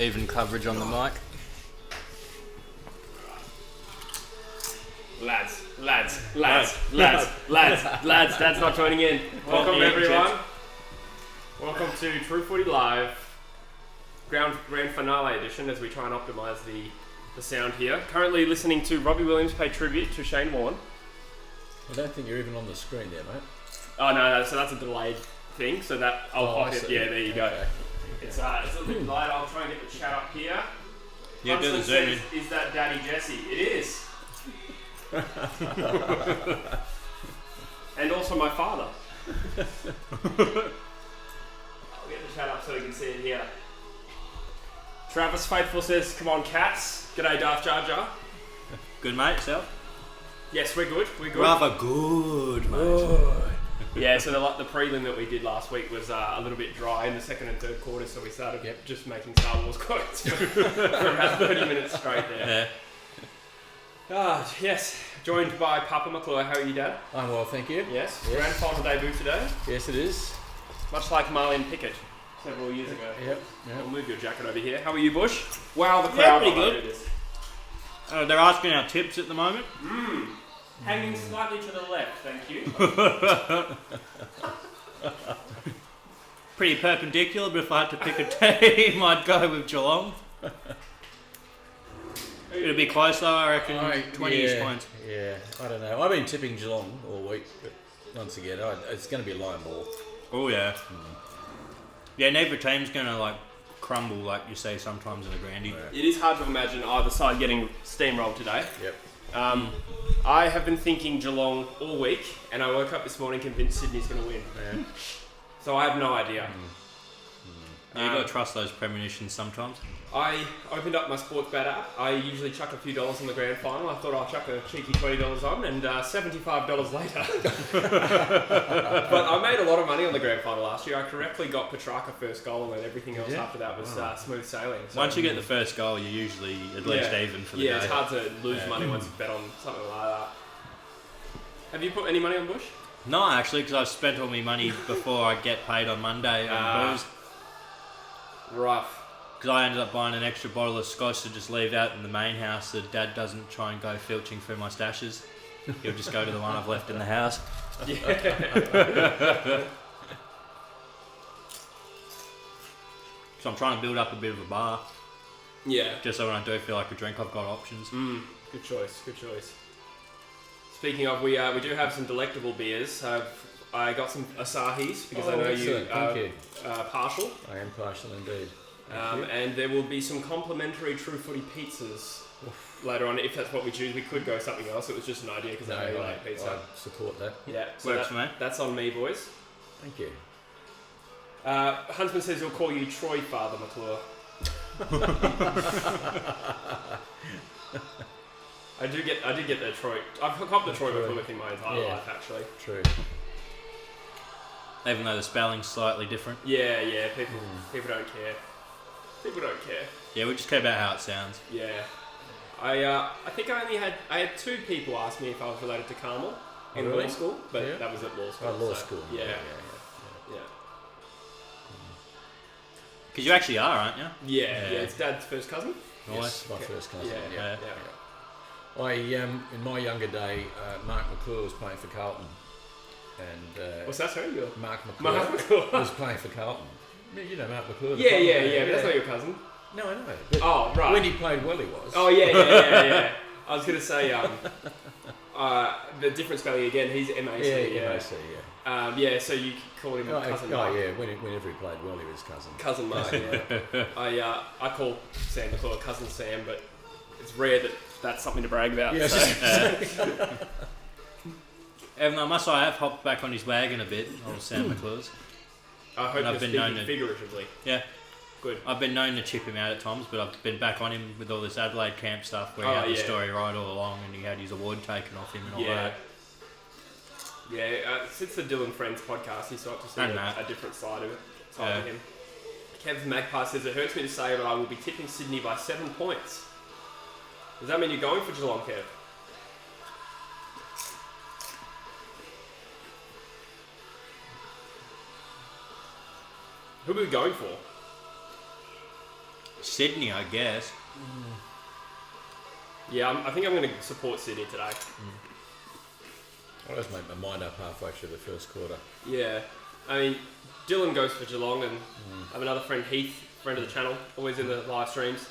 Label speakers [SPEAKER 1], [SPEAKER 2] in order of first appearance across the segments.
[SPEAKER 1] even coverage on the mic.
[SPEAKER 2] Lads, Dad's not joining in. Welcome everyone. Welcome to True Footy Live, Grand Finale edition, as we try and optimise the sound here. Currently listening to Robbie Williams pay tribute to Shane Warne.
[SPEAKER 3] I don't think you're even on the screen there, mate.
[SPEAKER 2] Oh no, so that's a delayed thing, so that I'll pop it. Yeah, there you go.
[SPEAKER 3] Okay.
[SPEAKER 2] It's a little bit delayed. I'll try and get the chat up here.
[SPEAKER 1] Yeah, do the zoom in.
[SPEAKER 2] Is that Daddy Jesse? It is. And also my father. I'll get the chat up so we can see it here. Travis Faithful says, "Come on, cats." G'day, Darth Jar Jar.
[SPEAKER 1] Good, mate, yourself?
[SPEAKER 2] Yes, we're good.
[SPEAKER 1] Rather good, mate.
[SPEAKER 2] Good. Yeah, so the prelim that we did last week was a little bit dry in the second and third quarter, so we started just making Star Wars quotes for about 30 minutes straight there.
[SPEAKER 1] Yeah.
[SPEAKER 2] Yes. Joined by Papa McClure. How are you, Dad?
[SPEAKER 3] I'm well, thank you.
[SPEAKER 2] Yes. Grand final debut today.
[SPEAKER 3] Yes, it is.
[SPEAKER 2] Much like Marlene Pickett several years ago.
[SPEAKER 3] Yep.
[SPEAKER 2] I'll move your jacket over here. How are you, Bush? Wow, the crowd.
[SPEAKER 1] pretty good. They're asking our tips at the moment.
[SPEAKER 2] Hanging slightly to the left, thank you.
[SPEAKER 1] Pretty perpendicular, but if I had to pick a team, I'd go with Geelong. It'll be close though, I reckon. 20-ish points.
[SPEAKER 3] Yeah, I don't know. I've been tipping Geelong all week, but once again, it's going to be a line ball.
[SPEAKER 1] Oh yeah. Yeah, neither team's going to crumble like you say sometimes in a grandie.
[SPEAKER 2] It is hard to imagine either side getting steamrolled today.
[SPEAKER 3] Yep.
[SPEAKER 2] I have been thinking Geelong all week, and I woke up this morning convinced Sydney's going to win.
[SPEAKER 3] Yeah.
[SPEAKER 2] So I have no idea.
[SPEAKER 1] Yeah, you got to trust those premonitions sometimes.
[SPEAKER 2] I opened up my sports bet app. I usually chuck a few dollars on the grand final. I thought I'll chuck a cheeky $20 on, and $75 later. But I made a lot of money on the grand final last year. I correctly got Petrarca first goal, and then everything else after that was smooth sailing. So,
[SPEAKER 1] once you get the first goal, you're usually at least even for the day.
[SPEAKER 2] Yeah, it's hard to lose money once you bet on something like that. Have you put any money on Bush?
[SPEAKER 1] No, actually, because I've spent all my money before I get paid on Monday on booze.
[SPEAKER 2] Rough.
[SPEAKER 1] Because I ended up buying an extra bottle of scotch to just leave out in the main house so Dad doesn't try and go filching through my stashes. He'll just go to the one I've left in the house.
[SPEAKER 2] Yeah.
[SPEAKER 1] So I'm trying to build up a bit of a bar.
[SPEAKER 2] Yeah.
[SPEAKER 1] Just so when I do feel like a drink, I've got options.
[SPEAKER 2] Good choice. Speaking of, we do have some delectable beers. I got some Asahis because I know you are partial.
[SPEAKER 3] I am partial indeed.
[SPEAKER 2] And there will be some complimentary True Footy pizzas later on. If that's what we choose, we could go something else. It was just an idea because I know you like pizza.
[SPEAKER 3] I support that.
[SPEAKER 2] Yeah, so
[SPEAKER 1] works for me.
[SPEAKER 2] That's on me, boys.
[SPEAKER 3] Thank you.
[SPEAKER 2] Huntsman says he'll call you Troy Father McClure. I did get the Troy. I've copped the Troy McClure thing my entire life, actually.
[SPEAKER 3] True.
[SPEAKER 1] Even though the spelling's slightly different.
[SPEAKER 2] Yeah. People don't care. People don't care.
[SPEAKER 1] Yeah, we just care about how it sounds.
[SPEAKER 2] Yeah. I think I had two people ask me if I was related to Carmel in law school, but that was at law school.
[SPEAKER 3] Law school.
[SPEAKER 2] Yeah.
[SPEAKER 1] Because you actually are, aren't you?
[SPEAKER 2] Yeah. It's Dad's first cousin.
[SPEAKER 3] Yes, my first cousin.
[SPEAKER 2] Yeah.
[SPEAKER 3] I in my younger day, Mark McClure was playing for Carlton, and
[SPEAKER 2] what's that? Sorry,
[SPEAKER 3] Mark McClure was playing for Carlton. You know Mark McClure.
[SPEAKER 2] Yeah. But that's not your cousin.
[SPEAKER 3] No, I know. But
[SPEAKER 2] right.
[SPEAKER 3] When he played well, he was.
[SPEAKER 2] Oh yeah. I was gonna say the different spelling again. He's MAC.
[SPEAKER 3] MAC. Yeah.
[SPEAKER 2] So you call him cousin Mark.
[SPEAKER 3] Oh yeah. Whenever he played well, he was cousin.
[SPEAKER 2] Cousin Mark. Yeah. I call Sam McClure cousin Sam, but it's rare that that's something to brag about.
[SPEAKER 3] Yeah.
[SPEAKER 2] So.
[SPEAKER 1] Even though I have hopped back on his wagon a bit, old Sam McClure's.
[SPEAKER 2] I hope you're speaking figuratively.
[SPEAKER 1] Yeah.
[SPEAKER 2] Good.
[SPEAKER 1] I've been known to chip him out at times, but I've been back on him with all this Adelaide camp stuff where he had the story right all along and he had his award taken off him and all that.
[SPEAKER 2] Yeah, since the Dylan Friends podcast, you start to see a different side of him. Kev Magpie says, it hurts me to say, but I will be tipping Sydney by 7 points. Does that mean you're going for Geelong, Kev? Who are we going for?
[SPEAKER 1] Sydney, I guess.
[SPEAKER 2] Yeah, I think I'm going to support Sydney today.
[SPEAKER 3] I always make my mind up halfway through the first quarter.
[SPEAKER 2] Yeah, I mean, Dylan goes for Geelong, and I have another friend, Heath, friend of the channel, always in the live streams,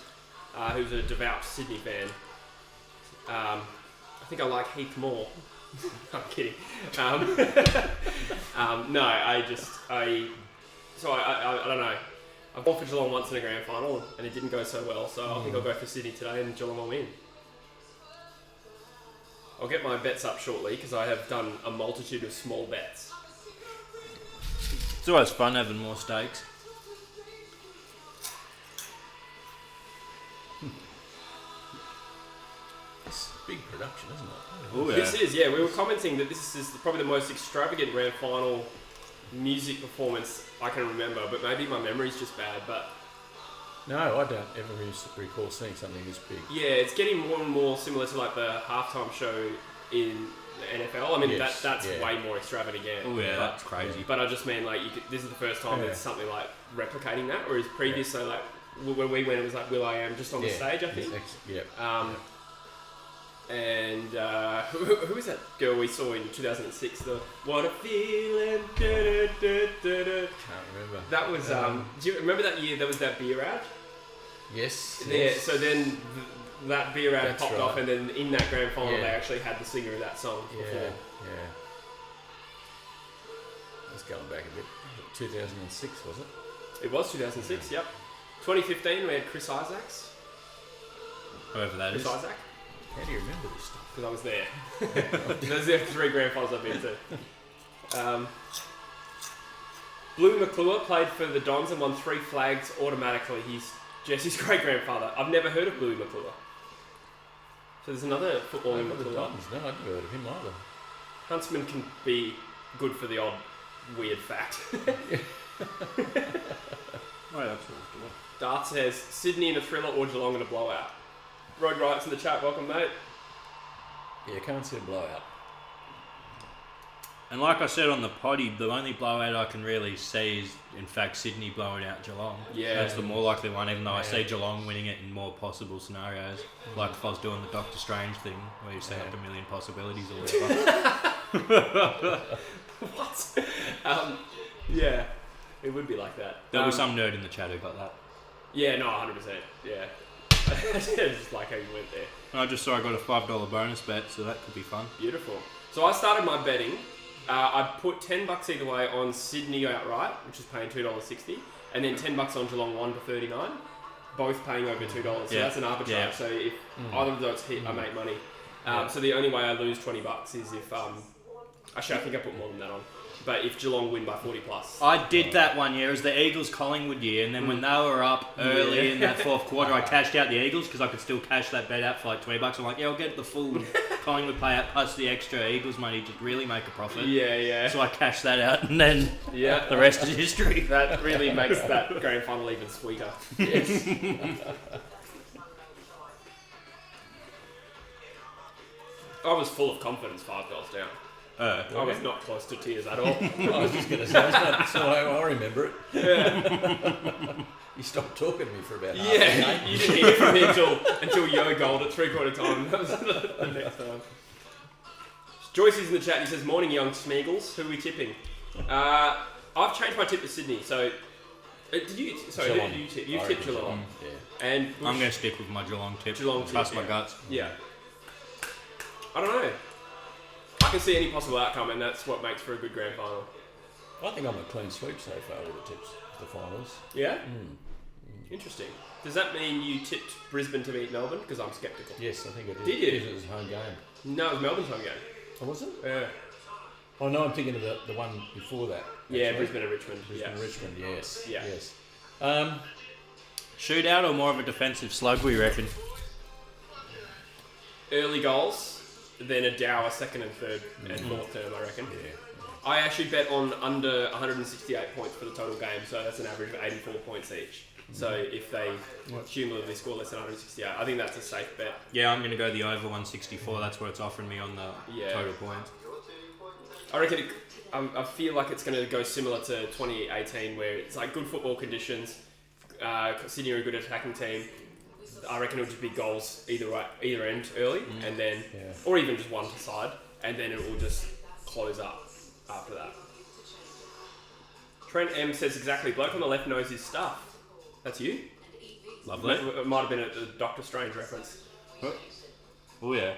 [SPEAKER 2] who's a devout Sydney fan. I think I like Heath more. I'm kidding. No, I don't know. I've gone for Geelong once in a grand final, and it didn't go so well, so I think I'll go for Sydney today, and Geelong will win. I'll get my bets up shortly because I have done a multitude of small bets.
[SPEAKER 1] It's always fun having more stakes.
[SPEAKER 3] It's a big production, isn't it?
[SPEAKER 1] Oh, yeah.
[SPEAKER 2] This is, yeah, we were commenting that this is probably the most extravagant grand final music performance I can remember, but maybe my memory's just bad, but...
[SPEAKER 3] No, I don't ever recall seeing something this big.
[SPEAKER 2] Yeah, it's getting more and more similar to like the halftime show in the NFL. I mean,
[SPEAKER 3] Yes,
[SPEAKER 2] that's
[SPEAKER 3] yeah.
[SPEAKER 2] way more extravagant again.
[SPEAKER 1] Oh yeah,
[SPEAKER 2] but,
[SPEAKER 1] that's crazy.
[SPEAKER 2] but I just mean like this is the first time
[SPEAKER 3] Yeah.
[SPEAKER 2] it's something like replicating that, whereas previously like when we went, it was like Will I Am just on the stage, I think.
[SPEAKER 3] Yeah.
[SPEAKER 2] And who was that girl we saw in 2006? The What a Feeling. Da, da, da, da, da.
[SPEAKER 3] Can't remember.
[SPEAKER 2] That was. Do you remember that year? There was that beer ad.
[SPEAKER 3] Yes.
[SPEAKER 2] Yeah.
[SPEAKER 3] yes.
[SPEAKER 2] So then that beer ad
[SPEAKER 3] That's
[SPEAKER 2] popped
[SPEAKER 3] right.
[SPEAKER 2] off, and then in that grand final,
[SPEAKER 3] Yeah.
[SPEAKER 2] they actually had the singer of that song
[SPEAKER 3] Yeah.
[SPEAKER 2] before.
[SPEAKER 3] Yeah. Let's go back a bit. 2006 was it?
[SPEAKER 2] It was 2006. Yep. 2015, we had Chris Isaacs.
[SPEAKER 1] Whoever that
[SPEAKER 2] Chris
[SPEAKER 1] is.
[SPEAKER 2] Isaac,
[SPEAKER 3] How do you remember this stuff?
[SPEAKER 2] because I was there. Those are the 3 grand finals I've been to. Blue McClure played for the Dons and won 3 flags automatically. He's Jesse's great grandfather. I've never heard of Blue McClure. So there's another footballer
[SPEAKER 3] The
[SPEAKER 2] McClure.
[SPEAKER 3] Dons. No, I've never heard of him either.
[SPEAKER 2] Huntsman can be good for the odd weird fact.
[SPEAKER 1] Oh, yeah, that's what it's doing.
[SPEAKER 2] Dart says Sydney in a thriller or Geelong in a blowout. Road Riots in the chat, welcome mate.
[SPEAKER 3] Yeah, can't see a blowout.
[SPEAKER 1] And like I said on the potty, the only blowout I can really see is, in fact, Sydney blowing out Geelong.
[SPEAKER 2] Yeah.
[SPEAKER 1] That's the more likely one, even though I
[SPEAKER 3] Yeah.
[SPEAKER 1] see Geelong winning it in more possible scenarios. Like if I was doing the Doctor Strange thing, where you set up a million possibilities or whatever.
[SPEAKER 2] What? Yeah, it would be like that.
[SPEAKER 1] There'll be some nerd in the chat who got that.
[SPEAKER 2] Yeah, no, 100%. Yeah. It's just like how you went there.
[SPEAKER 1] And I just saw I got a $5 bonus bet, so that could be fun.
[SPEAKER 2] Beautiful. So I started my betting. I put $10 either way on Sydney outright, which is paying $2.60, and then $10 on Geelong 1 to 39, both paying over $2. So
[SPEAKER 1] Yeah.
[SPEAKER 2] that's an arbitrage.
[SPEAKER 1] Yeah.
[SPEAKER 2] So if either of those hit, I make money. So the only way I lose $20 is if actually I think I put more than that on. But if Geelong win by 40 plus.
[SPEAKER 1] I did that one year. It was the Eagles Collingwood year, and then when they were up early in that fourth quarter, I cashed out the Eagles because I could still cash that bet out for like $20. I'm like, yeah, I'll get the full Collingwood payout plus the extra Eagles money to really make a profit.
[SPEAKER 2] Yeah.
[SPEAKER 1] So I cashed that out, and then
[SPEAKER 2] Yeah.
[SPEAKER 1] the rest is history.
[SPEAKER 2] That really makes that grand final even sweeter. Yes. I was full of confidence, $5 down. I was not close to tears at all.
[SPEAKER 3] I was just going to say, that's not how I remember it.
[SPEAKER 2] Yeah,
[SPEAKER 3] You stopped talking to me for about half an hour.
[SPEAKER 2] you didn't hear from me until Yo goaled at 3/4 time. That was the next time. Joyce is in the chat. He says, "Morning, young Smeagles. Who are we tipping?" I've changed my tip to Sydney. So, did you? Sorry, who
[SPEAKER 3] Geelong.
[SPEAKER 2] did you tip?
[SPEAKER 3] I
[SPEAKER 2] You
[SPEAKER 3] reckon
[SPEAKER 2] tipped Geelong.
[SPEAKER 3] Yeah.
[SPEAKER 2] And
[SPEAKER 1] I'm going to stick with my Geelong tip.
[SPEAKER 2] Geelong tip,
[SPEAKER 1] Trust my
[SPEAKER 2] yeah.
[SPEAKER 1] guts.
[SPEAKER 2] Yeah. I don't know. I can see any possible outcome, and that's what makes for a good grand final.
[SPEAKER 3] I think I'm a clean sweep so far with the tips, the finals.
[SPEAKER 2] Yeah? Interesting. Does that mean you tipped Brisbane to beat Melbourne? Because I'm sceptical.
[SPEAKER 3] Yes, I think I did.
[SPEAKER 2] Did you?
[SPEAKER 3] Because it was a home game.
[SPEAKER 2] No, it was Melbourne's home game.
[SPEAKER 3] Oh, was it?
[SPEAKER 2] Yeah.
[SPEAKER 3] Oh, no, I'm thinking of the one before that.
[SPEAKER 2] Yeah,
[SPEAKER 3] actually.
[SPEAKER 2] Brisbane and Richmond.
[SPEAKER 3] Brisbane,
[SPEAKER 2] yeah.
[SPEAKER 3] Richmond, yes.
[SPEAKER 2] Yeah.
[SPEAKER 3] Yes.
[SPEAKER 1] Shootout or more of a defensive slug, we reckon?
[SPEAKER 2] Early goals, then a Dower second and third and fourth term, I reckon.
[SPEAKER 3] Yeah.
[SPEAKER 2] I actually bet on under 168 points for the total game, so that's an average of 84 points each. So if they cumulatively score less than 168, I think that's a safe bet.
[SPEAKER 1] Yeah, I'm going to go the over 164. That's what it's offering me on the total points.
[SPEAKER 2] I reckon I feel like it's going to go similar to 2018, where it's like good football conditions, Sydney are a good attacking team. I reckon it'll just be goals either end early, and then, or even just one side, and then it will just close up after that. Trent M says exactly. Bloke on the left knows his stuff. That's you.
[SPEAKER 1] Lovely.
[SPEAKER 2] It might have been a Doctor Strange reference.
[SPEAKER 1] Oh yeah.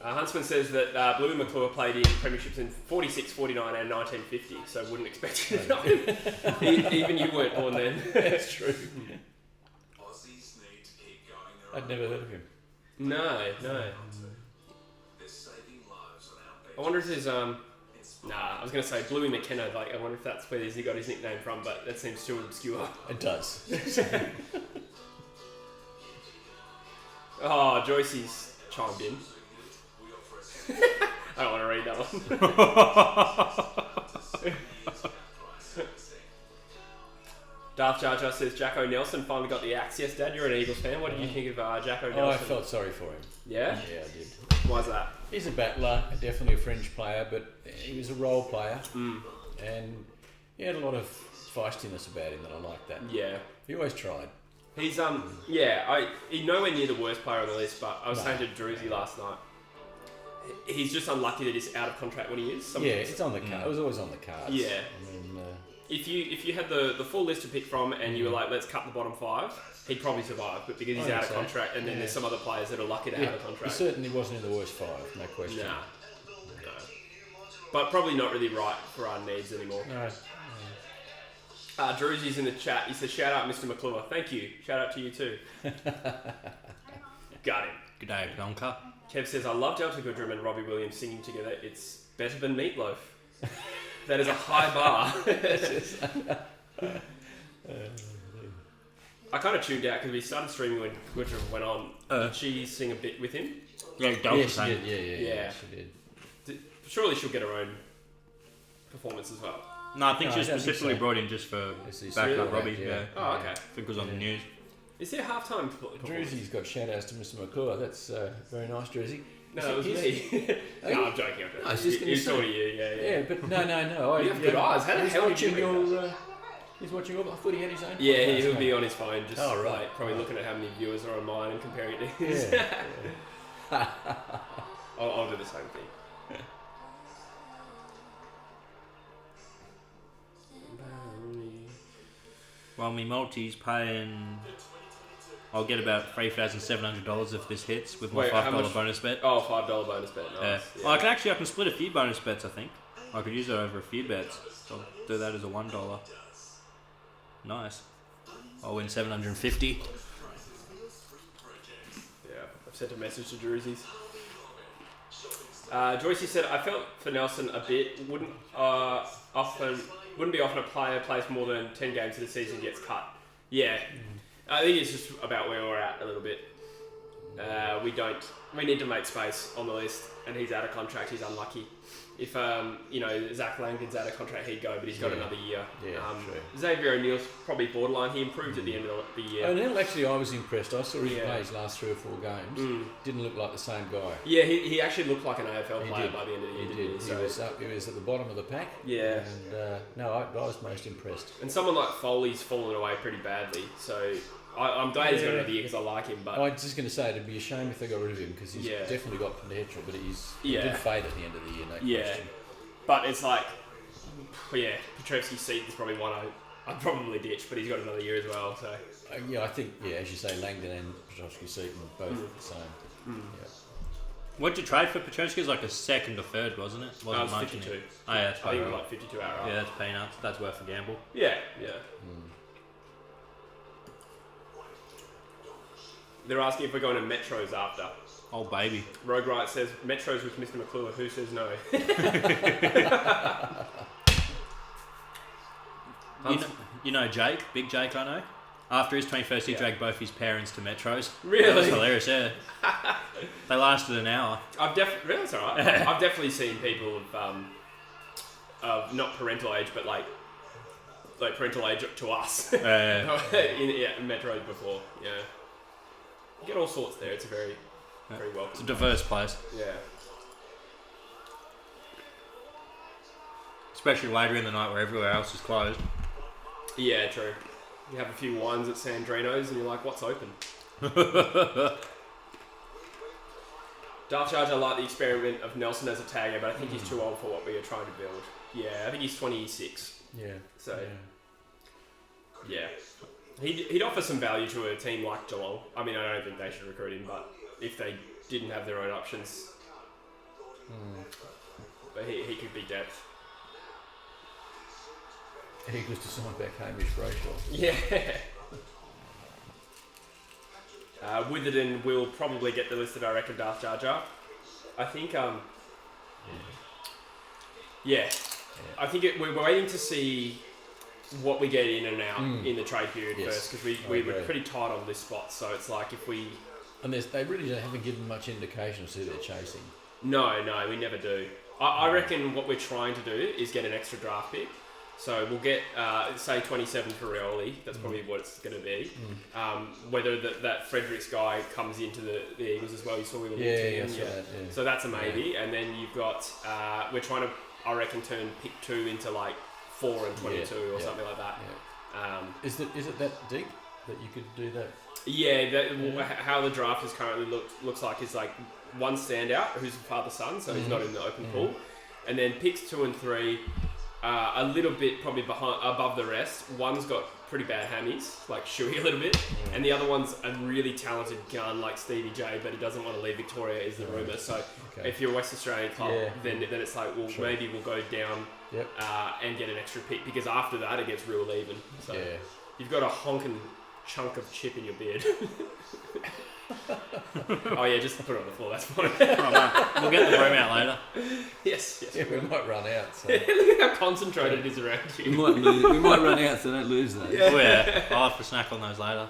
[SPEAKER 2] Huntsman says that Bluey McClure played in premierships in 46, 49 and 1950, so wouldn't expect you to know him. Even you weren't born then.
[SPEAKER 3] That's true. I'd never heard of him.
[SPEAKER 2] No. I wonder if there's I was going to say Bluey McKenna. Like, I wonder if that's where he got his nickname from, but that seems too obscure.
[SPEAKER 3] It does.
[SPEAKER 2] Oh, Joycey's chimed in. I don't want to read that one. Darth Jar Jar says Jacko Nelson finally got the axe. Yes, Dad, you're an Eagles fan. What did you think of Jacko Nelson?
[SPEAKER 3] Oh, I felt sorry for him.
[SPEAKER 2] Yeah?
[SPEAKER 3] Yeah, I did.
[SPEAKER 2] Why's that?
[SPEAKER 3] He's a battler, definitely a fringe player, but he was a role player. And he had a lot of feistiness about him, and I like that.
[SPEAKER 2] Yeah.
[SPEAKER 3] He always tried.
[SPEAKER 2] He's, he's nowhere near the worst player on the list, but I was saying to Druzy last night, he's just unlucky that he's out of contract when he is.
[SPEAKER 3] It's on the card. It was always on the cards.
[SPEAKER 2] Yeah.
[SPEAKER 3] I mean,
[SPEAKER 2] if you had the full list to pick from and you were like, let's cut the bottom 5, he'd probably survive. But because he's out of contract, and then there's some other players that are lucky to have a contract.
[SPEAKER 3] He certainly wasn't in the worst 5, no question.
[SPEAKER 2] No. But probably not really right for our needs anymore.
[SPEAKER 3] No.
[SPEAKER 2] Druzy's in the chat. He says, shout out Mr. McClure. Thank you. Shout out to you too. Got him.
[SPEAKER 1] Good day, Donka.
[SPEAKER 2] Kev says, I love Delta Goodrum and Robbie Williams singing together. It's better than Meatloaf. That is a high bar. I kind of tuned out because we started streaming when Goodrum went on. Did she sing a bit with him?
[SPEAKER 1] Yeah,
[SPEAKER 3] Yeah, she did. Yeah, she did.
[SPEAKER 2] Surely she'll get her own performance as well.
[SPEAKER 1] No, I think she was specifically brought in just for backing up Robbie. Yeah.
[SPEAKER 2] Oh, okay.
[SPEAKER 1] I think it was on the news.
[SPEAKER 2] Is there halftime?
[SPEAKER 3] Druzy's got shout outs to Mr. McClure. That's very nice, Druzy.
[SPEAKER 2] No, it was me. No, I'm joking.
[SPEAKER 3] I was just going to say. Yeah, but no.
[SPEAKER 2] You have good eyes. How the hell did you
[SPEAKER 3] he's watching all. I thought he had his own.
[SPEAKER 2] Yeah, he'll be on his phone, just probably looking at how many viewers are on mine and comparing it to his.
[SPEAKER 3] Yeah.
[SPEAKER 2] I'll do the same thing.
[SPEAKER 1] Well, me multi's paying. I'll get about $3,700 if this hits with my $5 bonus bet.
[SPEAKER 2] Oh, $5 bonus bet. Nice. Yeah.
[SPEAKER 1] Well, I can split a few bonus bets. I think I could use it over a few bets. So I'll do that as a $1. Nice. I'll win $750.
[SPEAKER 2] Yeah, I've sent a message to Druzy's. Joycey said, I felt for Nelson a bit. Wouldn't be often a player plays more than 10 games of the season gets cut. Yeah. I think it's just about where we're at a little bit. We need to make space on the list, and he's out of contract. He's unlucky. If Zach Langdon's out of contract, he'd go, but he's got another year.
[SPEAKER 3] Yeah, true.
[SPEAKER 2] Xavier O'Neill's probably borderline. He improved at the end of the year.
[SPEAKER 3] O'Neill, actually, I was impressed. I saw him play his last 3 or 4 games. Didn't look like the same guy.
[SPEAKER 2] Yeah, he actually looked like an AFL player by the end of the year.
[SPEAKER 3] He did. He was at the bottom of the pack.
[SPEAKER 2] Yeah.
[SPEAKER 3] And I was most impressed.
[SPEAKER 2] And someone like Foley's fallen away pretty badly, so I'm glad he's got another year because I like him. But
[SPEAKER 3] I was just going to say it'd be a shame if they got rid of him because he's definitely got potential, but he did fade at the end of the year. No question.
[SPEAKER 2] But it's like, Petrevski's seat is probably one I'd probably ditch, but he's got another year as well. So
[SPEAKER 3] I think as you say, Langdon and Petrevski's seat are both the same. Yeah.
[SPEAKER 1] What'd you trade for Petrevski? It was like a second or third, wasn't it?
[SPEAKER 2] Wasn't much 52.
[SPEAKER 1] Oh yeah, that's
[SPEAKER 2] I think it was like 52 outright.
[SPEAKER 1] Yeah, that's peanuts. That's worth a gamble.
[SPEAKER 2] Yeah. They're asking if we're going to Metros after.
[SPEAKER 1] Oh, baby.
[SPEAKER 2] Rogue Riot says, Metros with Mr. McClure. Who says no?
[SPEAKER 1] You know Jake, Big Jake, I know. After his 21st, he dragged both his parents to Metros.
[SPEAKER 2] Really?
[SPEAKER 1] That was hilarious, yeah. They lasted an hour.
[SPEAKER 2] Really? That's alright. I've definitely seen people of not parental age, but like parental age to us. in Metros before, yeah. You get all sorts there. It's a very welcome.
[SPEAKER 1] It's a diverse place.
[SPEAKER 2] Yeah.
[SPEAKER 1] Especially later in the night where everywhere else is closed.
[SPEAKER 2] Yeah, true. You have a few wines at Sandrino's and you're like, what's open? Dark Charge, I like the experiment of Nelson as a tagger, but I think he's too old for what we are trying to build. Yeah, I think he's 26.
[SPEAKER 3] Yeah.
[SPEAKER 2] So, yeah. He'd offer some value to a team like Geelong. I mean, I don't think they should recruit him, but if they didn't have their own options, but he could be depth.
[SPEAKER 3] Eagles to sign back Hamish Brayshaw.
[SPEAKER 2] Yeah. Witherden will probably get the listed, I reckon, Darth Jar Jar. I think, I think we're waiting to see what we get in and out in the trade period first, because we were pretty tight on this spot, so it's like if we...
[SPEAKER 3] And they really haven't given much indication of who they're chasing.
[SPEAKER 2] No, we never do. I reckon what we're trying to do is get an extra draft pick. So we'll get, say, 27 for Rioli. That's probably what it's going to be. Whether that Fredericks guy comes into the Eagles as well. You saw we were looking. So that's a maybe. Yeah. And then you've got, we're trying to, I reckon, turn pick 2 into like 4 and 22 or something like that. Yeah.
[SPEAKER 3] Is it that deep that you could do that?
[SPEAKER 2] Yeah, how the draft is currently looks like is like one standout who's father-son, so he's not in the open pool. And then picks 2 and 3... a little bit probably above the rest. One's got pretty bad hammies, like Shuey a little bit, and the other one's a really talented gun like Stevie J, but he doesn't want to leave Victoria, is the rumour. So if you're a West Australian club, then it's like, well, maybe we'll go down and get an extra pick, because after that it gets real even. So you've got a honking chunk of chip in your beard. Oh yeah, just put it on the floor, that's fine.
[SPEAKER 1] We'll get the broom out later.
[SPEAKER 2] Yes.
[SPEAKER 3] Yeah, we might run out. So.
[SPEAKER 2] Look at how concentrated it is around you.
[SPEAKER 4] We might run out, so don't lose those.
[SPEAKER 1] Oh yeah, I'll have to snack on those later.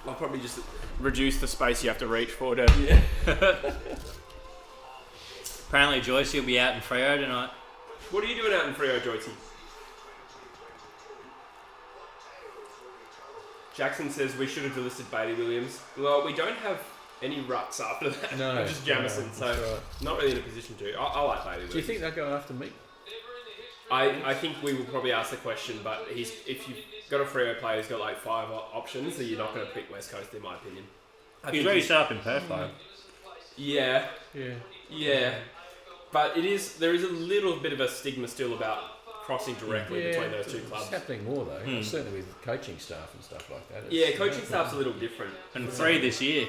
[SPEAKER 2] I'll probably just reduce the space you have to reach for to...
[SPEAKER 1] Apparently Joyce will be out in Freo tonight.
[SPEAKER 2] What are you doing out in Freo, Joycey? Jackson says we should have delisted Bailey Williams. Well, we don't have any rucks after that. No. Just Jamison, so not really in a position to. I like Bailey Williams.
[SPEAKER 3] Do you think they'll go after me?
[SPEAKER 2] I think we will probably ask the question, but if you've got a Freo player who's got like 5 options, then you're not going to pick West Coast, in my opinion.
[SPEAKER 1] He's very sharp in Perth, though.
[SPEAKER 2] Yeah. But there is a little bit of a stigma still about crossing directly between those two clubs.
[SPEAKER 3] It's happening more though, certainly with coaching staff and stuff like that.
[SPEAKER 2] Coaching staff's a little different.
[SPEAKER 1] And 3 this year.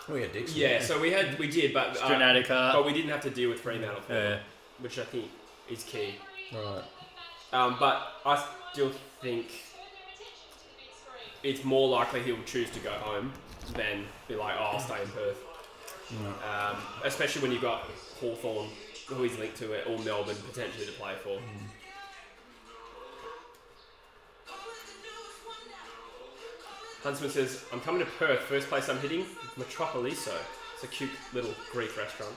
[SPEAKER 3] We had Dixon.
[SPEAKER 2] Yeah, so we did, but
[SPEAKER 1] but
[SPEAKER 2] we didn't have to deal with Fremantle, which I think is key.
[SPEAKER 3] Right.
[SPEAKER 2] But I still think it's more likely he'll choose to go home than be like, I'll stay in Perth. Especially when you've got Hawthorn, who he's linked to it, or Melbourne potentially to play for. Huntsman says, I'm coming to Perth. First place I'm hitting, Metropoliso. It's a cute little Greek restaurant.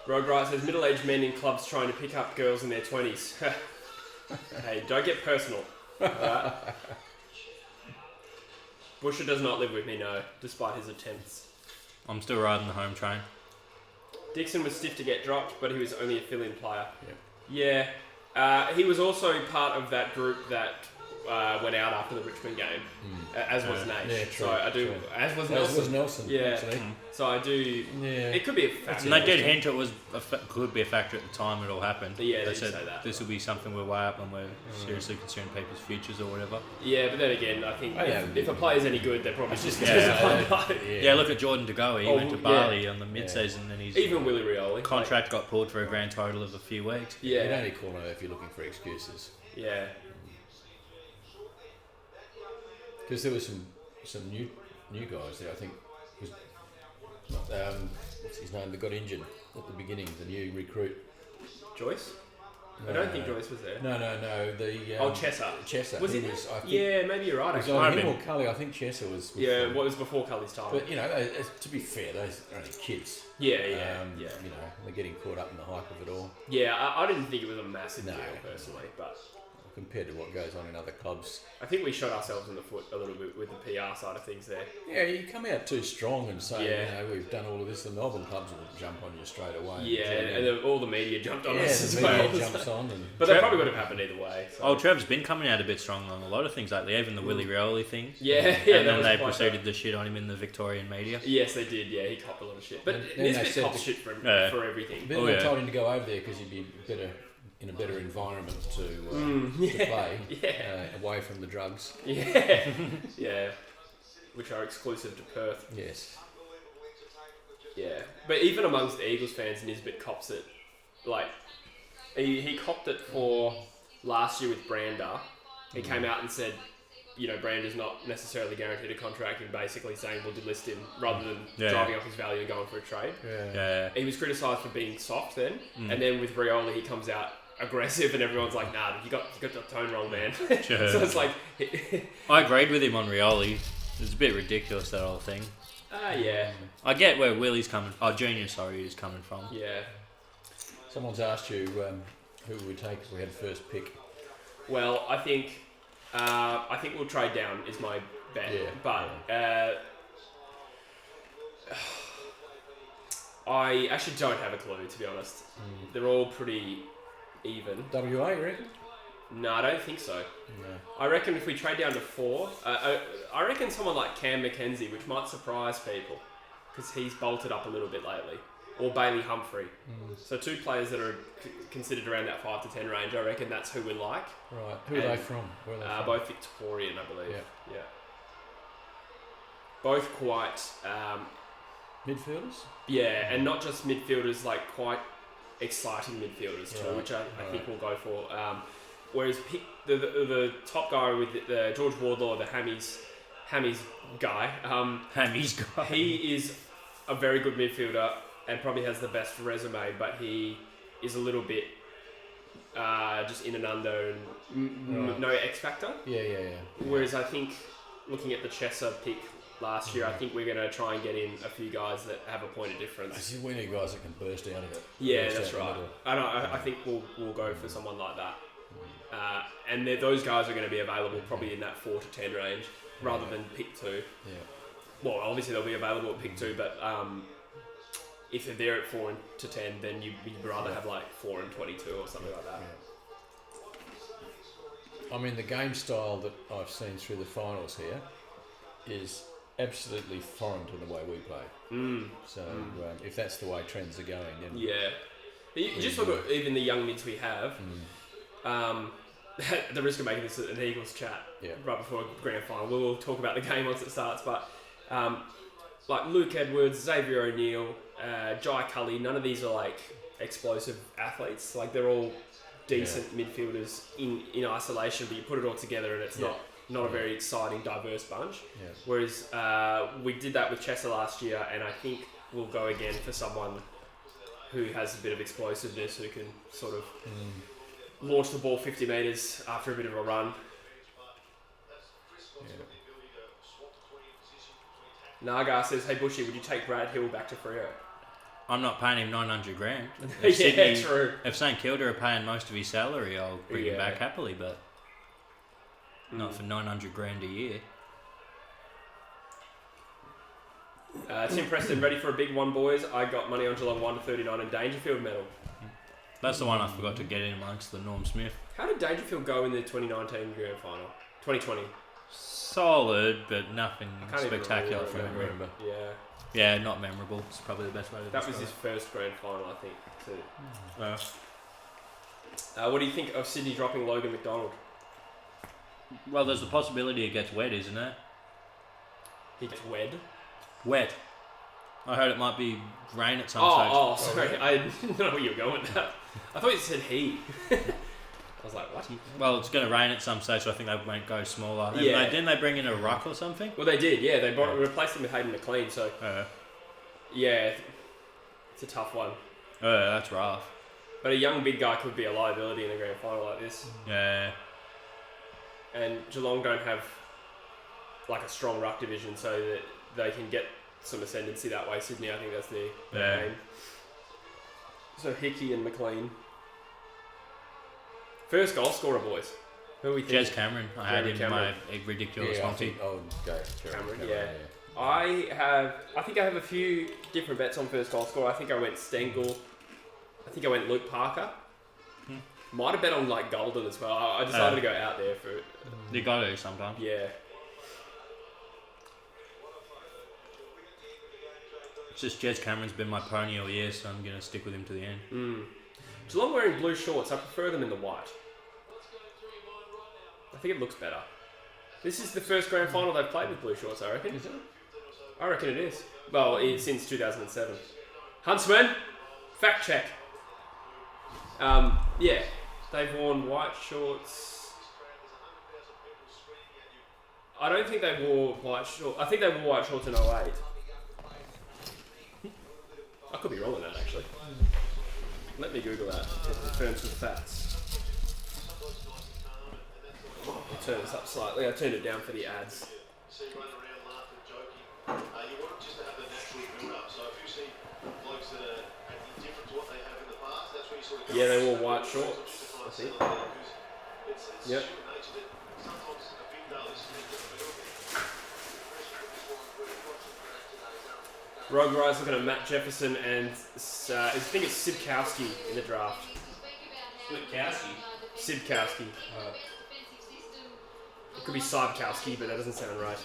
[SPEAKER 2] Road Riot says, middle-aged men in clubs trying to pick up girls in their 20s. Hey, don't get personal. Busher does not live with me, no, despite his attempts.
[SPEAKER 1] I'm still riding the home train.
[SPEAKER 2] Dixon was stiff to get dropped, but he was only a fill-in player. Yeah. He was also part of that group that went out after the Richmond game, as was Nash.
[SPEAKER 3] Yeah, true,
[SPEAKER 2] so I do,
[SPEAKER 3] true.
[SPEAKER 2] as was
[SPEAKER 3] Nelson.
[SPEAKER 2] Yeah.
[SPEAKER 3] Actually.
[SPEAKER 2] So I do. Yeah. It could be a factor.
[SPEAKER 1] And they did hint it was could be a factor at the time it all happened.
[SPEAKER 2] Yeah, they
[SPEAKER 1] they
[SPEAKER 2] did
[SPEAKER 1] said
[SPEAKER 2] say that.
[SPEAKER 1] This will be something we'll weigh up when we're seriously concerned people's futures or whatever.
[SPEAKER 2] Yeah, but then again, I think if a player's any good, they're probably just
[SPEAKER 1] Yeah, look at Jordan De Goey. He went to Bali on the mid-season and his
[SPEAKER 2] even Willie Rioli
[SPEAKER 1] contract got pulled for a grand total of a few weeks.
[SPEAKER 2] Yeah,
[SPEAKER 3] you'd only call him if you're looking for excuses.
[SPEAKER 2] Yeah.
[SPEAKER 3] Because there was some new guys there, I think. What's his name? That got injured at the beginning. The new recruit,
[SPEAKER 2] Joyce. I don't think Joyce was there.
[SPEAKER 3] No. The Chesser.
[SPEAKER 2] Was he? Maybe you're right.
[SPEAKER 3] Was on him or Cully? I think Chesser was.
[SPEAKER 2] Yeah, what was before Cully's time?
[SPEAKER 3] But to be fair, those are only kids.
[SPEAKER 2] Yeah.
[SPEAKER 3] They're getting caught up in the hype of it all.
[SPEAKER 2] Yeah, I didn't think it was a massive deal personally, but
[SPEAKER 3] compared to what goes on in other clubs.
[SPEAKER 2] I think we shot ourselves in the foot a little bit with the PR side of things there.
[SPEAKER 3] Yeah, you come out too strong and say,
[SPEAKER 2] Yeah.
[SPEAKER 3] we've done all of this. The Melbourne clubs will jump on you straight away.
[SPEAKER 2] Yeah, and all the media jumped on us as
[SPEAKER 3] the
[SPEAKER 2] well.
[SPEAKER 3] media jumps on. And
[SPEAKER 2] But that probably would have happened either way. So.
[SPEAKER 1] Oh, Trev's been coming out a bit strong on a lot of things lately, even the Willie Rioli thing.
[SPEAKER 2] Yeah,
[SPEAKER 1] And
[SPEAKER 2] that
[SPEAKER 1] then
[SPEAKER 2] was
[SPEAKER 1] they
[SPEAKER 2] quite
[SPEAKER 1] proceeded to shit on him in the Victorian media.
[SPEAKER 2] Yes, they did. Yeah, he copped a lot of shit. But
[SPEAKER 3] And then they
[SPEAKER 2] Nisbet
[SPEAKER 3] said
[SPEAKER 2] copped
[SPEAKER 3] the-
[SPEAKER 2] shit for
[SPEAKER 1] Yeah.
[SPEAKER 2] everything.
[SPEAKER 3] then they told him to go over there because he'd be in a better environment to play, away from the drugs.
[SPEAKER 2] Yeah, yeah, which are exclusive to Perth.
[SPEAKER 3] Yes.
[SPEAKER 2] Yeah, but even amongst Eagles fans, Nisbet cops it. Like, he copped it for last year with Brander. He came out and said, Brander's not necessarily guaranteed a contract, and basically saying we'll delist him rather than driving up his value and going for a trade.
[SPEAKER 3] Yeah.
[SPEAKER 2] He was criticised for being soft then, and then with Rioli he comes out aggressive, and everyone's like, "Nah, you got the tone wrong, man."
[SPEAKER 1] Sure.
[SPEAKER 2] So it's like,
[SPEAKER 1] I agreed with him on Rioli. It's a bit ridiculous, that whole thing.
[SPEAKER 2] yeah,
[SPEAKER 1] I get where Willie's coming. Junior, is coming from.
[SPEAKER 2] yeah.
[SPEAKER 3] Someone's asked you who would we take if we had first pick.
[SPEAKER 2] Well, I think we'll trade down is my bet, but I actually don't have a clue, to be honest. They're all pretty even.
[SPEAKER 3] WA, you reckon?
[SPEAKER 2] No, I don't think so.
[SPEAKER 3] No.
[SPEAKER 2] I reckon if we trade down to 4, I reckon someone like Cam McKenzie, which might surprise people, because he's bolted up a little bit lately, or Bailey Humphrey. So 2 players that are considered around that 5 to 10 range. I reckon that's who we like.
[SPEAKER 3] Right. Who are they from? Where are they from?
[SPEAKER 2] Both Victorian, I believe.
[SPEAKER 3] Yeah.
[SPEAKER 2] Yeah. Both quite.
[SPEAKER 3] Midfielders?
[SPEAKER 2] Yeah, and not just midfielders, like quite exciting midfielders too,
[SPEAKER 3] Right,
[SPEAKER 2] which I think we'll go for. Whereas the top guy with the George Wardlaw, the Hammies guy,
[SPEAKER 1] Hammy's guy.
[SPEAKER 2] he is a very good midfielder and probably has the best resume, but he is a little bit just in and under and no X factor.
[SPEAKER 3] Yeah.
[SPEAKER 2] Whereas I think looking at the Chesser pick last year, I think we're going to try and get in a few guys that have a point of difference.
[SPEAKER 3] We need guys that can burst out of it.
[SPEAKER 2] Yeah,
[SPEAKER 3] Burst
[SPEAKER 2] that's
[SPEAKER 3] out the
[SPEAKER 2] right.
[SPEAKER 3] middle.
[SPEAKER 2] I think we'll go for someone like that. And those guys are going to be available probably in that 4 to 10 range rather than pick 2.
[SPEAKER 3] Yeah.
[SPEAKER 2] Well, obviously they'll be available at pick 2, but if they're there at 4 to 10, then you'd rather have like 4 and 22 or something like that.
[SPEAKER 3] Yeah. I mean, the game style that I've seen through the finals here is absolutely foreign to the way we play. So if that's the way trends are going, then
[SPEAKER 2] You just look at even the young mids we have. At the risk of making this an Eagles chat right before grand final, we'll talk about the game once it starts. But like Luke Edwards, Xavier O'Neill, Jai Cully, none of these are like explosive athletes. Like they're all decent midfielders in isolation, but you put it all together and it's not a very exciting, diverse bunch.
[SPEAKER 3] Yeah.
[SPEAKER 2] Whereas we did that with Chesser last year, and I think we'll go again for someone who has a bit of explosiveness, who can sort of launch the ball 50 metres after a bit of a run. Nagar says, "Hey Bushy, would you take Brad Hill back to Freo?"
[SPEAKER 1] I'm not paying him $900,000.
[SPEAKER 2] Yeah, true.
[SPEAKER 1] If St Kilda are paying most of his salary, I'll bring him
[SPEAKER 2] Yeah.
[SPEAKER 1] back happily, but not for $900,000 a year.
[SPEAKER 2] Tim Preston, ready for a big one, boys. I got money on Geelong 1 to 39 and Dangerfield medal.
[SPEAKER 1] That's the one I forgot to get in amongst the Norm Smith.
[SPEAKER 2] How did Dangerfield go in the 2019 Grand Final? 2020.
[SPEAKER 1] Solid, but nothing
[SPEAKER 2] can't even
[SPEAKER 1] spectacular
[SPEAKER 2] remember
[SPEAKER 1] for
[SPEAKER 2] it,
[SPEAKER 1] him.
[SPEAKER 3] remember.
[SPEAKER 2] Yeah.
[SPEAKER 1] Yeah, not memorable. It's probably the best way to
[SPEAKER 2] That was
[SPEAKER 1] describe
[SPEAKER 2] his first Grand Final, I think, too.
[SPEAKER 1] it.
[SPEAKER 2] What do you think of Sydney dropping Logan McDonald?
[SPEAKER 1] Well, there's the possibility it gets wet, isn't it?
[SPEAKER 2] He gets wed.
[SPEAKER 1] Wet. I heard it might be rain at some stage.
[SPEAKER 2] Sorry. I didn't know where you were going with that. I thought you said he. I was like, what?
[SPEAKER 1] Well, it's going to rain at some stage, so I think they won't go smaller.
[SPEAKER 2] Yeah.
[SPEAKER 1] Didn't they bring in a ruck or something?
[SPEAKER 2] Well, they did, yeah. They replaced him with Hayden McLean, so yeah, it's a tough one.
[SPEAKER 1] That's rough.
[SPEAKER 2] But a young big guy could be a liability in a grand final like this.
[SPEAKER 1] Yeah.
[SPEAKER 2] And Geelong don't have like a strong ruck division, so that they can get some ascendancy that way. Sydney, I think that's their aim. So Hickey and McLean. First goal scorer, boys. Who we think?
[SPEAKER 1] Jez Cameron. I had him in my ridiculous
[SPEAKER 3] Yeah, I
[SPEAKER 1] multi.
[SPEAKER 3] think I would go
[SPEAKER 2] Cameron, yeah. I think I have a few different bets on first goal scorer. I think I went Stengel. I think I went Luke Parker. Might have bet on like Golden as well. I decided to go out there for it.
[SPEAKER 1] You got to sometimes.
[SPEAKER 2] Yeah.
[SPEAKER 1] It's just Jez Cameron's been my pony all year, so I'm going to stick with him to the end.
[SPEAKER 2] Geelong wearing blue shorts. I prefer them in the white. I think it looks better. This is the first grand final they've played with blue shorts, I reckon.
[SPEAKER 3] Is it?
[SPEAKER 2] I reckon it is. Well, it's since 2007. Huntsman, fact check. Yeah, they've worn white shorts. I don't think they wore white shorts. I think they wore white shorts in 08. I could be wrong on that, actually. Let me Google that to confirm some facts. I'll turn this up slightly. I turned it down for the ads. Yeah, they wore white shorts, I think. Yep. Rogue Rise looking at Matt Jefferson and I think it's Sibkowski in the draft. Sibkowski. It could be Sibkowski, but that doesn't sound right.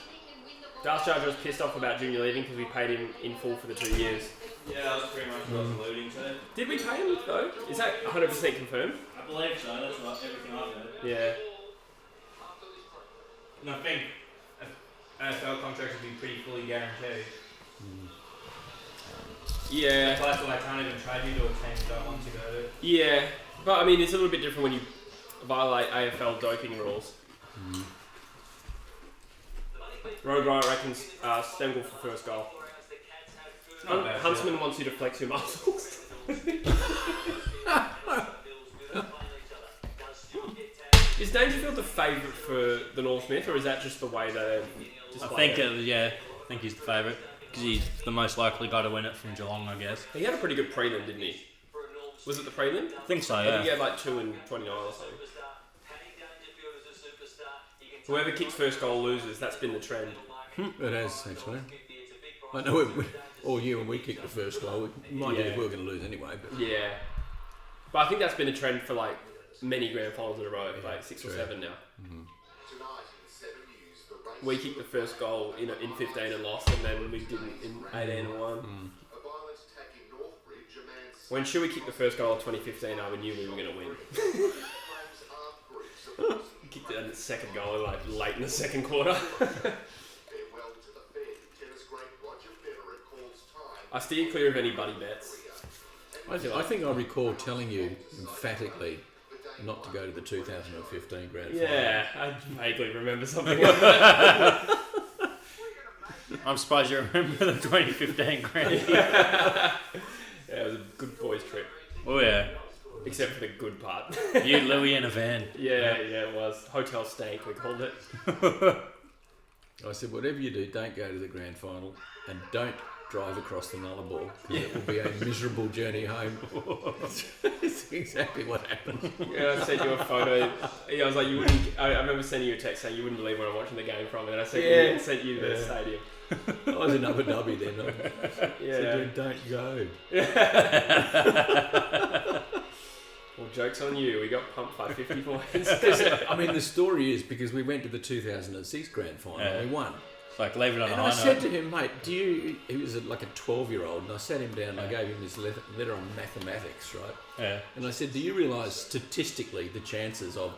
[SPEAKER 2] Darth Jar Jar was pissed off about Junior leaving because we paid him in full for the 2 years.
[SPEAKER 1] Yeah, that was pretty much what I was alluding to.
[SPEAKER 2] Did we pay him though? Is that 100% confirmed?
[SPEAKER 1] I believe so, that's what everything I've heard.
[SPEAKER 2] Yeah.
[SPEAKER 1] And I think AFL contracts would be pretty fully guaranteed.
[SPEAKER 2] Yeah.
[SPEAKER 1] That's why I can't even trade you to a team you don't want to go to.
[SPEAKER 2] Yeah. But I mean, it's a little bit different when you violate AFL doping rules. Rogue Riot reckons Stengel for first goal. Huntsman wants you to flex your muscles. Is Dangerfield the favourite for the North Myth, or is that just the way they display it?
[SPEAKER 1] I think he's the favourite. Because he's the most likely guy to win it from Geelong, I guess.
[SPEAKER 2] He had a pretty good prelim, didn't he? Was it the prelim?
[SPEAKER 1] I think so,
[SPEAKER 2] I
[SPEAKER 1] yeah.
[SPEAKER 2] think he had like 2 and 29 or something. Whoever kicks first goal loses. That's been the trend.
[SPEAKER 3] It has, actually. I know all year when we kicked the first goal, mind you, we were going to lose anyway. But
[SPEAKER 2] Yeah. But I think that's been a trend for like many grand finals in a row, like 6 or 7 now. We kicked the first goal in 15 and lost, and then we didn't in 18 and won. When Shuey kicked the first goal in 2015, I knew we were going to win. Kicked it in the second goal, like late in the second quarter. I steer clear of any buddy bets.
[SPEAKER 3] I think I recall telling you emphatically not to go to the 2015 Grand Final.
[SPEAKER 2] Yeah, I vaguely remember something like that.
[SPEAKER 1] I'm surprised you remember the 2015 Grand Final.
[SPEAKER 2] Yeah, it was a good boys trip.
[SPEAKER 1] Oh yeah.
[SPEAKER 2] Except for the good part.
[SPEAKER 1] You, Louie, in a van.
[SPEAKER 2] Yeah, it was. Hotel Stank, we called it.
[SPEAKER 3] I said, whatever you do, don't go to the Grand Final and don't drive across the Nullarbor because it will be a miserable journey home. It's exactly what happened.
[SPEAKER 2] Yeah, I sent you a photo. Yeah, I was like, you wouldn't. I remember sending you a text saying you wouldn't believe where I'm watching the game from, and I sent you the stadium.
[SPEAKER 3] I was in Abu Dhabi then.
[SPEAKER 2] Yeah.
[SPEAKER 3] Said, don't go.
[SPEAKER 2] Well, joke's on you. We got pumped by 50 points.
[SPEAKER 3] I mean, the story is because we went to the 2006 Grand Final and we won.
[SPEAKER 1] It's like, leave it on a
[SPEAKER 3] And
[SPEAKER 1] high
[SPEAKER 3] I
[SPEAKER 1] note.
[SPEAKER 3] said to him, mate, he was like a 12-year-old, and I sat him down and I gave him this letter on mathematics, right?
[SPEAKER 1] Yeah.
[SPEAKER 3] And I said, do you realise statistically the chances of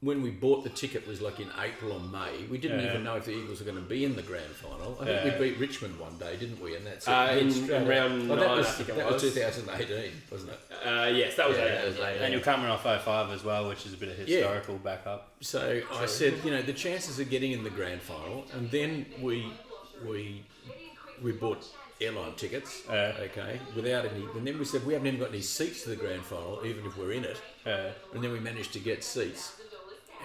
[SPEAKER 3] when we bought the ticket was like in April or May. We didn't even know if the Eagles were going to be in the grand final. I think we beat Richmond one day, didn't we? And that's
[SPEAKER 2] in round 9,
[SPEAKER 3] that was,
[SPEAKER 2] I think it
[SPEAKER 3] that
[SPEAKER 2] was.
[SPEAKER 3] was 2018, wasn't it?
[SPEAKER 2] Yes, that was
[SPEAKER 3] Yeah,
[SPEAKER 2] 8.
[SPEAKER 3] that was 18.
[SPEAKER 1] And you're coming off 05 as well, which is a bit of historical backup.
[SPEAKER 3] So I said, the chances of getting in the grand final, and then we bought airline tickets, okay, without any, and then we said we haven't even got any seats to the grand final, even if we're in it, and then we managed to get seats,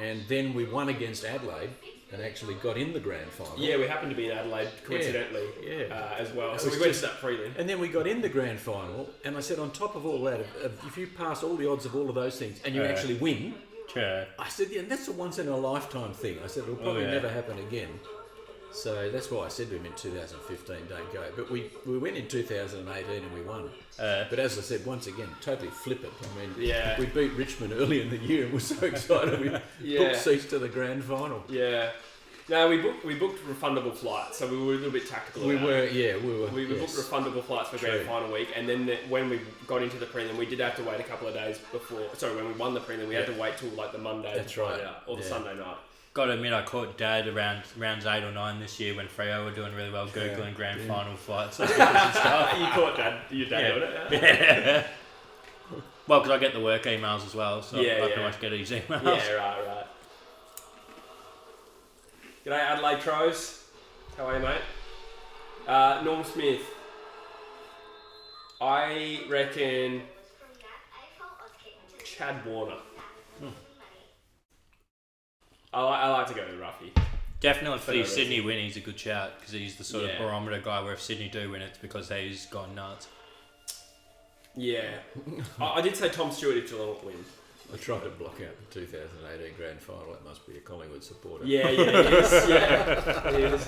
[SPEAKER 3] and then we won against Adelaide and actually got in the grand final.
[SPEAKER 2] Yeah, we happened to be in Adelaide coincidentally, as well. So we went to that prelim.
[SPEAKER 3] And then we got in the grand final, and I said, on top of all that, if you pass all the odds of all of those things and you actually win,
[SPEAKER 1] Sure.
[SPEAKER 3] I said, yeah, and that's a once in a lifetime thing. I said, it'll probably never happen again. So that's why I said to him in 2015, don't go. But we went in 2018 and we won. But as I said, once again, totally flippant. I mean, we beat Richmond early in the year and we're so excited we booked seats to the grand final.
[SPEAKER 2] Yeah. No, we booked refundable flights, so we were a little bit tactical. We were.
[SPEAKER 3] We
[SPEAKER 2] booked refundable flights for grand final week, and then when we got into the prelim, we did have to wait a couple of days before. Sorry, when we won the prelim, we had to wait till like the Monday.
[SPEAKER 3] That's
[SPEAKER 2] to find
[SPEAKER 3] right.
[SPEAKER 2] out, or the Sunday night.
[SPEAKER 1] Got to admit, I caught Dad around rounds 8 or 9 this year when Freo were doing really well, googling grand final flights and stuff.
[SPEAKER 2] You caught your dad doing it.
[SPEAKER 1] Yeah. Well, because I get the work emails as well, so I pretty much get his emails.
[SPEAKER 2] Yeah, right. G'day, Adelaide Tros. How are you, mate? Norm Smith. I reckon Chad Warner. I like to go with Ruffy.
[SPEAKER 1] Definitely for the Sydney win, he's a good shout because he's the sort of barometer guy where if Sydney do win, it's because he's gone nuts.
[SPEAKER 2] Yeah. I did say Tom Stewart if Geelong win.
[SPEAKER 3] I tried to block out the 2018 grand final. It must be a Collingwood supporter.
[SPEAKER 2] Yeah, he is. Yeah, he is.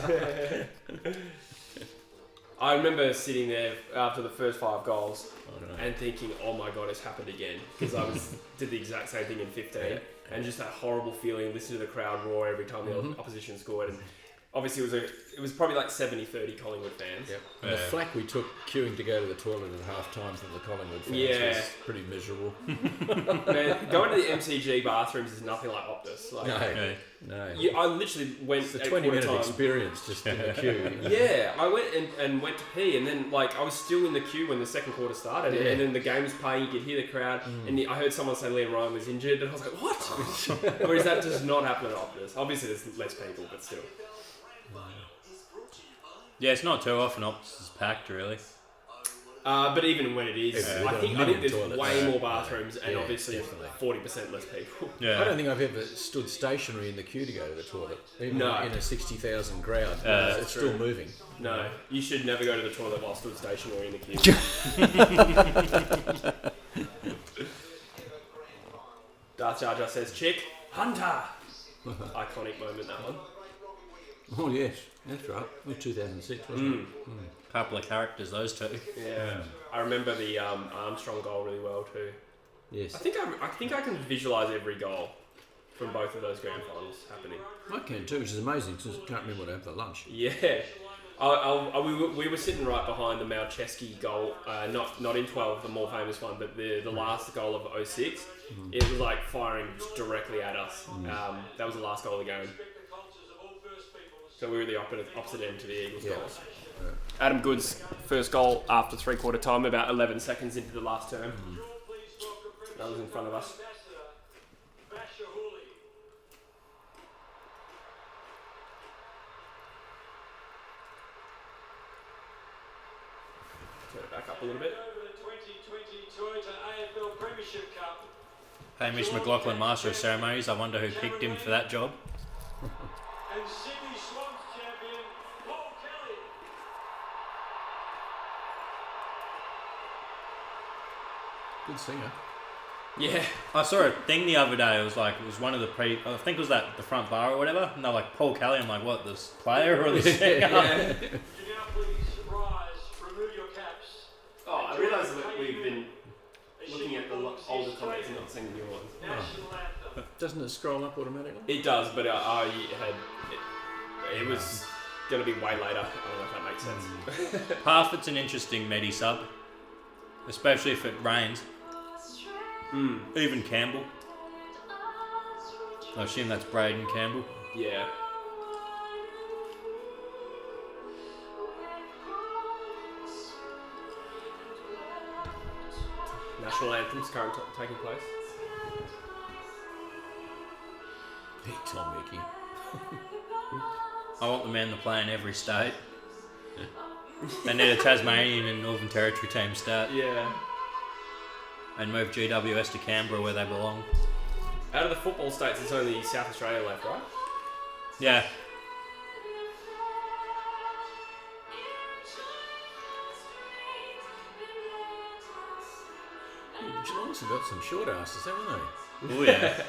[SPEAKER 2] I remember sitting there after the first 5 goals and thinking, "Oh my god, it's happened again!" Because I did the exact same thing in 15, and just that horrible feeling, listening to the crowd roar every time the opposition scored. And obviously, it was probably like 70-30 Collingwood fans.
[SPEAKER 3] Yep. And the flack we took queuing to go to the toilet at half time from the Collingwood fans was pretty miserable.
[SPEAKER 2] Man, going to the MCG bathrooms is nothing like Optus. Like,
[SPEAKER 3] no.
[SPEAKER 2] I literally went.
[SPEAKER 3] It's a 20-minute experience just in the queue.
[SPEAKER 2] Yeah, I went and went to pee, and then like I was still in the queue when the second quarter started, and then the game was playing. You could hear the crowd, and I heard someone say Liam Ryan was injured, and I was like, "What?" Or is that just not happening at Optus? Obviously, there's less people, but still.
[SPEAKER 1] Yeah, it's not too often Optus is packed, really.
[SPEAKER 2] But even when it is, I think there's
[SPEAKER 3] toilets.
[SPEAKER 2] way more bathrooms and obviously
[SPEAKER 3] definitely.
[SPEAKER 2] 40% less people.
[SPEAKER 1] Yeah.
[SPEAKER 3] I don't think I've ever stood stationary in the queue to go to the toilet, even in a 60,000 crowd. It's still moving.
[SPEAKER 2] No, you should never go to the toilet while stood stationary in the queue. Darth Jar Jar says, "Chick, Hunter." Iconic moment, that one.
[SPEAKER 3] Oh yes, that's right. It was 2006, wasn't it?
[SPEAKER 1] Couple of characters, those two.
[SPEAKER 2] Yeah, I remember the Armstrong goal really well too.
[SPEAKER 3] Yes.
[SPEAKER 2] I think I can visualise every goal from both of those grand finals happening.
[SPEAKER 3] I can too, which is amazing because I can't remember what I had for lunch.
[SPEAKER 2] Yeah. We were sitting right behind the Malcheski goal, not in 12, the more famous one, but the last goal of 06. It was like firing directly at us. That was the last goal of the game. So we were the opposite end to the Eagles goals. Adam Good's first goal after 3/4 time, about 11 seconds into the last term. That was in front of us. Turn it back up a little bit.
[SPEAKER 1] Hamish McLaughlin, Master of Ceremonies. I wonder who picked him for that job.
[SPEAKER 5] And Sydney Swans champion, Paul Kelly.
[SPEAKER 3] Good singer.
[SPEAKER 2] Yeah.
[SPEAKER 1] I saw a thing the other day. It was one of the I think it was the front bar or whatever. And they're like, Paul Kelly. I'm like, what, this player or this singer?
[SPEAKER 5] Would you now please rise, remove your caps.
[SPEAKER 2] Oh, I realise that we've been looking at the older comments and not seeing the new ones.
[SPEAKER 5] National anthem.
[SPEAKER 3] Doesn't it scroll up automatically?
[SPEAKER 2] It does, but it was going to be way later. I don't know if that makes sense.
[SPEAKER 1] Parfitt's an interesting medi sub, especially if it rains. Even Campbell. I assume that's Braden Campbell.
[SPEAKER 2] Yeah. National anthems currently taking place.
[SPEAKER 3] Hey, Tom Mickey.
[SPEAKER 1] I want the man to play in every state. They need a Tasmanian and Northern Territory team start.
[SPEAKER 2] Yeah.
[SPEAKER 1] And move GWS to Canberra where they belong.
[SPEAKER 2] Out of the football states, it's only South Australia left, right?
[SPEAKER 1] Yeah.
[SPEAKER 3] Geelong's got some short asses, haven't they?
[SPEAKER 1] Oh yeah.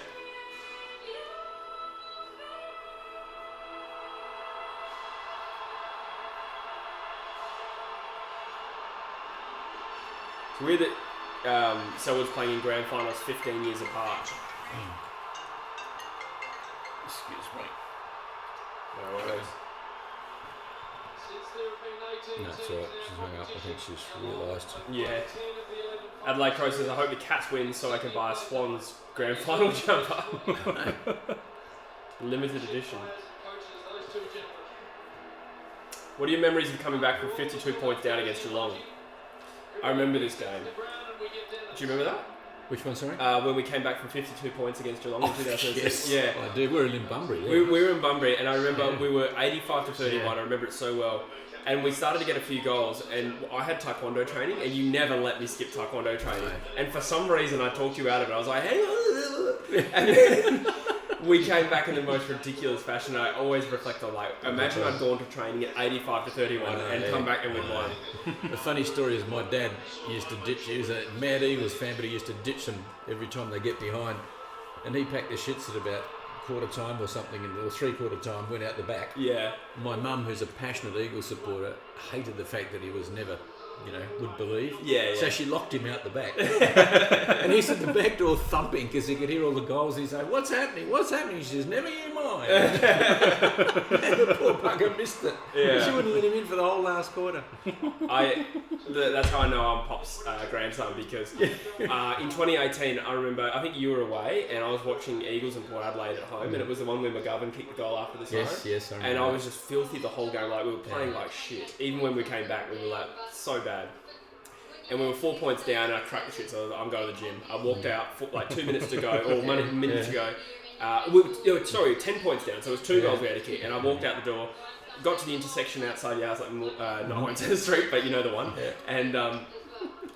[SPEAKER 2] We're the Selwood's playing in grand finals 15 years apart.
[SPEAKER 3] Excuse me.
[SPEAKER 2] No worries.
[SPEAKER 3] No, it's all right. She's hung up. I think she's realised.
[SPEAKER 2] Yeah. Adelaide Crow says, I hope the Cats win so I can buy a Swans grand final jumper. Limited edition. What are your memories of coming back from 52 points down against Geelong? I remember this game. Do you remember that?
[SPEAKER 3] Which one, sorry?
[SPEAKER 2] When we came back from 52 points against Geelong in 2006.
[SPEAKER 3] Yes.
[SPEAKER 2] Yeah.
[SPEAKER 3] I do. We're in Bunbury. Yeah.
[SPEAKER 2] We were in Bunbury, and I remember we were 85 to 31. I remember it so well. And we started to get a few goals, and I had taekwondo training, and you never let me skip taekwondo training. And for some reason, I talked you out of it. I was like, hey, and then we came back in the most ridiculous fashion. I always reflect on, like, imagine I'd gone to training at 85 to 31 and come back and we'd won.
[SPEAKER 3] The funny story is my dad used to ditch. He was a Mad Eagles fan, but he used to ditch them every time they get behind. And he packed the shits at about quarter time or something, or 3/4 time, went out the back.
[SPEAKER 2] Yeah.
[SPEAKER 3] My mum, who's a passionate Eagles supporter, hated the fact that he was never, would believe.
[SPEAKER 2] Yeah.
[SPEAKER 3] So she locked him out the back. And he's at the back door thumping because he could hear all the goals. He's like, what's happening? What's happening? She says, never you mind. And the poor bugger missed it.
[SPEAKER 2] Yeah.
[SPEAKER 3] She wouldn't let him in for the whole last quarter.
[SPEAKER 2] That's how I know I'm Pop's grandson, because in 2018, I remember, I think you were away, and I was watching Eagles and Port Adelaide at home, and it was the one where McGovern kicked the goal after the siren.
[SPEAKER 3] Yes, I remember.
[SPEAKER 2] And I was just filthy the whole game. Like, we were playing like shit. Even when we came back, we were like so bad. And we were 4 points down, and I cracked the shit, so I was like, I'm going to the gym. I walked out for like 2 minutes to go, or 1 minute to go. 10 points down, so it was 2 goals we had to kick. And I walked out the door, got to the intersection outside the house, like not Winchester Street, but you know the one.
[SPEAKER 3] Yeah.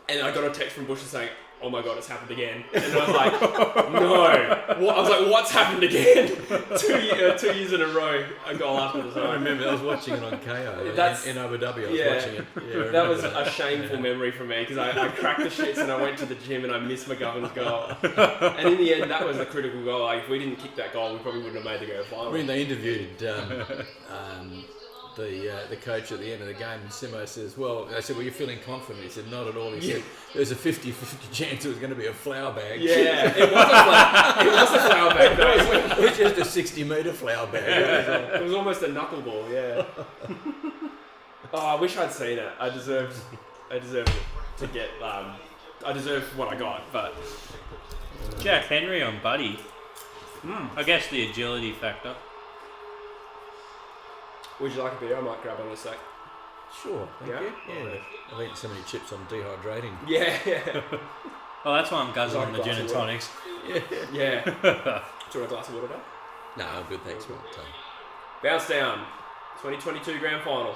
[SPEAKER 2] And I got a text from Bushes saying, oh my god, it's happened again. And I was like, no. I was like, what's happened again? 2 years in a row, a goal after the
[SPEAKER 3] I
[SPEAKER 2] siren.
[SPEAKER 3] remember I was watching it on KO in Abu Dhabi. I was watching it. Yeah, I
[SPEAKER 2] that was
[SPEAKER 3] remember
[SPEAKER 2] a shameful memory for me, because I cracked the shits and I went to the gym and I missed McGovern's goal. And in the end, that was a critical goal. Like, if we didn't kick that goal, we probably wouldn't have made the grand final.
[SPEAKER 3] I mean, they interviewed the coach at the end of the game, and Simo says, well, they said, well, you're feeling confident? He said, not at all. He said, there's a 50-50 chance it was going to be a flour bag.
[SPEAKER 2] Yeah, it was a flour bag.
[SPEAKER 3] It was just a 60-metre flour bag.
[SPEAKER 2] It was almost a knuckleball, yeah. Oh, I wish I'd seen it. I deserved it to get, I deserved what I got, but...
[SPEAKER 1] Jack Henry on Buddy. I guess the agility factor.
[SPEAKER 2] Would you like a beer? I might grab one in a sec.
[SPEAKER 3] Sure, thank
[SPEAKER 2] Yeah?
[SPEAKER 3] you. Yeah. I've eaten so many chips, I'm dehydrating.
[SPEAKER 2] Yeah.
[SPEAKER 1] Well, that's why I'm guzzling
[SPEAKER 2] Like
[SPEAKER 1] the gin and
[SPEAKER 2] glass of
[SPEAKER 1] tonics.
[SPEAKER 2] Yeah. Do you want a glass of water, Dad?
[SPEAKER 3] No, I'm good, thanks, mate.
[SPEAKER 2] Bounce down. 2022 grand final.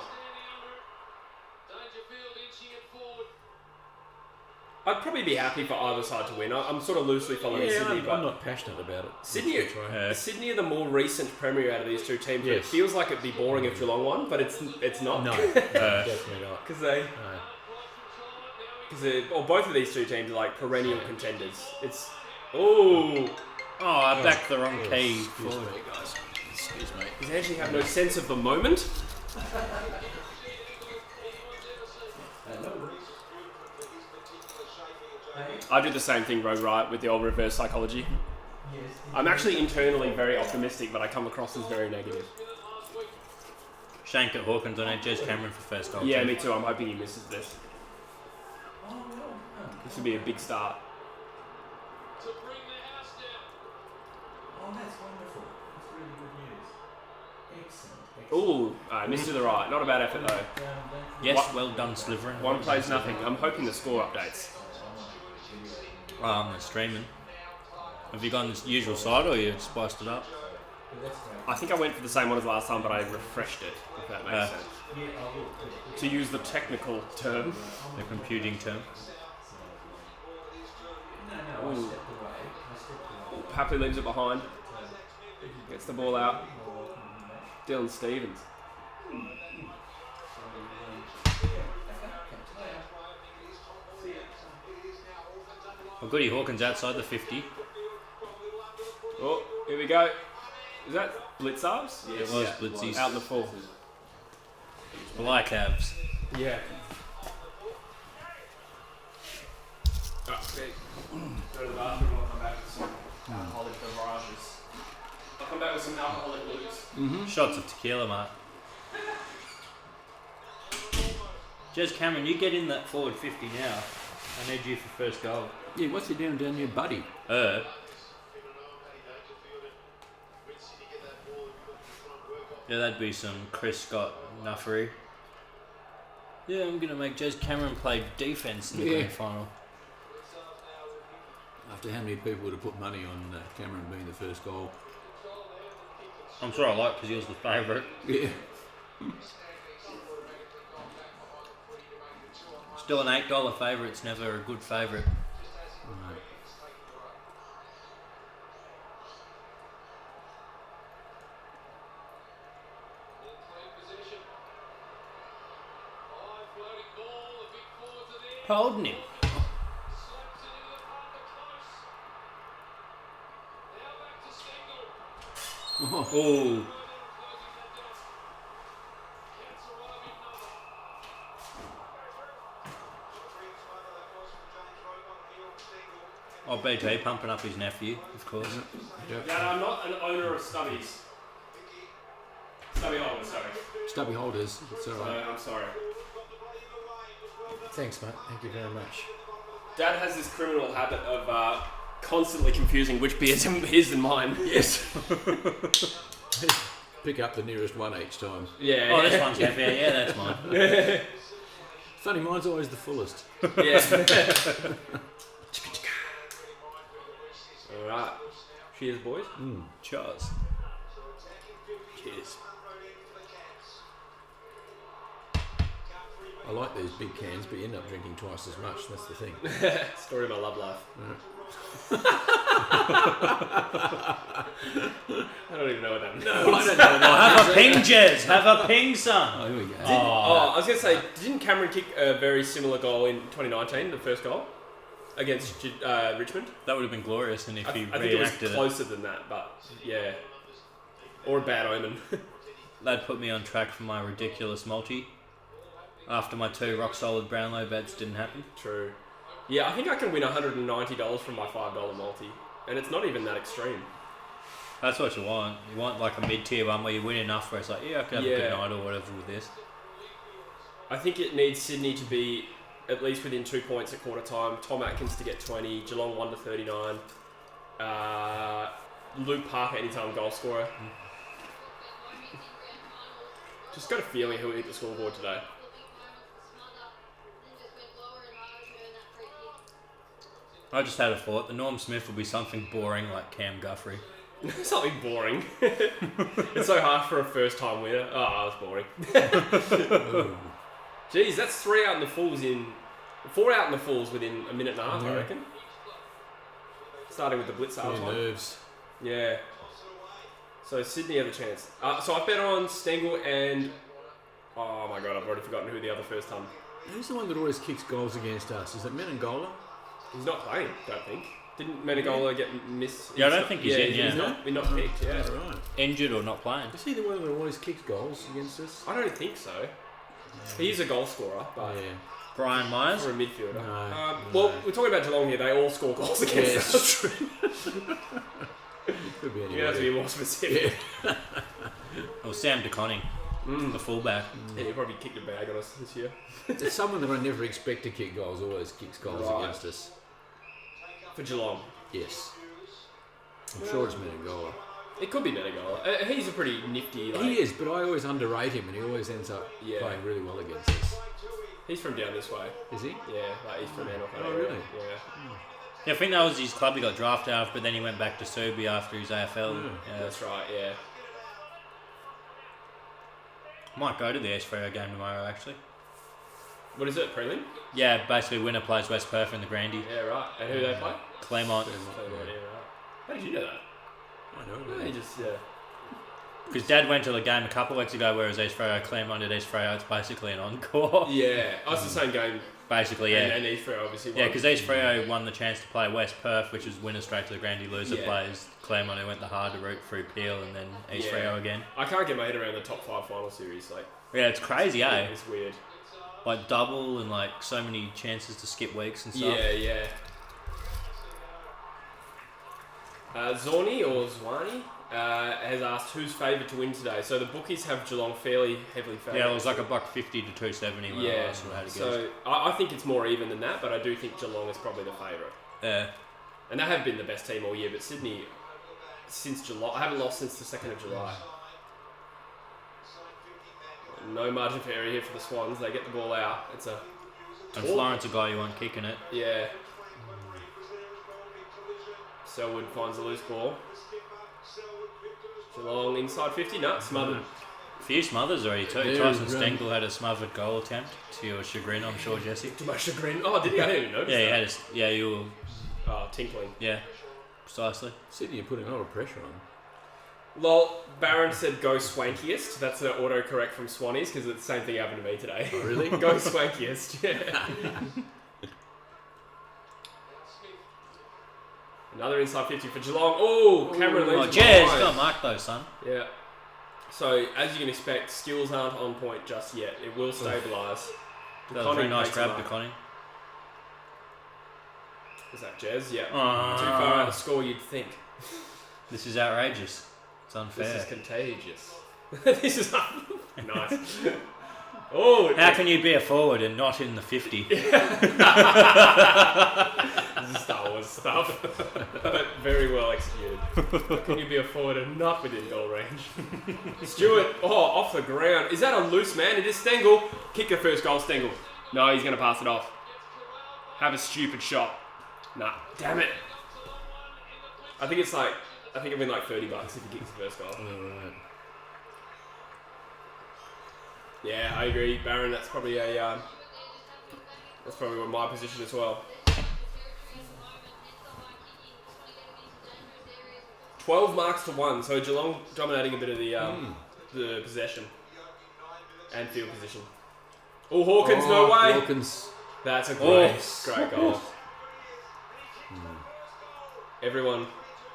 [SPEAKER 2] I'd probably be happy for either side to win. I'm sort of loosely following Sydney,
[SPEAKER 3] I'm
[SPEAKER 2] but
[SPEAKER 3] not passionate about it.
[SPEAKER 2] Sydney are the more recent premier out of these two teams. Yes. It feels like it'd be boring if Geelong won, but it's not.
[SPEAKER 3] No, definitely not.
[SPEAKER 2] Because both of these two teams are like perennial contenders. It's
[SPEAKER 1] I backed the wrong key.
[SPEAKER 3] Excuse me, guys. Excuse me.
[SPEAKER 2] Does Angie have no sense of the moment? I do the same thing, Rogue Riot, with the old reverse psychology. I'm actually internally very optimistic, but I come across as very negative.
[SPEAKER 1] Shank at Hawkins on it, Jez Cameron for first goal.
[SPEAKER 2] Yeah, me too. I'm hoping he misses this. This would be a big start.
[SPEAKER 3] Oh, that's wonderful. That's really good news. Excellent.
[SPEAKER 2] Ooh, missed to the right. Not a bad effort though.
[SPEAKER 1] Yes, well done, Slivering.
[SPEAKER 2] One plays nothing. I'm hoping the score updates.
[SPEAKER 1] I'm streaming. Have you gone the usual side or you spiced it up?
[SPEAKER 2] I think I went for the same one as last time, but I refreshed it, if that makes sense. To use the technical term.
[SPEAKER 1] The computing term.
[SPEAKER 2] Ooh. Happily leaves it behind. Gets the ball out. Dylan Stevens.
[SPEAKER 1] Well, Goody Hawkins outside the 50.
[SPEAKER 2] Oh, here we go. Is that Blitzarves?
[SPEAKER 1] It was Blitzies.
[SPEAKER 2] Out in the full.
[SPEAKER 1] Black Habs.
[SPEAKER 2] Yeah. Okay. Go to the bathroom. I'll come back with some alcoholic beverages. I'll come back with some alcoholic blues.
[SPEAKER 1] Shots of tequila, mate. Jez Cameron, you get in that forward 50 now. I need you for first goal.
[SPEAKER 3] Yeah, what's he doing down here, buddy?
[SPEAKER 1] Yeah, that'd be some Chris Scott nuffery. Yeah, I'm gonna make Jez Cameron play defence in the grand final.
[SPEAKER 3] After how many people would have put money on Cameron being the first goal?
[SPEAKER 1] I'm sure I like because he was the favourite.
[SPEAKER 3] Yeah.
[SPEAKER 1] Still an $8 favourite. It's never a good favourite.
[SPEAKER 3] Right.
[SPEAKER 1] Holding him. Oh. Oh, BJ pumping up his nephew, of course.
[SPEAKER 2] Dad, I'm not an owner of stubbies. Stubby holders, sorry.
[SPEAKER 3] Stubby holders. It's all right.
[SPEAKER 2] I'm sorry.
[SPEAKER 3] Thanks, mate. Thank you very much.
[SPEAKER 2] Dad has this criminal habit of constantly confusing which beer's his and mine.
[SPEAKER 3] Yes. Pick up the nearest one each time.
[SPEAKER 2] Yeah.
[SPEAKER 1] Oh, this one's heavier. Yeah, that's mine.
[SPEAKER 3] Funny, mine's always the fullest.
[SPEAKER 2] Yeah. Alright. Cheers, boys.
[SPEAKER 1] Cheers.
[SPEAKER 3] Cheers. I like these big cans, but you end up drinking twice as much. That's the thing.
[SPEAKER 2] Story of my love life. I don't even know what that means.
[SPEAKER 3] No, I don't know.
[SPEAKER 1] Have a ping, Jez. Have a ping, son.
[SPEAKER 3] Oh, here we go.
[SPEAKER 2] I was going to say, didn't Cameron kick a very similar goal in 2019, the first goal? Against Richmond?
[SPEAKER 1] That would have been glorious, and if he
[SPEAKER 2] I think it was
[SPEAKER 1] reacted
[SPEAKER 2] closer than that, but yeah. Or a bad omen.
[SPEAKER 1] that'd put me on track for my ridiculous multi. After my 2 rock-solid Brownlow bets didn't happen.
[SPEAKER 2] True. Yeah, I think I can win $190 from my $5 multi. And it's not even that extreme.
[SPEAKER 1] That's what you want. You want like a mid-tier one where you win enough where it's like, yeah, I could have a good night or whatever with this.
[SPEAKER 2] I think it needs Sydney to be at least within 2 points at quarter time. Tom Atkins to get 20. Geelong 1 to 39. Luke Parker anytime goal scorer. Just got a feeling he'll hit the scoreboard today.
[SPEAKER 1] I just had a thought. The Norm Smith will be something boring like Cam Guthrie.
[SPEAKER 2] Something boring. It's so hard for a first-time winner. Oh, that's boring. Jeez, that's 4 out in the fulls within a minute and a half, I reckon. Starting with the blitz half time.
[SPEAKER 3] Nerves.
[SPEAKER 2] Yeah. So Sydney have a chance. So I bet on Stengel and... Oh my god, I've already forgotten who the other first time.
[SPEAKER 3] Who's the one that always kicks goals against us? Is it Menangola?
[SPEAKER 2] He's not playing, don't think. Didn't Menegola get missed?
[SPEAKER 1] Yeah, I don't think he's in,
[SPEAKER 2] He's not picked, yeah.
[SPEAKER 3] That's right.
[SPEAKER 1] Injured or not playing.
[SPEAKER 3] Is he the one that always kicks goals against us?
[SPEAKER 2] I don't think so. He's a goal scorer, but
[SPEAKER 3] Yeah.
[SPEAKER 1] Brian Myers.
[SPEAKER 2] for a midfielder.
[SPEAKER 3] No,
[SPEAKER 2] Well, we're talking about Geelong here. They all score goals against us.
[SPEAKER 3] Could be
[SPEAKER 2] You
[SPEAKER 3] anywhere.
[SPEAKER 2] have to be more specific.
[SPEAKER 1] Or Sam DeConning, the fullback.
[SPEAKER 2] Yeah, he probably kicked a bag on us this year.
[SPEAKER 3] There's someone that I never expect to kick goals, always kicks goals
[SPEAKER 2] Right.
[SPEAKER 3] against us.
[SPEAKER 2] For Geelong.
[SPEAKER 3] Yes. I'm sure it's Menangola.
[SPEAKER 2] It could be Menegola. He's a pretty nifty...
[SPEAKER 3] He is, but I always underrate him and he always ends up playing really well against us.
[SPEAKER 2] He's from down this way.
[SPEAKER 3] Is he?
[SPEAKER 2] Yeah, like he's from Anarchy.
[SPEAKER 3] Oh, really?
[SPEAKER 2] Yeah.
[SPEAKER 1] Yeah, I think that was his club he got drafted out of, but then he went back to Serbia after his AFL.
[SPEAKER 3] Mm.
[SPEAKER 1] Yeah.
[SPEAKER 2] That's right, yeah.
[SPEAKER 1] Might go to the East Freo game tomorrow, actually.
[SPEAKER 2] What is it, prelim?
[SPEAKER 1] Yeah, basically winner plays West Perth in the Grandy.
[SPEAKER 2] Yeah, right. And who they play?
[SPEAKER 1] Claremont.
[SPEAKER 2] Claremont, yeah, right. How did you know that?
[SPEAKER 3] I know.
[SPEAKER 2] Yeah,
[SPEAKER 3] Really.
[SPEAKER 2] he just,
[SPEAKER 1] Because Dad went to the game a couple of weeks ago, whereas East Freo, Claremont at East Freo, it's basically an encore.
[SPEAKER 2] Yeah. Oh, it's the same game.
[SPEAKER 1] Basically, yeah.
[SPEAKER 2] And East Freo obviously won.
[SPEAKER 1] Yeah, because East Freo won the chance to play West Perth, which was winner straight to the Grandy, loser plays Claremont, who went the harder route through Peel and then East Freo again.
[SPEAKER 2] I can't get my head around the top 5 final series. Like,
[SPEAKER 1] Yeah, it's crazy, eh?
[SPEAKER 2] it's weird.
[SPEAKER 1] Like double and like so many chances to skip weeks and stuff.
[SPEAKER 2] Yeah, yeah. Zorni or Zwani has asked who's favoured to win today. So the bookies have Geelong fairly heavily favoured.
[SPEAKER 1] Yeah, it was like $1.50 to $2.70 when I last had a guess.
[SPEAKER 2] So I think it's more even than that, but I do think Geelong is probably the favourite.
[SPEAKER 1] Yeah.
[SPEAKER 2] And they have been the best team all year, but Sydney, since July, I haven't lost since the 2nd of July. No margin for error here for the Swans. They get the ball out. It's a...
[SPEAKER 1] And Florence, a guy you want kicking it.
[SPEAKER 2] Yeah. Selwood finds a loose ball. Geelong inside 50. No, smothered.
[SPEAKER 1] A few smothers already too. Tyson Stengel had a smothered goal attempt, to your chagrin, I'm sure, Jesse.
[SPEAKER 2] To my chagrin. Oh, did he? I didn't even notice
[SPEAKER 1] Yeah,
[SPEAKER 2] that.
[SPEAKER 1] he had you were...
[SPEAKER 2] Oh, tinkling.
[SPEAKER 1] Yeah, precisely.
[SPEAKER 3] Sydney are putting a lot of pressure on.
[SPEAKER 2] Lol, Barron said go swankiest. That's an autocorrect from Swannies because the same thing happened to me today.
[SPEAKER 3] Oh, really?
[SPEAKER 2] Go swankiest, yeah. Another inside 50 for Geelong. Oh, Cameron leads
[SPEAKER 1] Oh, Jez, got marked though, son.
[SPEAKER 2] Yeah. So, as you can expect, skills aren't on point just yet. It will stabilise.
[SPEAKER 1] That was a very nice grab to Connie.
[SPEAKER 2] Is that Jez? Yeah. Too far out of score, you'd think.
[SPEAKER 1] This is outrageous. It's unfair.
[SPEAKER 2] This is contagious. This is nice. Oh,
[SPEAKER 1] how can you be a forward and not in the 50?
[SPEAKER 2] This is Star Wars stuff, but very well executed. How can you be a forward and not within goal range? Stewart, off the ground. Is that a loose man? It is Stengel. Kick the first goal, Stengel. No, he's going to pass it off. Have a stupid shot. Nah, damn it. I think it'd been like $30 if he kicks the first goal.
[SPEAKER 3] Alright.
[SPEAKER 2] Yeah, I agree, Barron. That's probably my position as well. 12 marks to 1, so Geelong dominating a bit of the possession and field position. Oh, Hawkins, no way!
[SPEAKER 3] Hawkins.
[SPEAKER 2] That's a great goal. Everyone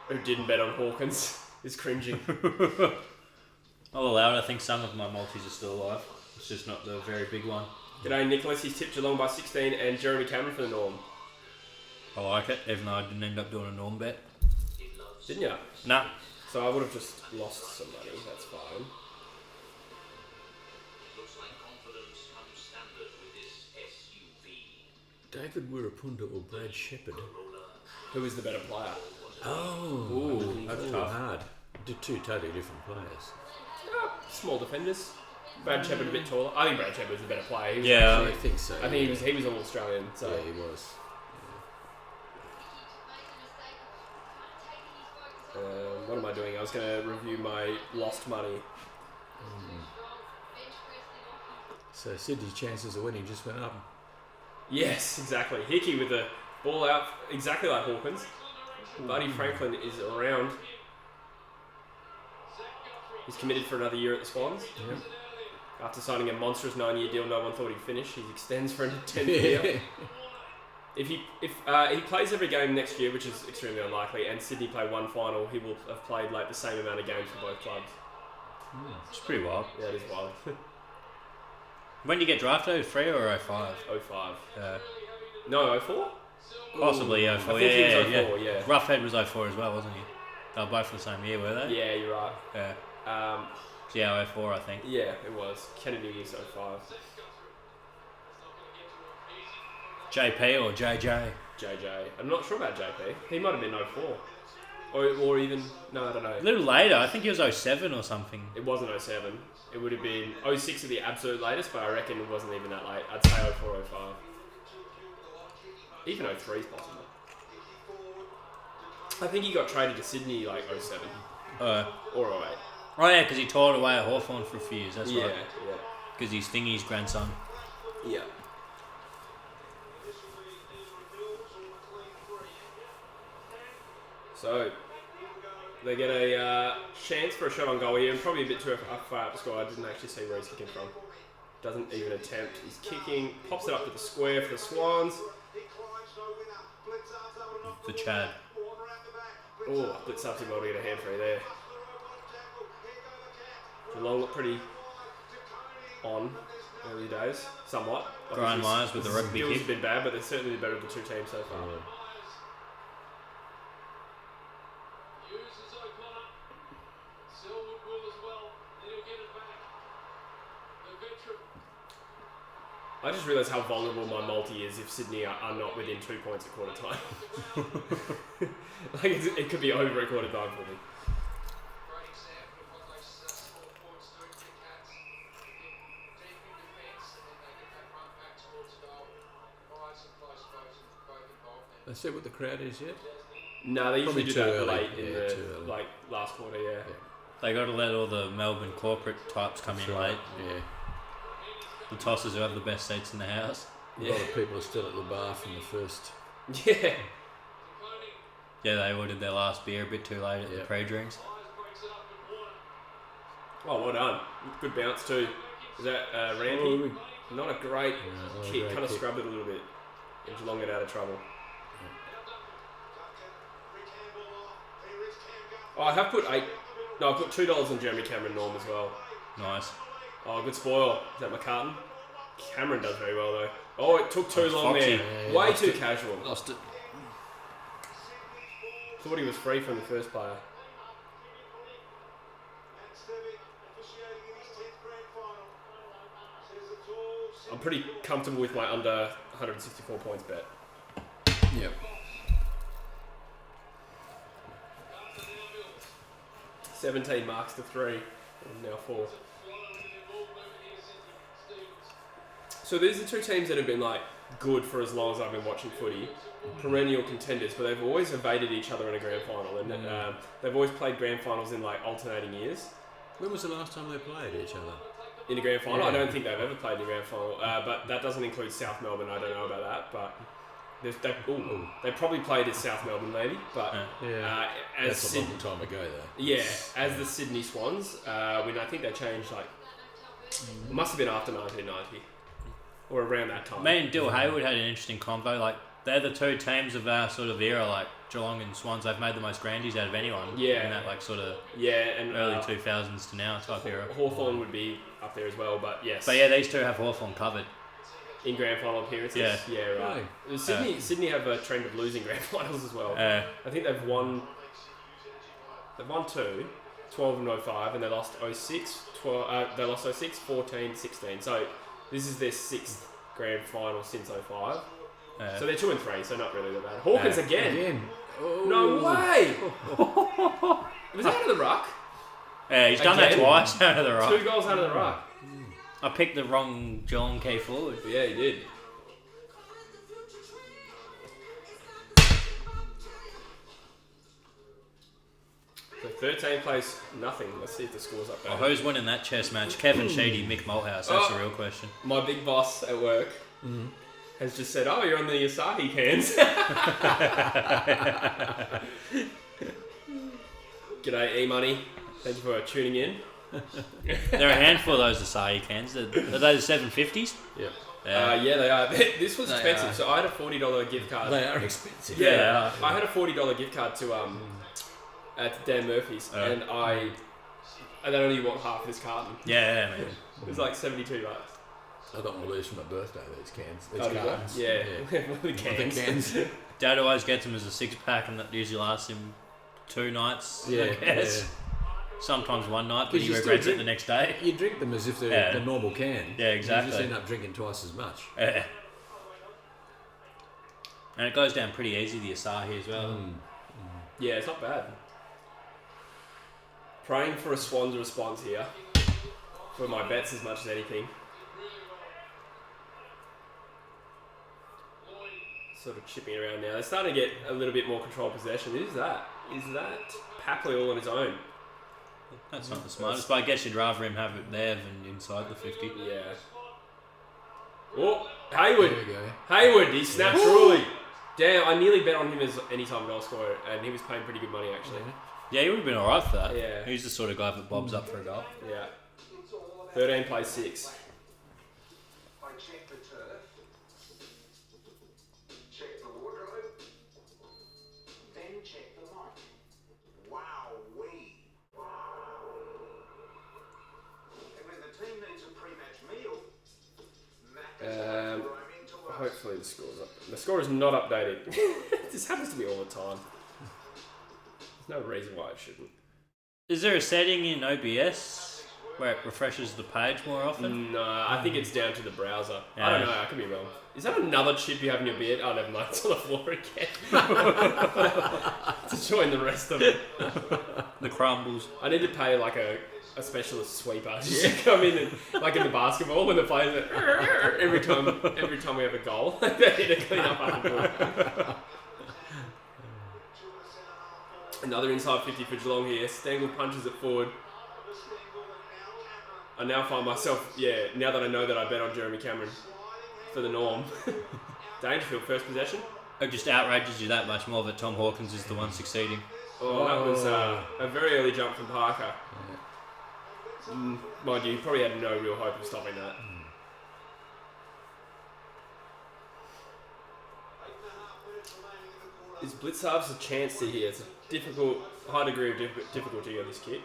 [SPEAKER 2] who didn't bet on Hawkins is cringing.
[SPEAKER 1] I'll allow it. I think some of my multis are still alive. It's just not the very big one.
[SPEAKER 2] G'day, Nicholas. He's tipped Geelong by 16 and Jeremy Cameron for the Norm.
[SPEAKER 1] I like it, even though I didn't end up doing a Norm bet.
[SPEAKER 2] Didn't you?
[SPEAKER 1] Nah.
[SPEAKER 2] So I would have just lost some money. That's fine.
[SPEAKER 3] David Wirapunda or Brad Shepherd?
[SPEAKER 2] Who is the better player?
[SPEAKER 3] Oh,
[SPEAKER 1] that's tough.
[SPEAKER 3] Hard. Two totally different players.
[SPEAKER 2] Small defenders. Brad Shepherd a bit taller. I think Brad Shepherd's a better player. He was
[SPEAKER 3] I think so.
[SPEAKER 2] I think he was all Australian. So
[SPEAKER 3] yeah, he was.
[SPEAKER 2] what am I doing? I was going to review my lost money.
[SPEAKER 3] So Sydney's chances of winning just went up.
[SPEAKER 2] Yes, exactly. Hickey with the ball out, exactly like Hawkins. Buddy Franklin is around. He's committed for another year at the Swans.
[SPEAKER 3] Yep.
[SPEAKER 2] After signing a monstrous 9-year deal, no one thought he'd finish. He extends for a 10th year. If he plays every game next year, which is extremely unlikely, and Sydney play one final, he will have played like the same amount of games for both clubs.
[SPEAKER 1] It's pretty wild.
[SPEAKER 2] Yeah, it is wild.
[SPEAKER 1] When did you get drafted? 03 or 05?
[SPEAKER 2] 05.
[SPEAKER 1] Yeah.
[SPEAKER 2] No, 04?
[SPEAKER 1] Possibly 04.
[SPEAKER 2] I think he was 04, yeah.
[SPEAKER 1] Roughhead was 04 as well, wasn't he? They were both the same year, were they?
[SPEAKER 2] Yeah, you're right.
[SPEAKER 1] Yeah. Yeah, 04, I think.
[SPEAKER 2] Yeah, it was. Kennedy was 05.
[SPEAKER 1] JP or JJ?
[SPEAKER 2] JJ. I'm not sure about JP. He might have been 04. Or even... No, I don't know.
[SPEAKER 1] A little later. I think he was 07 or something.
[SPEAKER 2] It wasn't 07. It would have been 06 at the absolute latest, but I reckon it wasn't even that late. I'd say 04, 05. Even 03 is possible. I think he got traded to Sydney like 07. Or 08.
[SPEAKER 1] Oh yeah, because he tore it away at Hawthorn for a few years. That's right.
[SPEAKER 2] Yeah.
[SPEAKER 1] Because he's Thingy's grandson.
[SPEAKER 2] Yeah. So, they get a chance for a shot on goal here, and probably a bit too far up the score. I didn't actually see where he's kicking from. Doesn't even attempt. He's kicking, pops it up to the square for the Swans.
[SPEAKER 1] The Chad.
[SPEAKER 2] Oh, blitz up him well to get a hand free there. Geelong look pretty on early days, somewhat.
[SPEAKER 1] Brian Myers with the rugby
[SPEAKER 2] skills
[SPEAKER 1] kick.
[SPEAKER 2] have been bad, but they're certainly better of the two teams so far. I just realised how vulnerable my multi is if Sydney are not within 2 points at quarter time. Like it could be over at quarter time for me.
[SPEAKER 3] They said what the crowd is yet?
[SPEAKER 2] No, they usually
[SPEAKER 3] Probably
[SPEAKER 2] do
[SPEAKER 3] too
[SPEAKER 2] that
[SPEAKER 3] early.
[SPEAKER 2] late in
[SPEAKER 3] Yeah,
[SPEAKER 2] the
[SPEAKER 3] too early.
[SPEAKER 2] like last quarter. Yeah.
[SPEAKER 1] They got to let all the Melbourne corporate types come in late.
[SPEAKER 3] Yeah.
[SPEAKER 1] The tossers who have the best seats in the house.
[SPEAKER 3] A lot of people are still at the bar from the first.
[SPEAKER 2] Yeah.
[SPEAKER 1] Yeah, they ordered their last beer a bit too late at the pre-drinks.
[SPEAKER 2] Oh, well done. Good bounce too. Is that Rampy? Not a great
[SPEAKER 3] not a
[SPEAKER 2] kick.
[SPEAKER 3] great
[SPEAKER 2] Kind of
[SPEAKER 3] kick.
[SPEAKER 2] scrubbed it a little bit. And Geelong get out of trouble. Oh, I have put I put $2 on Jeremy Cameron Norm as well.
[SPEAKER 1] Nice.
[SPEAKER 2] Oh, good spoil. Is that McCartan? Cameron does very well though. Oh, it took too long
[SPEAKER 1] Foxy.
[SPEAKER 2] there.
[SPEAKER 3] Yeah,
[SPEAKER 2] Way
[SPEAKER 3] lost
[SPEAKER 2] too
[SPEAKER 3] it.
[SPEAKER 2] casual.
[SPEAKER 4] Lost it.
[SPEAKER 2] Thought he was free from the first player. I'm pretty comfortable with my under 164 points bet.
[SPEAKER 3] Yep.
[SPEAKER 2] 17 marks to 3. And now 4. So these are two teams that have been like good for as long as I've been watching footy. Perennial contenders, but they've always evaded each other in a grand final. And they've always played grand finals in like alternating years.
[SPEAKER 3] When was the last time they played each other?
[SPEAKER 2] In a grand final?
[SPEAKER 3] Yeah.
[SPEAKER 2] I don't think they've ever played in a grand final. But that doesn't include South Melbourne. I don't know about that. But they probably played at South Melbourne maybe. But as
[SPEAKER 3] That's a long time ago though.
[SPEAKER 2] yeah, as the Sydney Swans, when I think they changed like it must have been after 1990 or around that time.
[SPEAKER 1] Me and Dill Hayward had an interesting combo. Like they're the two teams of our sort of era, like Geelong and Swans. They've made the most grandies out of anyone.
[SPEAKER 2] Yeah.
[SPEAKER 1] In that like sort of
[SPEAKER 2] And
[SPEAKER 1] early 2000s to now type era.
[SPEAKER 2] Hawthorn would be up there as well, but yes.
[SPEAKER 1] But yeah, these two have Hawthorn covered.
[SPEAKER 2] In grand final appearances.
[SPEAKER 1] Yeah.
[SPEAKER 2] Right. Sydney have a trend of losing grand finals as well. I think they've won 2, 12 and 05, and they lost 06, 12, they lost 06, 14, 16. So this is their 6th grand final since 05. So they're 2 and 3, so not really that bad. Hawkins again.
[SPEAKER 3] Oh.
[SPEAKER 2] No way! Was that out of the ruck?
[SPEAKER 1] Yeah, he's done that
[SPEAKER 2] Again?
[SPEAKER 1] twice out of the rock.
[SPEAKER 2] 2 goals out of the ruck.
[SPEAKER 1] I picked the wrong Geelong key forward.
[SPEAKER 2] Yeah, he did. So 13 plays nothing. Let's see if the score's up there.
[SPEAKER 1] Oh, who's winning that chess match? Kevin Sheedy, Mick Malthouse. That's the real question.
[SPEAKER 2] My big boss at work has just said, "Oh, you're on the Asahi cans." G'day, E-Money. Thank you for tuning in.
[SPEAKER 1] There are a handful of those Asahi cans. Are they the 750s?
[SPEAKER 3] Yep.
[SPEAKER 2] Yeah, they are. This was
[SPEAKER 4] They
[SPEAKER 2] expensive.
[SPEAKER 4] are.
[SPEAKER 2] So I had a $40 gift card.
[SPEAKER 3] They are expensive.
[SPEAKER 2] Yeah, I had a $40 gift card to at Dan Murphy's, and they only want half of this carton.
[SPEAKER 1] Yeah, man.
[SPEAKER 2] It was like $72.
[SPEAKER 3] I got one of these for my birthday, these cans. These
[SPEAKER 2] Oh, did you?
[SPEAKER 3] cartons.
[SPEAKER 2] Yeah. One of the cans.
[SPEAKER 3] The cans.
[SPEAKER 1] Dad always gets them as a 6-pack, and that usually lasts him 2 nights.
[SPEAKER 3] Yeah,
[SPEAKER 1] I guess. Sometimes one night, but
[SPEAKER 3] Because
[SPEAKER 1] he
[SPEAKER 3] you still
[SPEAKER 1] regrets it
[SPEAKER 3] drink-
[SPEAKER 1] the next day.
[SPEAKER 3] You drink them as if they're
[SPEAKER 1] Yeah.
[SPEAKER 3] the normal can.
[SPEAKER 1] Yeah, exactly.
[SPEAKER 3] You just end up drinking twice as much.
[SPEAKER 1] And it goes down pretty easy, the Asahi as well.
[SPEAKER 2] Yeah, it's not bad. Praying for a Swans response here for my bets as much as anything. Sort of chipping around now. They're starting to get a little bit more control of possession. Who's that? Is that Papley all on his own?
[SPEAKER 1] That's not the smartest, but I guess you'd rather him have it there than inside the 50.
[SPEAKER 2] Yeah. Oh, Hayward.
[SPEAKER 3] There we go.
[SPEAKER 2] Hayward, he snapped truly. Damn, I nearly bet on him as anytime goal scorer, and he was paying pretty good money actually.
[SPEAKER 1] Yeah, he would have been alright for that.
[SPEAKER 2] Yeah.
[SPEAKER 1] He's the sort of guy that bobs up for a goal.
[SPEAKER 2] Yeah. 13 plays 6.
[SPEAKER 6] I check the turf, check the wardrobe, then check the mic. Wowee. And when the team needs a pre-match meal, Mac is going to roam into us.
[SPEAKER 2] Hopefully the score's up. The score is not updated. This happens to me all the time. There's no reason why it shouldn't.
[SPEAKER 1] Is there a setting in OBS where it refreshes the page more often?
[SPEAKER 2] No, I think it's down to the browser. I
[SPEAKER 1] Yeah.
[SPEAKER 2] don't know, I could be wrong. Is that another chip you have in your beard? Oh, never mind, it's on the floor again. To join the rest of it.
[SPEAKER 1] The crumbles.
[SPEAKER 2] I need to pay like a specialist sweeper just to come in and, like in the basketball when the players are every time we have a goal, they need to clean up after the ball. Another inside 50 for Geelong here. Stengel punches it forward. I now find myself, now that I know that I bet on Jeremy Cameron for the norm. Dangerfield, first possession.
[SPEAKER 1] It just outrages you that much more that Tom Hawkins is the one succeeding.
[SPEAKER 2] Oh, that was a very early jump from Parker. Mind you, he probably had no real hope of stopping that. Is Blitzarves a chance to here? It's a high degree of difficulty on this kit.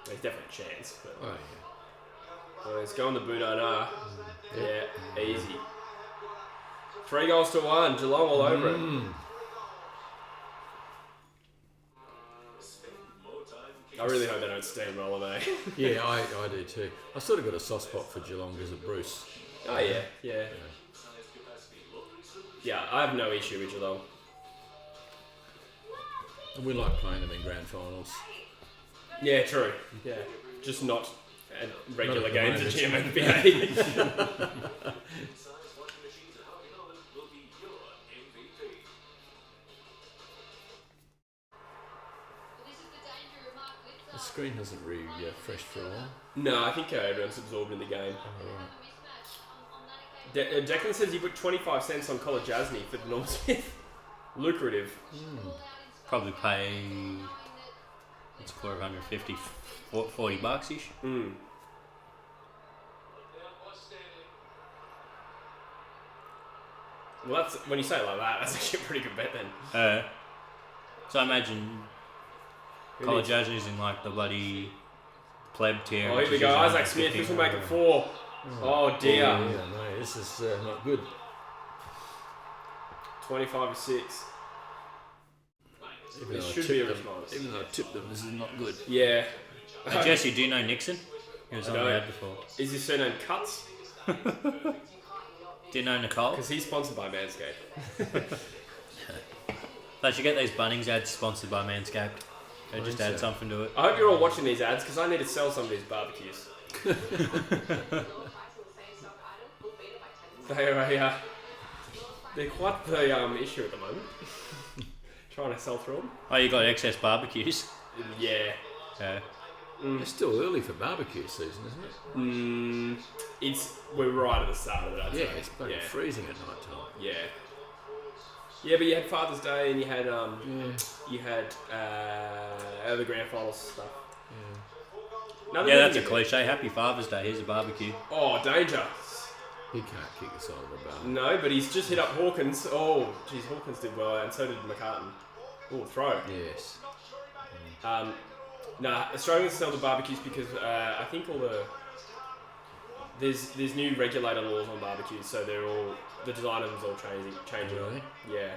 [SPEAKER 2] There's definitely a chance. But let's go on the Bunana. Yeah, easy. 3-1. Geelong all over it. I really hope they don't steamroll them, eh?
[SPEAKER 3] Yeah, I do too. I sort of got a soft spot for Geelong because of Bruce.
[SPEAKER 2] Oh, yeah. Yeah, I have no issue with Geelong.
[SPEAKER 3] And we like playing them in grand finals.
[SPEAKER 2] Yeah, true. Yeah, just not at regular
[SPEAKER 3] Not at the
[SPEAKER 2] games at
[SPEAKER 3] moment.
[SPEAKER 2] GMNBA.
[SPEAKER 3] The screen hasn't refreshed for a while.
[SPEAKER 2] No, I think everyone's absorbed in the game. Declan says he put 25 cents on Collar Jasny for the Norm Smith. Lucrative.
[SPEAKER 1] Probably pay, let's call it 150, $40-ish.
[SPEAKER 2] Well, that's when you say it like that, that's actually a pretty good bet then.
[SPEAKER 1] So I imagine College Jasmy's in like the bloody pleb tier.
[SPEAKER 2] Oh,
[SPEAKER 1] which
[SPEAKER 2] here we
[SPEAKER 1] is
[SPEAKER 2] go.
[SPEAKER 1] usually
[SPEAKER 2] Isaac Smith,
[SPEAKER 1] 150.
[SPEAKER 2] this will make it 4. Oh dear.
[SPEAKER 3] Yeah, no, this is not good.
[SPEAKER 2] 25-6.
[SPEAKER 3] Even
[SPEAKER 2] There
[SPEAKER 3] though I
[SPEAKER 2] should
[SPEAKER 3] tipped
[SPEAKER 2] be a
[SPEAKER 3] them-
[SPEAKER 2] response.
[SPEAKER 3] Even though I tipped them, this is not good.
[SPEAKER 2] Yeah.
[SPEAKER 1] Jesse, do you know Nixon? He was
[SPEAKER 2] I
[SPEAKER 1] on
[SPEAKER 2] know.
[SPEAKER 1] the ad before.
[SPEAKER 2] Is his surname Cuts?
[SPEAKER 1] Do you know Nicole?
[SPEAKER 2] Because he's sponsored by Manscaped.
[SPEAKER 1] They should get these Bunnings ads sponsored by MANSCAPED. They just add
[SPEAKER 3] Mindset.
[SPEAKER 1] something to it.
[SPEAKER 2] I hope you're all watching these ads because I need to sell some of these barbecues. They're quite the issue at the moment. Trying to sell through them.
[SPEAKER 1] Oh, you got excess barbecues?
[SPEAKER 2] Yeah.
[SPEAKER 1] Yeah.
[SPEAKER 3] It's still early for barbecue season, isn't it?
[SPEAKER 2] We're right at the start of it, I'd
[SPEAKER 3] Yeah,
[SPEAKER 2] say.
[SPEAKER 3] it's bloody
[SPEAKER 2] Yeah.
[SPEAKER 3] freezing at night time.
[SPEAKER 2] Yeah. Yeah, but you had Father's Day and you had the grand final stuff. Another
[SPEAKER 1] Yeah,
[SPEAKER 2] thing
[SPEAKER 1] that's a
[SPEAKER 2] you-
[SPEAKER 1] cliche. Happy Father's Day. Here's a barbecue.
[SPEAKER 2] Oh, danger.
[SPEAKER 3] He can't kick the side of a bar.
[SPEAKER 2] No, but he's just hit up Hawkins. Oh, geez, Hawkins did well, and so did McCartan. Oh, throw.
[SPEAKER 3] Yes.
[SPEAKER 2] Australians sell the barbecues because I think there's new regulator laws on barbecues, so the design of them's all changing.
[SPEAKER 3] Really?
[SPEAKER 2] Yeah,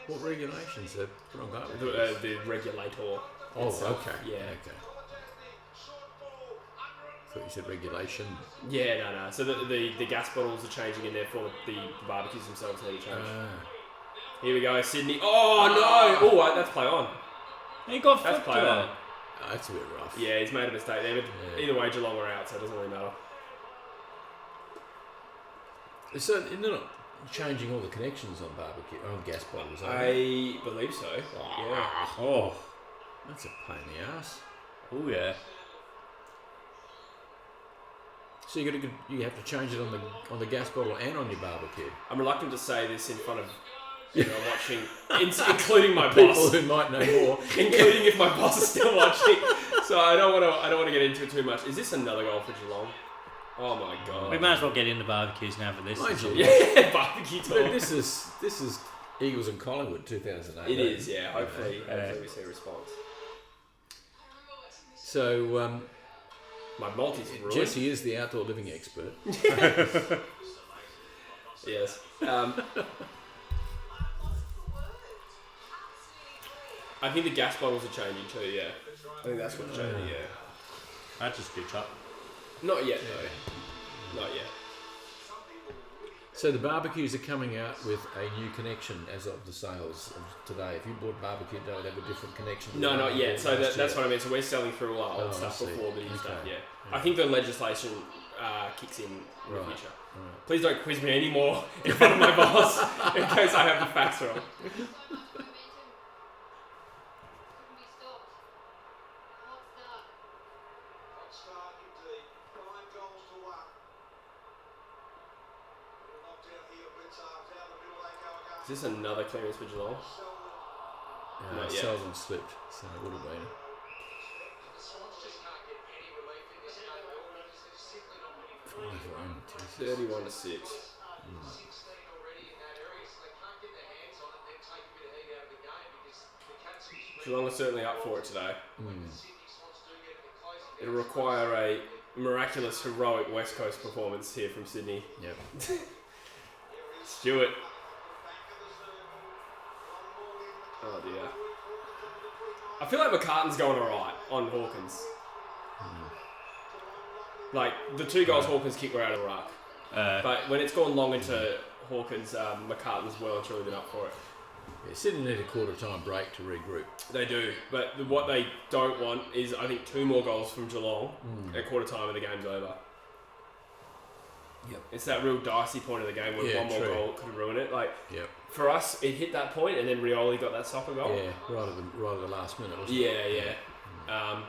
[SPEAKER 3] What regulations are put on barbecues?
[SPEAKER 2] the regulator.
[SPEAKER 3] Oh,
[SPEAKER 2] itself.
[SPEAKER 3] okay.
[SPEAKER 2] Yeah.
[SPEAKER 3] Okay. Thought you said regulation.
[SPEAKER 2] Yeah, no. So the gas bottles are changing, and therefore the barbecues themselves need to change. Here we go, Sydney. Oh no! Oh, that's play on.
[SPEAKER 1] He got
[SPEAKER 2] That's
[SPEAKER 1] flipped
[SPEAKER 2] play
[SPEAKER 1] to
[SPEAKER 2] on.
[SPEAKER 1] that.
[SPEAKER 3] That's a bit rough.
[SPEAKER 2] Yeah, he's made a mistake there, but
[SPEAKER 3] Yeah.
[SPEAKER 2] either way, Geelong are out, so it doesn't really matter.
[SPEAKER 3] So they're not changing all the connections on barbecue, on gas bottles, are
[SPEAKER 2] I
[SPEAKER 3] they?
[SPEAKER 2] believe so. Yeah.
[SPEAKER 1] Oh.
[SPEAKER 3] That's a pain in the ass.
[SPEAKER 1] Oh, yeah.
[SPEAKER 3] So you have to change it on the gas bottle and on your barbecue.
[SPEAKER 2] I'm reluctant to say this in front of watching, including my
[SPEAKER 3] People
[SPEAKER 2] boss,
[SPEAKER 3] who might know more.
[SPEAKER 2] including if my boss is still watching. So I don't want to get into it too much. Is this another goal for Geelong? Oh my god.
[SPEAKER 1] We might as well get into barbecues now for this.
[SPEAKER 3] Mind you,
[SPEAKER 2] Yeah, barbecue
[SPEAKER 3] but
[SPEAKER 2] talk.
[SPEAKER 3] this is Eagles and Collingwood 2008.
[SPEAKER 2] It is, yeah. Hopefully we see a response.
[SPEAKER 3] So
[SPEAKER 2] My multi's ruined.
[SPEAKER 3] Jesse is the outdoor living expert.
[SPEAKER 2] Yes. I think the gas bottles are changing too, yeah. I think that's what's changing, yeah.
[SPEAKER 1] That's just stitch up.
[SPEAKER 2] Not yet, though. Not yet.
[SPEAKER 3] So the barbecues are coming out with a new connection as of the sales of today. If you bought barbecue, don't have a different connection.
[SPEAKER 2] No, not yet. So
[SPEAKER 3] Last
[SPEAKER 2] that's
[SPEAKER 3] year.
[SPEAKER 2] what I mean. So we're selling through all our old
[SPEAKER 3] Oh, I
[SPEAKER 2] stuff
[SPEAKER 3] see.
[SPEAKER 2] before the new
[SPEAKER 3] Okay.
[SPEAKER 2] stuff, yeah.
[SPEAKER 3] Yeah.
[SPEAKER 2] I think the legislation kicks in the
[SPEAKER 3] Right.
[SPEAKER 2] future.
[SPEAKER 3] Right.
[SPEAKER 2] Please don't quiz me anymore in front of my boss in case I have the facts wrong.
[SPEAKER 6] Hot start indeed. 5 goals to 1. Knocked out here, Blitzar's down the middle, they go again.
[SPEAKER 2] Is this another clearance for Geelong?
[SPEAKER 3] Yeah,
[SPEAKER 2] Not yet.
[SPEAKER 3] Seldom slipped, so it would have been. Jesus.
[SPEAKER 2] 31 to 6. Geelong are certainly up for it today. It'll require a miraculous, heroic West Coast performance here from Sydney.
[SPEAKER 3] Yep.
[SPEAKER 2] Stewart. Oh dear. I feel like McCartan's going alright on Hawkins. Like, the 2 goals Hawkins kicked were out of the ruck. But when it's gone long into Hawkins, McCartan's well and truly been up for it.
[SPEAKER 3] Yeah, Sydney need a quarter time break to regroup.
[SPEAKER 2] They do, but what they don't want is, I think, 2 more goals from Geelong at quarter time and the game's over.
[SPEAKER 3] Yep.
[SPEAKER 2] It's that real dicey point of the game where
[SPEAKER 3] Yeah,
[SPEAKER 2] one more
[SPEAKER 3] true.
[SPEAKER 2] goal could ruin it. Like,
[SPEAKER 3] Yep.
[SPEAKER 2] for us, it hit that point and then Rioli got that soccer goal.
[SPEAKER 3] Yeah, right at the last minute, wasn't
[SPEAKER 2] Yeah,
[SPEAKER 3] it?
[SPEAKER 2] yeah.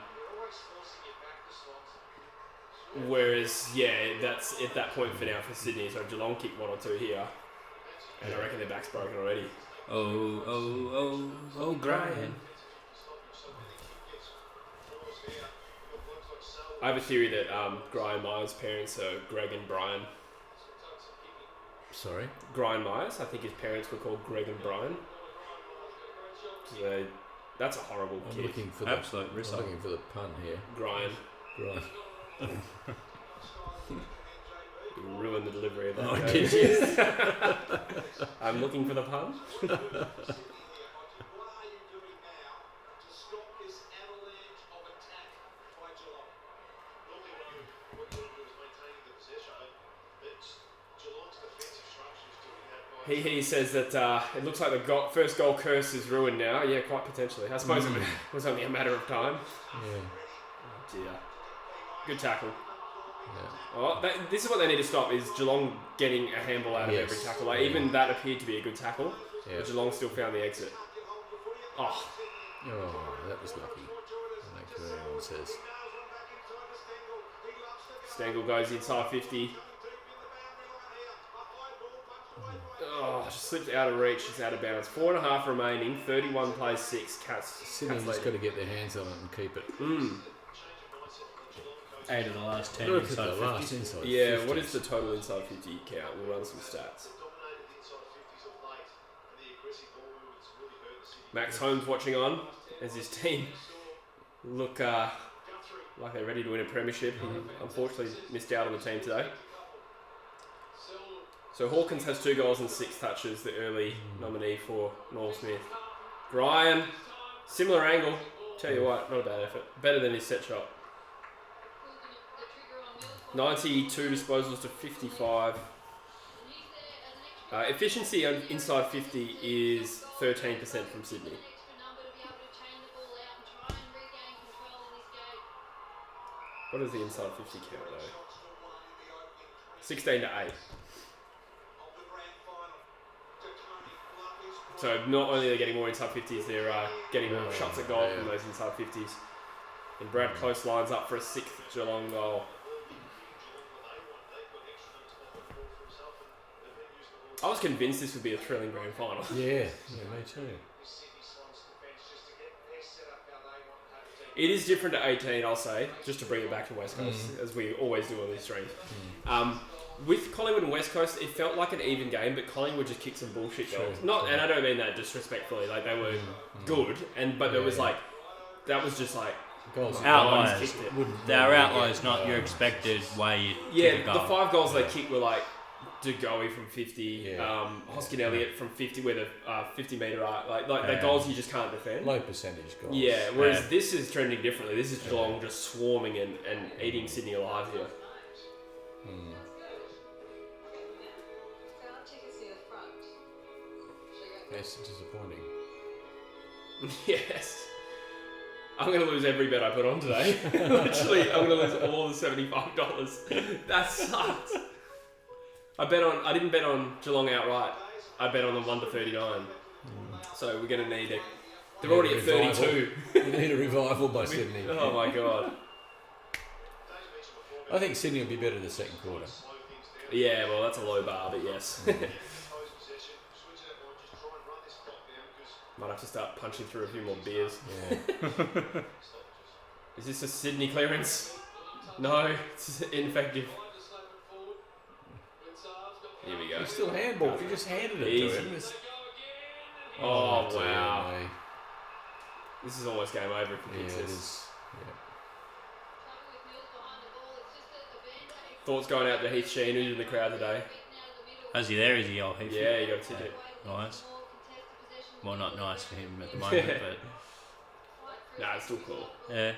[SPEAKER 2] Whereas, yeah, that's at that point for now for Sydney. So Geelong kick 1 or 2 here, and I reckon their back's broken already.
[SPEAKER 1] Oh, Brian.
[SPEAKER 2] I have a theory that Brian Myers' parents are Greg and Brian.
[SPEAKER 3] Sorry?
[SPEAKER 2] Brian Myers, I think his parents were called Greg and Brian. So that's a horrible
[SPEAKER 3] I'm
[SPEAKER 2] kick.
[SPEAKER 3] looking for
[SPEAKER 1] Absolute
[SPEAKER 3] I'm
[SPEAKER 1] rissole.
[SPEAKER 3] looking for the pun here.
[SPEAKER 2] Brian.
[SPEAKER 3] Right.
[SPEAKER 2] You ruined the delivery of that.
[SPEAKER 3] Oh,
[SPEAKER 2] joke.
[SPEAKER 3] did you?
[SPEAKER 2] I'm looking for the pun.
[SPEAKER 6] What are you doing now to stop this avalanche of attack by Geelong? Normally what you do is maintaining the possession, but Geelong's defensive structure is doing that by...
[SPEAKER 2] He says that it looks like the first goal curse is ruined now. Yeah, quite potentially. I suppose it was only a matter of time.
[SPEAKER 3] Yeah.
[SPEAKER 2] Oh dear. Good tackle.
[SPEAKER 3] Yeah.
[SPEAKER 2] Oh, this is what they need to stop, is Geelong getting a handball out of
[SPEAKER 3] Yes.
[SPEAKER 2] every tackle. Like, even that appeared to be a good tackle,
[SPEAKER 3] Yeah.
[SPEAKER 2] but Geelong still found the exit. Oh,
[SPEAKER 3] Oh, that was lucky. I don't care what anyone says.
[SPEAKER 2] Stengel goes inside 50. Oh, just slipped out of reach. It's out of bounds. 4.5 remaining. 31 plays 6. Cats.
[SPEAKER 3] Sydney just got to get their hands on it and keep it.
[SPEAKER 1] 8 of the last 10
[SPEAKER 3] Look at
[SPEAKER 1] inside
[SPEAKER 3] the
[SPEAKER 1] 50.
[SPEAKER 3] last inside.
[SPEAKER 2] Yeah,
[SPEAKER 3] 50s.
[SPEAKER 2] what is the total inside 50 count? We'll run some stats. Max Holmes watching on as his team look like they're ready to win a premiership. He unfortunately missed out on the team today. So Hawkins has 2 goals and 6 touches, the early nominee for Noel Smith. Brian, similar angle. Tell you what, not a bad effort. Better than his set shot. 92 disposals to 55. Efficiency on inside 50 is 13% from Sydney. What is the inside 50 count though? 16 to 8. So not only are they getting more inside 50s, they're getting more shots at goal from those inside 50s. And Brad Close lines up for a 6th Geelong goal. I was convinced this would be a thrilling grand final.
[SPEAKER 3] Yeah, me too.
[SPEAKER 2] It is different to 18, I'll say, just to bring it back to West Coast, as we always do on these streams. With Collingwood and West Coast, it felt like an even game, but Collingwood just kicked some bullshit goals. And I don't mean that disrespectfully. Like, they were good, but there was like, that was just like
[SPEAKER 3] Goals.
[SPEAKER 1] Outliers.
[SPEAKER 2] kicked it.
[SPEAKER 1] They are outliers, not your expected way you kick a
[SPEAKER 2] Yeah,
[SPEAKER 1] goal.
[SPEAKER 2] the 5 goals they kicked were like DeGoey from 50,
[SPEAKER 3] Yeah.
[SPEAKER 2] Hoskin Elliott from 50, where the 50 metre arc, like the
[SPEAKER 1] Yeah.
[SPEAKER 2] goals you just can't defend.
[SPEAKER 3] Low percentage goals.
[SPEAKER 2] Yeah, whereas
[SPEAKER 1] Yeah.
[SPEAKER 2] this is trending differently. This is Geelong just swarming and eating Sydney alive here.
[SPEAKER 3] That's disappointing.
[SPEAKER 2] Yes. I'm going to lose every bet I put on today. Literally, I'm going to lose all the $75. That sucks. I didn't bet on Geelong outright. I bet on them 1 to 39. So we're going to need they're already at 32.
[SPEAKER 3] You need a revival by Sydney.
[SPEAKER 2] Oh my god.
[SPEAKER 3] I think Sydney will be better in the second quarter.
[SPEAKER 2] Yeah, well that's a low bar, but yes. Might have to start punching through a few more beers.
[SPEAKER 3] Yeah.
[SPEAKER 2] Is this a Sydney clearance? No, it's ineffective. Here we go.
[SPEAKER 3] He's still handball. You just handed it
[SPEAKER 2] Easy.
[SPEAKER 3] to him.
[SPEAKER 2] Oh
[SPEAKER 3] dear
[SPEAKER 2] wow.
[SPEAKER 3] me.
[SPEAKER 2] This is almost game over if he
[SPEAKER 3] Yeah,
[SPEAKER 2] kicks
[SPEAKER 3] it
[SPEAKER 2] this.
[SPEAKER 3] is. Yeah.
[SPEAKER 2] Thoughts going out to Heath Sheen, who's in the crowd today.
[SPEAKER 1] Is he there? Is he old?
[SPEAKER 2] Yeah, you got a ticket.
[SPEAKER 1] Nice. Well, not nice for him at the moment, but
[SPEAKER 2] Nah, it's still cool.
[SPEAKER 1] yeah.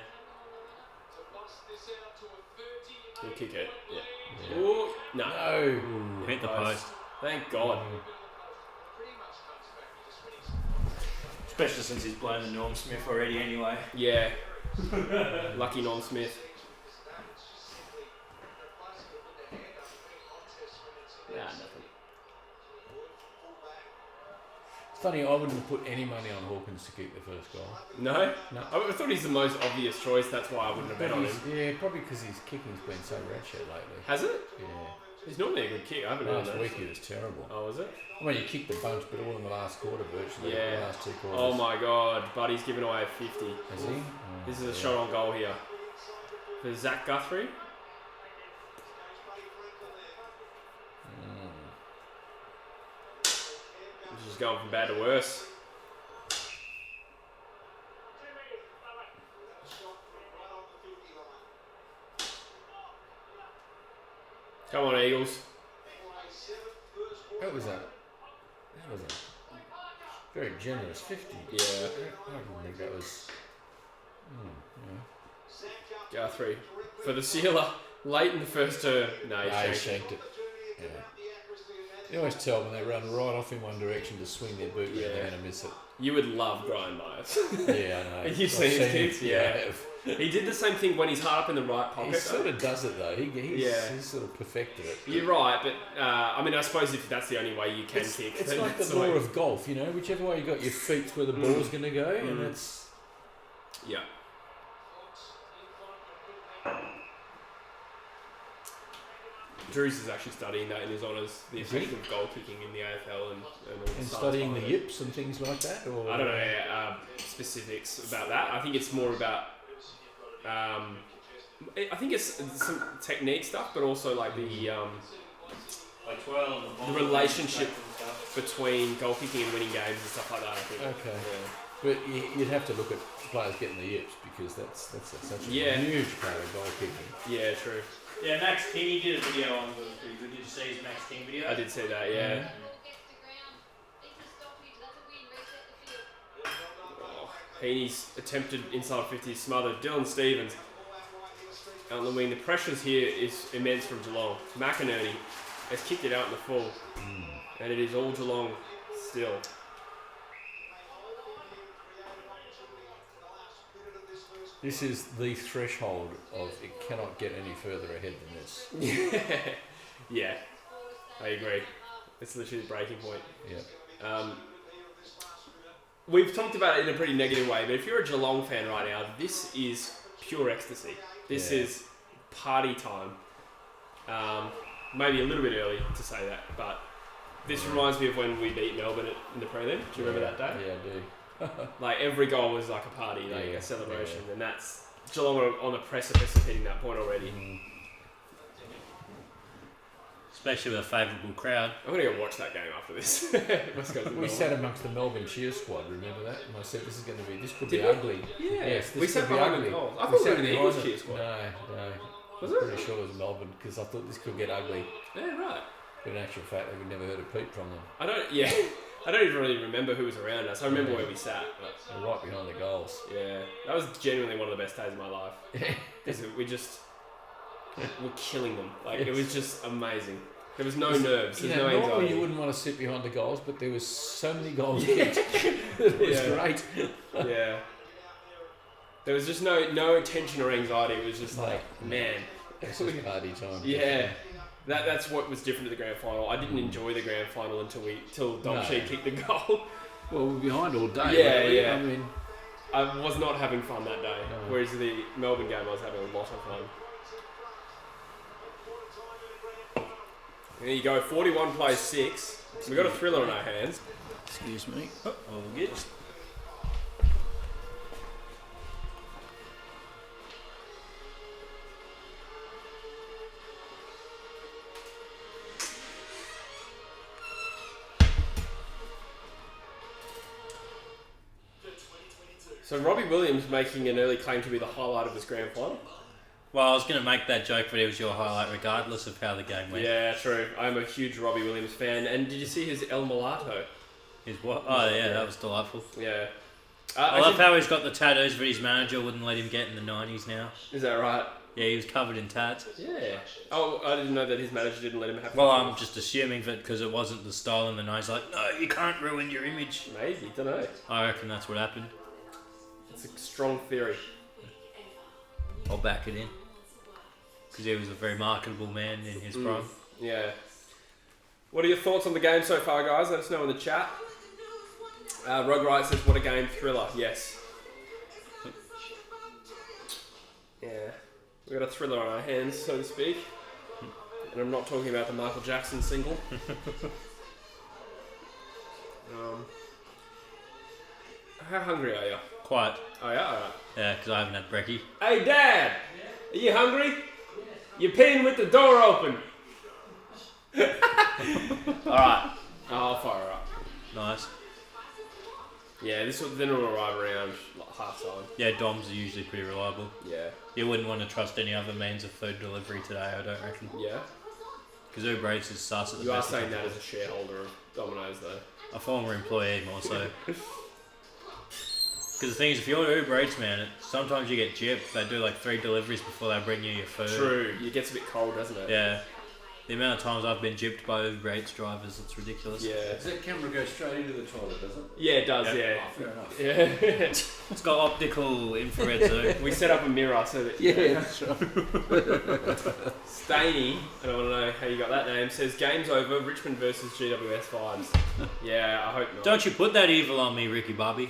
[SPEAKER 2] He'll kick it. Yeah. Ooh, no.
[SPEAKER 3] No.
[SPEAKER 1] Hit the post.
[SPEAKER 2] Thank God.
[SPEAKER 1] Especially since he's blown the Norm Smith already anyway.
[SPEAKER 2] Yeah. Lucky non-Smith. Nah, nothing.
[SPEAKER 3] It's funny, I wouldn't put any money on Hawkins to kick the first goal.
[SPEAKER 2] No?
[SPEAKER 3] No.
[SPEAKER 2] I thought he's the most obvious choice, that's why I wouldn't have bet on him.
[SPEAKER 3] Yeah, probably because his kicking's been so ratchet lately.
[SPEAKER 2] Has it?
[SPEAKER 3] Yeah.
[SPEAKER 2] He's normally a good kick, I haven't known
[SPEAKER 3] Last
[SPEAKER 2] that.
[SPEAKER 3] week he was terrible.
[SPEAKER 2] Oh, was it?
[SPEAKER 3] I mean, you kicked a bunch, but all in the last quarter virtually.
[SPEAKER 2] Yeah.
[SPEAKER 3] The last 2 quarters.
[SPEAKER 2] Oh my God, Buddy's given away a 50.
[SPEAKER 3] Has he? Oh,
[SPEAKER 2] This is a
[SPEAKER 3] yeah.
[SPEAKER 2] shot on goal here. For Zach Guthrie. This is going from bad to worse. Come on, Eagles.
[SPEAKER 3] That was a very generous 50.
[SPEAKER 2] Yeah.
[SPEAKER 3] I don't think that was. Yeah.
[SPEAKER 2] Guthrie. For the sealer. Late in the first term. No, he
[SPEAKER 3] Ah, he
[SPEAKER 2] shanked it.
[SPEAKER 3] shanked it. Yeah. You always tell when they run right off in one direction to swing their boot,
[SPEAKER 2] Yeah.
[SPEAKER 3] they're going to miss it.
[SPEAKER 2] You would love Brian Myers.
[SPEAKER 3] Yeah, I know.
[SPEAKER 2] You've seen his kicks?
[SPEAKER 3] it.
[SPEAKER 2] Yeah.
[SPEAKER 3] I have.
[SPEAKER 2] He did the same thing when he's hard up in the right pocket.
[SPEAKER 3] He sort of does it though. He's sort of perfected it.
[SPEAKER 2] You're right, but I mean, I suppose if that's the only way you can kick,
[SPEAKER 3] It's
[SPEAKER 2] then
[SPEAKER 3] like
[SPEAKER 2] that's
[SPEAKER 3] the law of golf, you know. Whichever way you got your feet's where the ball's going to go, and that's.
[SPEAKER 2] Yeah. Drew's is actually studying that in his honours, the
[SPEAKER 3] Is he?
[SPEAKER 2] effect of goal kicking in the AFL and all the
[SPEAKER 3] And
[SPEAKER 2] stuff
[SPEAKER 3] studying the
[SPEAKER 2] behind it.
[SPEAKER 3] yips and things like that, or
[SPEAKER 2] I don't know specifics about that. I think it's more about. I think it's some technique stuff, but also like the
[SPEAKER 1] Like 12
[SPEAKER 2] the relationship between goal kicking and winning games and stuff like that. I think.
[SPEAKER 3] Okay.
[SPEAKER 2] Yeah.
[SPEAKER 3] But you'd have to look at players getting the yips because that's such a
[SPEAKER 2] Yeah.
[SPEAKER 3] huge part of goal kicking.
[SPEAKER 2] Yeah, true.
[SPEAKER 1] Yeah, Max King, he did a video on it. Was pretty good. Did you see his Max King video?
[SPEAKER 2] I did see that. Yeah. Oh, Heaney's attempted inside 50 smothered. Dylan Stevens out on the wing. The pressures here is immense from Geelong. McInerney has kicked it out in the full, and it is all Geelong still.
[SPEAKER 3] This is the threshold of it cannot get any further ahead than this.
[SPEAKER 2] Yeah, I agree. It's literally the breaking point.
[SPEAKER 3] Yeah.
[SPEAKER 2] We've talked about it in a pretty negative way, but if you're a Geelong fan right now, this is pure ecstasy. This
[SPEAKER 3] Yeah.
[SPEAKER 2] is party time. Maybe a little bit early to say that, but this reminds me of when we beat Melbourne in the prelim. Do you remember that day?
[SPEAKER 3] Yeah, I do.
[SPEAKER 2] Like every goal was like a party, like
[SPEAKER 3] Yeah,
[SPEAKER 2] a celebration,
[SPEAKER 3] yeah.
[SPEAKER 2] and that's Geelong are on the precipice of hitting that point already.
[SPEAKER 1] Especially with a favourable crowd.
[SPEAKER 2] I'm gonna go watch that game after this. Let's go to the
[SPEAKER 3] We
[SPEAKER 2] Melbourne.
[SPEAKER 3] sat amongst the Melbourne cheer squad. Remember that? And I said, "This is going to be. This could
[SPEAKER 2] Did
[SPEAKER 3] be
[SPEAKER 2] we?
[SPEAKER 3] ugly."
[SPEAKER 2] Yeah,
[SPEAKER 3] Yes, this
[SPEAKER 2] we
[SPEAKER 3] could
[SPEAKER 2] sat
[SPEAKER 3] be
[SPEAKER 2] behind
[SPEAKER 3] ugly.
[SPEAKER 2] the goals. I
[SPEAKER 3] We
[SPEAKER 2] thought we
[SPEAKER 3] sat
[SPEAKER 2] were the Eagles
[SPEAKER 3] behind
[SPEAKER 2] cheer
[SPEAKER 3] it.
[SPEAKER 2] squad.
[SPEAKER 3] No.
[SPEAKER 2] Was
[SPEAKER 3] I'm
[SPEAKER 2] it?
[SPEAKER 3] pretty sure it was Melbourne because I thought this could get ugly.
[SPEAKER 2] Yeah, right.
[SPEAKER 3] But in actual fact, we never heard a peep from them.
[SPEAKER 2] I don't even really remember who was around us. I remember where we sat. But
[SPEAKER 3] They're right behind the goals.
[SPEAKER 2] yeah, that was genuinely one of the best days of my life. Because we just were killing them. Like, it was just amazing. There was no nerves. There was no
[SPEAKER 3] normally
[SPEAKER 2] anxiety.
[SPEAKER 3] you wouldn't want to sit behind the goals, but there was so many goals kicked. It was great.
[SPEAKER 2] Yeah. There was just no tension or anxiety. It was just like, man.
[SPEAKER 3] This is party time.
[SPEAKER 2] Yeah. That's what was different to the grand final. I didn't enjoy the grand final until Dom Sheed kicked the goal.
[SPEAKER 3] Well, we're behind all day.
[SPEAKER 2] Yeah,
[SPEAKER 3] really.
[SPEAKER 2] yeah.
[SPEAKER 3] I mean,
[SPEAKER 2] I was not having fun that day.
[SPEAKER 3] No.
[SPEAKER 2] Whereas the Melbourne game, I was having a lot of fun. There you go. 41 plays 6. We got a thriller on our hands.
[SPEAKER 3] excuse me.
[SPEAKER 1] All good.
[SPEAKER 2] So Robbie Williams making an early claim to be the highlight of this grand final.
[SPEAKER 1] Well, I was going to make that joke, but it was your highlight, regardless of how the game went.
[SPEAKER 2] Yeah, true. I'm a huge Robbie Williams fan. And did you see his El Mulatto?
[SPEAKER 1] His what? Oh, yeah, that was delightful.
[SPEAKER 2] Yeah.
[SPEAKER 1] I love how he's got the tattoos, but his manager wouldn't let him get in the 90s now.
[SPEAKER 2] Is that right?
[SPEAKER 1] Yeah, he was covered in tats.
[SPEAKER 2] Yeah. Oh, I didn't know that his manager didn't let him have.
[SPEAKER 1] Well, I'm just assuming that because it wasn't the style in the 90s, like, no, you can't ruin your image.
[SPEAKER 2] Maybe, don't know.
[SPEAKER 1] I reckon that's what happened.
[SPEAKER 2] It's a strong theory.
[SPEAKER 1] I'll back it in. Because he was a very marketable man in his prime.
[SPEAKER 2] Yeah. What are your thoughts on the game so far, guys? Let us know in the chat. Rogue Riot says, what a game, thriller. Yes. Yeah. We've got a thriller on our hands, so to speak. And I'm not talking about the Michael Jackson single. How hungry are you?
[SPEAKER 1] Quite.
[SPEAKER 2] Oh, yeah? Alright.
[SPEAKER 1] Yeah, because I haven't had brekkie.
[SPEAKER 2] Hey, Dad! Are you hungry? You're peeing with the door open. Alright. I'll fire her up.
[SPEAKER 1] Nice.
[SPEAKER 2] Yeah, then it'll arrive around half time.
[SPEAKER 1] Yeah, Doms are usually pretty reliable.
[SPEAKER 2] Yeah.
[SPEAKER 1] You wouldn't want to trust any other means of food delivery today, I don't reckon.
[SPEAKER 2] Yeah.
[SPEAKER 1] Because Uber Eats is sus at the
[SPEAKER 2] You are
[SPEAKER 1] best of
[SPEAKER 2] saying that
[SPEAKER 1] times.
[SPEAKER 2] as a shareholder of Domino's, though.
[SPEAKER 1] A former employee, more so. Because the thing is, if you're an Uber Eats man, sometimes you get gypped. They do like 3 deliveries before they bring you your food.
[SPEAKER 2] True. It gets a bit cold, doesn't it?
[SPEAKER 1] Yeah. The amount of times I've been gypped by Uber Eats drivers, it's ridiculous.
[SPEAKER 2] Yeah.
[SPEAKER 3] Does that camera go straight into the toilet, does it?
[SPEAKER 2] Yeah, it does,
[SPEAKER 1] Yeah.
[SPEAKER 2] yeah.
[SPEAKER 3] Oh, fair enough.
[SPEAKER 2] Yeah.
[SPEAKER 1] It's got optical infrared zoom.
[SPEAKER 2] We set up a mirror so that...
[SPEAKER 3] Yeah, that's right.
[SPEAKER 2] Stainy, I don't want to know how you got that name, says game's over, Richmond versus GWS vibes. Yeah, I hope not.
[SPEAKER 1] Don't you put that evil on me, Ricky Bobby.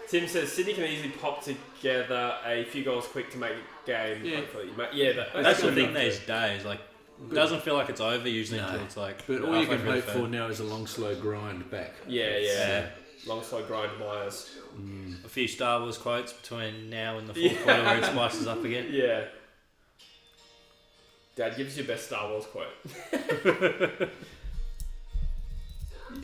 [SPEAKER 2] Tim says Sydney can easily pop together a few goals quick to make a game.
[SPEAKER 3] Yeah.
[SPEAKER 2] Hopefully. Yeah,
[SPEAKER 1] That's the
[SPEAKER 2] good
[SPEAKER 1] thing
[SPEAKER 2] enough
[SPEAKER 1] these days. Like, it doesn't feel like it's over usually until it's like.
[SPEAKER 3] But all you
[SPEAKER 1] halfway
[SPEAKER 3] can
[SPEAKER 1] through the
[SPEAKER 3] hope
[SPEAKER 1] third.
[SPEAKER 3] for now is a long, slow grind back.
[SPEAKER 2] Yeah. Long, slow grind Myers.
[SPEAKER 1] A few Star Wars quotes between now and the fourth quarter where it spices up again.
[SPEAKER 2] Yeah. Dad, give us your best Star Wars quote.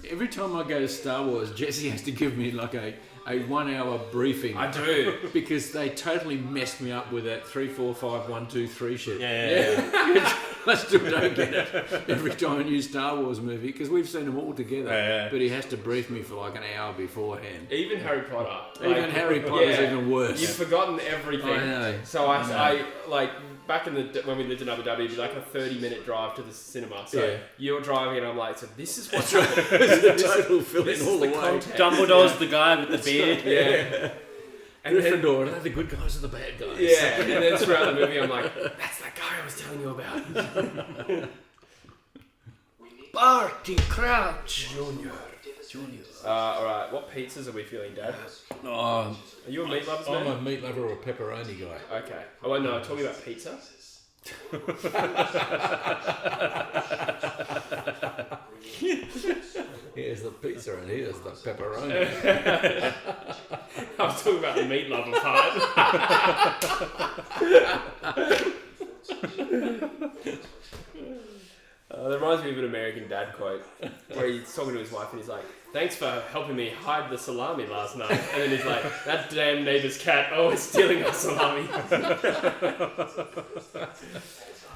[SPEAKER 3] Every time I go to Star Wars, Jesse has to give me like a 1 hour briefing.
[SPEAKER 2] I do.
[SPEAKER 3] Because they totally messed me up with that 3, 4, 5, 1, 2, 3 shit.
[SPEAKER 1] Yeah.
[SPEAKER 3] I still don't get it every time a new Star Wars movie because we've seen them all together.
[SPEAKER 1] Yeah.
[SPEAKER 3] But he has to brief me for like an hour beforehand.
[SPEAKER 2] Even Harry Potter.
[SPEAKER 3] Even Harry Potter's even worse.
[SPEAKER 2] You've forgotten everything.
[SPEAKER 3] I know.
[SPEAKER 2] So I like back in when we lived in Abu Dhabi, it'd be like a 30-minute drive to the cinema. So
[SPEAKER 3] Yeah.
[SPEAKER 2] you're driving and I'm like, so this is what's happening.
[SPEAKER 3] It's a total fill
[SPEAKER 2] This
[SPEAKER 3] in
[SPEAKER 2] is
[SPEAKER 3] all the
[SPEAKER 2] the
[SPEAKER 3] way.
[SPEAKER 2] context.
[SPEAKER 1] Dumbledore's the guy with the beard.
[SPEAKER 2] Yeah. And then,
[SPEAKER 3] Gryffindor, are they the good guys or the bad guys?
[SPEAKER 2] yeah, and then throughout the movie, I'm like, that's that guy I was telling you about.
[SPEAKER 1] Barty Crouch.
[SPEAKER 3] Junior.
[SPEAKER 2] All right, what pizzas are we feeling, Dad?
[SPEAKER 3] Oh,
[SPEAKER 2] Are you a meat lover's
[SPEAKER 3] I'm
[SPEAKER 2] man?
[SPEAKER 3] a meat lover or a pepperoni guy.
[SPEAKER 2] Okay. Oh, well, no, talking about pizza.
[SPEAKER 3] Here's the pizza and here's the pepperoni.
[SPEAKER 2] I was talking about the meat lover part. That reminds me of an American Dad quote where he's talking to his wife and he's like, thanks for helping me hide the salami last night. And then he's like, that damn neighbour's cat always stealing our salami.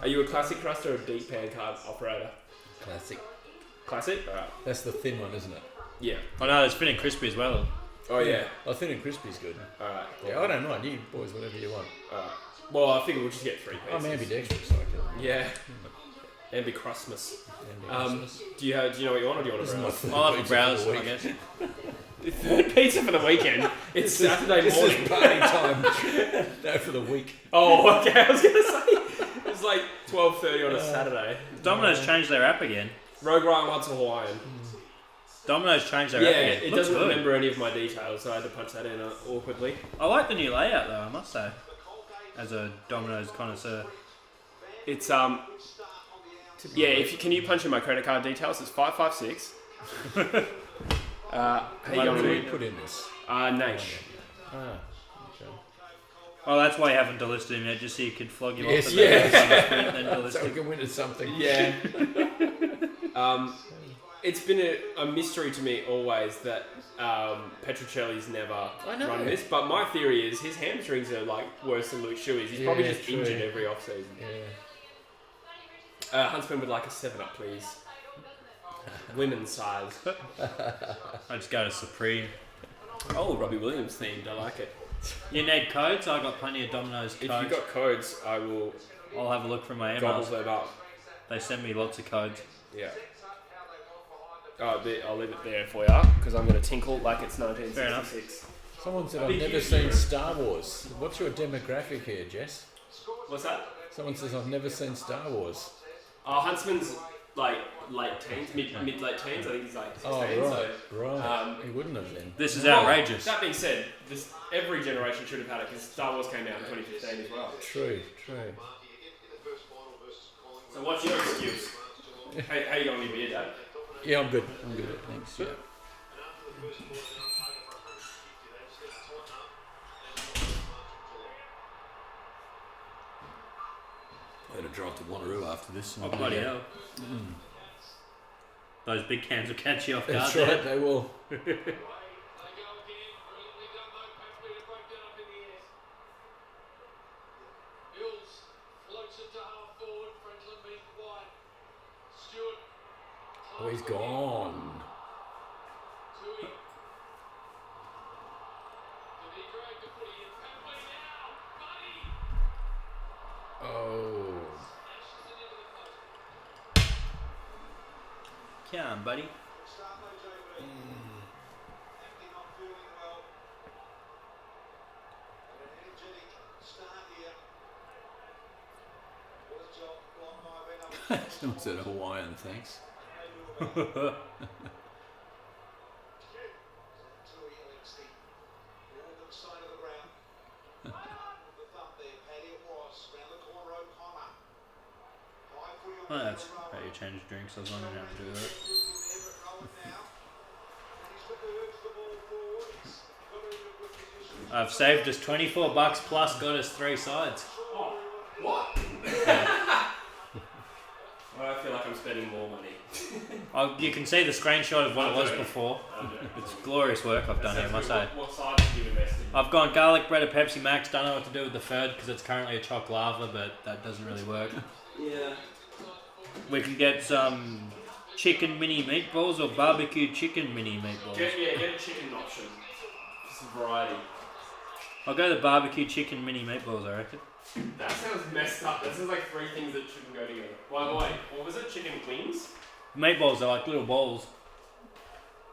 [SPEAKER 2] Are you a classic crust or a deep pan card operator?
[SPEAKER 3] Classic.
[SPEAKER 2] Classic? Alright.
[SPEAKER 3] That's the thin one, isn't it?
[SPEAKER 2] Yeah.
[SPEAKER 1] I know there's thin and crispy as well.
[SPEAKER 2] Oh yeah.
[SPEAKER 3] Oh, thin and crispy's good.
[SPEAKER 2] Alright.
[SPEAKER 3] Yeah, I don't mind. You boys, whatever you want.
[SPEAKER 2] Alright. Well, I figure we'll just get 3 pieces.
[SPEAKER 3] I'm ambidextrous, so I can.
[SPEAKER 2] Yeah. Ambicrustmas.
[SPEAKER 3] Ambidextrous.
[SPEAKER 2] Do you know what you want, or do you want to browse?
[SPEAKER 1] I'll have a browse, I guess.
[SPEAKER 2] Third pizza for the weekend. It's Saturday
[SPEAKER 3] This
[SPEAKER 2] morning.
[SPEAKER 3] is party time. No, for the week.
[SPEAKER 2] Oh, okay. I was gonna say it's like 12:30 on a Saturday.
[SPEAKER 1] Domino's changed their app again.
[SPEAKER 2] Rogue Ryan wants a Hawaiian.
[SPEAKER 1] Domino's changed their
[SPEAKER 2] Yeah,
[SPEAKER 1] app again.
[SPEAKER 2] it
[SPEAKER 1] Looks
[SPEAKER 2] doesn't
[SPEAKER 1] good.
[SPEAKER 2] remember any of my details, so I had to punch that in awkwardly.
[SPEAKER 1] I like the new layout though, I must say. As a Domino's connoisseur.
[SPEAKER 2] It's yeah. Can you punch in my credit card details? It's 556. How you
[SPEAKER 3] What
[SPEAKER 2] going
[SPEAKER 3] do we
[SPEAKER 2] to
[SPEAKER 3] put in this?
[SPEAKER 2] Naish.
[SPEAKER 3] Ah, okay.
[SPEAKER 1] Oh, that's why you haven't delisted him yet, just so you could flog him
[SPEAKER 3] Yes,
[SPEAKER 1] off.
[SPEAKER 2] yeah.
[SPEAKER 1] Then delist
[SPEAKER 3] So we
[SPEAKER 1] him.
[SPEAKER 3] can win at something.
[SPEAKER 2] Yeah. It's been a mystery to me always that Petruccelli's never
[SPEAKER 3] I know.
[SPEAKER 2] run this, but my theory is his hamstrings are like worse than Luke Shuey's. He's probably
[SPEAKER 3] Yeah,
[SPEAKER 2] just
[SPEAKER 3] true.
[SPEAKER 2] injured every off season.
[SPEAKER 3] Yeah.
[SPEAKER 2] Huntsman would like a 7-Up, please. Women's size.
[SPEAKER 1] I just go to Supreme.
[SPEAKER 2] Oh, Robbie Williams themed. I like it.
[SPEAKER 1] You need codes? I got plenty of Domino's
[SPEAKER 2] If
[SPEAKER 1] codes.
[SPEAKER 2] you've got codes, I will
[SPEAKER 1] I'll have a look from my
[SPEAKER 2] gobble
[SPEAKER 1] emails.
[SPEAKER 2] them up.
[SPEAKER 1] They send me lots of codes.
[SPEAKER 2] Yeah. Oh, I'll leave it there for you because I'm going to tinkle like it's 1966.
[SPEAKER 3] Someone said I've never seen Star Wars. What's your demographic here, Jess?
[SPEAKER 2] What's that?
[SPEAKER 3] Someone says I've never seen Star Wars.
[SPEAKER 2] Huntsman's like late teens, mid late teens. I think he's like 16.
[SPEAKER 3] Oh, right,
[SPEAKER 2] So,
[SPEAKER 3] right. He wouldn't have then.
[SPEAKER 1] This is
[SPEAKER 2] Well,
[SPEAKER 1] outrageous.
[SPEAKER 2] That being said, every generation should have had it because Star Wars came out in 2015 as well.
[SPEAKER 3] True.
[SPEAKER 2] So what's your excuse? How you going with your beer, Dad?
[SPEAKER 3] Yeah, I'm good. Thanks. Yeah.
[SPEAKER 4] I had to drive to Wanneroo after this.
[SPEAKER 1] Oh, bloody hell. Those big cans will catch you off guard.
[SPEAKER 3] That's
[SPEAKER 1] there.
[SPEAKER 3] right, they will.
[SPEAKER 5] They go again. Brilliantly done though. Patrick to break that up in the air. Hills floats it to half forward. Franklin beat wide. Stewart.
[SPEAKER 3] Oh, he's gone.
[SPEAKER 5] Tui. Did he drag the footy in? Patrick now. Buddy.
[SPEAKER 3] Oh.
[SPEAKER 5] Smashes it into the post.
[SPEAKER 1] Come on, buddy.
[SPEAKER 4] Someone said Hawaiian, thanks.
[SPEAKER 1] Oh, that's how you change drinks. I was wondering how to do that. I've saved us $24 plus, got us 3 sides.
[SPEAKER 2] What? I feel like I'm spending more money.
[SPEAKER 1] You can see the screenshot of what it was before. It's glorious work I've done here, I must say.
[SPEAKER 2] What size did you invest in?
[SPEAKER 1] I've gone garlic bread of Pepsi Max. Don't know what to do with the third because it's currently a choc lava, but that doesn't really work.
[SPEAKER 2] Yeah.
[SPEAKER 1] We can get some chicken mini meatballs or barbecue chicken mini meatballs.
[SPEAKER 2] Get a chicken option. Just a variety.
[SPEAKER 1] I'll go the barbecue chicken mini meatballs, I reckon.
[SPEAKER 2] That sounds messed up. That sounds like 3 things that shouldn't go together. By the way, what was it? Chicken wings?
[SPEAKER 1] Meatballs are like little balls.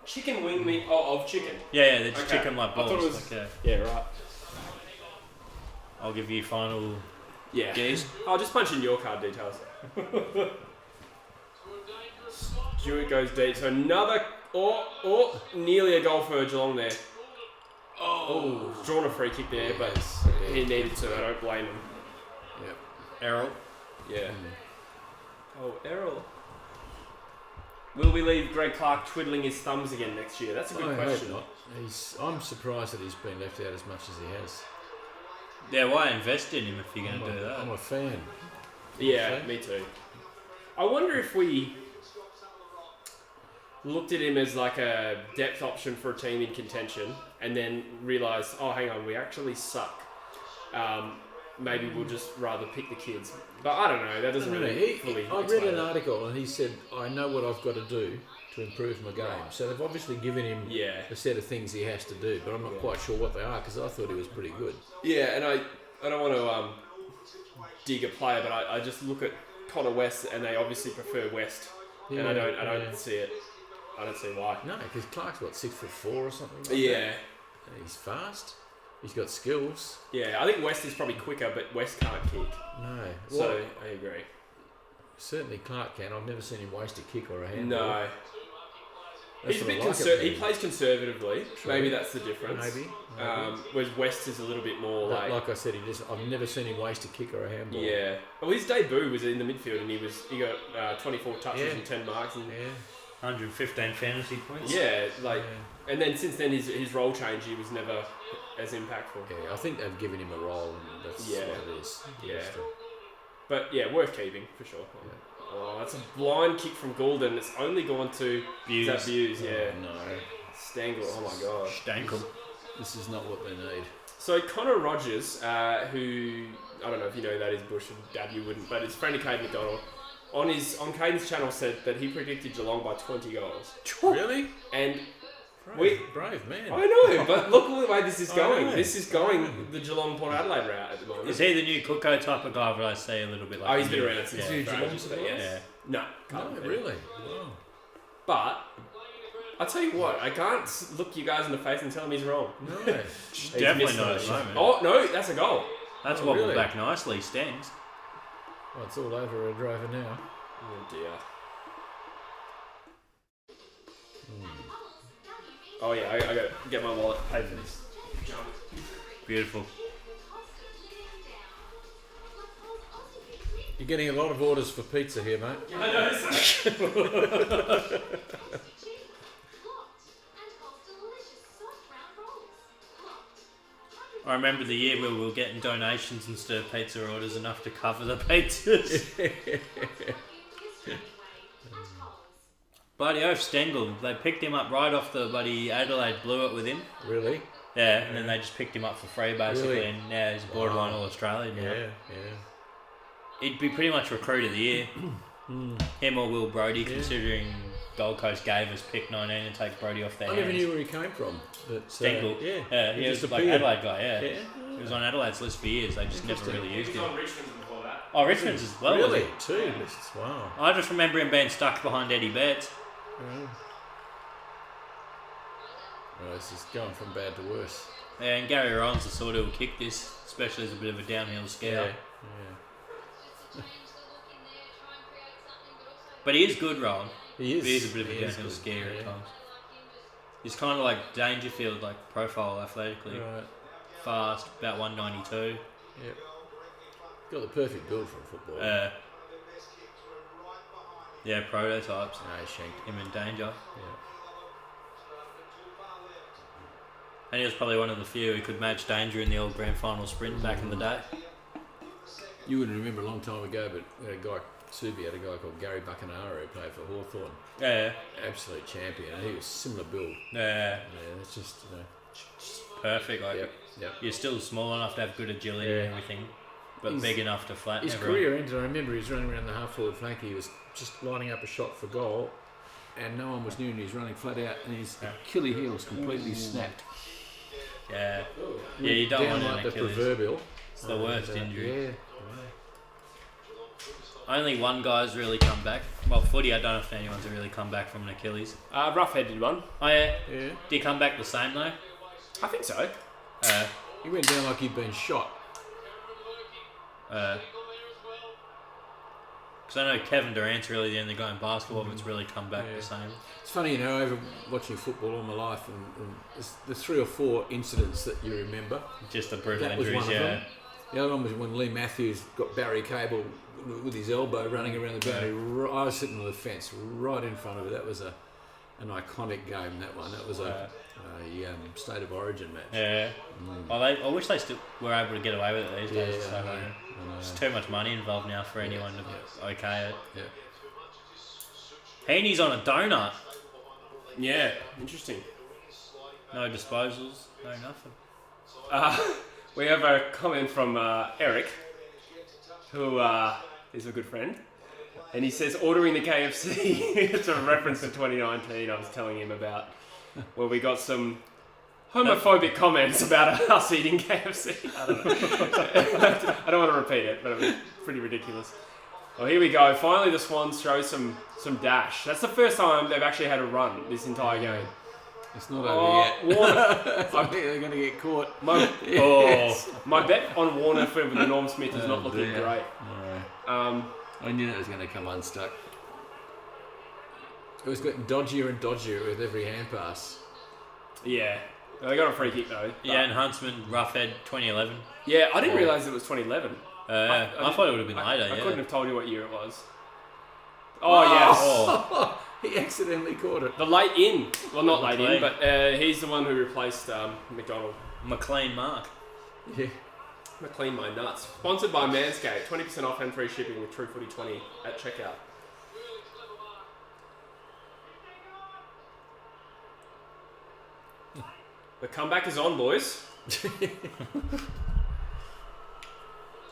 [SPEAKER 2] Chicken wing meat? Oh, of chicken.
[SPEAKER 1] Yeah, they're just
[SPEAKER 2] Okay.
[SPEAKER 1] chicken like
[SPEAKER 2] I thought
[SPEAKER 1] balls.
[SPEAKER 2] it was-
[SPEAKER 1] Like,
[SPEAKER 2] Yeah, right.
[SPEAKER 1] I'll give you final
[SPEAKER 2] Yeah.
[SPEAKER 1] guess.
[SPEAKER 2] I'll just punch in your card details. Stewart goes deep. So another, or nearly a goal for Geelong there. Oh, drawn a free kick there, but he needed to. I don't blame him.
[SPEAKER 3] Yep.
[SPEAKER 1] Errol.
[SPEAKER 2] Yeah. Oh, Errol. Will we leave Greg Clark twiddling his thumbs again next year? That's a good
[SPEAKER 3] I
[SPEAKER 2] question.
[SPEAKER 3] hope not. I'm surprised that he's been left out as much as he has.
[SPEAKER 1] Yeah, why invest in him if you're going to do
[SPEAKER 3] I'm
[SPEAKER 1] that?
[SPEAKER 3] a fan.
[SPEAKER 2] Yeah, me too. I wonder if we looked at him as like a depth option for a team in contention and then realised, oh, hang on, we actually suck. maybe we'll just rather pick the kids. But I don't know. That doesn't really fully.
[SPEAKER 3] I read
[SPEAKER 2] explain
[SPEAKER 3] an
[SPEAKER 2] it.
[SPEAKER 3] article and he said, I know what I've got to do to improve my game. So they've obviously given him a set of things he has to do, but I'm not quite sure what they are because I thought he was pretty good.
[SPEAKER 2] Yeah, and I don't want to dig a player, but I just look at Connor West and they obviously prefer West, and I don't see it. I don't see why.
[SPEAKER 3] No, because Clark's what, 6'4" or something. Like
[SPEAKER 2] Yeah.
[SPEAKER 3] that. He's fast. He's got skills.
[SPEAKER 2] Yeah, I think West is probably quicker, but West can't kick.
[SPEAKER 3] No.
[SPEAKER 2] So
[SPEAKER 3] Well,
[SPEAKER 2] I agree.
[SPEAKER 3] certainly Clark can. I've never seen him waste a kick or a handball.
[SPEAKER 2] No.
[SPEAKER 3] That's
[SPEAKER 2] He's a
[SPEAKER 3] what
[SPEAKER 2] bit
[SPEAKER 3] I like about
[SPEAKER 2] he
[SPEAKER 3] him.
[SPEAKER 2] plays conservatively.
[SPEAKER 3] True.
[SPEAKER 2] Maybe that's the difference.
[SPEAKER 3] Maybe.
[SPEAKER 2] Whereas West is a little bit more
[SPEAKER 3] But
[SPEAKER 2] like.
[SPEAKER 3] like I said, I've never seen him waste a kick or a handball.
[SPEAKER 2] Yeah. Well, his debut was in the midfield, and he got 24 touches
[SPEAKER 3] Yeah.
[SPEAKER 2] and 10 marks, and
[SPEAKER 1] 115 fantasy points.
[SPEAKER 2] and then since then his role change, he was never as impactful.
[SPEAKER 3] Yeah, I think they've given him a role, and that's what it is.
[SPEAKER 2] Yeah.
[SPEAKER 3] Just,
[SPEAKER 2] But yeah, worth keeping for sure. Oh, that's a blind kick from Goulden. It's only gone to
[SPEAKER 1] Views.
[SPEAKER 2] Is that Views, yeah.
[SPEAKER 3] No,
[SPEAKER 2] Stengel. Oh my gosh.
[SPEAKER 1] Stankel.
[SPEAKER 3] this is not what they need.
[SPEAKER 2] So Connor Rogers, who I don't know if you know who that is, Bush, and Dad you wouldn't, but it's friend of Caden McDonald. On Caden's channel said that he predicted Geelong by 20 goals.
[SPEAKER 3] Really?
[SPEAKER 2] And
[SPEAKER 3] Brave man.
[SPEAKER 2] I know, but look at the way this is
[SPEAKER 3] I
[SPEAKER 2] going.
[SPEAKER 3] know.
[SPEAKER 2] This is going the Geelong Port Adelaide route at the moment.
[SPEAKER 1] Is he the new Cooko type of guy that I see a little bit like?
[SPEAKER 2] Oh, he's been around since
[SPEAKER 1] Yeah.
[SPEAKER 2] for ages, but yes.
[SPEAKER 1] Yeah.
[SPEAKER 2] No,
[SPEAKER 3] No,
[SPEAKER 2] can't be.
[SPEAKER 3] really? Wow.
[SPEAKER 2] But I tell you what, I can't look you guys in the face and tell him he's wrong.
[SPEAKER 3] No.
[SPEAKER 2] He's
[SPEAKER 1] Definitely
[SPEAKER 2] missed
[SPEAKER 1] not
[SPEAKER 2] it.
[SPEAKER 1] at the moment.
[SPEAKER 2] Oh no, that's a goal.
[SPEAKER 1] That's
[SPEAKER 3] Oh,
[SPEAKER 1] wobbled
[SPEAKER 3] really?
[SPEAKER 1] back nicely, Stengs.
[SPEAKER 3] Well, it's all over a driver now.
[SPEAKER 2] Oh dear. Oh yeah, I gotta get my wallet, pay for this.
[SPEAKER 1] Beautiful.
[SPEAKER 3] You're getting a lot of orders for pizza here, mate.
[SPEAKER 2] I know.
[SPEAKER 1] I remember the year where we were getting donations instead of pizza orders enough to cover the pizzas. Bloody oath, Stengel. They picked him up right off the bloody Adelaide, blew it with him.
[SPEAKER 3] Really?
[SPEAKER 1] Yeah, and then they just picked him up for free basically,
[SPEAKER 3] Really?
[SPEAKER 1] and now he's a borderline All-Australian now.
[SPEAKER 3] Yeah.
[SPEAKER 1] He'd be pretty much recruit of the year. Him or Will Brodie, considering Gold Coast gave us pick 19 and take Brodie off their
[SPEAKER 3] I
[SPEAKER 1] hands.
[SPEAKER 3] never knew where he came from. But,
[SPEAKER 1] Stengel.
[SPEAKER 3] He
[SPEAKER 1] he
[SPEAKER 3] just
[SPEAKER 1] was like
[SPEAKER 3] appeared.
[SPEAKER 1] Adelaide guy, yeah.
[SPEAKER 3] Yeah.
[SPEAKER 1] He was on Adelaide's list for years. They just never really used
[SPEAKER 2] He
[SPEAKER 1] him.
[SPEAKER 2] was on Richmond's before that.
[SPEAKER 1] Oh, Richmond's as well. was
[SPEAKER 3] Really?
[SPEAKER 1] he?
[SPEAKER 3] Two lists. Wow.
[SPEAKER 1] I just remember him being stuck behind Eddie Betts.
[SPEAKER 3] Well, this is going from bad to worse.
[SPEAKER 1] Yeah, and Gary Ryan's the sort who will kick this, especially as a bit of a downhill scale. But he is good, Ryan.
[SPEAKER 3] He is.
[SPEAKER 1] He is a bit of a
[SPEAKER 3] He is
[SPEAKER 1] downhill
[SPEAKER 3] good,
[SPEAKER 1] skier
[SPEAKER 3] yeah.
[SPEAKER 1] at times. He's kind of like Dangerfield, like profile athletically.
[SPEAKER 3] Right.
[SPEAKER 1] Fast, about 192.
[SPEAKER 3] Yep. Got the perfect build for a footballer.
[SPEAKER 1] Yeah, prototypes.
[SPEAKER 3] No, he shanked
[SPEAKER 1] Him in danger.
[SPEAKER 3] Yeah.
[SPEAKER 1] And he was probably one of the few who could match Danger in the old grand final sprint back in the day.
[SPEAKER 3] You wouldn't remember a long time ago, but we had a guy, Subi had a guy called Gary Buckenara who played for Hawthorn.
[SPEAKER 1] Yeah,
[SPEAKER 3] Absolute champion. And he was similar build.
[SPEAKER 1] yeah,
[SPEAKER 3] Yeah, it's just,
[SPEAKER 1] perfect. Like
[SPEAKER 3] Yep.
[SPEAKER 1] you're still small enough to have good agility and everything, but
[SPEAKER 3] He's-
[SPEAKER 1] big enough to flatten
[SPEAKER 3] His
[SPEAKER 1] everyone.
[SPEAKER 3] career ended, I remember he was running around the half forward flank, he was just lining up a shot for goal, and no one was near him, he was running flat out, and his Achilles heel was completely snapped.
[SPEAKER 1] Yeah, yeah, you don't
[SPEAKER 3] Down
[SPEAKER 1] want
[SPEAKER 3] like
[SPEAKER 1] an
[SPEAKER 3] the
[SPEAKER 1] Achilles.
[SPEAKER 3] proverbial.
[SPEAKER 1] It's the worst injury.
[SPEAKER 3] Yeah.
[SPEAKER 1] Only one guy's really come back. Well, footy, I don't know if anyone's really come back from an Achilles.
[SPEAKER 2] Roughhead did one.
[SPEAKER 1] Oh yeah,
[SPEAKER 3] Yeah.
[SPEAKER 1] did he come back the same though?
[SPEAKER 2] I think so.
[SPEAKER 3] He went down like he'd been shot.
[SPEAKER 1] Because I know Kevin Durant's really the only guy in basketball that's really come back the same.
[SPEAKER 3] It's funny, you know, over watching football all my life, and there's 3 or 4 incidents that you remember.
[SPEAKER 1] Just the brutal
[SPEAKER 3] That was
[SPEAKER 1] injuries,
[SPEAKER 3] one of
[SPEAKER 1] yeah.
[SPEAKER 3] them. The other one was when Lee Matthews got Barry Cable with his elbow running around the boundary. I was sitting on the fence right in front of it. That was an iconic game, that one. That was a State of Origin match.
[SPEAKER 1] Yeah. Well, I wish they still were able to get away with it these days. It's so
[SPEAKER 3] I know.
[SPEAKER 1] There's too much money involved now for anyone to okay it.
[SPEAKER 3] Yeah.
[SPEAKER 1] Heaney's on a donut.
[SPEAKER 2] Yeah, interesting.
[SPEAKER 1] No disposals, no nothing.
[SPEAKER 2] We have a comment from Eric, who is a good friend. And he says, ordering the KFC. It's a reference to 2019 I was telling him about, where we got some homophobic comments about us eating KFC. I don't know. I don't want to repeat it, but it was pretty ridiculous. Well, here we go. Finally, the Swans show some dash. That's the first time they've actually had a run this entire game.
[SPEAKER 3] It's not over yet.
[SPEAKER 2] Warner.
[SPEAKER 3] I think they're going to get caught.
[SPEAKER 2] My bet on Warner for the Norm Smith is not looking
[SPEAKER 3] dear.
[SPEAKER 2] great.
[SPEAKER 3] No. I knew that was going to come unstuck. It was getting dodgier and dodgier with every hand pass.
[SPEAKER 2] Yeah. They got a free kick though.
[SPEAKER 1] Yeah, and Huntsman, Roughhead, 2011.
[SPEAKER 2] Yeah, I didn't realise it was 2011.
[SPEAKER 1] I thought it would have been later,
[SPEAKER 2] I
[SPEAKER 1] yeah.
[SPEAKER 2] couldn't have told you what year it was. Oh, yes.
[SPEAKER 1] Oh,
[SPEAKER 3] He accidentally caught it.
[SPEAKER 2] The late in. Well, not late in,
[SPEAKER 1] McLean.
[SPEAKER 2] but he's the one who replaced McDonald.
[SPEAKER 1] McLean Mark.
[SPEAKER 3] Yeah.
[SPEAKER 2] McLean my nuts. Sponsored by Manscaped. 20% off and free shipping with True Footy 20 at checkout. The comeback is on, boys.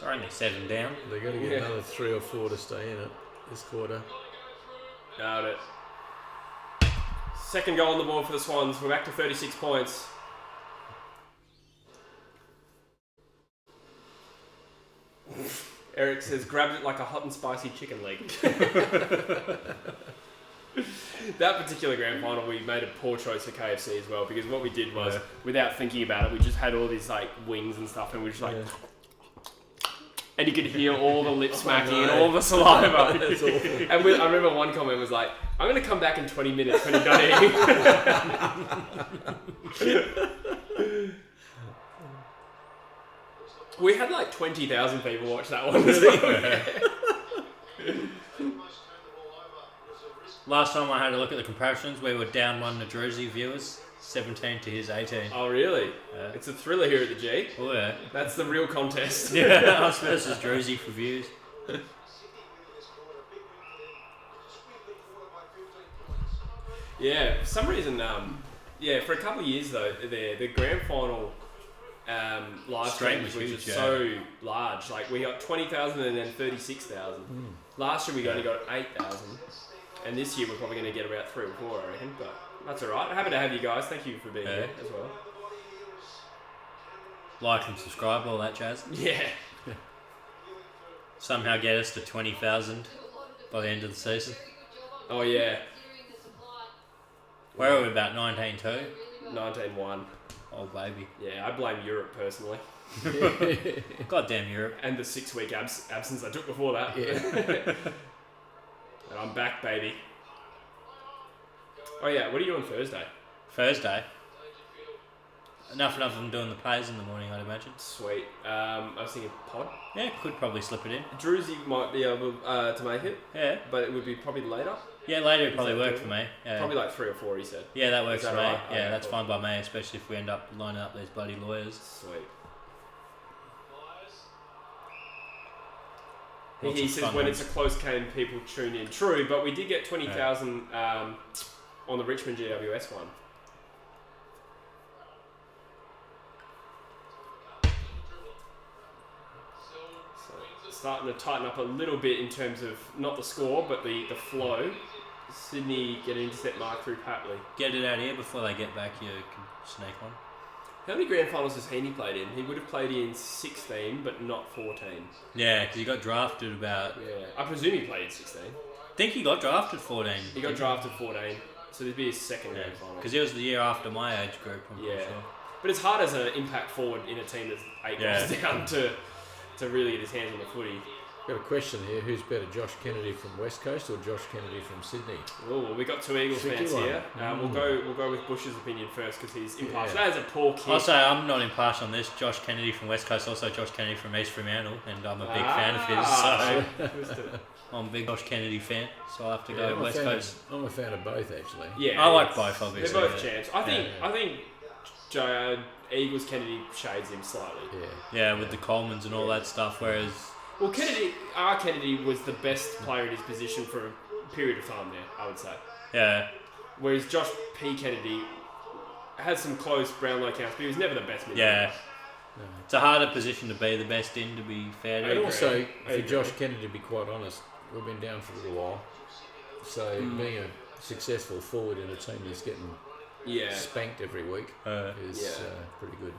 [SPEAKER 1] They're only 7 down.
[SPEAKER 3] They're going to get another 3 or 4 to stay in it this quarter.
[SPEAKER 2] Nailed it. Second goal on the board for the Swans. We're back to 36 points. Eric says, grabbed it like a hot and spicy chicken leg. That particular grand final, we made a poor choice for KFC as well, because what we did was, without thinking about it, we just had all these like wings and stuff, and we just like, and you could hear all the lip smacking and all the saliva.
[SPEAKER 3] That's awful.
[SPEAKER 2] And I remember one comment was like, "I'm going to come back in 20 minutes when you're done eating." We had like 20,000 people watch that one.
[SPEAKER 1] Last time I had a look at the comparisons, we were down 1 to Druzy viewers, 17 to his 18.
[SPEAKER 2] Oh really? It's a thriller here at the G.
[SPEAKER 1] Oh yeah.
[SPEAKER 2] That's the real contest.
[SPEAKER 1] Yeah, us versus Druzy for views.
[SPEAKER 2] Yeah, for some reason, for a couple of years though, the grand final live stream
[SPEAKER 1] was
[SPEAKER 2] was
[SPEAKER 1] huge,
[SPEAKER 2] just so large. Like we got 20,000 and then 36,000. Last year we only got 8,000, and this year we're probably going to get about 3 or 4, I reckon. But that's all right. Happy to have you guys. Thank you for being here as well.
[SPEAKER 1] Like and subscribe, all that jazz.
[SPEAKER 2] Yeah.
[SPEAKER 1] Somehow get us to 20,000 by the end of the season.
[SPEAKER 2] Oh yeah.
[SPEAKER 1] Where are we about 19-2?
[SPEAKER 2] 19-1.
[SPEAKER 1] Oh baby.
[SPEAKER 2] Yeah, I blame Europe personally.
[SPEAKER 1] Goddamn Europe.
[SPEAKER 2] And the 6-week absence I took before that.
[SPEAKER 3] Yeah.
[SPEAKER 2] And I'm back, baby. Oh yeah, what are you doing Thursday?
[SPEAKER 1] Thursday. Enough of them doing the plays in the morning, I'd imagine.
[SPEAKER 2] Sweet. I was thinking pod.
[SPEAKER 1] Yeah, could probably slip it in.
[SPEAKER 2] Druzy might be able to make it,
[SPEAKER 1] Yeah.
[SPEAKER 2] but it would be probably later.
[SPEAKER 1] Yeah, later would probably
[SPEAKER 2] that
[SPEAKER 1] work
[SPEAKER 2] good?
[SPEAKER 1] for me. Yeah.
[SPEAKER 2] Probably like 3 or 4, he said.
[SPEAKER 1] Yeah, that works
[SPEAKER 2] Is that
[SPEAKER 1] for me.
[SPEAKER 2] right?
[SPEAKER 1] Yeah,
[SPEAKER 2] Okay,
[SPEAKER 1] that's
[SPEAKER 2] cool.
[SPEAKER 1] fine by me, especially if we end up lining up these bloody lawyers.
[SPEAKER 2] Sweet.
[SPEAKER 1] Lots
[SPEAKER 2] He
[SPEAKER 1] of
[SPEAKER 2] says
[SPEAKER 1] fun
[SPEAKER 2] when
[SPEAKER 1] ones.
[SPEAKER 2] it's a close game, people tune in. True, but we did get 20,000 on the Richmond GWS one. So starting to tighten up a little bit in terms of not the score, but the flow. Sydney get an intercept mark through Papley.
[SPEAKER 1] Get it out here before they get back, you can sneak one.
[SPEAKER 2] How many grand finals has Heaney played in? He would have played in 16, but not 14.
[SPEAKER 1] Yeah, because he got drafted about...
[SPEAKER 2] Yeah, I presume he played in 16.
[SPEAKER 1] I think he got drafted 14.
[SPEAKER 2] He got drafted 14, so there'd be his second
[SPEAKER 1] Yeah,
[SPEAKER 2] grand final.
[SPEAKER 1] because it was the year after my age group, I'm pretty
[SPEAKER 2] Yeah.
[SPEAKER 1] sure.
[SPEAKER 2] But it's hard as an impact forward in a team that's 8 goals down to really get his hands on the footy.
[SPEAKER 3] Got a question here. Who's better, Josh Kennedy from West Coast or Josh Kennedy from Sydney?
[SPEAKER 2] Oh, we got 2 Eagles
[SPEAKER 3] Tricky
[SPEAKER 2] fans
[SPEAKER 3] one.
[SPEAKER 2] here. We'll go with Bush's opinion first because he's impartial.
[SPEAKER 3] Yeah.
[SPEAKER 2] That is a poor kick.
[SPEAKER 1] I'll say I'm not impartial on this. Josh Kennedy from West Coast, also Josh Kennedy from East Fremantle, and I'm a big fan of his, so I'm a big Josh Kennedy fan, so I'll have to go
[SPEAKER 3] I'm a
[SPEAKER 1] West
[SPEAKER 3] fan
[SPEAKER 1] Coast.
[SPEAKER 3] I'm a fan of both, actually.
[SPEAKER 2] Yeah,
[SPEAKER 1] I like
[SPEAKER 2] it's-
[SPEAKER 1] both, obviously.
[SPEAKER 2] They're both
[SPEAKER 1] yeah.
[SPEAKER 2] champs. I think Eagles Kennedy shades him slightly.
[SPEAKER 3] Yeah.
[SPEAKER 1] Yeah, with the Colemans and all that stuff, whereas...
[SPEAKER 2] Well, Kennedy was the best player in his position for a period of time there, I would say.
[SPEAKER 1] Yeah,
[SPEAKER 2] Whereas Josh P. Kennedy had some close Brownlow counts, but he was never the best midfielder.
[SPEAKER 1] yeah. It's a harder position to be the best in, to be fair to
[SPEAKER 3] And
[SPEAKER 1] you.
[SPEAKER 3] also,
[SPEAKER 2] I
[SPEAKER 3] for
[SPEAKER 2] agree.
[SPEAKER 3] Josh Kennedy, to be quite honest, we've been down for a little while. So being a successful forward in a team that's getting spanked every week is pretty good.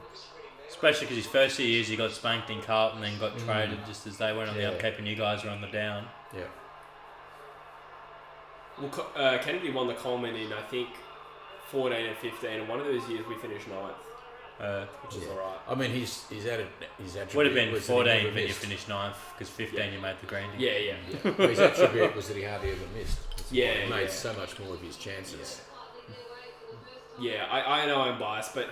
[SPEAKER 1] Especially because his first 2 years he got spanked in Carlton, then got traded just as they went on the upkeep and you guys were on the down.
[SPEAKER 3] Yeah.
[SPEAKER 2] Well, Kennedy won the Coleman in, I think, 14 and 15, and one of those years we finished 9th, which is alright.
[SPEAKER 3] I mean, his attribute
[SPEAKER 1] Would have been
[SPEAKER 3] was that he
[SPEAKER 1] 14
[SPEAKER 3] never
[SPEAKER 1] when you
[SPEAKER 3] missed.
[SPEAKER 1] finished 9th, because 15 you made the greening.
[SPEAKER 2] Yeah.
[SPEAKER 3] Well, his attribute was that he hardly ever missed. That's why
[SPEAKER 2] Yeah,
[SPEAKER 3] he made
[SPEAKER 2] yeah.
[SPEAKER 3] so much more of his chances.
[SPEAKER 2] Yeah, I know I'm biased, but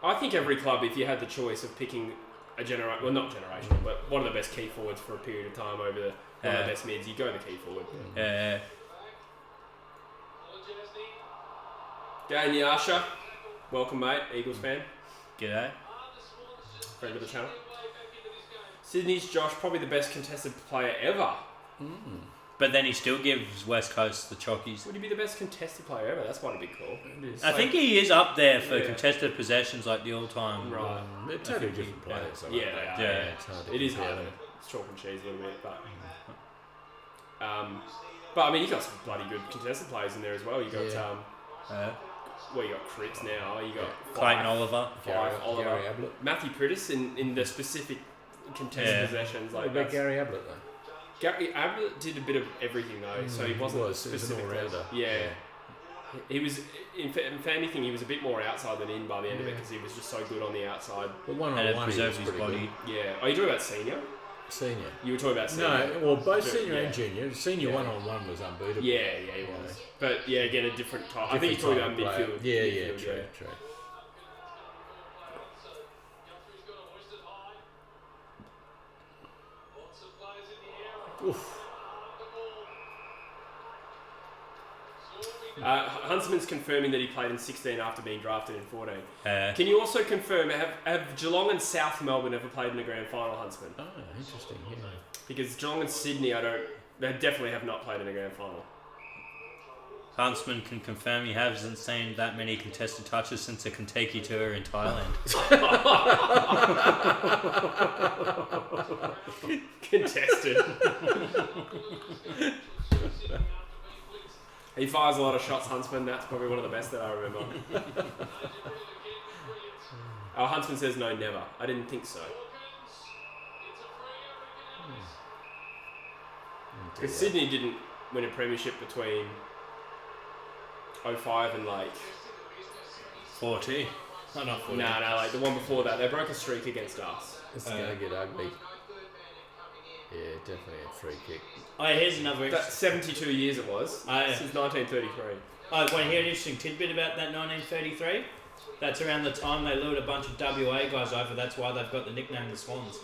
[SPEAKER 2] I think every club, if you had the choice of picking a well, not generational, but one of the best key forwards for a period of time over one of the best mids, you go the key forward. Dan Yasha, welcome mate, Eagles fan,
[SPEAKER 1] G'day.
[SPEAKER 2] friend of the channel. Sydney's Josh, probably the best contested player ever.
[SPEAKER 1] But then he still gives West Coast the chockies.
[SPEAKER 2] Would he be the best contested player ever? That's quite a big call.
[SPEAKER 1] I think he is up there for contested possessions, like the all-time.
[SPEAKER 2] Right.
[SPEAKER 3] They're totally different players. I
[SPEAKER 2] Yeah,
[SPEAKER 3] think.
[SPEAKER 2] they are.
[SPEAKER 1] Yeah.
[SPEAKER 3] It's hard to
[SPEAKER 2] It is
[SPEAKER 3] compare
[SPEAKER 2] hard.
[SPEAKER 3] them.
[SPEAKER 2] It's chalk and cheese a little bit, but I mean, you got some bloody good contested players in there as well. You got well, you got Cripps now. You got
[SPEAKER 1] Clayton Oliver.
[SPEAKER 2] Fife, Oliver,
[SPEAKER 3] Gary Ablett.
[SPEAKER 2] Matthew Prittis in the specific contested possessions.
[SPEAKER 3] What
[SPEAKER 2] Like
[SPEAKER 3] about
[SPEAKER 2] that's-
[SPEAKER 3] Gary Ablett though?
[SPEAKER 2] Gary Ablett did a bit of everything though, so he wasn't
[SPEAKER 3] He was an
[SPEAKER 2] specifically.
[SPEAKER 3] all-rounder.
[SPEAKER 2] Yeah. He was, for anything, he was a bit more outside than in by the end of it because he was just so good on the outside.
[SPEAKER 3] But one
[SPEAKER 1] And
[SPEAKER 3] on
[SPEAKER 1] it
[SPEAKER 3] one, he
[SPEAKER 1] preserves
[SPEAKER 3] was
[SPEAKER 1] his
[SPEAKER 3] pretty
[SPEAKER 1] body.
[SPEAKER 2] Yeah. Oh, you talking about senior?
[SPEAKER 3] good. Senior.
[SPEAKER 2] You were talking about senior.
[SPEAKER 3] No, well, both
[SPEAKER 2] Ju-
[SPEAKER 3] senior
[SPEAKER 2] yeah.
[SPEAKER 3] and junior. Senior one on one was unbeatable.
[SPEAKER 2] Yeah, he was. But yeah, again, a different type. I think you're talking about
[SPEAKER 3] Different type
[SPEAKER 2] midfield.
[SPEAKER 3] of player. Yeah,
[SPEAKER 2] midfield,
[SPEAKER 3] true. Oof.
[SPEAKER 2] Huntsman's confirming that he played in 16 after being drafted in 14.
[SPEAKER 1] Uh,
[SPEAKER 2] Can you also confirm, have Geelong and South Melbourne ever played in a grand final, Huntsman?
[SPEAKER 3] Oh, interesting. Yeah.
[SPEAKER 2] Because Geelong and Sydney, they definitely have not played in a grand final.
[SPEAKER 1] Huntsman can confirm he hasn't seen that many contested touches since a Kentucky tour in Thailand.
[SPEAKER 2] Contested. He fires a lot of shots, Huntsman. That's probably one of the best that I remember. Huntsman says no, never. I didn't think so. Because Sydney didn't win a premiership between 05 and like
[SPEAKER 1] 40. Oh, not 40.
[SPEAKER 2] no, like the one before that. They broke a streak against us.
[SPEAKER 3] It's going to get ugly. Yeah, definitely a free kick.
[SPEAKER 1] Oh, here's another.
[SPEAKER 2] That's 72 years it was.
[SPEAKER 1] Oh, yeah.
[SPEAKER 2] Since 1933.
[SPEAKER 1] I want to hear an interesting tidbit about that 1933. That's around the time they lured a bunch of WA guys over. That's why they've got the nickname the Swans.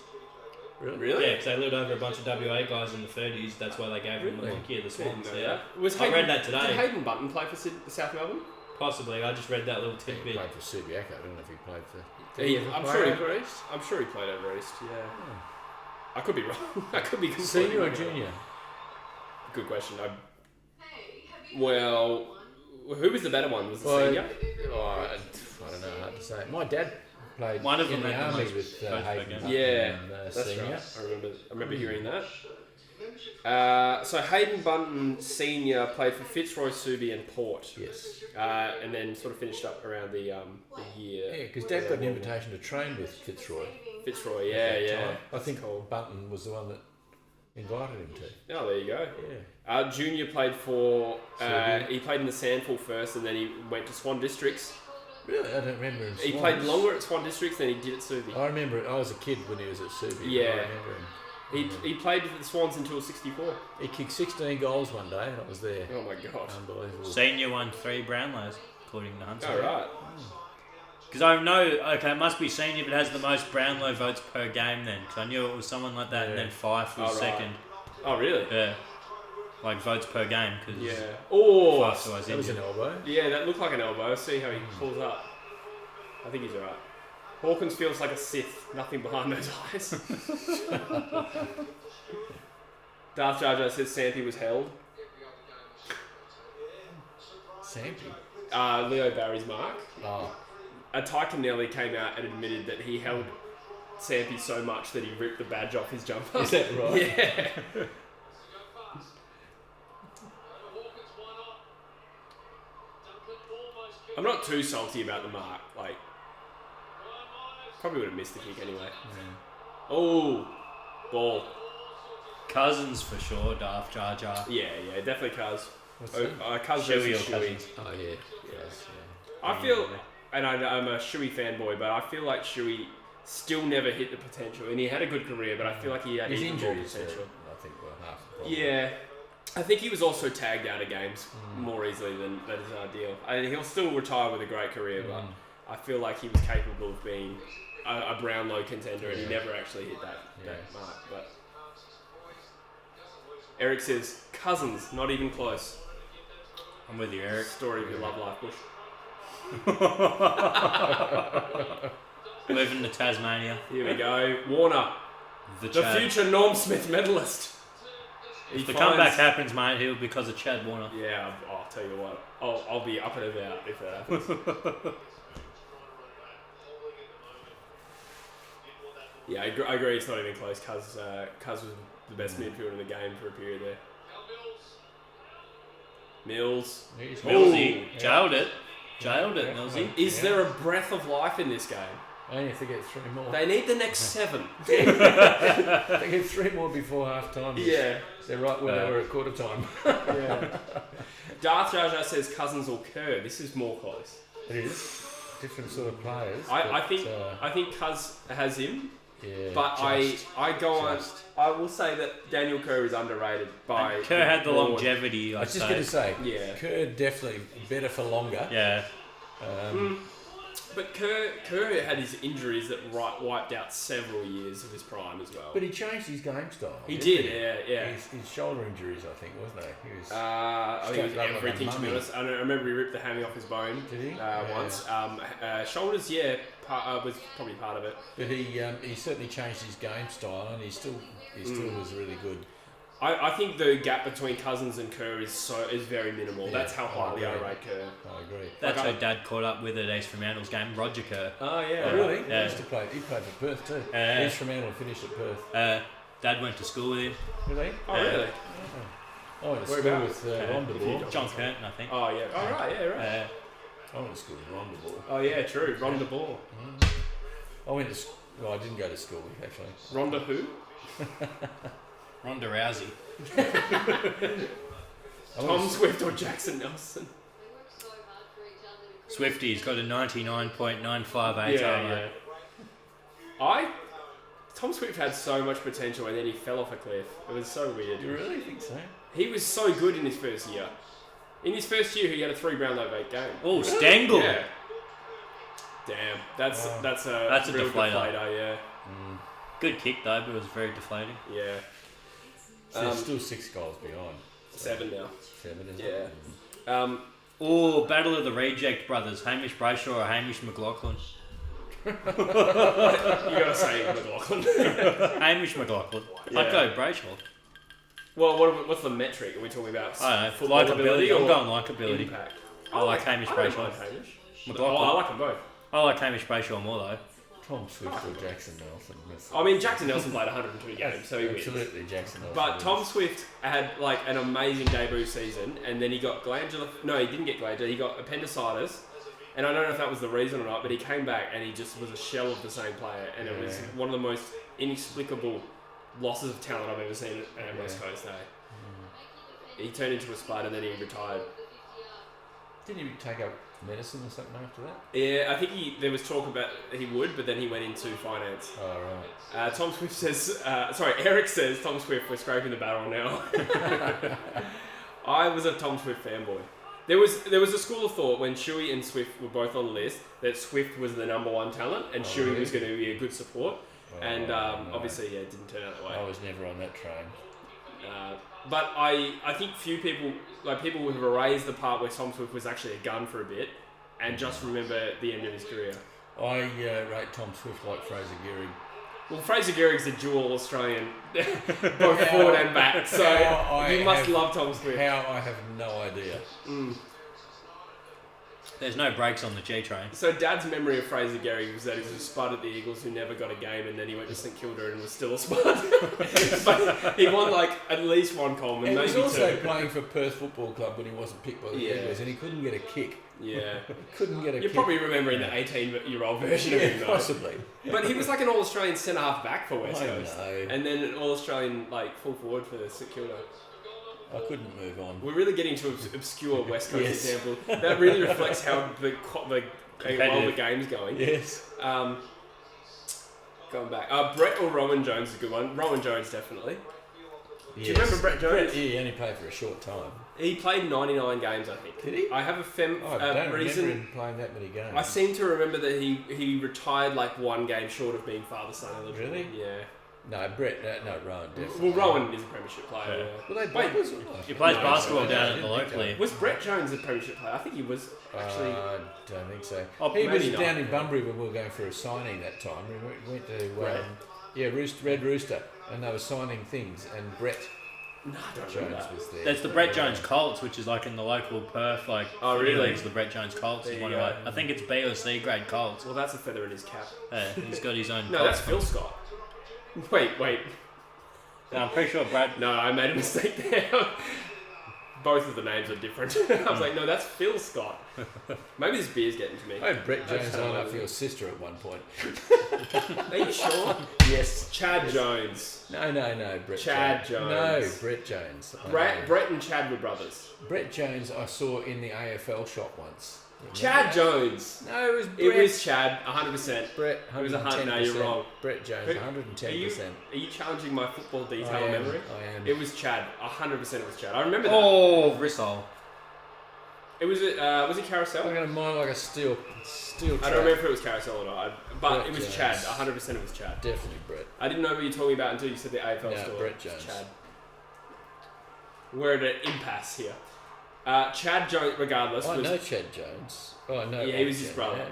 [SPEAKER 2] Really?
[SPEAKER 1] Yeah, because they lured over a bunch of WA guys in the 30s. That's why they gave them the
[SPEAKER 3] Really?
[SPEAKER 1] monkey of the Swans.
[SPEAKER 2] Didn't know
[SPEAKER 1] Yeah.
[SPEAKER 2] that. Was
[SPEAKER 1] I read that
[SPEAKER 2] Did
[SPEAKER 1] today.
[SPEAKER 2] Hayden Button play for South Melbourne?
[SPEAKER 1] Possibly. I just read that little
[SPEAKER 3] He
[SPEAKER 1] tidbit.
[SPEAKER 3] played for Subiaco. I don't know if he played for.
[SPEAKER 2] He-
[SPEAKER 3] ever
[SPEAKER 2] I'm
[SPEAKER 3] play
[SPEAKER 2] sure he-
[SPEAKER 3] over East?
[SPEAKER 2] I'm sure he played over East, yeah. I could be wrong. I could be completely
[SPEAKER 3] Senior or
[SPEAKER 2] wrong.
[SPEAKER 3] junior?
[SPEAKER 2] Good question. Well, who was the better one? Was the senior?
[SPEAKER 3] Oh, I don't know. Hard to say. My dad played
[SPEAKER 1] One of
[SPEAKER 3] in
[SPEAKER 1] them
[SPEAKER 3] the
[SPEAKER 1] had the
[SPEAKER 3] army
[SPEAKER 1] most
[SPEAKER 3] with
[SPEAKER 1] votes per
[SPEAKER 3] Hayden
[SPEAKER 1] game.
[SPEAKER 3] Button
[SPEAKER 2] Yeah,
[SPEAKER 3] and
[SPEAKER 2] that's
[SPEAKER 3] senior.
[SPEAKER 2] right. I remember hearing that. So Hayden Button Senior played for Fitzroy, Subi and Port.
[SPEAKER 3] Yes.
[SPEAKER 2] And then sort of finished up around the year.
[SPEAKER 3] Yeah, because Dad got an invitation to train with Fitzroy.
[SPEAKER 2] Fitzroy,
[SPEAKER 3] at
[SPEAKER 2] yeah,
[SPEAKER 3] that
[SPEAKER 2] yeah.
[SPEAKER 3] time. I think Button was the one that invited him to.
[SPEAKER 2] Oh, there you go.
[SPEAKER 3] Yeah.
[SPEAKER 2] Junior played for.
[SPEAKER 3] Subi.
[SPEAKER 2] He played in the Sandful first, and then he went to Swan Districts.
[SPEAKER 3] Really? I don't remember him.
[SPEAKER 2] He played longer at Swan Districts than he did at Subi.
[SPEAKER 3] I remember it. I was a kid when he was at Subi.
[SPEAKER 2] Yeah.
[SPEAKER 3] I remember him.
[SPEAKER 2] He played for the Swans until 64.
[SPEAKER 3] He kicked 16 goals one day and I was there.
[SPEAKER 2] Oh my god.
[SPEAKER 3] Unbelievable.
[SPEAKER 1] Senior won 3 Brownlows, according to Hunter.
[SPEAKER 2] All right.
[SPEAKER 1] Because I know, okay, it must be Senior if it has the most Brownlow votes per game then. Because I knew it was someone like that, and then Fife was
[SPEAKER 2] Oh, right.
[SPEAKER 1] second.
[SPEAKER 2] Oh really?
[SPEAKER 1] Yeah. Like votes per game. Cause
[SPEAKER 2] Yeah. Oh.
[SPEAKER 1] Fife's always
[SPEAKER 3] That was an
[SPEAKER 1] injured.
[SPEAKER 3] elbow.
[SPEAKER 2] Yeah, that looked like an elbow. See how he pulls up. I think he's alright. Hawkins feels like a Sith. Nothing behind those eyes. Darth Jar Jar says Santi was held.
[SPEAKER 3] Sampy.
[SPEAKER 2] Leo Barry's mark.
[SPEAKER 3] Oh.
[SPEAKER 2] Taikanelli came out and admitted that he held Sampi so much that he ripped the badge off his jumper.
[SPEAKER 3] Is that right?
[SPEAKER 2] Yeah. I'm not too salty about the mark. Like, probably would have missed the kick anyway. Oh, ball.
[SPEAKER 1] Cousins for sure, Daft Jar Jar.
[SPEAKER 2] Yeah, definitely Cuz.
[SPEAKER 3] What's that?
[SPEAKER 2] Cuz
[SPEAKER 1] Shuey
[SPEAKER 2] versus
[SPEAKER 1] or
[SPEAKER 2] Shuey.
[SPEAKER 1] Cousins?
[SPEAKER 3] Oh, yeah. Yes, yeah.
[SPEAKER 2] I feel, and I'm a Shuey fanboy, but I feel like Shuey still never hit the potential. And he had a good career, but I feel like he had
[SPEAKER 3] His
[SPEAKER 2] even more
[SPEAKER 3] injuries,
[SPEAKER 2] potential.
[SPEAKER 3] I think, were half the problem.
[SPEAKER 2] Yeah. I think he was also tagged out of games more easily than that is ideal. He'll still retire with a great career, but I feel like he was capable of being a Brownlow contender, and he never actually hit that mark. But Eric says, Cousins, not even close.
[SPEAKER 1] I'm with you, Eric.
[SPEAKER 2] Story of your love life, Bush.
[SPEAKER 1] Moving to Tasmania.
[SPEAKER 2] Here we go. Warner,
[SPEAKER 1] The
[SPEAKER 2] the
[SPEAKER 1] Chad.
[SPEAKER 2] future Norm Smith medalist.
[SPEAKER 1] If the comeback happens, mate, he'll be because of Chad Warner.
[SPEAKER 2] Yeah, I'll tell you what. I'll be up and about if that happens. Yeah, I agree. It's not even close. Cuz was the best midfielder in the game for a period there. Mills.
[SPEAKER 1] Millsy,
[SPEAKER 2] Ooh.
[SPEAKER 1] jailed it, Millsy.
[SPEAKER 2] Is there a breath of life in this game?
[SPEAKER 3] Only if they get 3 more.
[SPEAKER 2] They need the next 7.
[SPEAKER 3] They get 3 more before half time.
[SPEAKER 2] Yeah.
[SPEAKER 3] They're right where they were at quarter time.
[SPEAKER 2] Yeah. Darth Jar Jar says Cousins or Kerr. This is more close.
[SPEAKER 3] It is. Different sort of players.
[SPEAKER 2] I think Cuz has him.
[SPEAKER 3] Yeah,
[SPEAKER 2] But
[SPEAKER 3] just.
[SPEAKER 2] I go on. I will say that Daniel Kerr is underrated by.
[SPEAKER 1] And Kerr had the
[SPEAKER 2] broad-
[SPEAKER 1] longevity.
[SPEAKER 3] I was just going to say,
[SPEAKER 2] Yeah.
[SPEAKER 3] Kerr definitely better for longer.
[SPEAKER 1] Yeah.
[SPEAKER 2] But Kerr had his injuries that wiped out several years of his prime as well.
[SPEAKER 3] But he changed his game style.
[SPEAKER 2] He
[SPEAKER 3] didn't
[SPEAKER 2] did, yeah.
[SPEAKER 3] His shoulder injuries, I think, wasn't he? He was.
[SPEAKER 2] I think it was
[SPEAKER 3] Straight up like a
[SPEAKER 2] everything, to be
[SPEAKER 3] mummy.
[SPEAKER 2] honest. I remember he ripped the hammy off his bone.
[SPEAKER 3] Did he?
[SPEAKER 2] Once. Shoulders, was probably part of it.
[SPEAKER 3] But he certainly changed his game style, and he still was really good.
[SPEAKER 2] I think the gap between Cousins and Kerr is very minimal.
[SPEAKER 3] Yeah,
[SPEAKER 2] That's how highly I
[SPEAKER 3] agree.
[SPEAKER 2] rate Kerr.
[SPEAKER 3] I agree.
[SPEAKER 1] That's
[SPEAKER 2] Like
[SPEAKER 1] how Dad caught up with at East Fremantle's game, Roger Kerr.
[SPEAKER 2] Oh yeah,
[SPEAKER 3] Oh, really?
[SPEAKER 1] Yeah.
[SPEAKER 3] He used to play. He played for Perth too. East Fremantle finished at Perth.
[SPEAKER 1] Dad went to school with him.
[SPEAKER 3] Really?
[SPEAKER 2] Oh really?
[SPEAKER 3] I went to school
[SPEAKER 2] Whereabouts?
[SPEAKER 3] with Rondaball.
[SPEAKER 1] John Curtin, I think.
[SPEAKER 2] Oh yeah. Oh right, yeah right.
[SPEAKER 3] I went to school with Rondaball.
[SPEAKER 2] Oh yeah, true. Ronda Ball.
[SPEAKER 3] I went to. Well, I didn't go to school actually.
[SPEAKER 2] Ronda who?
[SPEAKER 1] Ronda Rousey.
[SPEAKER 2] Tom Swift or Jackson Nelson?
[SPEAKER 1] Swifty's got a 99.958
[SPEAKER 2] Yeah. Tom Swift had so much potential and then he fell off a cliff. It was so weird.
[SPEAKER 3] You really think so?
[SPEAKER 2] He was so good in his first year. In his first year, he had a 3 Brownlow 8 game.
[SPEAKER 1] Oh, Stengel.
[SPEAKER 2] Yeah. Damn, that's a
[SPEAKER 1] a
[SPEAKER 2] real
[SPEAKER 1] deflator.
[SPEAKER 2] yeah.
[SPEAKER 1] Good kick though, but it was very deflating.
[SPEAKER 2] Yeah.
[SPEAKER 3] So they're still 6 goals behind.
[SPEAKER 2] 7 now.
[SPEAKER 3] 7, is
[SPEAKER 2] Yeah.
[SPEAKER 3] it?
[SPEAKER 1] Oh, Battle of the Reject Brothers, Hamish Brayshaw or Hamish McLaughlin?
[SPEAKER 2] You gotta say McLaughlin.
[SPEAKER 1] Hamish McLaughlin.
[SPEAKER 2] Yeah.
[SPEAKER 1] I'd go Brayshaw.
[SPEAKER 2] Well, what's the metric? Are we talking about
[SPEAKER 1] I don't know,
[SPEAKER 2] football ability
[SPEAKER 1] likability. I'm
[SPEAKER 2] or
[SPEAKER 1] going likability.
[SPEAKER 2] impact?
[SPEAKER 1] I like Hamish
[SPEAKER 2] I don't
[SPEAKER 1] Brayshaw.
[SPEAKER 2] mind Hamish.
[SPEAKER 1] McLaughlin.
[SPEAKER 2] Oh, I like them both.
[SPEAKER 1] I like Hamish Brayshaw more though.
[SPEAKER 3] Tom Swift or Jackson Nelson.
[SPEAKER 2] I mean, Jackson Nelson played 102 games, so he wins.
[SPEAKER 3] Absolutely, Jackson Nelson.
[SPEAKER 2] But
[SPEAKER 3] wins.
[SPEAKER 2] Tom Swift had like an amazing debut season, and then he got glandular. No, he didn't get glandular. He got appendicitis, and I don't know if that was the reason or not. But he came back, and he just was a shell of the same player, and it was one of the most inexplicable losses of talent I've ever seen at West Coast. He turned into a spud, and then he retired.
[SPEAKER 3] Didn't he take up medicine or something after that?
[SPEAKER 2] Yeah, I think there was talk about he would, but then he went into finance.
[SPEAKER 3] Oh, right.
[SPEAKER 2] Tom Swift says, Eric says, Tom Swift, we're scraping the barrel now. I was a Tom Swift fanboy. There was a school of thought when Shuey and Swift were both on the list that Swift was the number 1 talent and Shuey
[SPEAKER 3] really?
[SPEAKER 2] was going to be a good support. And
[SPEAKER 3] no.
[SPEAKER 2] obviously, it didn't turn out that way.
[SPEAKER 3] I was never on that train.
[SPEAKER 2] But I think few people, like people who have erased the part where Tom Swift was actually a gun for a bit and just remember the end of his career.
[SPEAKER 3] I rate Tom Swift like Fraser Gehrig.
[SPEAKER 2] Well, Fraser Gehrig's a dual Australian, both forward and back, so you must love Tom Swift.
[SPEAKER 3] How I have no idea.
[SPEAKER 1] There's no brakes on the G train.
[SPEAKER 2] So Dad's memory of Fraser Gehry was that he was a spud at the Eagles who never got a game, and then he went to St Kilda and was still a spud. But he won like at least one Coleman,
[SPEAKER 3] He
[SPEAKER 2] maybe
[SPEAKER 3] was also
[SPEAKER 2] two.
[SPEAKER 3] playing for Perth Football Club when he wasn't picked by the Eagles, and he couldn't get a kick.
[SPEAKER 2] Yeah.
[SPEAKER 3] Couldn't get a
[SPEAKER 2] You're
[SPEAKER 3] kick.
[SPEAKER 2] probably remembering the 18-year-old version of him, though.
[SPEAKER 3] possibly.
[SPEAKER 2] But he was like an All-Australian centre-half back for West
[SPEAKER 3] I
[SPEAKER 2] Coast.
[SPEAKER 3] know.
[SPEAKER 2] And then an All-Australian like full forward for St Kilda.
[SPEAKER 3] I couldn't move on.
[SPEAKER 2] We're really getting to obscure West Coast
[SPEAKER 3] Yes.
[SPEAKER 2] example. That really reflects how well the game's going.
[SPEAKER 3] Yes.
[SPEAKER 2] Going back. Brett or Rowan Jones is a good one. Rowan Jones, definitely.
[SPEAKER 3] Do
[SPEAKER 2] you remember Brett Jones?
[SPEAKER 3] He only played for a short time.
[SPEAKER 2] He played 99 games, I think.
[SPEAKER 3] Did he?
[SPEAKER 2] I have a
[SPEAKER 3] I don't
[SPEAKER 2] reason.
[SPEAKER 3] remember him playing that many games.
[SPEAKER 2] I seem to remember that he retired like one game short of being father-son eligible.
[SPEAKER 3] Really?
[SPEAKER 2] Yeah.
[SPEAKER 3] No, Brett. No, Rowan. Definitely.
[SPEAKER 2] Well, Rowan is a premiership player. Yeah.
[SPEAKER 3] Were they
[SPEAKER 2] Wait,
[SPEAKER 3] brothers or not?
[SPEAKER 1] He plays
[SPEAKER 2] No,
[SPEAKER 1] basketball
[SPEAKER 3] I
[SPEAKER 1] down at
[SPEAKER 3] didn't
[SPEAKER 1] the
[SPEAKER 3] think so.
[SPEAKER 1] locally.
[SPEAKER 2] Was Brett Jones a premiership player? I think he was actually.
[SPEAKER 3] I don't think so.
[SPEAKER 2] Oh,
[SPEAKER 3] He was
[SPEAKER 2] maybe not.
[SPEAKER 3] down in Bunbury when we were going for a signing that time. We went to Red Rooster, and they were signing things, and Brett
[SPEAKER 2] No, I don't remember
[SPEAKER 3] Jones
[SPEAKER 2] that.
[SPEAKER 3] was there.
[SPEAKER 1] There's the Brett Jones Colts, which is like in the local Perth, like
[SPEAKER 2] Oh,
[SPEAKER 1] footy
[SPEAKER 2] really?
[SPEAKER 1] leagues. The Brett Jones Colts
[SPEAKER 2] There
[SPEAKER 1] is
[SPEAKER 2] you
[SPEAKER 1] one of
[SPEAKER 2] go.
[SPEAKER 1] like, I think it's B or C grade Colts.
[SPEAKER 2] Well, that's a feather in his cap.
[SPEAKER 1] He's got his own.
[SPEAKER 2] No,
[SPEAKER 1] Colts.
[SPEAKER 2] that's Phil Scott. Wait.
[SPEAKER 1] No, I'm pretty sure Brad.
[SPEAKER 2] No, I made a mistake there. Both of the names are different. I was like, no, that's Phil Scott. Maybe this beer's getting to me.
[SPEAKER 3] I had Brett Jones
[SPEAKER 2] That's
[SPEAKER 3] line
[SPEAKER 2] how
[SPEAKER 3] up
[SPEAKER 2] I
[SPEAKER 3] for your sister at one point.
[SPEAKER 2] Are you sure?
[SPEAKER 3] Yes.
[SPEAKER 2] Chad Jones.
[SPEAKER 3] No, Brett
[SPEAKER 2] Chad Jones.
[SPEAKER 3] No, Brett Jones. I know.
[SPEAKER 2] Brett and Chad were brothers.
[SPEAKER 3] Brett Jones I saw in the AFL shop once.
[SPEAKER 2] Chad Jones.
[SPEAKER 3] No, it was Brett.
[SPEAKER 2] It was Chad, 100%.
[SPEAKER 3] Brett,
[SPEAKER 2] It was
[SPEAKER 3] 110%.
[SPEAKER 2] no, you're wrong.
[SPEAKER 3] Brett Jones,
[SPEAKER 2] Are
[SPEAKER 3] 110%.
[SPEAKER 2] you challenging my football detail
[SPEAKER 3] I am,
[SPEAKER 2] memory?
[SPEAKER 3] I am.
[SPEAKER 2] It was Chad. 100% it was Chad. I remember that.
[SPEAKER 1] Oh, Rissol.
[SPEAKER 2] It was it Carousel?
[SPEAKER 3] I'm going to mine like a steel
[SPEAKER 2] I
[SPEAKER 3] trap.
[SPEAKER 2] don't remember if it was Carousel or not, but
[SPEAKER 3] Brett
[SPEAKER 2] it was
[SPEAKER 3] Jones.
[SPEAKER 2] Chad. 100% it was Chad.
[SPEAKER 3] Definitely Brett.
[SPEAKER 2] I didn't know what you were talking about until you said the AFL
[SPEAKER 3] No,
[SPEAKER 2] store.
[SPEAKER 3] Brett
[SPEAKER 2] It's
[SPEAKER 3] Jones.
[SPEAKER 2] Chad. We're at an impasse here. Chad Jones, regardless,
[SPEAKER 3] I
[SPEAKER 2] was
[SPEAKER 3] know Chad Jones. Oh, no.
[SPEAKER 2] Yeah, he was his brother.
[SPEAKER 3] Yeah.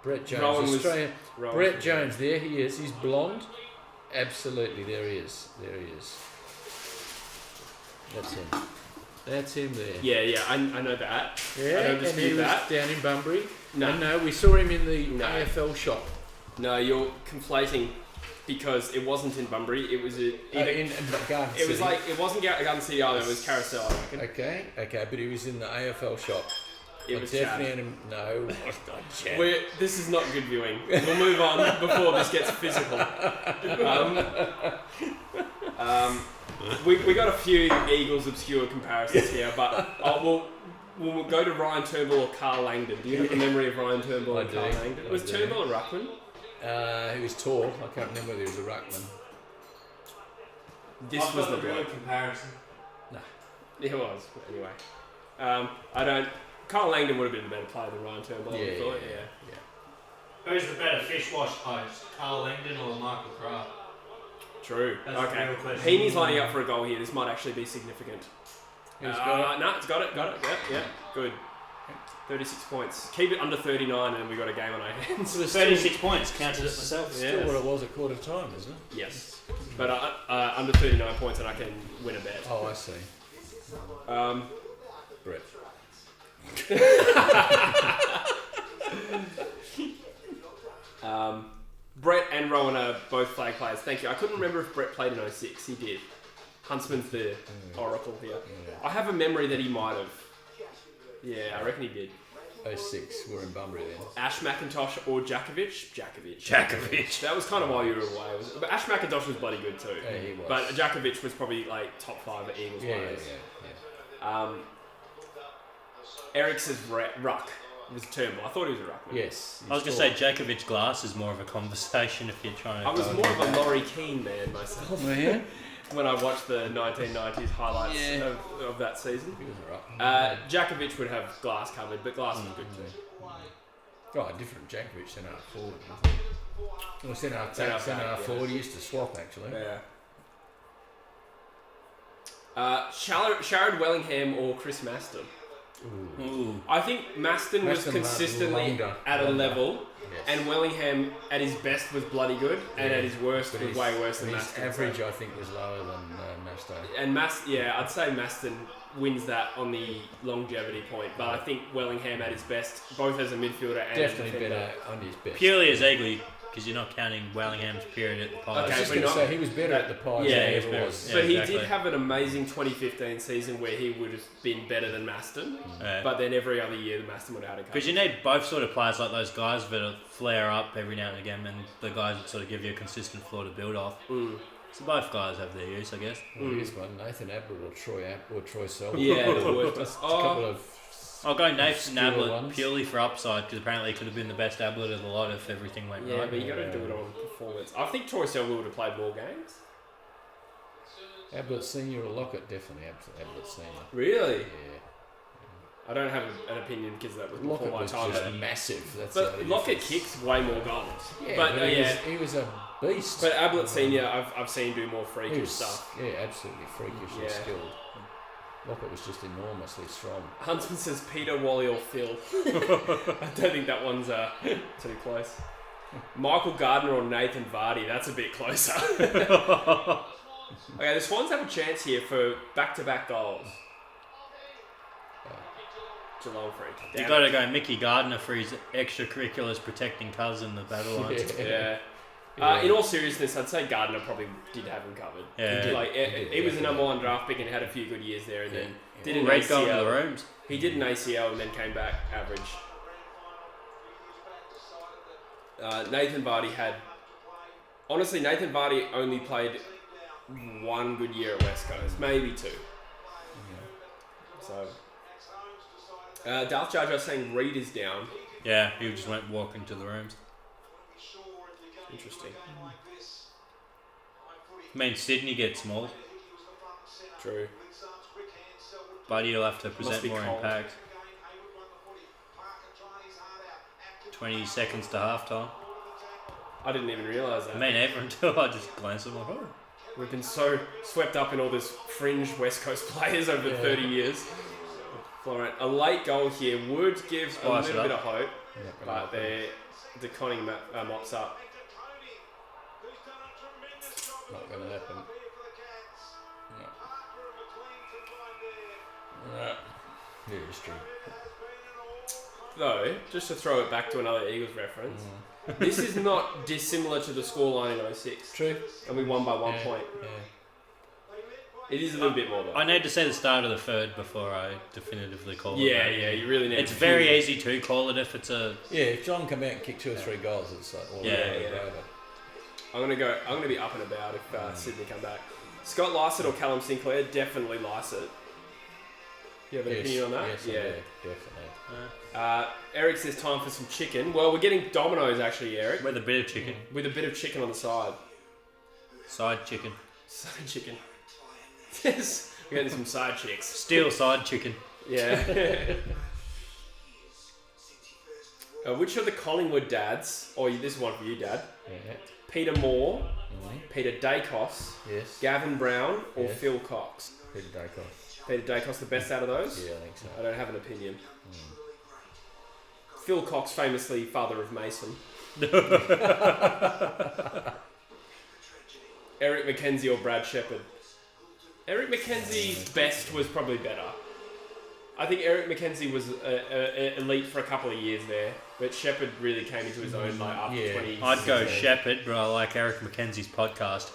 [SPEAKER 3] Brett Jones,
[SPEAKER 2] Rowan was-
[SPEAKER 3] Australian.
[SPEAKER 2] Rowan
[SPEAKER 3] Brett
[SPEAKER 2] was-
[SPEAKER 3] Jones, there he is. He's blonde. Absolutely, there he is. There he is. That's him. That's him there.
[SPEAKER 2] Yeah, I know that.
[SPEAKER 3] Yeah,
[SPEAKER 2] I don't
[SPEAKER 3] and he
[SPEAKER 2] dispute
[SPEAKER 3] was
[SPEAKER 2] that.
[SPEAKER 3] down in Bunbury.
[SPEAKER 2] No.
[SPEAKER 3] No, we saw him in the
[SPEAKER 2] No.
[SPEAKER 3] AFL shop.
[SPEAKER 2] No, you're conflating because it wasn't in Bunbury. It was
[SPEAKER 3] In Garden
[SPEAKER 2] it was
[SPEAKER 3] City.
[SPEAKER 2] like it wasn't Garden City either. It was Carousel, I reckon.
[SPEAKER 3] Okay, but he was in the AFL shop.
[SPEAKER 2] It
[SPEAKER 3] I
[SPEAKER 2] was
[SPEAKER 3] definitely
[SPEAKER 2] Chad.
[SPEAKER 3] had him. No, it was not Chad.
[SPEAKER 2] This is not good viewing. We'll move on before this gets physical. We got a few Eagles obscure comparisons here, but we'll go to Ryan Turnbull or Carl Langdon. Do you have a memory of Ryan Turnbull
[SPEAKER 3] I
[SPEAKER 2] and
[SPEAKER 3] do.
[SPEAKER 2] Carl Langdon?
[SPEAKER 3] I
[SPEAKER 2] Was
[SPEAKER 3] do.
[SPEAKER 2] Turnbull a ruckman?
[SPEAKER 3] He was tall. I can't remember whether he was a ruckman.
[SPEAKER 2] This was the bloke.
[SPEAKER 1] comparison.
[SPEAKER 2] It was, anyway. I don't. Carl Langdon would have been a better player than Ryan Turnbull. I would have thought, yeah.
[SPEAKER 1] Who's the better fish wash post, Carl Langdon or Michael Kraft?
[SPEAKER 2] True.
[SPEAKER 1] That's the
[SPEAKER 2] okay.
[SPEAKER 1] real question.
[SPEAKER 2] Heaney's lining up for a goal here. This might actually be significant.
[SPEAKER 3] Who's got it?
[SPEAKER 2] No, it's got it. Yeah, good. 36 points. Keep it under 39 and we got a game on our hands.
[SPEAKER 1] 36 points, counted it myself.
[SPEAKER 3] Still
[SPEAKER 2] Yes.
[SPEAKER 3] what it was at quarter time, isn't it?
[SPEAKER 2] Yes. But under 39 points and I can win a bet.
[SPEAKER 3] Oh, I see. Brett.
[SPEAKER 2] Brett and Rowan are both flag players. Thank you. I couldn't remember if Brett played in 06. He did. Huntsman's the oracle here. I have a memory that he might have. Yeah, I reckon he did.
[SPEAKER 3] 06, we're in Bunbury then.
[SPEAKER 2] Ash McIntosh or Jakovic. That was kind of while you were away. But Ash McIntosh was bloody good too.
[SPEAKER 3] Yeah, he was.
[SPEAKER 2] But Jakovic was probably like top 5 at Eagles players. Eric says ruck was Turnbull. I thought he was a ruckman.
[SPEAKER 3] Yes.
[SPEAKER 1] I was going to say Djakovic Glass is more of a conversation if you're trying to...
[SPEAKER 2] I was more of a Laurie Keane man myself
[SPEAKER 3] Oh, yeah?
[SPEAKER 2] when I watched the 1990s highlights
[SPEAKER 3] Yeah.
[SPEAKER 2] of that season.
[SPEAKER 3] He was a ruckman.
[SPEAKER 2] Jakovic would have Glass covered, but Glass was good too.
[SPEAKER 3] Oh, different Djakovic, centre half forward. Wasn't he? Well, centre half
[SPEAKER 2] yeah.
[SPEAKER 3] forward. He used to swap actually.
[SPEAKER 2] Yeah. Sharrod Wellingham or Chris Maston?
[SPEAKER 1] Ooh.
[SPEAKER 2] I think Maston was
[SPEAKER 3] Maston
[SPEAKER 2] consistently
[SPEAKER 3] longer.
[SPEAKER 2] at a level,
[SPEAKER 3] Yes.
[SPEAKER 2] and Wellingham at his best was bloody good, and at his worst
[SPEAKER 3] But
[SPEAKER 2] was
[SPEAKER 3] his-
[SPEAKER 2] way worse than
[SPEAKER 3] his
[SPEAKER 2] Maston.
[SPEAKER 3] average, I think, was lower than Masto.
[SPEAKER 2] And I'd say Maston wins that on the longevity point, but I think Wellingham at his best, both as a midfielder and
[SPEAKER 3] Definitely
[SPEAKER 2] a defender.
[SPEAKER 3] better on his best.
[SPEAKER 1] Purely as Eagly, because you're not counting Wellingham's period at the Pies.
[SPEAKER 3] I was
[SPEAKER 2] Okay,
[SPEAKER 3] just
[SPEAKER 2] but
[SPEAKER 3] going to
[SPEAKER 2] not-
[SPEAKER 3] say he was better at the Pies
[SPEAKER 1] Yeah,
[SPEAKER 3] than
[SPEAKER 1] he
[SPEAKER 3] he
[SPEAKER 1] was
[SPEAKER 3] ever
[SPEAKER 1] better.
[SPEAKER 3] was.
[SPEAKER 1] Yeah,
[SPEAKER 2] But he
[SPEAKER 1] exactly.
[SPEAKER 2] did have an amazing 2015 season where he would have been better than Maston,
[SPEAKER 1] Yeah.
[SPEAKER 2] but then every other year the Maston would have had a
[SPEAKER 1] Because you need both sort of players like those guys that flare up every now and again, and the guys that sort of give you a consistent floor to build off. So both guys have their use, I guess.
[SPEAKER 3] Well, here's one: Nathan Ablett or Troy Selby.
[SPEAKER 2] Yeah, the worst.
[SPEAKER 3] Just a couple of.
[SPEAKER 1] I'll go Nathan
[SPEAKER 3] obscure
[SPEAKER 1] Ablett
[SPEAKER 3] ones.
[SPEAKER 1] purely for upside, because apparently he could have been the best Ablett of the lot if everything went
[SPEAKER 2] Yeah,
[SPEAKER 1] right.
[SPEAKER 2] but you got to do it on performance. I think Troy Selby would have played more games.
[SPEAKER 3] Ablett Senior or Lockett? Definitely Ablett Senior.
[SPEAKER 2] Really?
[SPEAKER 3] Yeah.
[SPEAKER 2] I don't have an opinion because that was before
[SPEAKER 3] Lockett
[SPEAKER 2] my
[SPEAKER 3] was
[SPEAKER 2] time.
[SPEAKER 3] just massive. That's
[SPEAKER 2] But
[SPEAKER 3] the
[SPEAKER 2] Lockett
[SPEAKER 3] difference.
[SPEAKER 2] kicks way more goals.
[SPEAKER 3] Yeah,
[SPEAKER 2] but
[SPEAKER 3] he was a beast.
[SPEAKER 2] But Ablett Senior, I've seen do more
[SPEAKER 3] He
[SPEAKER 2] freakish
[SPEAKER 3] was,
[SPEAKER 2] stuff.
[SPEAKER 3] yeah, absolutely freakishly
[SPEAKER 2] Yeah.
[SPEAKER 3] skilled. Lockett was just enormously strong.
[SPEAKER 2] Huntsman says Peter, Wally, or Phil. I don't think that one's too close. Michael Gardner or Nathan Vardy, that's a bit closer. Okay, the Swans have a chance here for back-to-back goals. Geelong freak.
[SPEAKER 1] You got to go Mickey Gardner for his extracurriculars protecting cousin, the battle lines.
[SPEAKER 2] Yeah.
[SPEAKER 3] Yeah.
[SPEAKER 2] In all seriousness, I'd say Gardner probably did have him covered.
[SPEAKER 1] Yeah. He did.
[SPEAKER 2] Like, he was the number one draft pick and had a few good years there, and then did an
[SPEAKER 1] Great going to the
[SPEAKER 2] ACL.
[SPEAKER 1] rooms.
[SPEAKER 2] He did an ACL and then came back average. Nathan Vardy had... Honestly, Nathan Vardy only played one good year at West Coast, maybe two. So... Darth Jar Jar saying Reed is down.
[SPEAKER 1] Yeah, he just went walking to the rooms.
[SPEAKER 2] Interesting.
[SPEAKER 1] I mean, Sydney gets small.
[SPEAKER 2] True.
[SPEAKER 1] Buddy will have to
[SPEAKER 2] Must
[SPEAKER 1] present
[SPEAKER 2] be
[SPEAKER 1] more
[SPEAKER 2] cold.
[SPEAKER 1] impact. 20 seconds to halftime.
[SPEAKER 2] I didn't even realise that.
[SPEAKER 1] I mean, ever until I just glanced at my phone.
[SPEAKER 2] We've been so swept up in all this fringe West Coast players over 30 years. Florent, a late goal here would give a
[SPEAKER 1] Spice it
[SPEAKER 2] little bit of
[SPEAKER 1] up.
[SPEAKER 2] hope, but they're declining mops up.
[SPEAKER 3] Not going to happen. No. Yeah, history.
[SPEAKER 2] Though, just to throw it back to another Eagles reference, this is not dissimilar to the scoreline in 06.
[SPEAKER 3] True.
[SPEAKER 2] And we won by 1 point.
[SPEAKER 3] Yeah.
[SPEAKER 2] It is a little bit more though.
[SPEAKER 1] I need to see the start of the third before I definitively call it.
[SPEAKER 2] Yeah,
[SPEAKER 1] that.
[SPEAKER 2] yeah, you really need
[SPEAKER 1] It's
[SPEAKER 2] to
[SPEAKER 1] very
[SPEAKER 2] feel it.
[SPEAKER 1] easy to call it if it's a...
[SPEAKER 3] Yeah, if John come out and kick 2 or 3 goals, it's like all
[SPEAKER 1] Yeah,
[SPEAKER 3] over.
[SPEAKER 2] I'm gonna be up and about if Sydney come back. Scott Lycett or Callum Sinclair? Definitely Lycett. You have an opinion on that?
[SPEAKER 3] Yes, I do, definitely.
[SPEAKER 2] Eric says time for some chicken. Well, we're getting Domino's actually, Eric,
[SPEAKER 1] With a bit of chicken.
[SPEAKER 2] with a bit of chicken on the side.
[SPEAKER 1] Side chicken.
[SPEAKER 2] Side chicken. Yes, we're getting some side chicks.
[SPEAKER 1] Steel side chicken.
[SPEAKER 2] Yeah. Which of the Collingwood dads? Oh, this is one for you, Dad.
[SPEAKER 3] Yeah.
[SPEAKER 2] Peter Moore, Peter Dacos,
[SPEAKER 3] Yes.
[SPEAKER 2] Gavin Brown, or
[SPEAKER 3] Yes.
[SPEAKER 2] Phil Cox?
[SPEAKER 3] Peter Dacos.
[SPEAKER 2] Peter Dacos, the best out of those?
[SPEAKER 3] Yeah, I think so.
[SPEAKER 2] I don't have an opinion. Phil Cox, famously father of Mason. Eric McKenzie or Brad Shepherd? Eric McKenzie's best was probably better. I think Eric McKenzie was elite for a couple of years there, but Shepherd really came into his own like after
[SPEAKER 3] Yeah.
[SPEAKER 2] 20.
[SPEAKER 1] I'd go Shepherd, but I like Eric McKenzie's podcast.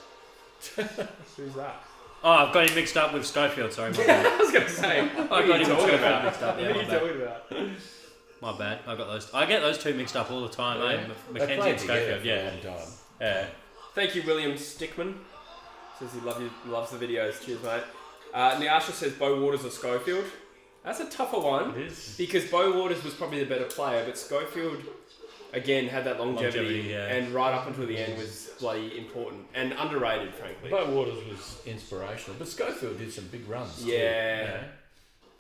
[SPEAKER 2] Who's that?
[SPEAKER 1] Oh, I've got him mixed up with Schofield, sorry. My bad.
[SPEAKER 2] I was going to say, what
[SPEAKER 1] I
[SPEAKER 2] are
[SPEAKER 1] got
[SPEAKER 2] you
[SPEAKER 1] him and
[SPEAKER 2] talking
[SPEAKER 1] Schofield
[SPEAKER 2] about?
[SPEAKER 1] mixed up. Yeah,
[SPEAKER 2] What are
[SPEAKER 1] my
[SPEAKER 2] you
[SPEAKER 1] bad.
[SPEAKER 2] talking about?
[SPEAKER 1] My bad. I got those. I get those two mixed up all the time,
[SPEAKER 3] Yeah.
[SPEAKER 1] eh?
[SPEAKER 3] They
[SPEAKER 1] Mackenzie
[SPEAKER 3] played
[SPEAKER 1] and
[SPEAKER 3] together
[SPEAKER 1] Schofield,
[SPEAKER 3] for
[SPEAKER 1] yeah.
[SPEAKER 3] a long time.
[SPEAKER 1] Yeah.
[SPEAKER 2] Thank you, William Stickman. Says he loves the videos. Cheers, mate. Nyasha says Bo Waters or Schofield. That's a tougher one because Bo Waters was probably the better player, but Schofield again had that longevity,
[SPEAKER 1] yeah.
[SPEAKER 2] and right up until the end was bloody important and underrated, frankly.
[SPEAKER 3] Bo Waters was inspirational, but Schofield did some big runs. too.
[SPEAKER 2] Yeah.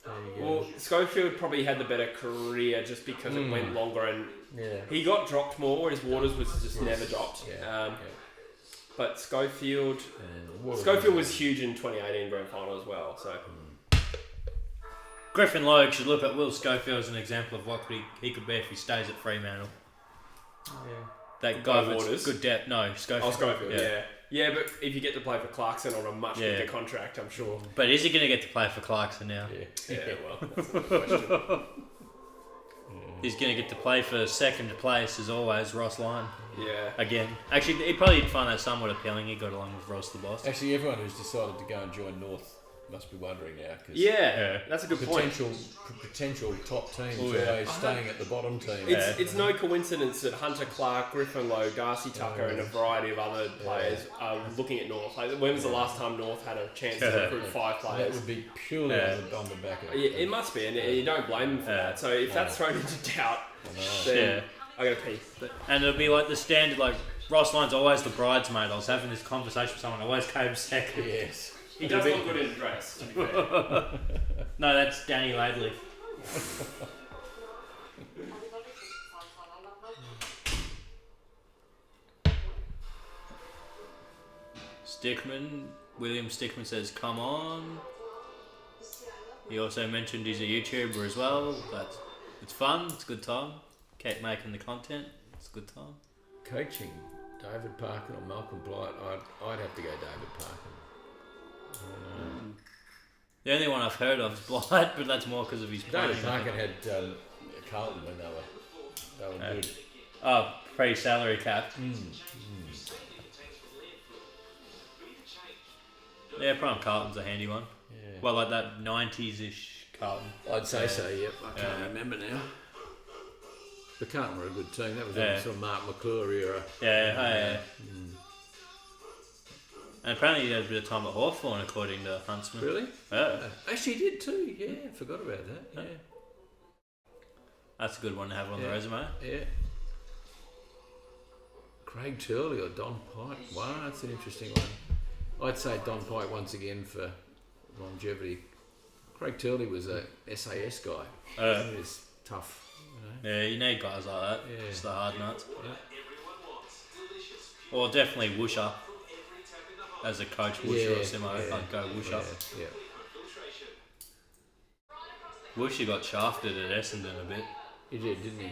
[SPEAKER 3] There you go.
[SPEAKER 2] Well, Schofield probably had the better career just because it went longer and
[SPEAKER 3] Yeah.
[SPEAKER 2] he got dropped more, whereas Waters was just never dropped.
[SPEAKER 3] Yeah.
[SPEAKER 2] But Schofield
[SPEAKER 3] Waters
[SPEAKER 2] was huge in 2018 Grand Final as well. So
[SPEAKER 1] Griffin Logue should look at Will Schofield as an example of what he could be if he stays at Fremantle.
[SPEAKER 3] Yeah.
[SPEAKER 1] That guy
[SPEAKER 2] Bo
[SPEAKER 1] with
[SPEAKER 2] Waters?
[SPEAKER 1] good depth. No, Schofield.
[SPEAKER 2] Schofield, yeah. Yeah, but if you get to play for Clarkson on a much bigger contract, I'm sure.
[SPEAKER 1] But is he going to get to play for Clarkson now?
[SPEAKER 2] Yeah, well, that's the question.
[SPEAKER 1] He's going to get to play for second place, as always, Ross Lyon.
[SPEAKER 2] Yeah.
[SPEAKER 1] Again. Actually, he probably find that somewhat appealing. He got along with Ross the boss.
[SPEAKER 3] Actually, everyone who's decided to go and join North must be wondering now. Cause
[SPEAKER 2] That's a good point.
[SPEAKER 3] Potential top teams always staying at the bottom team.
[SPEAKER 2] It's no coincidence that Hunter Clark, Griffin Lowe, Darcy Tucker, and a variety of other players are looking at North. Like, when was the last time North had a chance to recruit 5 players?
[SPEAKER 3] That would be purely on the back of it.
[SPEAKER 2] Yeah, it must be, and you don't blame them for that. So if that's thrown into doubt, then I got to pee.
[SPEAKER 1] And it'll be like the standard, like, Ross Lyon's always the bridesmaid. I was having this conversation with someone, I always came second.
[SPEAKER 3] Yes.
[SPEAKER 2] He does look good in a dress, to be fair.
[SPEAKER 1] No, that's Danny Laidley. William Stickman says, come on. He also mentioned he's a YouTuber as well. It's fun, it's a good time. Keep making the content, it's a good time.
[SPEAKER 3] Coaching, David Parkin or Malcolm Blight, I'd have to go David Parkin.
[SPEAKER 1] The only one I've heard of is Blight, but that's more because of his playing.
[SPEAKER 3] David Parkin had Carlton when they were good.
[SPEAKER 1] Oh, pre-salary cap. Yeah, Prime Carlton's a handy one.
[SPEAKER 3] Yeah.
[SPEAKER 1] Well, like that 90s-ish Carlton.
[SPEAKER 3] I'd say so, yep. I can't remember now. The Carlton were a good team. That was the sort of Mark McClure era.
[SPEAKER 1] Yeah. And apparently he had a bit of time at Hawthorn, according to Huntsman.
[SPEAKER 3] Really?
[SPEAKER 1] Yeah.
[SPEAKER 3] Actually, he did too. Yeah, forgot about that. Yeah.
[SPEAKER 1] That's a good one to have on the resume.
[SPEAKER 3] Yeah. Craig Turley or Don Pike. Wow, that's an interesting one. I'd say Don Pike once again for longevity. Craig Turley was a SAS guy. He was tough. You know?
[SPEAKER 1] Yeah, you need guys like that.
[SPEAKER 3] Yeah.
[SPEAKER 1] Just the hard nuts.
[SPEAKER 3] Yeah.
[SPEAKER 1] Or definitely Woosher. As a coach, Woosher or Simo, I'd go Woosher.
[SPEAKER 3] Yeah.
[SPEAKER 1] Woosher got shafted at Essendon a bit.
[SPEAKER 3] He did, didn't he?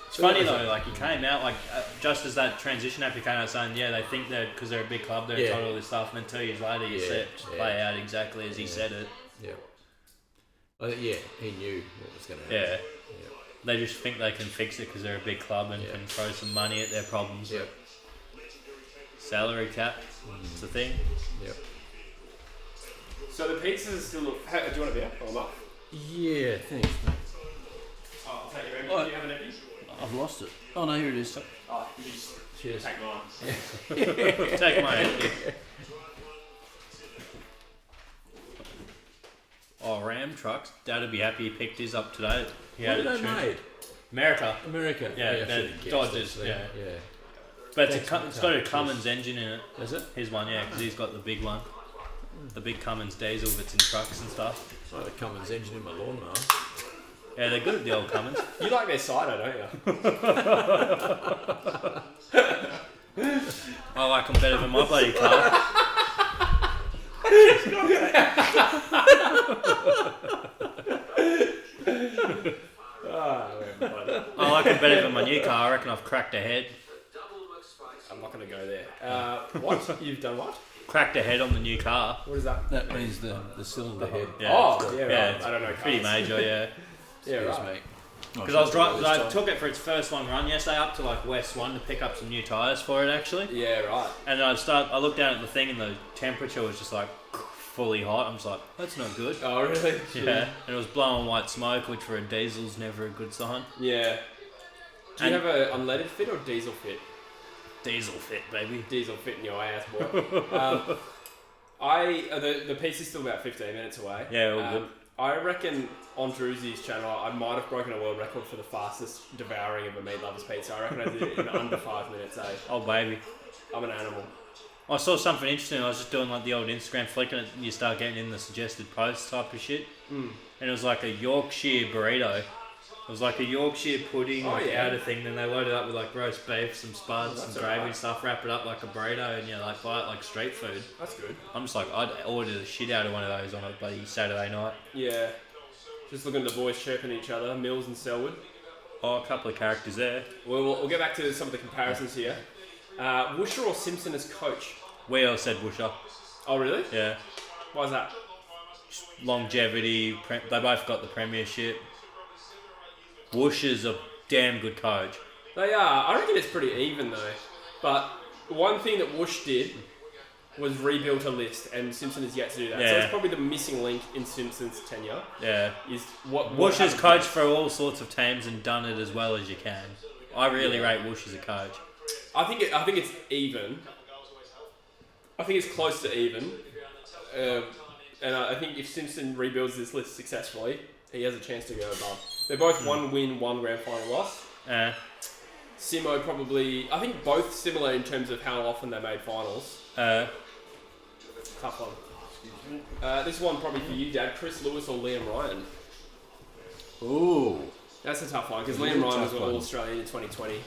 [SPEAKER 1] It's funny though, like he came out like just as that transition after he came out saying, they think that because they're a big club, they're entitled to all this stuff, and then 2 years later you see it just play out exactly as he said it.
[SPEAKER 3] Yeah. He knew what was going to happen.
[SPEAKER 1] Yeah. They just think they can fix it because they're a big club and can throw some money at their problems.
[SPEAKER 3] Yeah.
[SPEAKER 1] Salary cap, it's a thing.
[SPEAKER 3] Yep.
[SPEAKER 2] So the pizzas are still... do you want a beer? Or not?
[SPEAKER 3] Yeah, thanks, mate.
[SPEAKER 2] Oh, I'll take your empty. Do you have an empty?
[SPEAKER 4] I've lost it. Oh no, here it is.
[SPEAKER 2] Oh, you just
[SPEAKER 3] Cheers.
[SPEAKER 2] take mine.
[SPEAKER 1] Take my empty. Oh, Ram trucks. Dad'd be happy he picked his up today. He
[SPEAKER 3] What
[SPEAKER 1] had
[SPEAKER 3] are
[SPEAKER 1] it
[SPEAKER 3] they
[SPEAKER 1] tuned.
[SPEAKER 3] made?
[SPEAKER 1] America. Yeah,
[SPEAKER 3] I
[SPEAKER 1] they're
[SPEAKER 3] should have guessed,
[SPEAKER 1] Dodgers.
[SPEAKER 3] actually.
[SPEAKER 1] Yeah.
[SPEAKER 3] Yeah.
[SPEAKER 1] But
[SPEAKER 3] Thanks,
[SPEAKER 1] it's got a
[SPEAKER 3] Chris.
[SPEAKER 1] Cummins engine in it.
[SPEAKER 3] Is it?
[SPEAKER 1] His one, yeah, because he's got the big one. The big Cummins diesel that's in trucks and stuff.
[SPEAKER 3] I had a Cummins engine in my lawnmower.
[SPEAKER 1] Yeah, they're good at the old Cummins.
[SPEAKER 2] You like their cider, don't you?
[SPEAKER 1] I like them better than my bloody car. I like them better than my new car. I reckon I've cracked a head.
[SPEAKER 2] I'm not going to go there. What? You've done what?
[SPEAKER 1] Cracked a head on the new car.
[SPEAKER 2] What is that?
[SPEAKER 4] That means the cylinder head.
[SPEAKER 1] Yeah.
[SPEAKER 2] Oh, yeah, right.
[SPEAKER 1] Yeah,
[SPEAKER 2] I don't know.
[SPEAKER 1] pretty
[SPEAKER 2] cars.
[SPEAKER 1] major, yeah.
[SPEAKER 2] Yeah,
[SPEAKER 3] Excuse
[SPEAKER 2] right.
[SPEAKER 3] me.
[SPEAKER 1] Because I took it for its first one run yesterday up to like West 1 to pick up some new tyres for it actually.
[SPEAKER 2] Yeah, right.
[SPEAKER 1] And I looked down at the thing and the temperature was just like fully hot. I'm just like, that's not good.
[SPEAKER 2] Oh, really?
[SPEAKER 1] Yeah. And it was blowing white smoke, which for a diesel's never a good sign.
[SPEAKER 2] Yeah. Do you
[SPEAKER 1] And-
[SPEAKER 2] have an unleaded fit or diesel fit?
[SPEAKER 1] Diesel fit, baby.
[SPEAKER 2] Diesel fit in your ass, boy. The piece is still about 15 minutes away.
[SPEAKER 1] Yeah, all good.
[SPEAKER 2] I reckon on Drewsy's channel, I might have broken a world record for the fastest devouring of a meat lover's pizza. I reckon I did it in under 5 minutes, eh?
[SPEAKER 1] Oh, baby.
[SPEAKER 2] I'm an animal.
[SPEAKER 1] I saw something interesting. I was just doing like the old Instagram flicking it and you start getting in the suggested posts type of shit. And it was like a Yorkshire burrito. It was like a Yorkshire pudding outer thing. Then they loaded it up with like roast beef, some spuds, some gravy and stuff, wrap it up like a burrito and like buy it like street food.
[SPEAKER 2] That's good.
[SPEAKER 1] I'm just like, I'd order the shit out of one of those on a bloody Saturday night.
[SPEAKER 2] Yeah. Just looking at the boys chirping each other, Mills and Selwood.
[SPEAKER 1] Oh, a couple of characters there.
[SPEAKER 2] We'll get back to some of the comparisons here. Woosher or Simpson as coach?
[SPEAKER 1] We all said Woosher.
[SPEAKER 2] Oh, really?
[SPEAKER 1] Yeah.
[SPEAKER 2] Why is that?
[SPEAKER 1] Longevity. They both got the premiership. Woosher's a damn good coach.
[SPEAKER 2] They are. I reckon it's pretty even though. But one thing that Woosh did was rebuilt a list, and Simpson has yet to do that. So
[SPEAKER 1] Yeah.
[SPEAKER 2] it's probably the missing link in Simpson's tenure.
[SPEAKER 1] Yeah.
[SPEAKER 2] Is what
[SPEAKER 1] Woosher's
[SPEAKER 2] happened
[SPEAKER 1] coached
[SPEAKER 2] next.
[SPEAKER 1] for all sorts of teams and done it as well as you can. I really rate Woosh as a coach.
[SPEAKER 2] I think it's even. I think it's close to even. And I think if Simpson rebuilds this list successfully, he has a chance to go above. They're both one win, one grand final loss. Simo probably, I think both similar in terms of how often they made finals. Tough one. This one probably for you, Dad. Chris Lewis or Liam Ryan?
[SPEAKER 3] Ooh.
[SPEAKER 2] That's a tough one because
[SPEAKER 3] It is
[SPEAKER 2] Liam
[SPEAKER 3] a
[SPEAKER 2] Ryan was
[SPEAKER 3] tough
[SPEAKER 2] an
[SPEAKER 3] one.
[SPEAKER 2] All-Australian in 2020.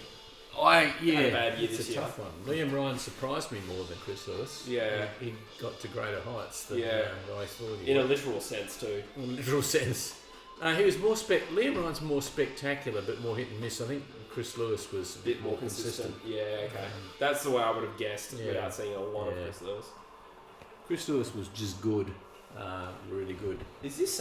[SPEAKER 3] Yeah,
[SPEAKER 2] Had a bad year
[SPEAKER 3] it's
[SPEAKER 2] this
[SPEAKER 3] a
[SPEAKER 2] year.
[SPEAKER 3] tough one. Liam Ryan surprised me more than Chris Lewis.
[SPEAKER 2] Yeah.
[SPEAKER 3] He got to greater heights than
[SPEAKER 2] Yeah.
[SPEAKER 3] I thought he
[SPEAKER 2] In a
[SPEAKER 3] would.
[SPEAKER 2] literal sense too.
[SPEAKER 3] In a literal sense. He was more Liam Ryan's more spectacular, but more hit and miss. I think Chris Lewis was
[SPEAKER 2] A bit more consistent. Yeah, okay. That's the way I would have guessed
[SPEAKER 3] Yeah.
[SPEAKER 2] without seeing a lot of
[SPEAKER 3] Yeah.
[SPEAKER 2] Chris Lewis.
[SPEAKER 3] Chris Lewis was just good, really good.
[SPEAKER 2] Is this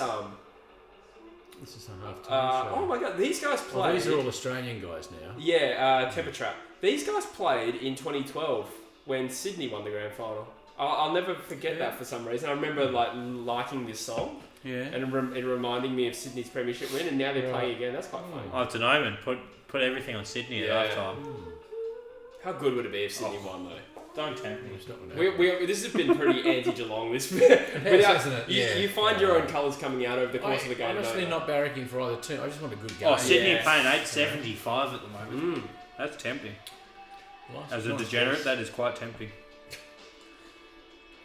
[SPEAKER 3] This is a half-time show.
[SPEAKER 2] oh my god, these guys
[SPEAKER 3] Well,
[SPEAKER 2] played.
[SPEAKER 3] these are all Australian guys now.
[SPEAKER 2] Yeah, Temper Trap. These guys played in 2012 when Sydney won the grand final. I'll never forget that for some reason. I remember liking this song
[SPEAKER 1] Yeah.
[SPEAKER 2] and it reminding me of Sydney's premiership win, and now they're playing again. That's quite funny.
[SPEAKER 1] Oh, it's an omen. Put everything on Sydney
[SPEAKER 2] Yeah.
[SPEAKER 1] at half time.
[SPEAKER 2] How good would it be if Sydney won though?
[SPEAKER 1] Don't tempt me.
[SPEAKER 3] It's not gonna happen.
[SPEAKER 2] This has been pretty anti-Geelong. This,
[SPEAKER 3] hasn't it?
[SPEAKER 2] you,
[SPEAKER 3] Yeah.
[SPEAKER 2] you find your own colours coming out over the course of the game.
[SPEAKER 3] Honestly,
[SPEAKER 2] don't you?
[SPEAKER 3] not barracking for either team. I just want a good game.
[SPEAKER 1] Oh, Sydney
[SPEAKER 2] Yes.
[SPEAKER 1] paying $8.75 at the moment.
[SPEAKER 2] Mm.
[SPEAKER 1] That's tempting.
[SPEAKER 3] Nice-
[SPEAKER 1] As a
[SPEAKER 3] nice
[SPEAKER 1] degenerate,
[SPEAKER 3] choice.
[SPEAKER 1] that is quite tempting.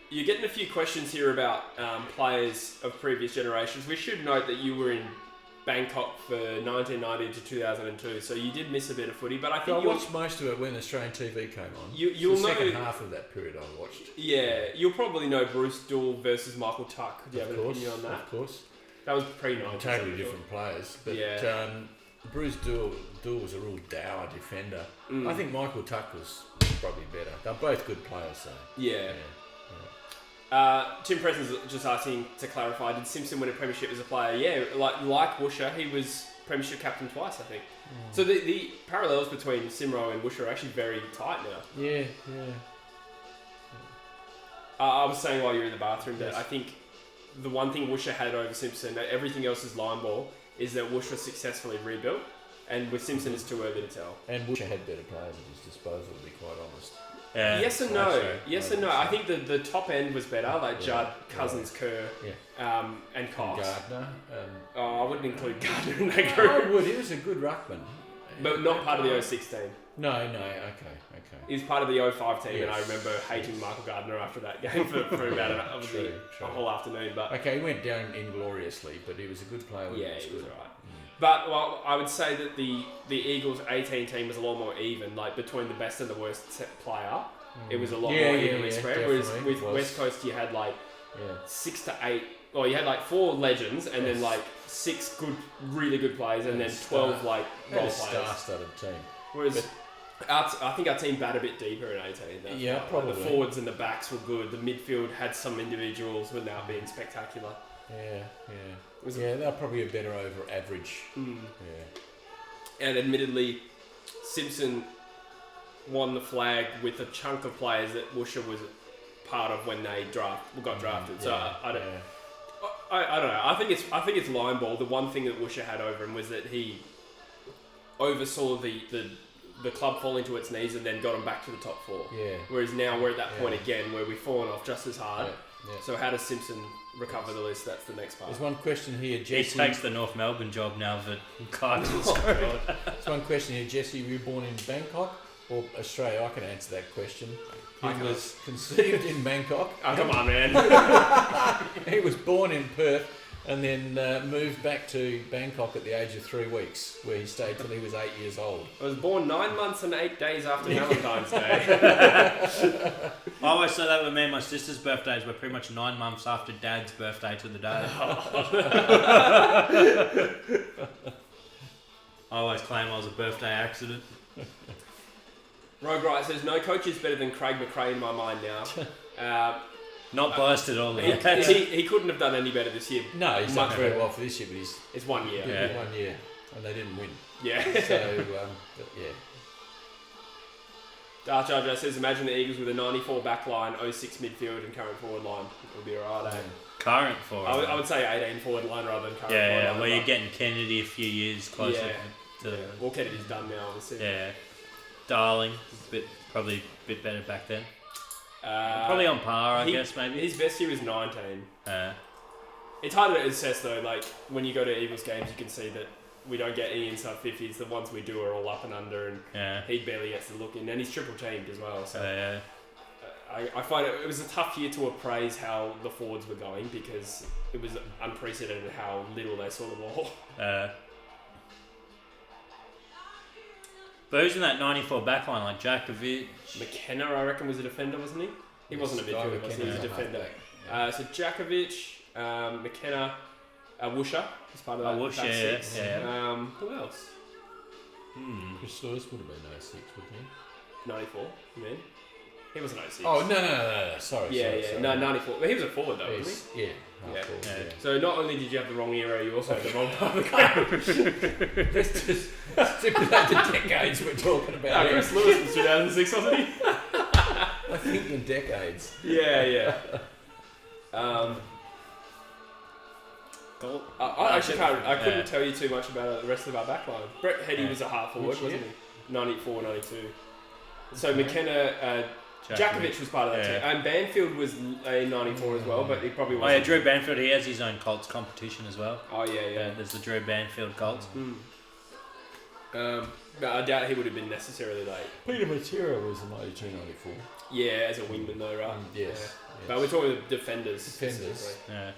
[SPEAKER 2] You're getting a few questions here about players of previous generations. We should note that you were in Bangkok for 1990 to 2002, so you did miss a bit of footy. But I
[SPEAKER 3] I
[SPEAKER 2] think you'll,
[SPEAKER 3] watched most of it when Australian TV came on.
[SPEAKER 2] you'll
[SPEAKER 3] the second
[SPEAKER 2] know.
[SPEAKER 3] half of that period I watched.
[SPEAKER 2] Yeah, you'll probably know Bruce Dool versus Michael Tuck. Do you have
[SPEAKER 3] Of
[SPEAKER 2] an
[SPEAKER 3] course,
[SPEAKER 2] opinion on that?
[SPEAKER 3] of course.
[SPEAKER 2] That was pre-90.
[SPEAKER 3] Totally different players. But
[SPEAKER 2] Yeah.
[SPEAKER 3] Bruce Dool was a real dour defender.
[SPEAKER 2] Mm.
[SPEAKER 3] I think Michael Tuck was probably better. They're both good players, though.
[SPEAKER 2] Yeah. Tim Preston's just asking to clarify: did Simpson win a premiership as a player? Yeah, like Woosher, he was premiership captain twice, I think. So the parallels between Simro and Woosher are actually very tight now.
[SPEAKER 3] Yeah.
[SPEAKER 2] I was saying while you were in the bathroom that
[SPEAKER 3] Yes.
[SPEAKER 2] I think the one thing Woosher had over Simpson, that everything else is line ball, is that Woosher successfully rebuilt, and with Simpson it's too early to tell.
[SPEAKER 3] And Woosher had better players at his disposal, to be quite honest.
[SPEAKER 1] Yeah.
[SPEAKER 2] Yes and no.
[SPEAKER 3] so.
[SPEAKER 2] Yes and no. I think the top end was better, like Judd, Cousins, Kerr, and Cox.
[SPEAKER 3] Gardner.
[SPEAKER 2] Oh, I wouldn't include Gardner in that
[SPEAKER 3] I
[SPEAKER 2] group.
[SPEAKER 3] would. He was a good ruckman.
[SPEAKER 2] But not part of the 06 team.
[SPEAKER 3] No. Okay.
[SPEAKER 2] He was part of the 05 team, and I
[SPEAKER 3] Yes.
[SPEAKER 2] remember hating Michael Gardner after that game for about
[SPEAKER 3] True.
[SPEAKER 2] a whole afternoon. But
[SPEAKER 3] Okay, he went down ingloriously, but he was a good player. When
[SPEAKER 2] yeah,
[SPEAKER 3] he
[SPEAKER 2] he was
[SPEAKER 3] good.
[SPEAKER 2] alright. But well, I would say that the Eagles 18 team was a lot more even, like between the best and the worst player. It was a lot more evenly spread. Whereas
[SPEAKER 3] definitely
[SPEAKER 2] with
[SPEAKER 3] was.
[SPEAKER 2] West Coast, you had like
[SPEAKER 3] Yeah.
[SPEAKER 2] 6 to 8. Well, you had like 4 legends, and then
[SPEAKER 3] Yes.
[SPEAKER 2] like 6 really good players, and
[SPEAKER 3] Yeah,
[SPEAKER 2] then 12
[SPEAKER 3] star-
[SPEAKER 2] like
[SPEAKER 3] Had
[SPEAKER 2] role
[SPEAKER 3] a
[SPEAKER 2] players.
[SPEAKER 3] star-studded team.
[SPEAKER 2] Whereas I think our team batted a bit deeper in 18. though.
[SPEAKER 3] Yeah,
[SPEAKER 2] Like,
[SPEAKER 3] probably.
[SPEAKER 2] the forwards and the backs were good. The midfield had some individuals without being spectacular.
[SPEAKER 3] Yeah.
[SPEAKER 2] Was
[SPEAKER 3] Yeah, they're probably a better over average.
[SPEAKER 2] Mm.
[SPEAKER 3] Yeah.
[SPEAKER 2] And admittedly, Simpson won the flag with a chunk of players that Woosher was part of when they got drafted. So I don't. I don't know. I think it's line ball. The one thing that Woosher had over him was that he oversaw the club fall into its knees and then got them back to the top 4.
[SPEAKER 3] Yeah.
[SPEAKER 2] Whereas now we're at that point
[SPEAKER 3] Yeah.
[SPEAKER 2] again where we've fallen off just as hard.
[SPEAKER 3] Yeah.
[SPEAKER 2] So how does Simpson recover the list? That's the next part.
[SPEAKER 3] There's one question here,
[SPEAKER 1] He
[SPEAKER 3] Jesse.
[SPEAKER 1] takes the North Melbourne job now that Carlton's
[SPEAKER 3] There's one question here, Jesse. Were you born in Bangkok or Australia? I can answer that question. He
[SPEAKER 2] I can.
[SPEAKER 3] was conceived in Bangkok.
[SPEAKER 2] Oh, come on, man.
[SPEAKER 3] He was born in Perth and then moved back to Bangkok at the age of 3 weeks, where he stayed till he was 8 years old.
[SPEAKER 2] I was born 9 months and 8 days after Valentine's Day.
[SPEAKER 1] I always say that with me and my sister's birthdays. We're pretty much 9 months after Dad's birthday to the day. I always claim I was a birthday accident.
[SPEAKER 2] Rogue Wright says, no coach is better than Craig McRae in my mind now.
[SPEAKER 1] Not biased at all.
[SPEAKER 2] He couldn't have done any better this year.
[SPEAKER 3] No, he's done very well for this year, but
[SPEAKER 2] It's 1 year.
[SPEAKER 1] Yeah.
[SPEAKER 3] 1 year, and they didn't win.
[SPEAKER 2] Yeah.
[SPEAKER 3] So, but yeah.
[SPEAKER 2] Dark Jar Jar says, imagine the Eagles with a 94 back line, 06 midfield and current forward line. It would be alright, eh?
[SPEAKER 1] Current forward.
[SPEAKER 2] I would say 18 forward line rather than current forward
[SPEAKER 1] Yeah,
[SPEAKER 2] line.
[SPEAKER 1] where you're getting Kennedy a few years closer
[SPEAKER 2] Yeah.
[SPEAKER 1] to.
[SPEAKER 2] Well, Kennedy's done now, obviously.
[SPEAKER 1] Yeah. Darling, probably a bit better back then. Probably on par, I guess, maybe.
[SPEAKER 2] His best year was 19. It's hard to assess though. Like when you go to Eagles games, you can see that we don't get any inside 50s. The ones we do are all up and under, and he barely gets to look in. And he's triple teamed as well. So I find it was a tough year to appraise how the forwards were going because it was unprecedented how little they saw the ball.
[SPEAKER 1] But who's in that 94 backline? Like Djakovic?
[SPEAKER 2] McKenna, I reckon, was a defender, wasn't he? He wasn't a midfielder, was he? He was a defender. So Djakovic, McKenna, Woosha was part of that.
[SPEAKER 1] Woosha,
[SPEAKER 2] that six.
[SPEAKER 1] yeah.
[SPEAKER 2] Who else?
[SPEAKER 3] Chris Lewis would have been 06, wouldn't he?
[SPEAKER 2] 94, you mean? He wasn't 06.
[SPEAKER 3] Oh, no. Sorry.
[SPEAKER 2] Sorry. No, 94. But he was a forward though, wasn't he?
[SPEAKER 3] Yeah. Forward, yeah.
[SPEAKER 2] So not only did you have the wrong era, you also had the wrong part of the ground.
[SPEAKER 3] Let's just stipulate the decades we're talking about.
[SPEAKER 2] Chris Lewis was 2006, wasn't he?
[SPEAKER 3] I think in decades.
[SPEAKER 2] Yeah. I actually can't. I couldn't tell you too much about the rest of our backline. Brett Heady was a half forward, wasn't he? 94, 92. So McKenna, Djakovic was part of that team. And Banfield was a 94 as well, but he probably wasn't.
[SPEAKER 1] Oh yeah, Drew Banfield, he has his own Colts competition as well.
[SPEAKER 2] Oh yeah.
[SPEAKER 1] There's the Drew Banfield Colts.
[SPEAKER 2] But I doubt he would have been necessarily late.
[SPEAKER 3] Peter Matera was a 92-94.
[SPEAKER 2] Yeah, as a wingman though, right?
[SPEAKER 3] Yes.
[SPEAKER 2] But we're talking defenders.
[SPEAKER 3] Defenders.
[SPEAKER 1] Yeah.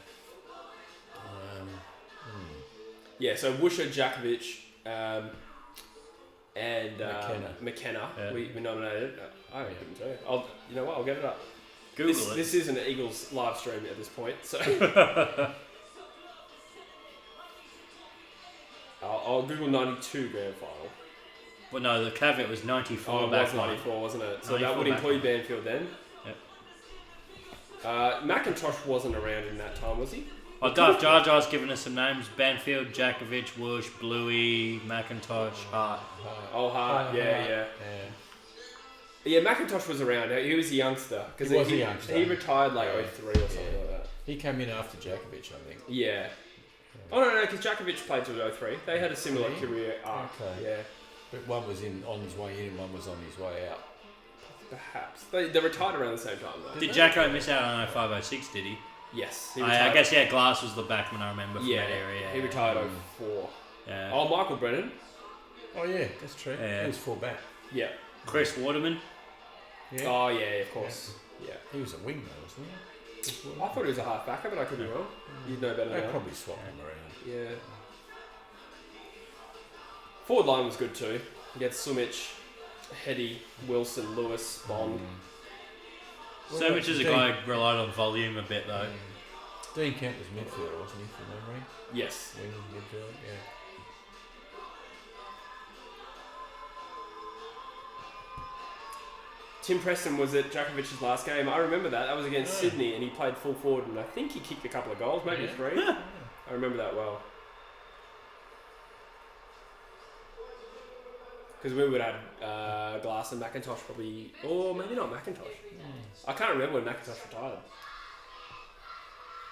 [SPEAKER 2] Yeah, so Woosha, Djakovic, and McKenna. We nominated. I couldn't tell you. You know what? I'll get it up.
[SPEAKER 1] Google it.
[SPEAKER 2] This is an Eagles live stream at this point, so I'll Google 92 grand final.
[SPEAKER 1] Well, no, the caveat was 94.
[SPEAKER 2] Oh, it was 94, wasn't it? So that would include Banfield then. Yep. McIntosh wasn't around in that time, was he?
[SPEAKER 1] Oh, Darth Jar Jar's given us some names: Banfield, Djakovic, Woosh, Bluey, McIntosh, Hart.
[SPEAKER 2] Oh, Hart. Yeah. Yeah, McIntosh was around. He was a youngster.
[SPEAKER 3] He was a youngster.
[SPEAKER 2] He retired like 03 or something like that.
[SPEAKER 3] He came in after Djakovic, I think.
[SPEAKER 2] Yeah. Oh, no, because Djakovic played till 03. They had a similar career arc.
[SPEAKER 3] Okay.
[SPEAKER 2] Yeah.
[SPEAKER 3] But one was on his way in and one was on his way out.
[SPEAKER 2] Perhaps. They retired around the same time, though.
[SPEAKER 1] Did Jacko miss out on 05-06, did he?
[SPEAKER 2] Yes.
[SPEAKER 1] I guess, Glass was the backman I remember from that area.
[SPEAKER 2] He retired 04.
[SPEAKER 1] Yeah.
[SPEAKER 2] Oh, Michael Brennan.
[SPEAKER 3] Oh, yeah, that's true.
[SPEAKER 1] Yeah.
[SPEAKER 3] He was full back.
[SPEAKER 2] Yeah.
[SPEAKER 1] Chris Waterman.
[SPEAKER 2] Yeah. Oh, yeah, of course. Yeah.
[SPEAKER 3] He was a wing, though, wasn't he?
[SPEAKER 2] I thought he was a half backer, but I could be wrong. You'd know better than
[SPEAKER 3] They
[SPEAKER 2] I.
[SPEAKER 3] probably swapped him around.
[SPEAKER 2] Yeah. Forward line was good too. You get Sumich, Heady, Wilson, Lewis, Bond.
[SPEAKER 1] So much as a guy who relied on volume a bit though.
[SPEAKER 3] Dean Kent was midfielder, wasn't he, from memory?
[SPEAKER 2] Yes.
[SPEAKER 3] Wing midfield, yeah.
[SPEAKER 2] Tim Preston was at Djakovic's last game. I remember that. That was against Sydney, and he played full forward, and I think he kicked a couple of goals, maybe 3. I remember that well. Because we would have Glass and McIntosh probably, or maybe not McIntosh. I can't remember when McIntosh retired.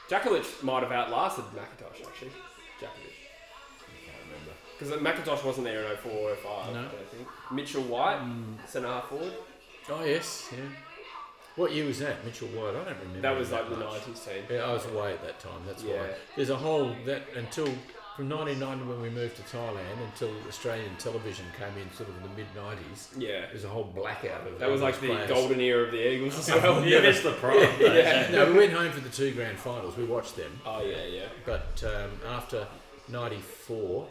[SPEAKER 2] Djakovic might have outlasted McIntosh actually. Djakovic.
[SPEAKER 3] I can't remember.
[SPEAKER 2] Because McIntosh wasn't there in 04 or 05,
[SPEAKER 3] No.
[SPEAKER 2] I think. Mitchell White, centre half forward.
[SPEAKER 3] Oh, yes, yeah. What year was that? Mitchell White? I don't remember.
[SPEAKER 2] That was like the
[SPEAKER 3] much.
[SPEAKER 2] 90s team.
[SPEAKER 3] Yeah, I was away at that time, that's
[SPEAKER 2] Yeah.
[SPEAKER 3] why. There's a whole, until, from 1990 when we moved to Thailand until Australian television came in sort of in the mid-90s,
[SPEAKER 2] Yeah.
[SPEAKER 3] there's a whole blackout of
[SPEAKER 2] That was like the
[SPEAKER 3] players.
[SPEAKER 2] golden era of the Eagles as well.
[SPEAKER 1] You missed the prime.
[SPEAKER 2] Yeah.
[SPEAKER 3] No, we went home for the 2 grand finals, we watched them.
[SPEAKER 2] Oh, yeah.
[SPEAKER 3] But after 94,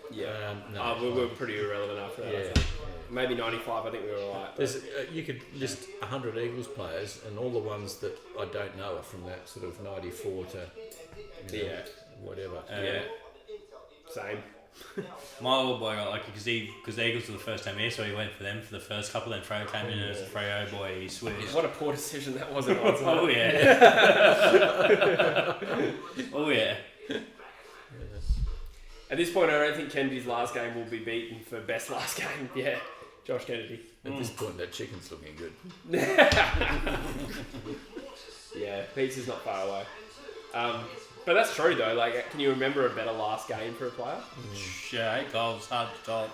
[SPEAKER 3] no.
[SPEAKER 2] We were pretty irrelevant after that, I
[SPEAKER 3] Yeah,
[SPEAKER 2] think. Maybe 95, I think we were alright.
[SPEAKER 3] There's, you could list 100 Eagles players, and all the ones that I don't know are from that sort of 94 to whatever.
[SPEAKER 2] Yeah. Same.
[SPEAKER 1] My old boy got lucky because the Eagles were the first time here, so he went for them for the first couple. Then Freo came in, and as a Freo boy, he switched.
[SPEAKER 2] What a poor decision that was. Wasn't it?
[SPEAKER 1] Oh yeah. Oh yeah.
[SPEAKER 2] At this point, I don't think Kennedy's last game will be beaten for best last game. Yeah, Josh Kennedy.
[SPEAKER 3] At this point, that chicken's looking good.
[SPEAKER 2] Yeah, pizza's not far away. But that's true though. Like, can you remember a better last game for a player?
[SPEAKER 1] Yeah, 8 goals, hard to top.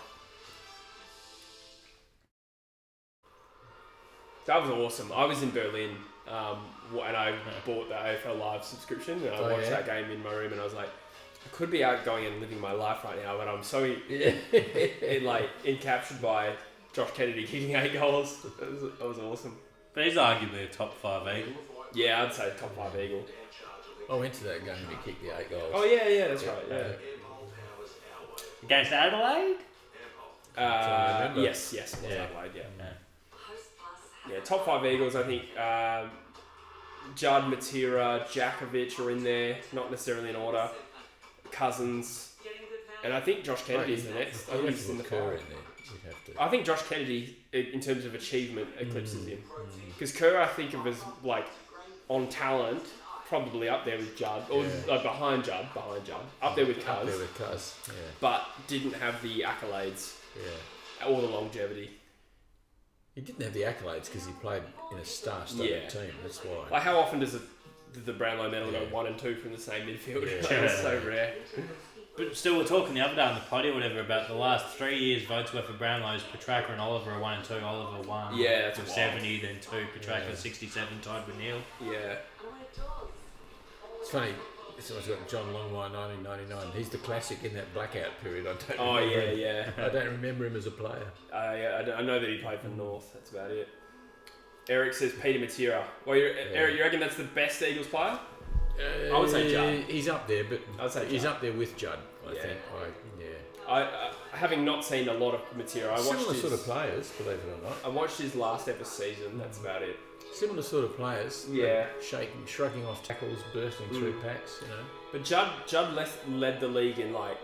[SPEAKER 2] That was awesome. I was in Berlin, and I bought the AFL Live subscription, and I watched that game in my room, and I was like, I could be out going and living my life right now, but I'm so encaptured by Josh Kennedy kicking 8 goals. That was awesome.
[SPEAKER 1] But he's arguably a top 5 Eagle.
[SPEAKER 2] Yeah, I'd say top 5 Eagle.
[SPEAKER 3] I went to that game and he kicked the 8 goals.
[SPEAKER 2] Oh yeah, that's right. Yeah.
[SPEAKER 1] Against Adelaide?
[SPEAKER 2] Yes, Adelaide. Yeah, top 5 Eagles. I think Judd, Matera, Djakovic are in there, not necessarily in order. Cousins, and I think Josh Kennedy is the next. I think he's in the
[SPEAKER 3] Kerr
[SPEAKER 2] five.
[SPEAKER 3] in there. You'd have to.
[SPEAKER 2] I think Josh Kennedy, in terms of achievement, eclipses him. Because Kerr, I think of as like on talent, probably up there with Judd, or behind Judd, up there with Cuz,
[SPEAKER 3] Yeah.
[SPEAKER 2] but didn't have the accolades
[SPEAKER 3] Yeah.
[SPEAKER 2] or the longevity.
[SPEAKER 3] He didn't have the accolades because he played in a star-studded team. That's why.
[SPEAKER 2] Like, how often does the Brownlow medal go 1 and 2 from the same midfield?
[SPEAKER 3] Yeah.
[SPEAKER 2] It's so rare.
[SPEAKER 1] But still, we're talking the other day on the potty or whatever about the last 3 years votes were for Brownlows. Petrarca and Oliver are 1 and 2. Oliver 1
[SPEAKER 2] Yeah, that's
[SPEAKER 1] with
[SPEAKER 2] wild.
[SPEAKER 1] 70, then 2. Petrarca 67, tied with Neil.
[SPEAKER 2] Yeah.
[SPEAKER 3] It's funny. Someone's got John Longmire 1999. He's the classic in that blackout period. I don't.
[SPEAKER 2] Oh
[SPEAKER 3] remember him.
[SPEAKER 2] yeah.
[SPEAKER 3] I don't remember him as a player.
[SPEAKER 2] I know that he played for North. That's about it. Eric says Peter Matera. Well, Eric, you reckon that's the best Eagles player? I would say Judd.
[SPEAKER 3] He's up there, but
[SPEAKER 2] I'd say
[SPEAKER 3] he's
[SPEAKER 2] Judd.
[SPEAKER 3] up there with Judd. I
[SPEAKER 2] Yeah.
[SPEAKER 3] think.
[SPEAKER 2] I having not seen a lot of Matera, I watched
[SPEAKER 3] Similar
[SPEAKER 2] his,
[SPEAKER 3] sort of players, believe it or not.
[SPEAKER 2] I watched his last ever season. That's about it.
[SPEAKER 3] Similar sort of players.
[SPEAKER 2] Yeah.
[SPEAKER 3] Shrugging off tackles, bursting through packs.
[SPEAKER 2] But Judd led the league in like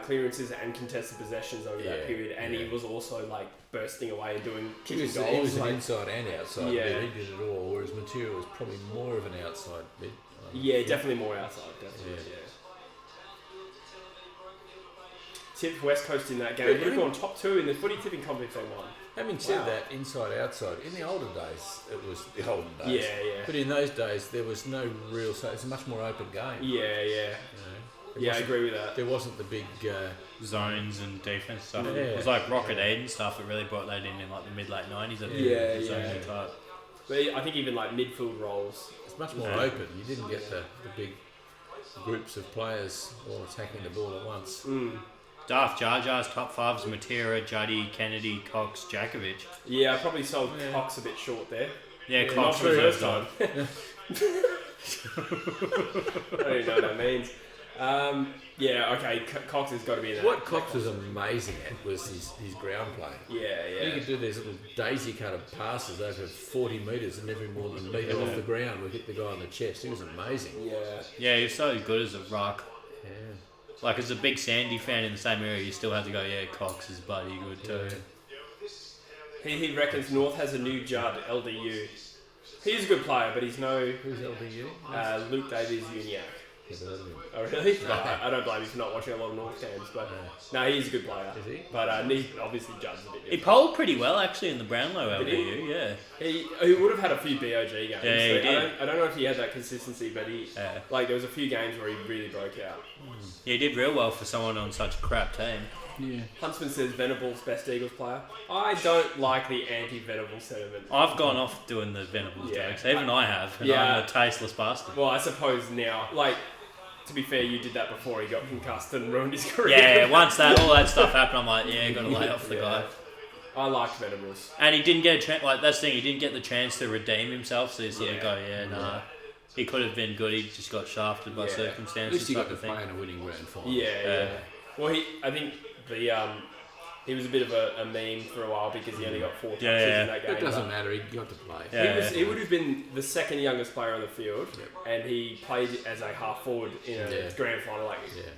[SPEAKER 2] clearances and contested possessions over that period, and he was also like bursting away and doing
[SPEAKER 3] He
[SPEAKER 2] kicking
[SPEAKER 3] was,
[SPEAKER 2] goals.
[SPEAKER 3] he was
[SPEAKER 2] like,
[SPEAKER 3] an inside and outside
[SPEAKER 2] Yeah.
[SPEAKER 3] mid. He did it all, whereas Material was probably more of an outside mid.
[SPEAKER 2] definitely more outside. Definitely.
[SPEAKER 3] Yeah.
[SPEAKER 2] Tipped West Coast in that game.
[SPEAKER 3] Yeah,
[SPEAKER 2] Would have gone top 2 in the footy tipping competition they won.
[SPEAKER 3] Having said
[SPEAKER 2] Wow.
[SPEAKER 3] that, inside outside, in the older days, it was the olden days.
[SPEAKER 2] Yeah.
[SPEAKER 3] But in those days, there was no real. So it's a much more open game.
[SPEAKER 2] Yeah. Yeah, I agree with that.
[SPEAKER 3] There wasn't the big.
[SPEAKER 1] Zones and defense stuff.
[SPEAKER 3] Yeah.
[SPEAKER 1] It was like Rocket Aid and stuff. It really brought that in like the mid-late 90s. I think.
[SPEAKER 2] Yeah.
[SPEAKER 1] Zone type.
[SPEAKER 2] But I think even like midfield roles.
[SPEAKER 3] It's much more open. You didn't get the big groups of players all attacking the ball at once.
[SPEAKER 1] Daft Jar Jar's top 5s: Matera, Juddy, Kennedy, Cox, Djakovic.
[SPEAKER 2] Yeah, I probably sold Cox a bit short there.
[SPEAKER 1] Yeah,
[SPEAKER 2] Not
[SPEAKER 1] Cox
[SPEAKER 2] for the
[SPEAKER 1] was
[SPEAKER 2] first time. I don't even know what that means. Cox has got to be in that.
[SPEAKER 3] What Cox was amazing at was his ground play.
[SPEAKER 2] Yeah.
[SPEAKER 3] He could do these little daisy cut of passes over 40 metres and every more than a metre off the ground would hit the guy on the chest. He was amazing.
[SPEAKER 2] Yeah.
[SPEAKER 1] He was so good as a ruck.
[SPEAKER 3] Yeah.
[SPEAKER 1] Like, as a big Sandy fan in the same area, you still had to go, Cox is bloody good too.
[SPEAKER 2] He reckons North has a new Judd, LDU. He's a good player, but he's no
[SPEAKER 3] Who's LDU?
[SPEAKER 2] Luke Davies Uniac.
[SPEAKER 3] Never heard of him.
[SPEAKER 2] Oh, really? No, I don't blame you for not watching a lot of North games, but no, he's a good player.
[SPEAKER 3] Is he?
[SPEAKER 2] But obviously Judd's a bit
[SPEAKER 1] He
[SPEAKER 2] different.
[SPEAKER 1] polled pretty well, actually, in the Brownlow
[SPEAKER 2] Did he?
[SPEAKER 1] LDU, yeah.
[SPEAKER 2] He would have had a few BOG games.
[SPEAKER 1] Yeah, he did.
[SPEAKER 2] I don't know if he had that consistency, but there was a few games where he really broke out.
[SPEAKER 1] Yeah, he did real well for someone on such a crap team.
[SPEAKER 3] Yeah.
[SPEAKER 2] Huntsman says Venables best Eagles player. I don't like the anti-Venables sentiment.
[SPEAKER 1] I've gone off doing the Venables jokes. Even I have. And I'm a tasteless bastard.
[SPEAKER 2] Well, I suppose now, to be fair, you did that before he got concussed and ruined his career.
[SPEAKER 1] Yeah, once all that stuff happened, I'm like, got to lay off the guy.
[SPEAKER 2] I liked Venables.
[SPEAKER 1] And he didn't get a chance, that's the thing, he didn't get the chance to redeem himself, so he's sort of go, nah. He could have been good, he just got shafted by
[SPEAKER 3] At
[SPEAKER 1] circumstances.
[SPEAKER 3] least he got
[SPEAKER 1] type
[SPEAKER 3] to
[SPEAKER 1] of
[SPEAKER 3] play
[SPEAKER 1] thing.
[SPEAKER 3] in a winning grand final.
[SPEAKER 2] Yeah. Well, I think he was a bit of a meme for a while because he only got 4 touches in that game.
[SPEAKER 3] It doesn't matter, he got to play.
[SPEAKER 1] Yeah.
[SPEAKER 2] He would have been the second youngest player on the field, and he played as a half forward in a grand final.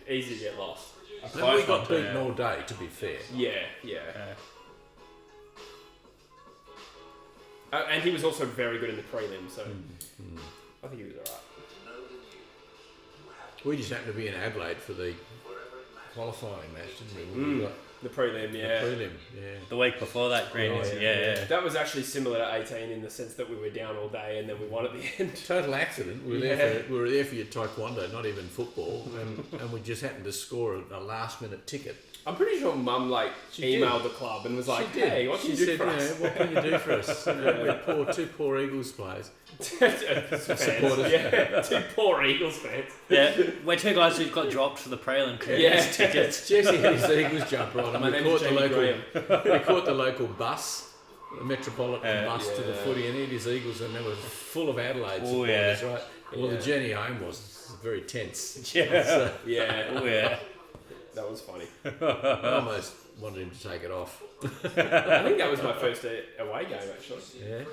[SPEAKER 2] Easy to get lost.
[SPEAKER 3] And
[SPEAKER 1] close
[SPEAKER 3] we got
[SPEAKER 1] one too,
[SPEAKER 3] beaten
[SPEAKER 1] yeah.
[SPEAKER 3] all day, to be fair.
[SPEAKER 2] Yeah. And he was also very good in the prelim, so I think he was alright.
[SPEAKER 3] We just happened to be in Adelaide for the qualifying match, didn't we? We got
[SPEAKER 2] The prelim,
[SPEAKER 3] the
[SPEAKER 2] yeah.
[SPEAKER 3] prelim, yeah.
[SPEAKER 1] The week before that, Greenies. yeah.
[SPEAKER 2] That was actually similar to 18 in the sense that we were down all day and then we won at the end.
[SPEAKER 3] Total accident. We were there for your taekwondo, not even football, and we just happened to score a last minute ticket.
[SPEAKER 2] I'm pretty sure Mum emailed the club and was like,
[SPEAKER 3] She did.
[SPEAKER 2] "Hey, what can you
[SPEAKER 3] She
[SPEAKER 2] do
[SPEAKER 3] said,
[SPEAKER 2] for us?"
[SPEAKER 3] what can you do for us? We're two poor Eagles players.
[SPEAKER 2] Fans.
[SPEAKER 3] Supporters.
[SPEAKER 2] Yeah, two poor Eagles fans.
[SPEAKER 1] Yeah, we're two guys who got dropped for the prelim
[SPEAKER 2] Yeah.
[SPEAKER 1] tickets.
[SPEAKER 3] Jesse had his Eagles jumper on, and
[SPEAKER 2] My
[SPEAKER 3] we
[SPEAKER 2] name's
[SPEAKER 3] caught
[SPEAKER 2] Jamie Graham.
[SPEAKER 3] the local bus, the Metropolitan bus to the footy, and he had his Eagles, and they were full of Adelaide
[SPEAKER 1] Oh,
[SPEAKER 3] supporters,
[SPEAKER 1] yeah.
[SPEAKER 3] right? Well, the journey home was very tense.
[SPEAKER 1] Yeah.
[SPEAKER 2] Yeah,
[SPEAKER 1] Oh, yeah.
[SPEAKER 2] that was funny.
[SPEAKER 3] I almost wanted him to take it off.
[SPEAKER 2] I think that was my first away game actually.
[SPEAKER 3] Yeah.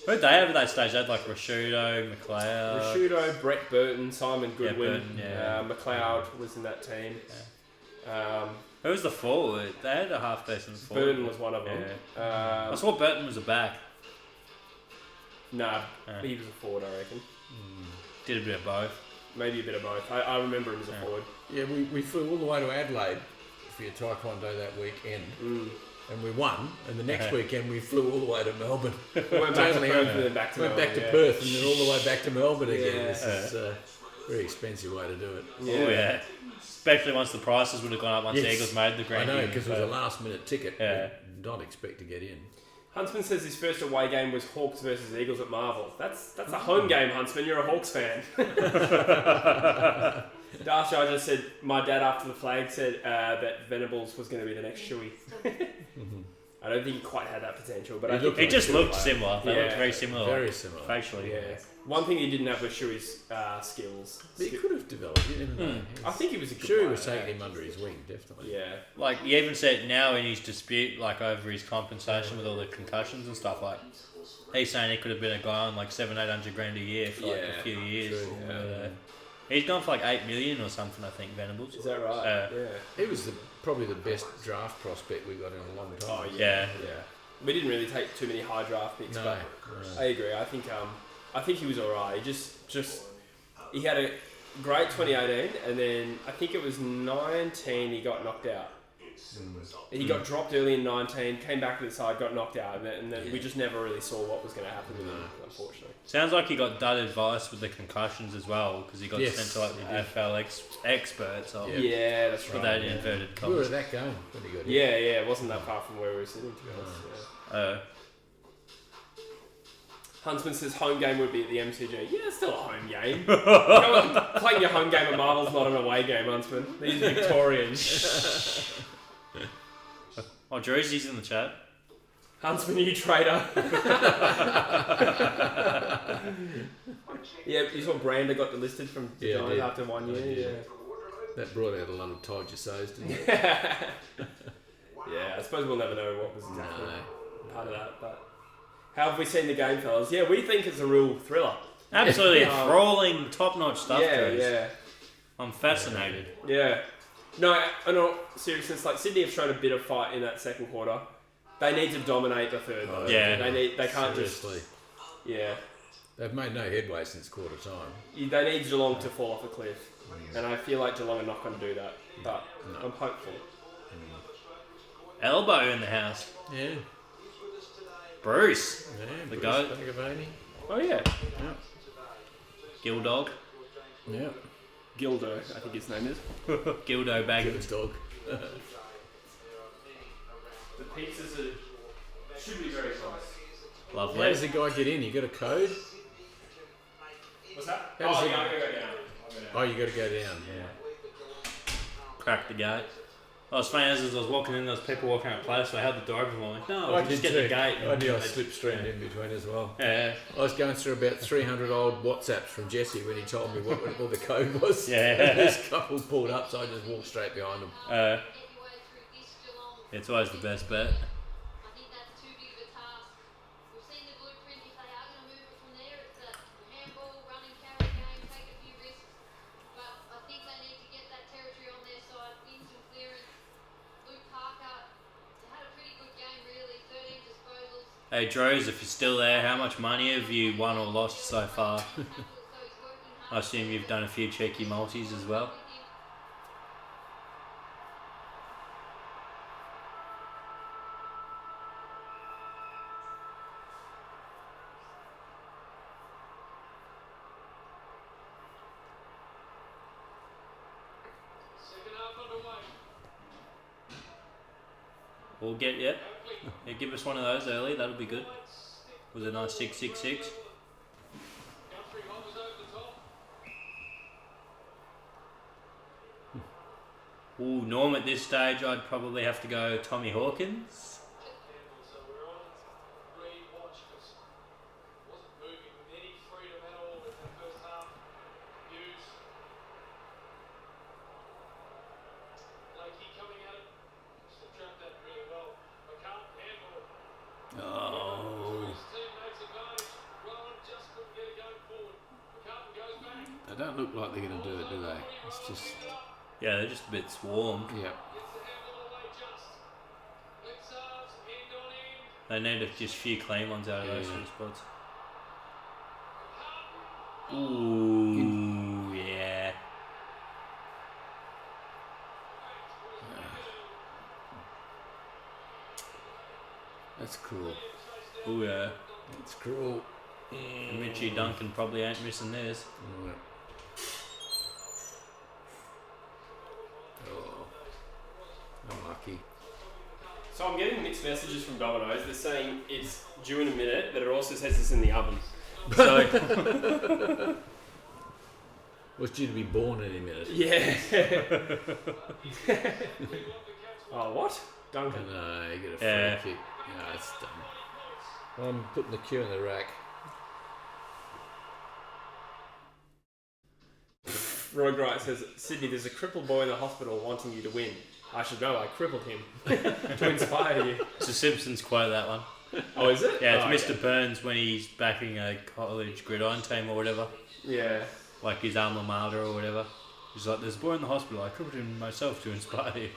[SPEAKER 1] Who'd they have at that stage? They had like Rashudo, McLeod.
[SPEAKER 2] Rashudo, Brett Burton, Simon Goodwin,
[SPEAKER 1] Burton, yeah.
[SPEAKER 2] McLeod was in that team.
[SPEAKER 1] Who was the forward? They had a half decent forward.
[SPEAKER 2] Burton was one of them.
[SPEAKER 1] I saw Burton was a back.
[SPEAKER 2] Nah, he was a forward, I reckon.
[SPEAKER 1] Did a bit of both.
[SPEAKER 2] Maybe a bit of both. I remember him as a forward.
[SPEAKER 3] Yeah, we flew all the way to Adelaide for your taekwondo that weekend, and we won. And the next weekend we flew all the way to Melbourne.
[SPEAKER 2] We went back to Perth and then back to
[SPEAKER 3] Went
[SPEAKER 2] Melbourne,
[SPEAKER 3] back to
[SPEAKER 2] yeah.
[SPEAKER 3] Perth and then all the way back to Melbourne again.
[SPEAKER 2] Yeah.
[SPEAKER 3] This is a very expensive way to do it.
[SPEAKER 1] Oh yeah. Especially once the prices would have gone up once the
[SPEAKER 3] Yes.
[SPEAKER 1] Eagles made the
[SPEAKER 3] I
[SPEAKER 1] grand.
[SPEAKER 3] know, because it was a last minute ticket.
[SPEAKER 1] Yeah.
[SPEAKER 3] We did not expect to get in.
[SPEAKER 2] Huntsman says his first away game was Hawks versus Eagles at Marvel. That's a home game, Huntsman. You're a Hawks fan. Darcy, I just said my dad after the flag said that Venables was going to be the next Shuey. I don't think he quite had that potential, but I think
[SPEAKER 1] It just looked similar. They
[SPEAKER 2] Yeah.
[SPEAKER 1] looked very similar.
[SPEAKER 3] Very similar.
[SPEAKER 1] Facially.
[SPEAKER 2] yeah. One thing he didn't have was Shuey's skills.
[SPEAKER 3] But he could have developed. You never know.
[SPEAKER 2] I think he was a good
[SPEAKER 3] Sure, he
[SPEAKER 2] player.
[SPEAKER 3] was taking him under his wing, definitely.
[SPEAKER 2] Yeah.
[SPEAKER 1] Like, he even said now in his dispute, like, over his compensation with all the concussions and stuff, like, he's saying he could have been a guy on, like, 700-800 grand a year for, like, a few years.
[SPEAKER 3] True, yeah.
[SPEAKER 1] He's gone for, like, 8 million or something, I think, Venables.
[SPEAKER 2] Is that right? Yeah.
[SPEAKER 3] He was probably the best draft prospect we got in a long time.
[SPEAKER 2] Oh,
[SPEAKER 1] Yeah.
[SPEAKER 2] We didn't really take too many high draft picks,
[SPEAKER 3] No,
[SPEAKER 2] but I agree. I think he was alright. He he had a great 2018, and then I think it was 19 he got knocked out. He got dropped early in 19, came back to the side, got knocked out, and then we just never really saw what was going to happen with him, unfortunately.
[SPEAKER 1] Sounds like he got dud advice with the concussions as well, because he got
[SPEAKER 3] Yes,
[SPEAKER 1] sent to, like, the AFL experts. Or,
[SPEAKER 2] Yeah, that's
[SPEAKER 1] Put
[SPEAKER 2] right.
[SPEAKER 1] that in inverted
[SPEAKER 3] We were
[SPEAKER 1] commas.
[SPEAKER 3] at that game when he got in.
[SPEAKER 2] Yeah, it wasn't that far from where we were sitting, to be honest. Yeah. Huntsman says home game would be at the MCG. Yeah, it's still a home game. Playing your home game at Marvel's not an away game, Huntsman. These Victorians.
[SPEAKER 1] Oh, Drewsy's in the chat.
[SPEAKER 2] Huntsman, you traitor. Yeah, you saw Brander got delisted from the
[SPEAKER 3] Yeah, I
[SPEAKER 2] Giants
[SPEAKER 3] did.
[SPEAKER 2] after 1 year. Yeah.
[SPEAKER 3] That brought out a lot of tiger sows, didn't it?
[SPEAKER 2] Yeah, I suppose we'll never know what was exactly part of that. But how have we seen the game, fellas? Yeah, we think it's a real thriller.
[SPEAKER 1] Absolutely enthralling, top-notch stuff, Drews.
[SPEAKER 2] Yeah.
[SPEAKER 1] I'm fascinated.
[SPEAKER 2] Yeah. No, in all seriousness, like Sydney have shown a bit of fight in that second quarter. They need to dominate the third though.
[SPEAKER 1] Yeah.
[SPEAKER 2] They can't
[SPEAKER 3] Seriously.
[SPEAKER 2] just
[SPEAKER 3] They've made no headway since quarter time.
[SPEAKER 2] They need Geelong to fall off a cliff. And I feel like Geelong are not going to do that. But I'm hopeful.
[SPEAKER 1] Elbow in the house.
[SPEAKER 3] Yeah.
[SPEAKER 1] Bruce.
[SPEAKER 3] Yeah,
[SPEAKER 1] The
[SPEAKER 3] Bruce
[SPEAKER 1] goat.
[SPEAKER 3] Bagavani.
[SPEAKER 2] Oh yeah.
[SPEAKER 1] Gildog.
[SPEAKER 3] Yeah.
[SPEAKER 2] Gildo, I think his name is.
[SPEAKER 1] Gildo bag.
[SPEAKER 3] Good dog.
[SPEAKER 2] The pizzas should be very close.
[SPEAKER 3] How
[SPEAKER 1] Lovely.
[SPEAKER 3] does the guy get in? You got a code?
[SPEAKER 2] What's that?
[SPEAKER 3] How does
[SPEAKER 2] Oh,
[SPEAKER 3] it-
[SPEAKER 2] yeah, I'm going to go down.
[SPEAKER 3] Oh, you got to go down. Yeah.
[SPEAKER 1] Crack the gate. I was funny as I was walking in, there was people walking out place, so I held the door open. I'm like, no,
[SPEAKER 3] I
[SPEAKER 1] just
[SPEAKER 3] did
[SPEAKER 1] get the
[SPEAKER 3] too.
[SPEAKER 1] gate.
[SPEAKER 3] I knew I slipstreamed in between as well.
[SPEAKER 1] Yeah.
[SPEAKER 3] I was going through about 300 old WhatsApps from Jesse when he told me what the code was.
[SPEAKER 1] Yeah.
[SPEAKER 3] And this couple pulled up, so I just walked straight behind them.
[SPEAKER 1] It's always the best bet.
[SPEAKER 7] I think that's too big of a task. We've seen the blueprint. If they are going to move it from there, it's a handball, run and carry game, take a few risks. But I think they need to get that territory
[SPEAKER 1] Hey, Droz, if you're still there, how much money have you won or lost so far? I assume you've done a few cheeky multis as well.
[SPEAKER 5] Second half underway.
[SPEAKER 1] We'll get yeah, give us one of those early. That'll be good. With a nice 6-6-6.
[SPEAKER 5] Guthrie hovers over the top.
[SPEAKER 1] Ooh, Norm, at this stage, I'd probably have to go Tommy Hawkins.
[SPEAKER 5] So we're on Reed watch because wasn't moving with any freedom at all in the first half. Hughes. Lakey coming at it. Still trapped that really well. McCartan handle it.
[SPEAKER 4] Oh,
[SPEAKER 5] His teammates advantage. Rowan just couldn't get it going forward. McCartan goes back.
[SPEAKER 4] they don't look like they're going to do it, do they? It's just,
[SPEAKER 1] Yeah, they're just a bit swarmed.
[SPEAKER 4] yeah.
[SPEAKER 5] Gets the handle away just. Let's end on end.
[SPEAKER 1] They need just a few clean ones out of those
[SPEAKER 4] Yeah.
[SPEAKER 1] two spots. Ooh, yeah.
[SPEAKER 4] That's cruel.
[SPEAKER 1] Ooh, yeah.
[SPEAKER 3] It's cruel.
[SPEAKER 1] And Mitchie Duncan probably ain't missing theirs.
[SPEAKER 3] Right.
[SPEAKER 4] Oh, unlucky.
[SPEAKER 2] So I'm getting mixed messages from Domino's. They're saying it's due in a minute, but it also says it's in the oven. So
[SPEAKER 3] Was due to be born any minute.
[SPEAKER 2] yeah. Oh, what? Duncan.
[SPEAKER 3] No, you get a free
[SPEAKER 1] Yeah.
[SPEAKER 3] kick. No, it's done. I'm putting the cue in the rack.
[SPEAKER 2] Roy Wright says, Sydney, there's a crippled boy in the hospital wanting you to win. I should know, I crippled him to inspire you.
[SPEAKER 1] It's a Simpsons quote, that one.
[SPEAKER 2] Oh, is it?
[SPEAKER 1] Yeah,
[SPEAKER 2] Oh,
[SPEAKER 1] it's Mr. Burns when he's backing a college gridiron team or whatever.
[SPEAKER 2] Yeah.
[SPEAKER 1] Like his alma mater or whatever. He's like, there's a boy in the hospital. I crippled him myself to inspire you.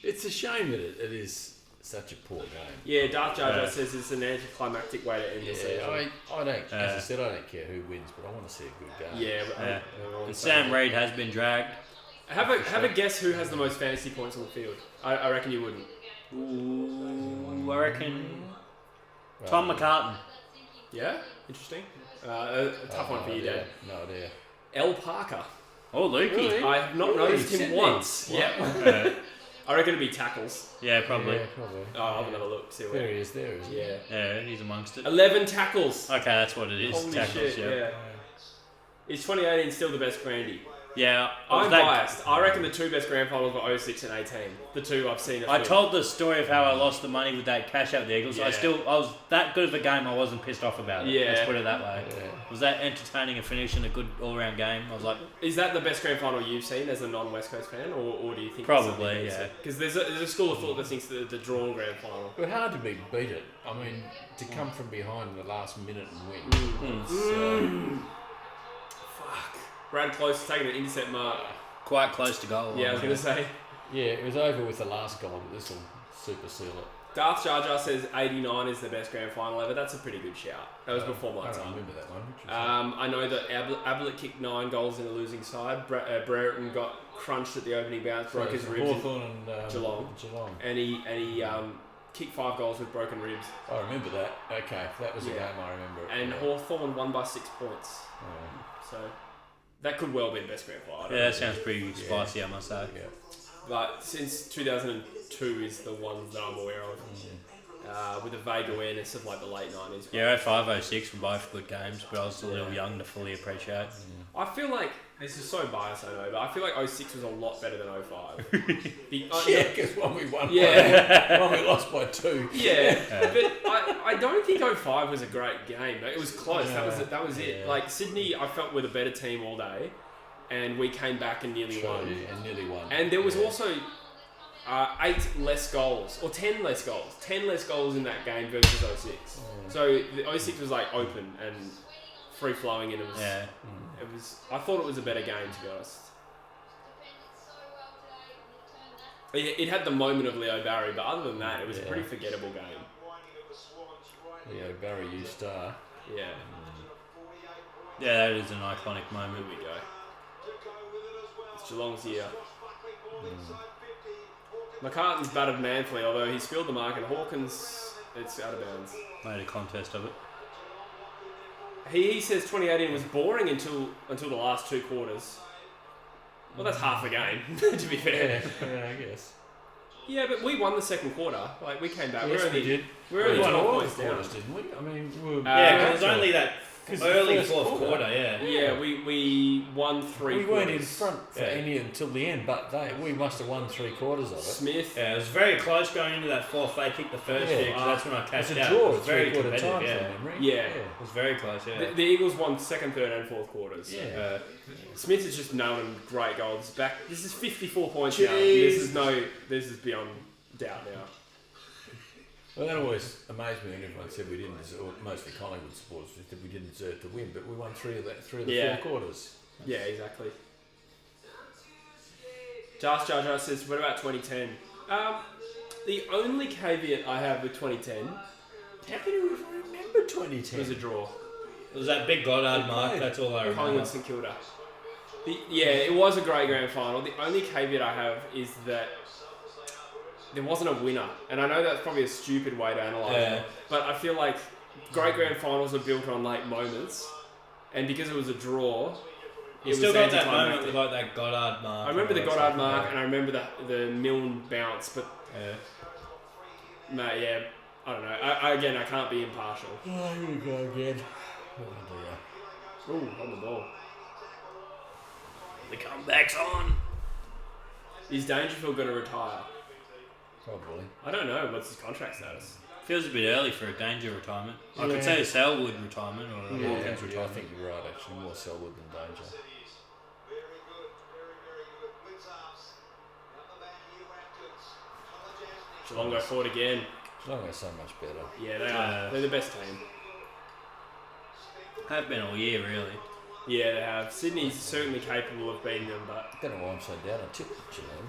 [SPEAKER 3] It's a shame that it is such a poor game.
[SPEAKER 2] Yeah, Darth Jar Jar
[SPEAKER 1] Yeah.
[SPEAKER 2] says it's an anticlimactic way to end the season.
[SPEAKER 3] I don't. As I said, I don't care who wins, but I want to see a good game.
[SPEAKER 2] Yeah, but
[SPEAKER 1] Yeah.
[SPEAKER 2] everyone's
[SPEAKER 1] And
[SPEAKER 2] saying
[SPEAKER 1] Sam
[SPEAKER 2] that.
[SPEAKER 1] Reid has been dragged.
[SPEAKER 2] Have a guess who has the most fantasy points on the field. I reckon you wouldn't.
[SPEAKER 1] Ooh, I reckon
[SPEAKER 3] Right.
[SPEAKER 1] Tom McCartan.
[SPEAKER 2] Yeah? Interesting. A tough one for you, Dad.
[SPEAKER 3] No idea.
[SPEAKER 2] L. Parker.
[SPEAKER 1] Oh, Lukey.
[SPEAKER 3] Really?
[SPEAKER 2] I have not
[SPEAKER 3] Really?
[SPEAKER 2] noticed him
[SPEAKER 3] Sydney?
[SPEAKER 2] once.
[SPEAKER 3] What?
[SPEAKER 2] Yeah. I reckon it'd be tackles.
[SPEAKER 1] Yeah, probably.
[SPEAKER 3] Yeah, probably.
[SPEAKER 2] Oh, I'll have another look. See
[SPEAKER 3] There
[SPEAKER 2] where.
[SPEAKER 3] he is. There is.
[SPEAKER 2] Yeah.
[SPEAKER 1] Yeah, he's amongst it.
[SPEAKER 2] 11 tackles.
[SPEAKER 1] Okay, that's what it is.
[SPEAKER 2] Holy
[SPEAKER 1] Tackles,
[SPEAKER 2] shit,
[SPEAKER 1] yeah.
[SPEAKER 2] yeah. Is 2018 still the best Grandy?
[SPEAKER 1] Yeah, I was
[SPEAKER 2] I'm
[SPEAKER 1] that-
[SPEAKER 2] biased. I reckon the two best grand finals were 06 and 18. The two I've seen.
[SPEAKER 1] I told the story of how I lost the money with that cash out the Eagles.
[SPEAKER 2] Yeah.
[SPEAKER 1] I was that good of a game. I wasn't pissed off about it.
[SPEAKER 2] Yeah.
[SPEAKER 1] Let's put it that way.
[SPEAKER 3] Yeah.
[SPEAKER 1] Was that entertaining and finish and a good all-round game? I was like,
[SPEAKER 2] Is that the best grand final you've seen as a non-West Coast fan, or do you think
[SPEAKER 1] Probably, yeah.
[SPEAKER 2] Because there's a school of thought that thinks the drawn grand final.
[SPEAKER 3] But hard to beat it. I mean, to come from behind in the last minute and win.
[SPEAKER 1] Mm.
[SPEAKER 3] It's,
[SPEAKER 2] Fuck. Brad Close taking an intercept mark.
[SPEAKER 1] quite close to goal.
[SPEAKER 2] Yeah, I was gonna say.
[SPEAKER 3] yeah, it was over with the last goal, but this will super seal it.
[SPEAKER 2] Darth Jar Jar says 89 is the best grand final ever. That's a pretty good shout. That was before my
[SPEAKER 3] I don't
[SPEAKER 2] time.
[SPEAKER 3] remember that one. Which was
[SPEAKER 2] I know that Ablett kicked 9 goals in the losing side. Brereton got crunched at the opening bounce, broke his ribs,
[SPEAKER 3] Hawthorn and
[SPEAKER 2] Geelong.
[SPEAKER 3] Geelong.
[SPEAKER 2] and he kicked 5 goals with broken ribs.
[SPEAKER 3] I remember that. Okay, that was a
[SPEAKER 2] Yeah.
[SPEAKER 3] game I remember.
[SPEAKER 2] And Hawthorn won by 6 points. So that could well be the best grand final. I don't
[SPEAKER 1] Yeah,
[SPEAKER 2] know.
[SPEAKER 1] that sounds pretty spicy, I must say.
[SPEAKER 3] Yeah.
[SPEAKER 2] But since 2002 is the ones that I'm aware of. With a vague awareness of like the late 90s.
[SPEAKER 1] Yeah, 05, 06 were both good games, but I was a little young to fully appreciate.
[SPEAKER 2] I feel like, this is so biased I know, but I feel like 06 was a lot better than 05.
[SPEAKER 3] Yeah, because when we won,
[SPEAKER 2] Yeah.
[SPEAKER 3] when we lost by 2.
[SPEAKER 2] Yeah, but I don't think 05 was a great game. It was close. That was it.
[SPEAKER 1] Yeah.
[SPEAKER 2] Like Sydney, I felt were the better team all day, and we came back and nearly won.
[SPEAKER 3] And nearly won.
[SPEAKER 2] And there was also 8 less goals, or 10 less goals. 10 less goals in that game versus 06. So the 06 was like open and free flowing, and it was.
[SPEAKER 1] Yeah.
[SPEAKER 2] It was. I thought it was a better game, to be honest. It had the moment of Leo Barry, but other than that, it was a pretty forgettable game.
[SPEAKER 3] Yeah, Barry, you star.
[SPEAKER 2] Yeah.
[SPEAKER 1] Yeah, that is an iconic moment.
[SPEAKER 2] Here we go. It's Geelong's year. McCartan's battered Manfully, although he's filled the mark, and Hawkins, it's out of bounds.
[SPEAKER 1] Made a contest of it.
[SPEAKER 2] He says 2018 was boring until the last 2 quarters. Well, that's half the game, to be fair.
[SPEAKER 3] Yeah, I guess.
[SPEAKER 2] Yeah, but we won the second quarter. Like, we came back.
[SPEAKER 3] Yes, we did.
[SPEAKER 2] We're only
[SPEAKER 3] We won
[SPEAKER 2] 12
[SPEAKER 3] all the
[SPEAKER 2] points down.
[SPEAKER 3] quarters, didn't we? I mean, we were...
[SPEAKER 1] Yeah, because it was only that
[SPEAKER 3] 'cause
[SPEAKER 1] early
[SPEAKER 3] the first
[SPEAKER 1] fourth
[SPEAKER 3] quarter.
[SPEAKER 1] quarter, yeah.
[SPEAKER 2] Yeah, we won 3
[SPEAKER 3] we
[SPEAKER 2] quarters.
[SPEAKER 3] weren't in front for any until the end, but we must have won 3/4 of it.
[SPEAKER 2] Smith.
[SPEAKER 1] Yeah, it was very close going into that fourth. They kicked the first year, because that's when I
[SPEAKER 3] It's
[SPEAKER 1] cashed
[SPEAKER 3] a
[SPEAKER 1] out.
[SPEAKER 3] draw
[SPEAKER 1] It was
[SPEAKER 3] at
[SPEAKER 1] very
[SPEAKER 3] 3/4
[SPEAKER 1] competitive,
[SPEAKER 3] time
[SPEAKER 1] yeah.
[SPEAKER 3] from memory.
[SPEAKER 2] Yeah.
[SPEAKER 1] It was very close, yeah.
[SPEAKER 2] The Eagles won second, third, and fourth quarters.
[SPEAKER 3] Yeah.
[SPEAKER 2] Smith is just known great goals. Back. This is 54 points now.
[SPEAKER 3] Jeez.
[SPEAKER 2] This is beyond doubt now.
[SPEAKER 3] Well, that always amazed me when everyone said we didn't, or mostly Collingwood supporters, that we didn't deserve to win, but we won three of the 4 quarters.
[SPEAKER 2] Yeah, exactly. Jar Jar says, what about 2010? The only caveat I have with 2010
[SPEAKER 3] How can you even remember 2010?
[SPEAKER 2] was a draw.
[SPEAKER 1] It was that big Goddard mark, that's all I remember.
[SPEAKER 2] Collingwood St Kilda. It was a great grand final. The only caveat I have is that there wasn't a winner. And I know that's probably a stupid way to analyse it, but I feel like great grand finals are built on late moments, and because it was a draw,
[SPEAKER 1] You still got that moment with like that Goddard mark.
[SPEAKER 2] I remember the Goddard mark, and I remember the Milne bounce, but I don't know. I can't be impartial.
[SPEAKER 3] Oh, here we go again.
[SPEAKER 2] Ooh, on the ball.
[SPEAKER 1] The comeback's on.
[SPEAKER 2] Is Dangerfield going to retire?
[SPEAKER 3] Probably.
[SPEAKER 2] I don't know. What's his contract status?
[SPEAKER 1] Feels a bit early for a Danger retirement. I could say a Selwood retirement or a Hawkins
[SPEAKER 3] I
[SPEAKER 1] retirement.
[SPEAKER 3] think you're right, actually. More Selwood than Danger.
[SPEAKER 2] Geelong go forward again.
[SPEAKER 3] Geelong are so much better.
[SPEAKER 2] Yeah, they are. They're the best team.
[SPEAKER 1] Have been all year, really.
[SPEAKER 2] Yeah, they have. Sydney's certainly capable of beating them, but
[SPEAKER 3] I don't know why I'm so down. I tipped Geelong.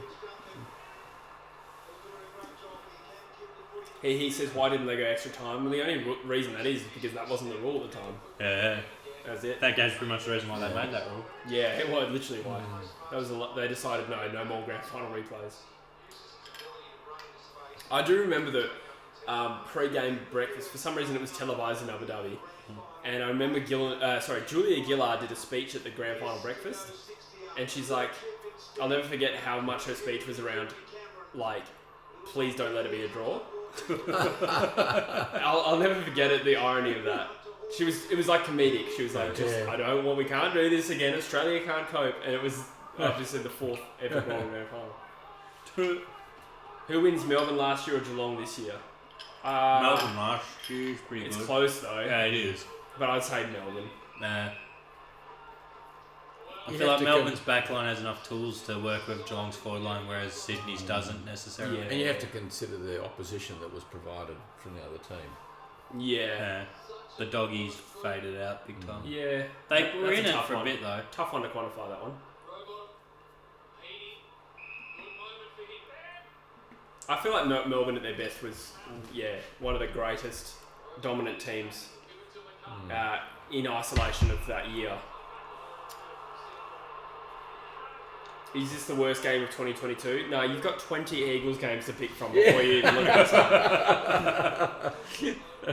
[SPEAKER 2] he says, why didn't they go extra time? Well, the only reason that is because that wasn't the rule at the time.
[SPEAKER 1] Yeah.
[SPEAKER 2] That's it.
[SPEAKER 1] That game's pretty much the reason why they made that rule.
[SPEAKER 2] Yeah, it was literally why. That was they decided no more grand final replays. I do remember the pre-game breakfast. For some reason, it was televised in Abu Dhabi, and I remember Julia Gillard did a speech at the grand final breakfast, and she's like, I'll never forget how much her speech was around, like, please don't let it be a draw. I'll never forget it. The irony of that. It was like comedic. She was like, we can't do this again. Australia can't cope, and it was obviously the 4th ever grand final. Who wins Melbourne last year or Geelong this year?
[SPEAKER 1] Melbourne last year's pretty good.
[SPEAKER 2] It's close though.
[SPEAKER 1] Yeah, it is.
[SPEAKER 2] But I'd say Melbourne.
[SPEAKER 1] Nah. I
[SPEAKER 3] You
[SPEAKER 1] feel
[SPEAKER 3] have
[SPEAKER 1] like
[SPEAKER 3] to
[SPEAKER 1] Melbourne's backline has enough tools to work with Geelong's forward line, whereas Sydney's doesn't necessarily.
[SPEAKER 2] Yeah.
[SPEAKER 3] And you have to consider the opposition that was provided from the other team.
[SPEAKER 2] Yeah.
[SPEAKER 1] The doggies faded out big time.
[SPEAKER 2] Yeah.
[SPEAKER 1] They were
[SPEAKER 2] That's
[SPEAKER 1] in
[SPEAKER 2] a
[SPEAKER 1] it
[SPEAKER 2] tough
[SPEAKER 1] for
[SPEAKER 2] one.
[SPEAKER 1] a bit though.
[SPEAKER 2] Tough one to quantify that one. I feel like Melbourne at their best was, one of the greatest dominant teams in isolation of that year. Is this the worst game of 2022? No, you've got 20 Eagles games to pick from before you even look at this.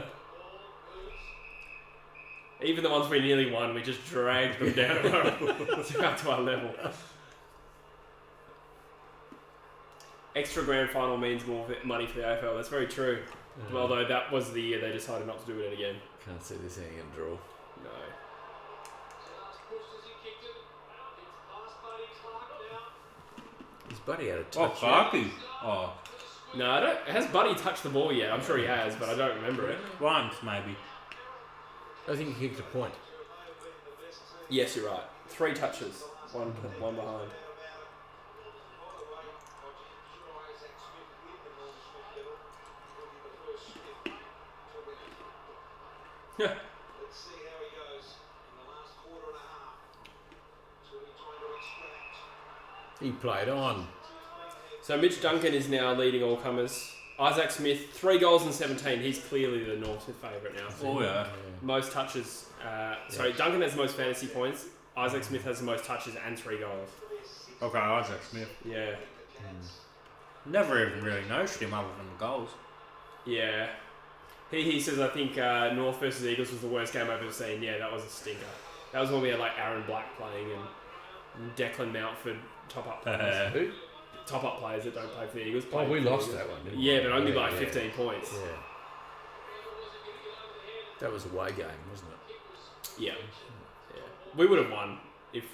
[SPEAKER 2] Even the ones we nearly won, we just dragged them down to our level. Extra grand final means more money for the AFL. That's very true. Although that was the year they decided not to do it again.
[SPEAKER 3] Can't see this ending in a draw.
[SPEAKER 2] No.
[SPEAKER 3] Is Buddy out of
[SPEAKER 1] Oh,
[SPEAKER 3] touch?
[SPEAKER 1] Clarkie. Oh,
[SPEAKER 2] No, has Buddy touched the ball yet? I'm sure he has, but I don't remember it.
[SPEAKER 1] once maybe.
[SPEAKER 3] I think he kicked a point.
[SPEAKER 2] Yes, you're right. 3 touches, one behind. Yeah.
[SPEAKER 6] Let's see how he goes in the last quarter and a half. That's what he's trying to extract.
[SPEAKER 3] He played on.
[SPEAKER 2] So Mitch Duncan is now leading all comers. Isaac Smith, 3 goals and 17. He's clearly the North favourite now.
[SPEAKER 1] Oh yeah.
[SPEAKER 2] Most touches. Duncan has the most fantasy points. Isaac Smith has the most touches and 3 goals.
[SPEAKER 1] Okay, Isaac Smith.
[SPEAKER 2] Yeah.
[SPEAKER 1] Never even really noticed him other than the goals.
[SPEAKER 2] Yeah. He says, I think North versus Eagles was the worst game I've ever seen. Yeah, that was a stinker. That was when we had like Aaron Black playing and Declan Mountford top-up players.
[SPEAKER 3] Who?
[SPEAKER 2] Top-up players that don't play for the Eagles.
[SPEAKER 3] Oh,
[SPEAKER 2] played
[SPEAKER 3] we
[SPEAKER 2] for the
[SPEAKER 3] lost
[SPEAKER 2] Eagles.
[SPEAKER 3] that one, didn't we?
[SPEAKER 2] Yeah, but only by 15 points.
[SPEAKER 3] Yeah. That was a away game, wasn't it?
[SPEAKER 2] Yeah. We would have won if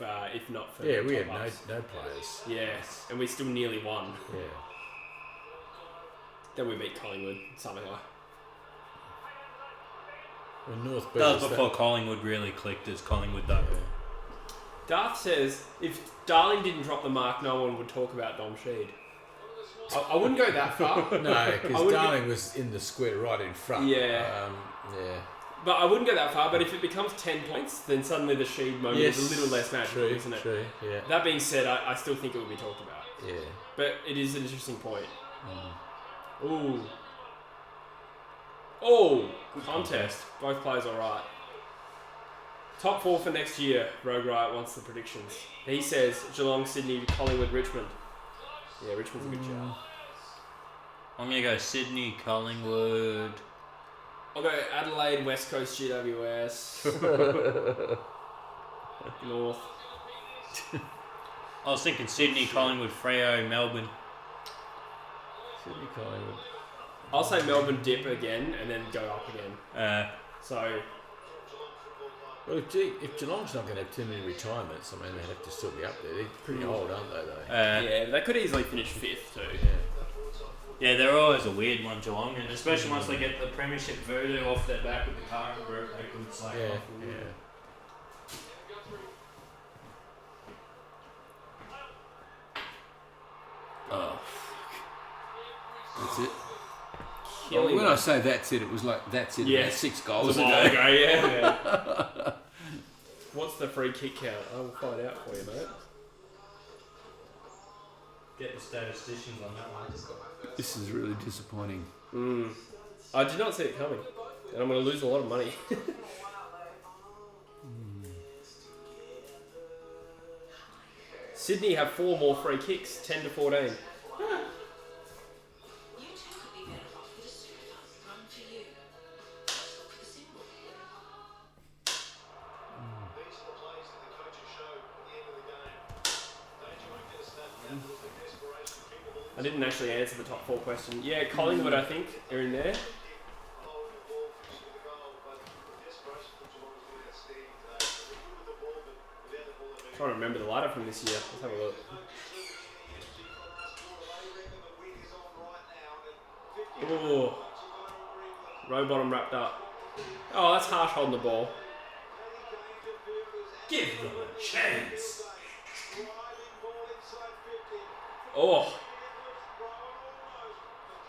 [SPEAKER 2] not for
[SPEAKER 3] Yeah, we had
[SPEAKER 2] top-ups.
[SPEAKER 3] no players.
[SPEAKER 2] Yeah, and we still nearly won.
[SPEAKER 3] Yeah.
[SPEAKER 2] Then we beat Collingwood somehow.
[SPEAKER 3] When North beat
[SPEAKER 1] That was
[SPEAKER 3] us,
[SPEAKER 1] before Collingwood really clicked as Collingwood though.
[SPEAKER 2] Darth says, if Darling didn't drop the mark, no one would talk about Dom Sheed. I wouldn't go that far.
[SPEAKER 3] No,
[SPEAKER 2] I
[SPEAKER 3] because
[SPEAKER 2] wouldn't
[SPEAKER 3] Darling was in the square right in front.
[SPEAKER 2] Yeah.
[SPEAKER 3] Yeah.
[SPEAKER 2] But I wouldn't go that far, but if it becomes 10 points, then suddenly the Sheed moment is a little less magical,
[SPEAKER 3] true,
[SPEAKER 2] isn't it?
[SPEAKER 3] True, yeah.
[SPEAKER 2] That being said, I still think it would be talked about.
[SPEAKER 3] Yeah.
[SPEAKER 2] But it is an interesting point. Ooh. Oh, contest. Both players all right. Top 4 for next year. Rogue Riot wants the predictions. He says Geelong, Sydney, Collingwood, Richmond. Yeah, Richmond's a good shout.
[SPEAKER 1] I'm gonna go Sydney, Collingwood.
[SPEAKER 2] I'll go Adelaide, West Coast, GWS. North.
[SPEAKER 1] I was thinking Sydney, Collingwood, Freo, Melbourne.
[SPEAKER 3] Sydney, Collingwood.
[SPEAKER 2] I'll say Melbourne dip again and then go up again. So,
[SPEAKER 3] Well, if Geelong's not going to have too many retirements, I mean, they have to still be up there. They're pretty old, aren't they, though?
[SPEAKER 2] yeah, they could easily finish 5th too.
[SPEAKER 1] Yeah, they're always a weird one, Geelong, and especially once they get the premiership voodoo off their back with the current group, they could slack
[SPEAKER 3] Yeah,
[SPEAKER 1] off.
[SPEAKER 3] yeah.
[SPEAKER 4] Oh. That's it.
[SPEAKER 2] Killing
[SPEAKER 4] When
[SPEAKER 2] them.
[SPEAKER 4] I say that's it, it was like that's it.
[SPEAKER 2] Yeah.
[SPEAKER 4] About 6
[SPEAKER 2] It
[SPEAKER 4] goals
[SPEAKER 2] was a
[SPEAKER 4] ago.
[SPEAKER 2] while ago, yeah. What's the free kick count? I will find out for you, mate.
[SPEAKER 1] Get the statisticians on that one.
[SPEAKER 4] This is really disappointing.
[SPEAKER 2] I did not see it coming, and I'm going to lose a lot of money. Sydney have 4 more free kicks, 10 to 14.
[SPEAKER 6] These are the plays that the coaches show at the end of the game. Don't you won't get a snap that with the desperation people
[SPEAKER 2] I didn't actually answer the top 4 question. Yeah, Collingwood, I think, are in there.
[SPEAKER 6] hold the ball, finishing the goal, but the desperation from Geelong has been outstanding today. They're good with the ball, but without the ball, they're
[SPEAKER 2] Trying to remember the ladder from this year. Let's have a look. Oh, row bottom wrapped up. Oh, that's harsh holding the ball.
[SPEAKER 1] Give them a chance.
[SPEAKER 2] Oh,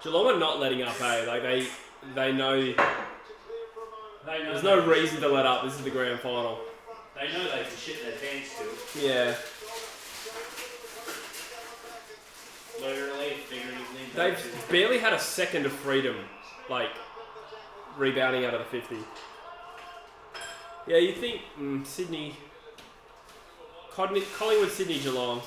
[SPEAKER 2] Geelong are not letting up, eh? Like they know there's no reason to let up. This is the grand final.
[SPEAKER 1] They know they can shit their pants too.
[SPEAKER 2] Yeah,
[SPEAKER 1] Literally, figuratively.
[SPEAKER 2] they've barely had a second of freedom, like rebounding out of the 50. Yeah, you think Sydney, Collingwood, Sydney, Geelong,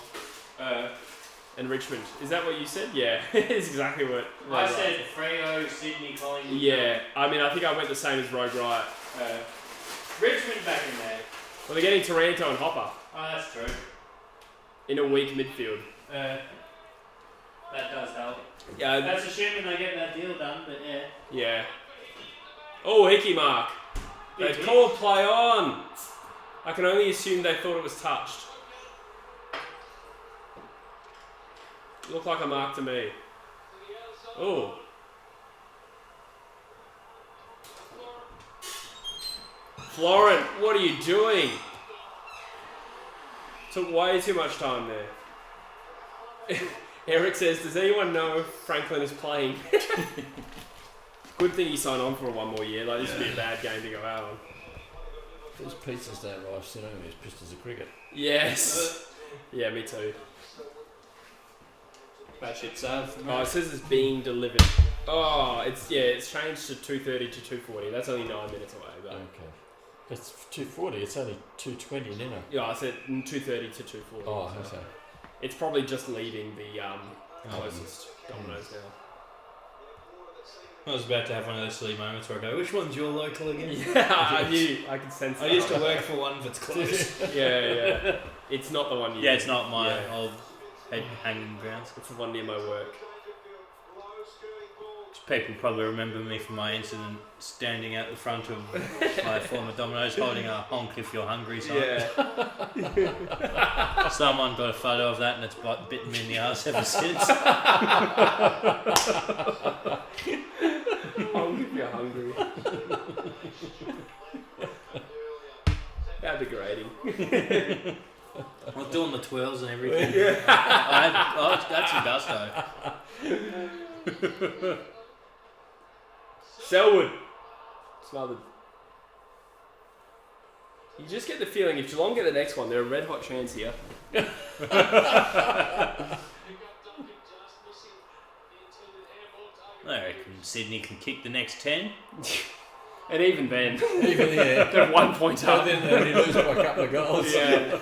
[SPEAKER 2] and Richmond. Is that what you said? Yeah, it's exactly what
[SPEAKER 1] I said Freo, Sydney, Collingwood.
[SPEAKER 2] Yeah, I mean, I think I went the same as Rogue Riot.
[SPEAKER 1] Richmond back in there.
[SPEAKER 2] Well, they're getting Taranto and Hopper
[SPEAKER 1] Oh, that's true.
[SPEAKER 2] in a weak midfield.
[SPEAKER 1] That does help.
[SPEAKER 2] Yeah,
[SPEAKER 1] That's assuming they get that deal done, but yeah.
[SPEAKER 2] yeah. Oh, Hickey mark. They
[SPEAKER 1] Hickey.
[SPEAKER 2] called play on. I can only assume they thought it was touched. Looked like a mark to me. Oh. Florent, what are you doing? Took way too much time there. Eric says, does anyone know if Franklin is playing? Good thing he signed on for 1 more year. Like, this would be a bad game to go out on.
[SPEAKER 3] These pizzas don't rise soon, as pissed as a cricket.
[SPEAKER 2] Yes. Yeah, me too.
[SPEAKER 1] That shit's sad for me.
[SPEAKER 2] Oh, it says it's being delivered. Oh, it's changed to 2:30 to 2:40. That's only 9 minutes away. But
[SPEAKER 3] Okay. It's 2:40. It's only 2:20 now.
[SPEAKER 2] yeah, I said 2:30 to 2:40.
[SPEAKER 3] Oh,
[SPEAKER 2] so
[SPEAKER 3] okay.
[SPEAKER 2] it's probably just leaving the closest Domino's now.
[SPEAKER 1] I was about to have one of those silly moments where I go, which one's your local again?
[SPEAKER 2] Yeah, I knew. I could sense.
[SPEAKER 1] I used to work for one that's close.
[SPEAKER 2] Yeah. It's not the one you.
[SPEAKER 1] Yeah, it's not my
[SPEAKER 2] Yeah.
[SPEAKER 1] old hanging grounds.
[SPEAKER 2] It's the one near my work.
[SPEAKER 1] People probably remember me from my incident standing out the front of my former Domino's holding a honk if you're hungry sign.
[SPEAKER 2] Yeah.
[SPEAKER 1] Someone got a photo of that and it's bitten me in the ass ever since.
[SPEAKER 2] I'll if you're hungry. That'd be grading.
[SPEAKER 1] I was doing the twirls and everything. That's some gusto.
[SPEAKER 2] Selwood. Smothered. You just get the feeling if Geelong get the next one, they're a red hot chance here.
[SPEAKER 1] I reckon Sydney can kick the next 10.
[SPEAKER 2] And even then,
[SPEAKER 3] Even yeah.
[SPEAKER 2] they're 1 point
[SPEAKER 3] So
[SPEAKER 2] up.
[SPEAKER 3] then they only lose by a couple of goals.
[SPEAKER 2] Yeah.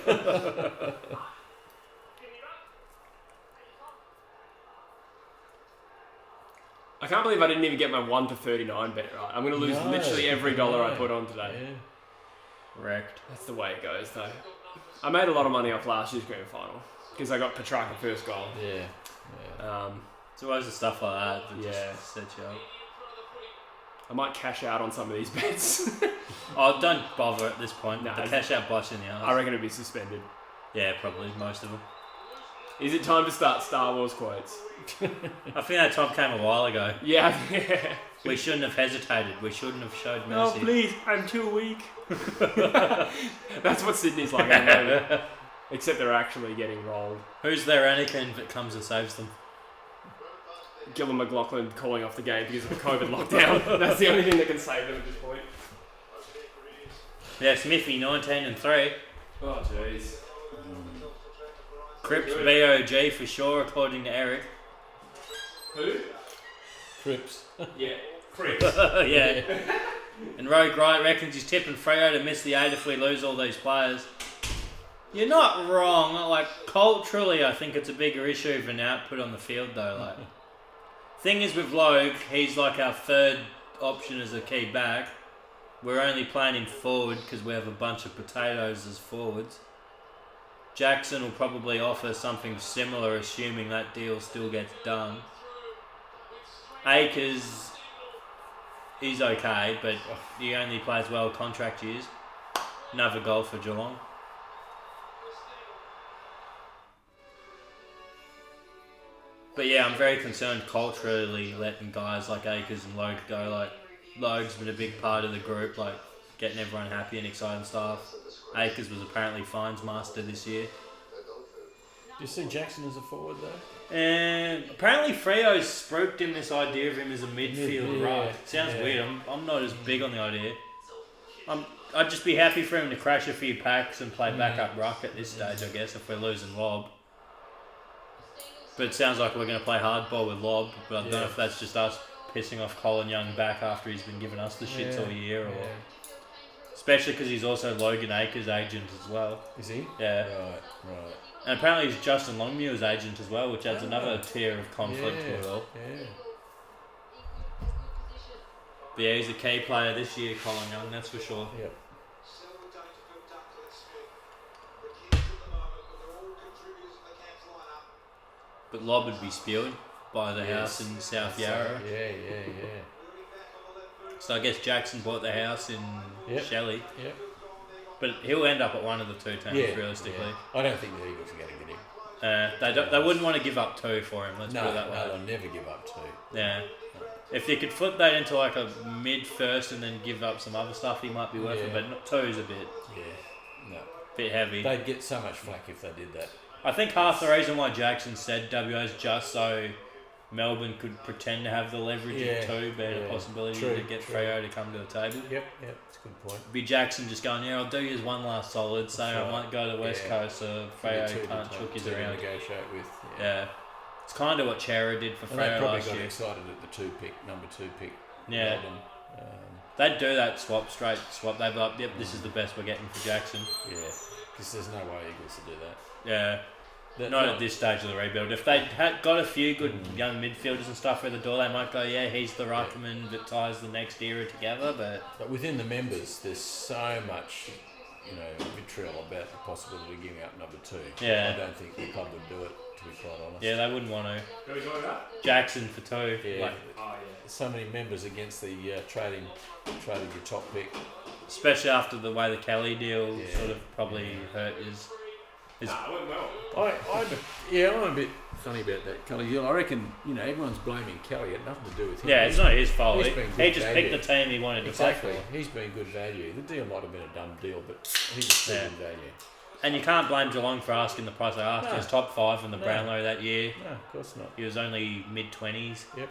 [SPEAKER 2] I can't believe I didn't even get my 1 to 39 bet right. I'm going to lose
[SPEAKER 3] No.
[SPEAKER 2] literally every dollar I
[SPEAKER 3] No.
[SPEAKER 2] put on today.
[SPEAKER 3] Yeah.
[SPEAKER 1] Wrecked.
[SPEAKER 2] That's the way it goes, though. I made a lot of money off last year's grand final because I got Petrarca first goal.
[SPEAKER 3] Yeah.
[SPEAKER 1] It's always the stuff like that that
[SPEAKER 2] Yeah.
[SPEAKER 1] just sets you up.
[SPEAKER 2] I might cash out on some of these bets.
[SPEAKER 1] Oh, don't bother at this point.
[SPEAKER 2] Nah,
[SPEAKER 1] the cash out bites you in the
[SPEAKER 2] I
[SPEAKER 1] arse.
[SPEAKER 2] reckon it'll be suspended.
[SPEAKER 1] Yeah, probably, most of them.
[SPEAKER 2] Is it time to start Star Wars quotes?
[SPEAKER 1] I think that time came a while ago.
[SPEAKER 2] Yeah.
[SPEAKER 1] We shouldn't have hesitated. We shouldn't have showed
[SPEAKER 2] No,
[SPEAKER 1] mercy.
[SPEAKER 2] please, I'm too weak. That's what Sydney's like at the moment. Except they're actually getting rolled.
[SPEAKER 1] Who's their Anakin that comes and saves them?
[SPEAKER 2] Gillon McLaughlin calling off the game because of the COVID lockdown. That's the only thing that can save them at this point.
[SPEAKER 1] Yeah, Smithy, 19-3.
[SPEAKER 2] Oh, jeez.
[SPEAKER 1] Cripps BOG for sure, according to Eric.
[SPEAKER 2] Who?
[SPEAKER 3] Cripps.
[SPEAKER 2] Yeah. Chris.
[SPEAKER 1] Yeah. And Rogue Wright reckons he's tipping Freo to miss the 8 if we lose all these players. You're not wrong. Like, culturally, I think it's a bigger issue than output on the field, though. Like, thing is with Logue, he's like our third option as a key back. We're only playing him forward because we have a bunch of potatoes as forwards. Jackson will probably offer something similar, assuming that deal still gets done. Akers, he's okay, but he only plays well contract years. Another goal for Geelong. But yeah, I'm very concerned culturally letting guys like Akers and Logue go. Like, Logue's been a big part of the group, like getting everyone happy and excited and stuff. Akers was apparently fines master this year.
[SPEAKER 3] Do you see Jackson as a forward though?
[SPEAKER 1] And apparently Freo's spooked him this idea of him as a midfield
[SPEAKER 3] Yeah,
[SPEAKER 1] ruck. Sounds
[SPEAKER 3] yeah.
[SPEAKER 1] weird. I'm not as big on the idea. I'd just be happy for him to crash a few packs and play backup ruck at this stage, I guess, if we're losing Lob. But it sounds like we're going to play hardball with Lob, but I don't know if that's just us pissing off Colin Young back after he's been giving us the shits all year, or especially because he's also Logan Akers' agent as well.
[SPEAKER 3] Is he?
[SPEAKER 1] Yeah.
[SPEAKER 3] Right.
[SPEAKER 1] And apparently he's Justin Longmuir's agent as well, which adds another tier of conflict to it all.
[SPEAKER 3] Yeah.
[SPEAKER 1] But yeah, he's a key player this year, Colin Young, that's for sure.
[SPEAKER 3] Yep.
[SPEAKER 1] But Lob would be spewed by the house in South Yarra.
[SPEAKER 3] Yeah.
[SPEAKER 1] So I guess Jackson bought the house in Shelley.
[SPEAKER 3] Yep.
[SPEAKER 1] But he'll end up at one of the two teams, realistically.
[SPEAKER 3] Yeah. I don't think the Eagles are going to get him.
[SPEAKER 1] They wouldn't want to give up 2 for him, let's put it that way.
[SPEAKER 3] No, they'll never give up 2.
[SPEAKER 1] Yeah. If you could flip that into like a mid first and then give up some other stuff, he might be worth it. But 2's a bit bit heavy.
[SPEAKER 3] They'd get so much flack if they did that.
[SPEAKER 1] I think half the reason why Jackson said WA is just so Melbourne could pretend to have the leverage of 2, but a possibility to get Freo to come to the table.
[SPEAKER 3] Yep, that's a good point.
[SPEAKER 1] Be Jackson just going, I'll do you one last solid, saying I might go to West Coast so Freo can't chook his around.
[SPEAKER 3] Negotiate with.
[SPEAKER 1] Yeah. It's kind of what Chera did for
[SPEAKER 3] And they
[SPEAKER 1] Freo
[SPEAKER 3] probably
[SPEAKER 1] last
[SPEAKER 3] got
[SPEAKER 1] year.
[SPEAKER 3] excited at the number two pick.
[SPEAKER 1] Yeah.
[SPEAKER 3] Melbourne.
[SPEAKER 1] They'd do that straight swap. They'd be like, yep, this is the best we're getting for Jackson.
[SPEAKER 3] Yeah, because there's no way Eagles to do that.
[SPEAKER 1] Yeah. Not at this stage of the rebuild. If they had got a few good young midfielders and stuff through the door, they might go, yeah, he's the ruckman that ties the next era together.
[SPEAKER 3] But within the members, there's so much, vitriol about the possibility of giving up number 2.
[SPEAKER 1] Yeah.
[SPEAKER 3] I don't think the club would do it, to be quite honest.
[SPEAKER 1] Yeah, they wouldn't want to.
[SPEAKER 2] Who are we talking about?
[SPEAKER 1] Jackson for 2.
[SPEAKER 3] Yeah.
[SPEAKER 2] Oh, yeah.
[SPEAKER 3] So many members against the trading your top pick.
[SPEAKER 1] Especially after the way the Kelly deal
[SPEAKER 3] Yeah.
[SPEAKER 1] sort of probably hurt his
[SPEAKER 2] Nah, it went well.
[SPEAKER 3] I'm a bit funny about that, Kelly. I reckon, everyone's blaming Kelly. It had nothing to do with him.
[SPEAKER 1] Yeah, it's not his fault.
[SPEAKER 3] He's
[SPEAKER 1] He
[SPEAKER 3] been good
[SPEAKER 1] just
[SPEAKER 3] value.
[SPEAKER 1] picked the team he wanted
[SPEAKER 3] Exactly.
[SPEAKER 1] to play for.
[SPEAKER 3] He's been good value. The deal might have been a dumb deal, but he's still good value.
[SPEAKER 1] And you can't blame Geelong for asking the price they asked.
[SPEAKER 3] No.
[SPEAKER 1] He was top 5 in the
[SPEAKER 3] No.
[SPEAKER 1] Brownlow that year.
[SPEAKER 3] No, of course not.
[SPEAKER 1] He was only mid-20s.
[SPEAKER 3] Yep.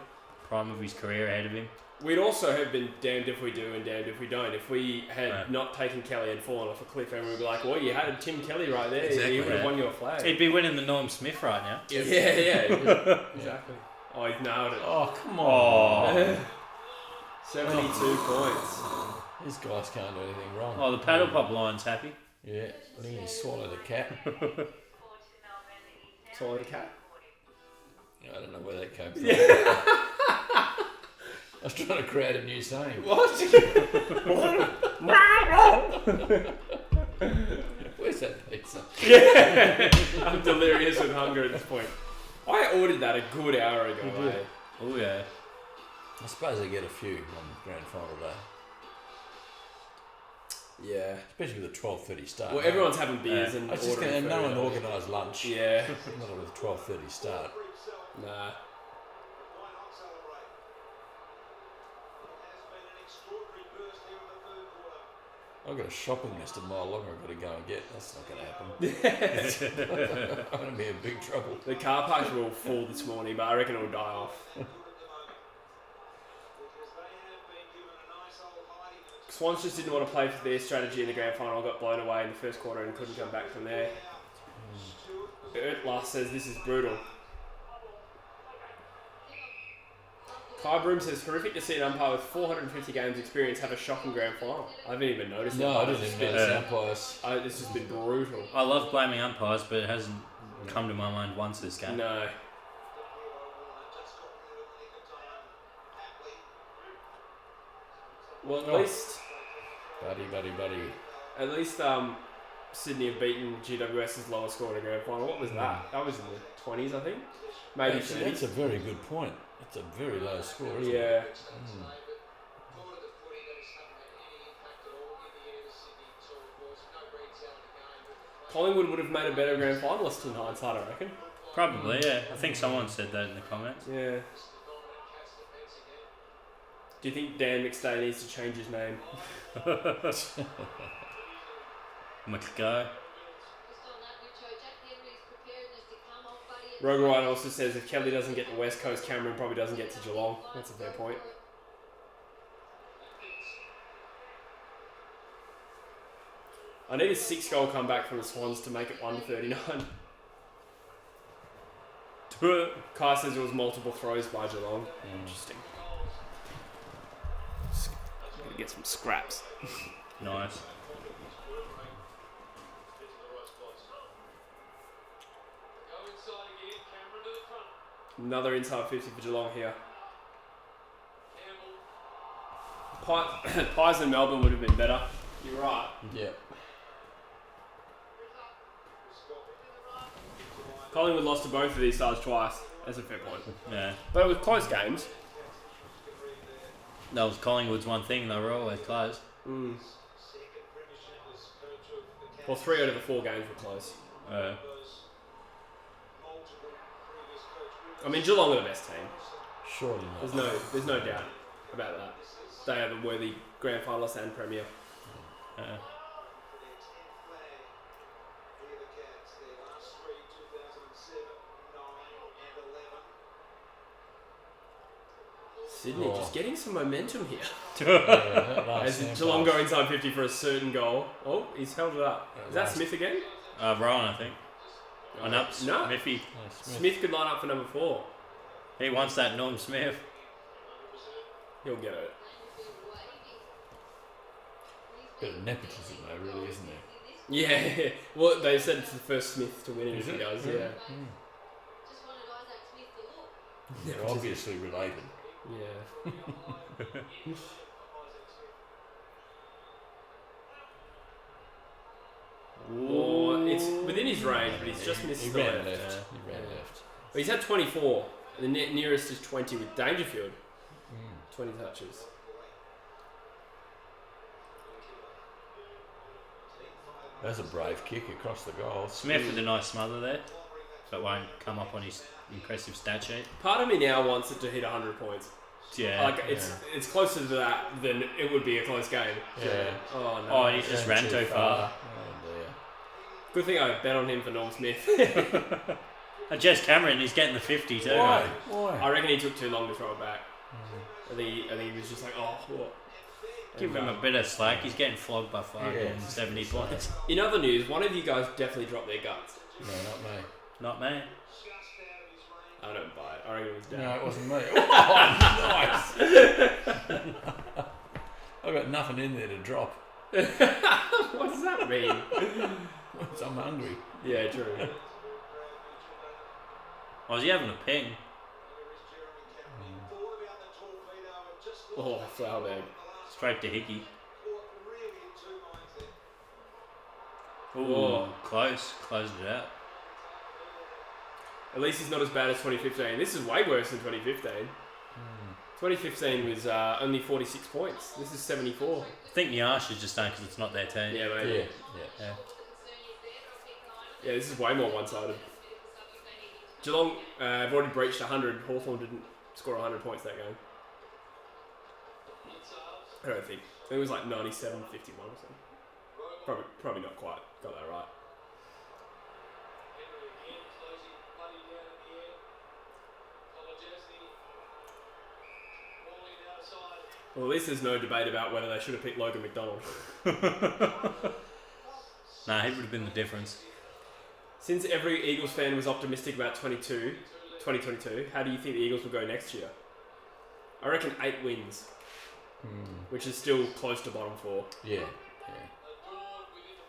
[SPEAKER 1] Prime of his career ahead of him.
[SPEAKER 2] We'd also have been damned if we do and damned if we don't. If we had
[SPEAKER 1] Right.
[SPEAKER 2] not taken Kelly and fallen off a cliff, and we'd be like, well, you had Tim Kelly right there.
[SPEAKER 3] Exactly.
[SPEAKER 2] He would have
[SPEAKER 1] Yeah.
[SPEAKER 2] won your flag.
[SPEAKER 1] He'd be winning the Norm Smith right now.
[SPEAKER 2] Yeah. Exactly. Oh, he's nailed it.
[SPEAKER 3] Oh, come on.
[SPEAKER 1] Oh,
[SPEAKER 2] 72 points.
[SPEAKER 3] These guys can't do anything wrong.
[SPEAKER 1] oh the paddle pop line's happy.
[SPEAKER 3] Yeah, he swallowed a cat.
[SPEAKER 2] Swallowed a cat.
[SPEAKER 3] I don't know where that came from. I was trying to create a new saying.
[SPEAKER 2] What?
[SPEAKER 3] Where's that pizza?
[SPEAKER 2] I'm delirious with hunger at this point. I ordered that a good hour ago. Eh?
[SPEAKER 1] Oh yeah.
[SPEAKER 3] I suppose they get a few on grand final day.
[SPEAKER 2] Yeah.
[SPEAKER 3] Especially with a 12:30 start.
[SPEAKER 2] Well, everyone's having beers
[SPEAKER 1] Yeah.
[SPEAKER 2] and
[SPEAKER 3] I was just
[SPEAKER 2] ordering
[SPEAKER 3] going to no
[SPEAKER 2] food.
[SPEAKER 3] one organised lunch.
[SPEAKER 2] Yeah.
[SPEAKER 3] Not with a 12:30 start.
[SPEAKER 2] Nah.
[SPEAKER 6] Why not celebrate? It has been an extraordinary burst here in the third quarter.
[SPEAKER 3] I've got a shopping list a mile long I've got to go and get. That's not going to happen. I'm going to be in big trouble.
[SPEAKER 2] The car parks were all full this morning, but I reckon it'll die off.
[SPEAKER 6] Because they have been given a nice old hiding.
[SPEAKER 2] Swans just didn't want to play for their strategy in the grand final, got blown away in the first quarter and couldn't come back from there. Ertlas says this is brutal. Kai Broom says horrific to see an umpire with 450 games experience have a shocking grand final. I haven't even noticed it.
[SPEAKER 3] No, I
[SPEAKER 2] It's
[SPEAKER 3] didn't
[SPEAKER 2] just
[SPEAKER 3] even
[SPEAKER 2] been-
[SPEAKER 3] know the umpires.
[SPEAKER 2] It's just been brutal.
[SPEAKER 1] I love blaming umpires, but it hasn't come to my mind once this game.
[SPEAKER 2] No. Well, at
[SPEAKER 3] Oh.
[SPEAKER 2] least
[SPEAKER 3] Buddy.
[SPEAKER 2] Sydney have beaten GWS's lowest score in a grand final. What was that? That was in the 20s, I think. Maybe
[SPEAKER 3] Actually,
[SPEAKER 2] 30s.
[SPEAKER 3] that's a very good point. That's a very low score, isn't it?
[SPEAKER 2] Yeah. Collingwood would have made a better grand finalist in hindsight, I reckon.
[SPEAKER 1] Probably, yeah. I think someone said that in the comments.
[SPEAKER 2] Yeah. Do you think Dan McStay needs to change his name?
[SPEAKER 1] Let's go.
[SPEAKER 2] Rogue Rider also says if Kelly doesn't get to West Coast, Cameron probably doesn't get to Geelong. That's a fair point. I need a 6-goal comeback from the Swans to make it 1-39. Kai says it was multiple throws by Geelong. Interesting. Gotta get some scraps.
[SPEAKER 1] Nice.
[SPEAKER 2] Another inside 50 for Geelong here. Pies in Melbourne would have been better. You're right.
[SPEAKER 3] Yeah.
[SPEAKER 2] Collingwood lost to both of these sides twice. That's a fair point.
[SPEAKER 1] Yeah.
[SPEAKER 2] But it was close games.
[SPEAKER 1] That was Collingwood's one thing, they were always close.
[SPEAKER 2] Well, 3 out of the 4 games were close. I mean, Geelong are the best team.
[SPEAKER 3] Surely not.
[SPEAKER 2] There's no doubt about that. They are the worthy grand finalists and premier. Sydney just getting some momentum here. As Geelong go inside 50 for a certain goal. Oh, he's held it up. Is that Smith again?
[SPEAKER 1] Rowan, I think. On up,
[SPEAKER 2] No.
[SPEAKER 1] Smithy.
[SPEAKER 2] Smith could line up for number 4.
[SPEAKER 1] He wants that Norm Smith.
[SPEAKER 2] He'll get it.
[SPEAKER 3] Bit of nepotism though, really, isn't there?
[SPEAKER 2] Yeah. Well, they said it's the first Smith to win it
[SPEAKER 3] Is
[SPEAKER 2] if he
[SPEAKER 3] it?
[SPEAKER 2] does. Yeah.
[SPEAKER 7] Just wanted Isaac Smith to look.
[SPEAKER 3] They're obviously related.
[SPEAKER 2] Yeah. Or it's within his range, but he's just missed
[SPEAKER 3] He
[SPEAKER 2] the
[SPEAKER 3] ran
[SPEAKER 2] left.
[SPEAKER 3] left. He ran left.
[SPEAKER 2] But he's had 24. The nearest is 20 with Dangerfield. 20 touches.
[SPEAKER 3] That's a brave kick across the goal.
[SPEAKER 1] Smith with a nice smother there. So it won't come up on his impressive stat sheet.
[SPEAKER 2] Part of me now wants it to hit 100 points.
[SPEAKER 1] Yeah.
[SPEAKER 2] Like it's closer to that than it would be a close game.
[SPEAKER 3] Yeah.
[SPEAKER 2] Oh no.
[SPEAKER 1] Oh, he just ran too far.
[SPEAKER 3] Oh dear.
[SPEAKER 2] Good thing I bet on him for Norm Smith.
[SPEAKER 1] And Jess Cameron, he's getting the 50 too.
[SPEAKER 3] Why?
[SPEAKER 2] I
[SPEAKER 3] Why?
[SPEAKER 2] reckon he took too long to throw it back. I think he was just like, oh, what?
[SPEAKER 1] Give him a bit of slack. He's getting flogged by 570 points.
[SPEAKER 2] In other news, one of you guys definitely dropped their guts.
[SPEAKER 3] No, not me.
[SPEAKER 1] Not me.
[SPEAKER 2] I don't buy it. I reckon it was Dan.
[SPEAKER 3] No, it wasn't me. Oh, nice. I've got nothing in there to drop.
[SPEAKER 2] What does that mean?
[SPEAKER 3] I'm hungry.
[SPEAKER 2] Yeah, true.
[SPEAKER 1] Was he having a ping?
[SPEAKER 2] Oh, flower bag.
[SPEAKER 1] Straight to Hickey. Ooh,
[SPEAKER 2] Whoa.
[SPEAKER 1] close. Closed it out.
[SPEAKER 2] At least he's not as bad as 2015. This is way worse than 2015. 2015 was only 46 points. This is 74.
[SPEAKER 1] I think Nyash is just done because it's not their team.
[SPEAKER 2] Yeah,
[SPEAKER 3] Yeah.
[SPEAKER 2] maybe.
[SPEAKER 3] Yeah.
[SPEAKER 2] Yeah, this is way more one-sided. Geelong have already breached 100. Hawthorn didn't score 100 points that game. I don't think. I think it was like 97-51 or something. Probably not quite got that right. Well, at least there's no debate about whether they should have picked Logan McDonald.
[SPEAKER 1] Nah, he would have been the difference.
[SPEAKER 2] Since every Eagles fan was optimistic about 2022, how do you think the Eagles will go next year? I reckon 8 wins, which is still close to bottom 4.
[SPEAKER 3] Yeah.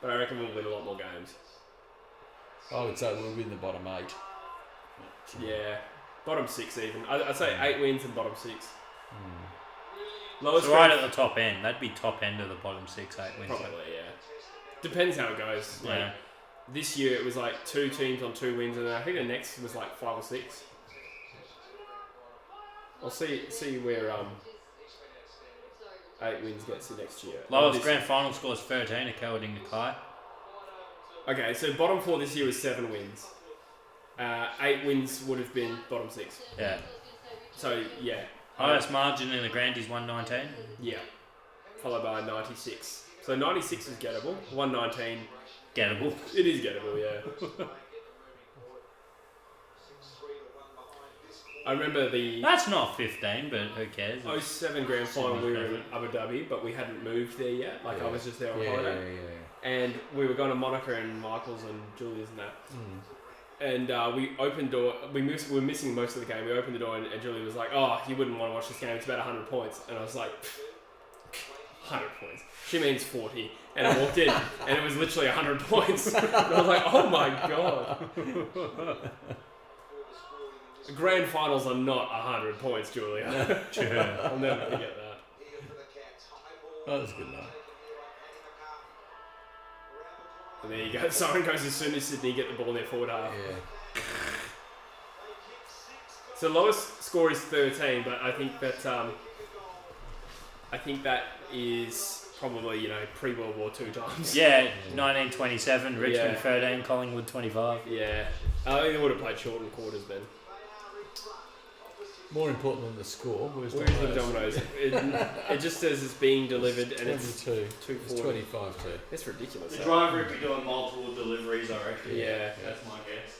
[SPEAKER 2] But I reckon we'll win a lot more games.
[SPEAKER 3] I would say we'll win the bottom 8.
[SPEAKER 2] Yeah, bottom 6 even. I'd say 8 wins and bottom 6. Lowest
[SPEAKER 1] So right at the top end. That'd be top end of the bottom 6, 8 wins.
[SPEAKER 2] probably, yeah. Depends how it goes. Like,
[SPEAKER 1] Yeah.
[SPEAKER 2] this year it was like 2 teams on 2 wins, and I think the next was like 5 or 6. I'll see where 8 wins gets to next year.
[SPEAKER 1] Lowest
[SPEAKER 2] This-
[SPEAKER 1] grand final score is 13 according to Kai.
[SPEAKER 2] Okay, so bottom 4 this year was 7 wins. 8 wins would have been bottom 6.
[SPEAKER 1] Yeah.
[SPEAKER 2] So yeah,
[SPEAKER 1] Highest margin in the grand is 119.
[SPEAKER 2] yeah, followed by 96. So 96 is gettable. 119,
[SPEAKER 1] Gettable.
[SPEAKER 2] it is gettable, yeah. I remember the
[SPEAKER 1] That's not 15, but who cares?
[SPEAKER 2] 07 grand final. We were in Abu Dhabi, but we hadn't moved there yet. Like I was just there on holiday. And we were going to Monica and Michael's and Julia's and that. And we opened door. We were missing most of the game. We opened the door and Julia was like, "Oh, you wouldn't want to watch this game. It's about 100 points." And I was like, 100 points. She means 40. And I walked in and it was literally 100 points. And I was like, "Oh my god." Grand finals are not 100 points, Julia. I'll never forget that.
[SPEAKER 3] Oh, that's good enough.
[SPEAKER 2] And there you go. Siren goes as soon as Sydney get the ball in their forward half.
[SPEAKER 3] Yeah.
[SPEAKER 2] So lowest score is 13, but I think that is probably pre-World War II times.
[SPEAKER 1] Yeah, 1927, Richmond
[SPEAKER 2] Yeah.
[SPEAKER 1] 13, Collingwood 25.
[SPEAKER 2] Yeah. I think they would have played shortened quarters then.
[SPEAKER 3] More important than the score. Where's
[SPEAKER 2] Where's the Dominoes? It just says it's being delivered and it's
[SPEAKER 3] 22. It's
[SPEAKER 2] 240.
[SPEAKER 3] 25
[SPEAKER 2] That's ridiculous.
[SPEAKER 1] The driver would be doing multiple deliveries, I reckon.
[SPEAKER 2] Yeah.
[SPEAKER 1] That's my guess.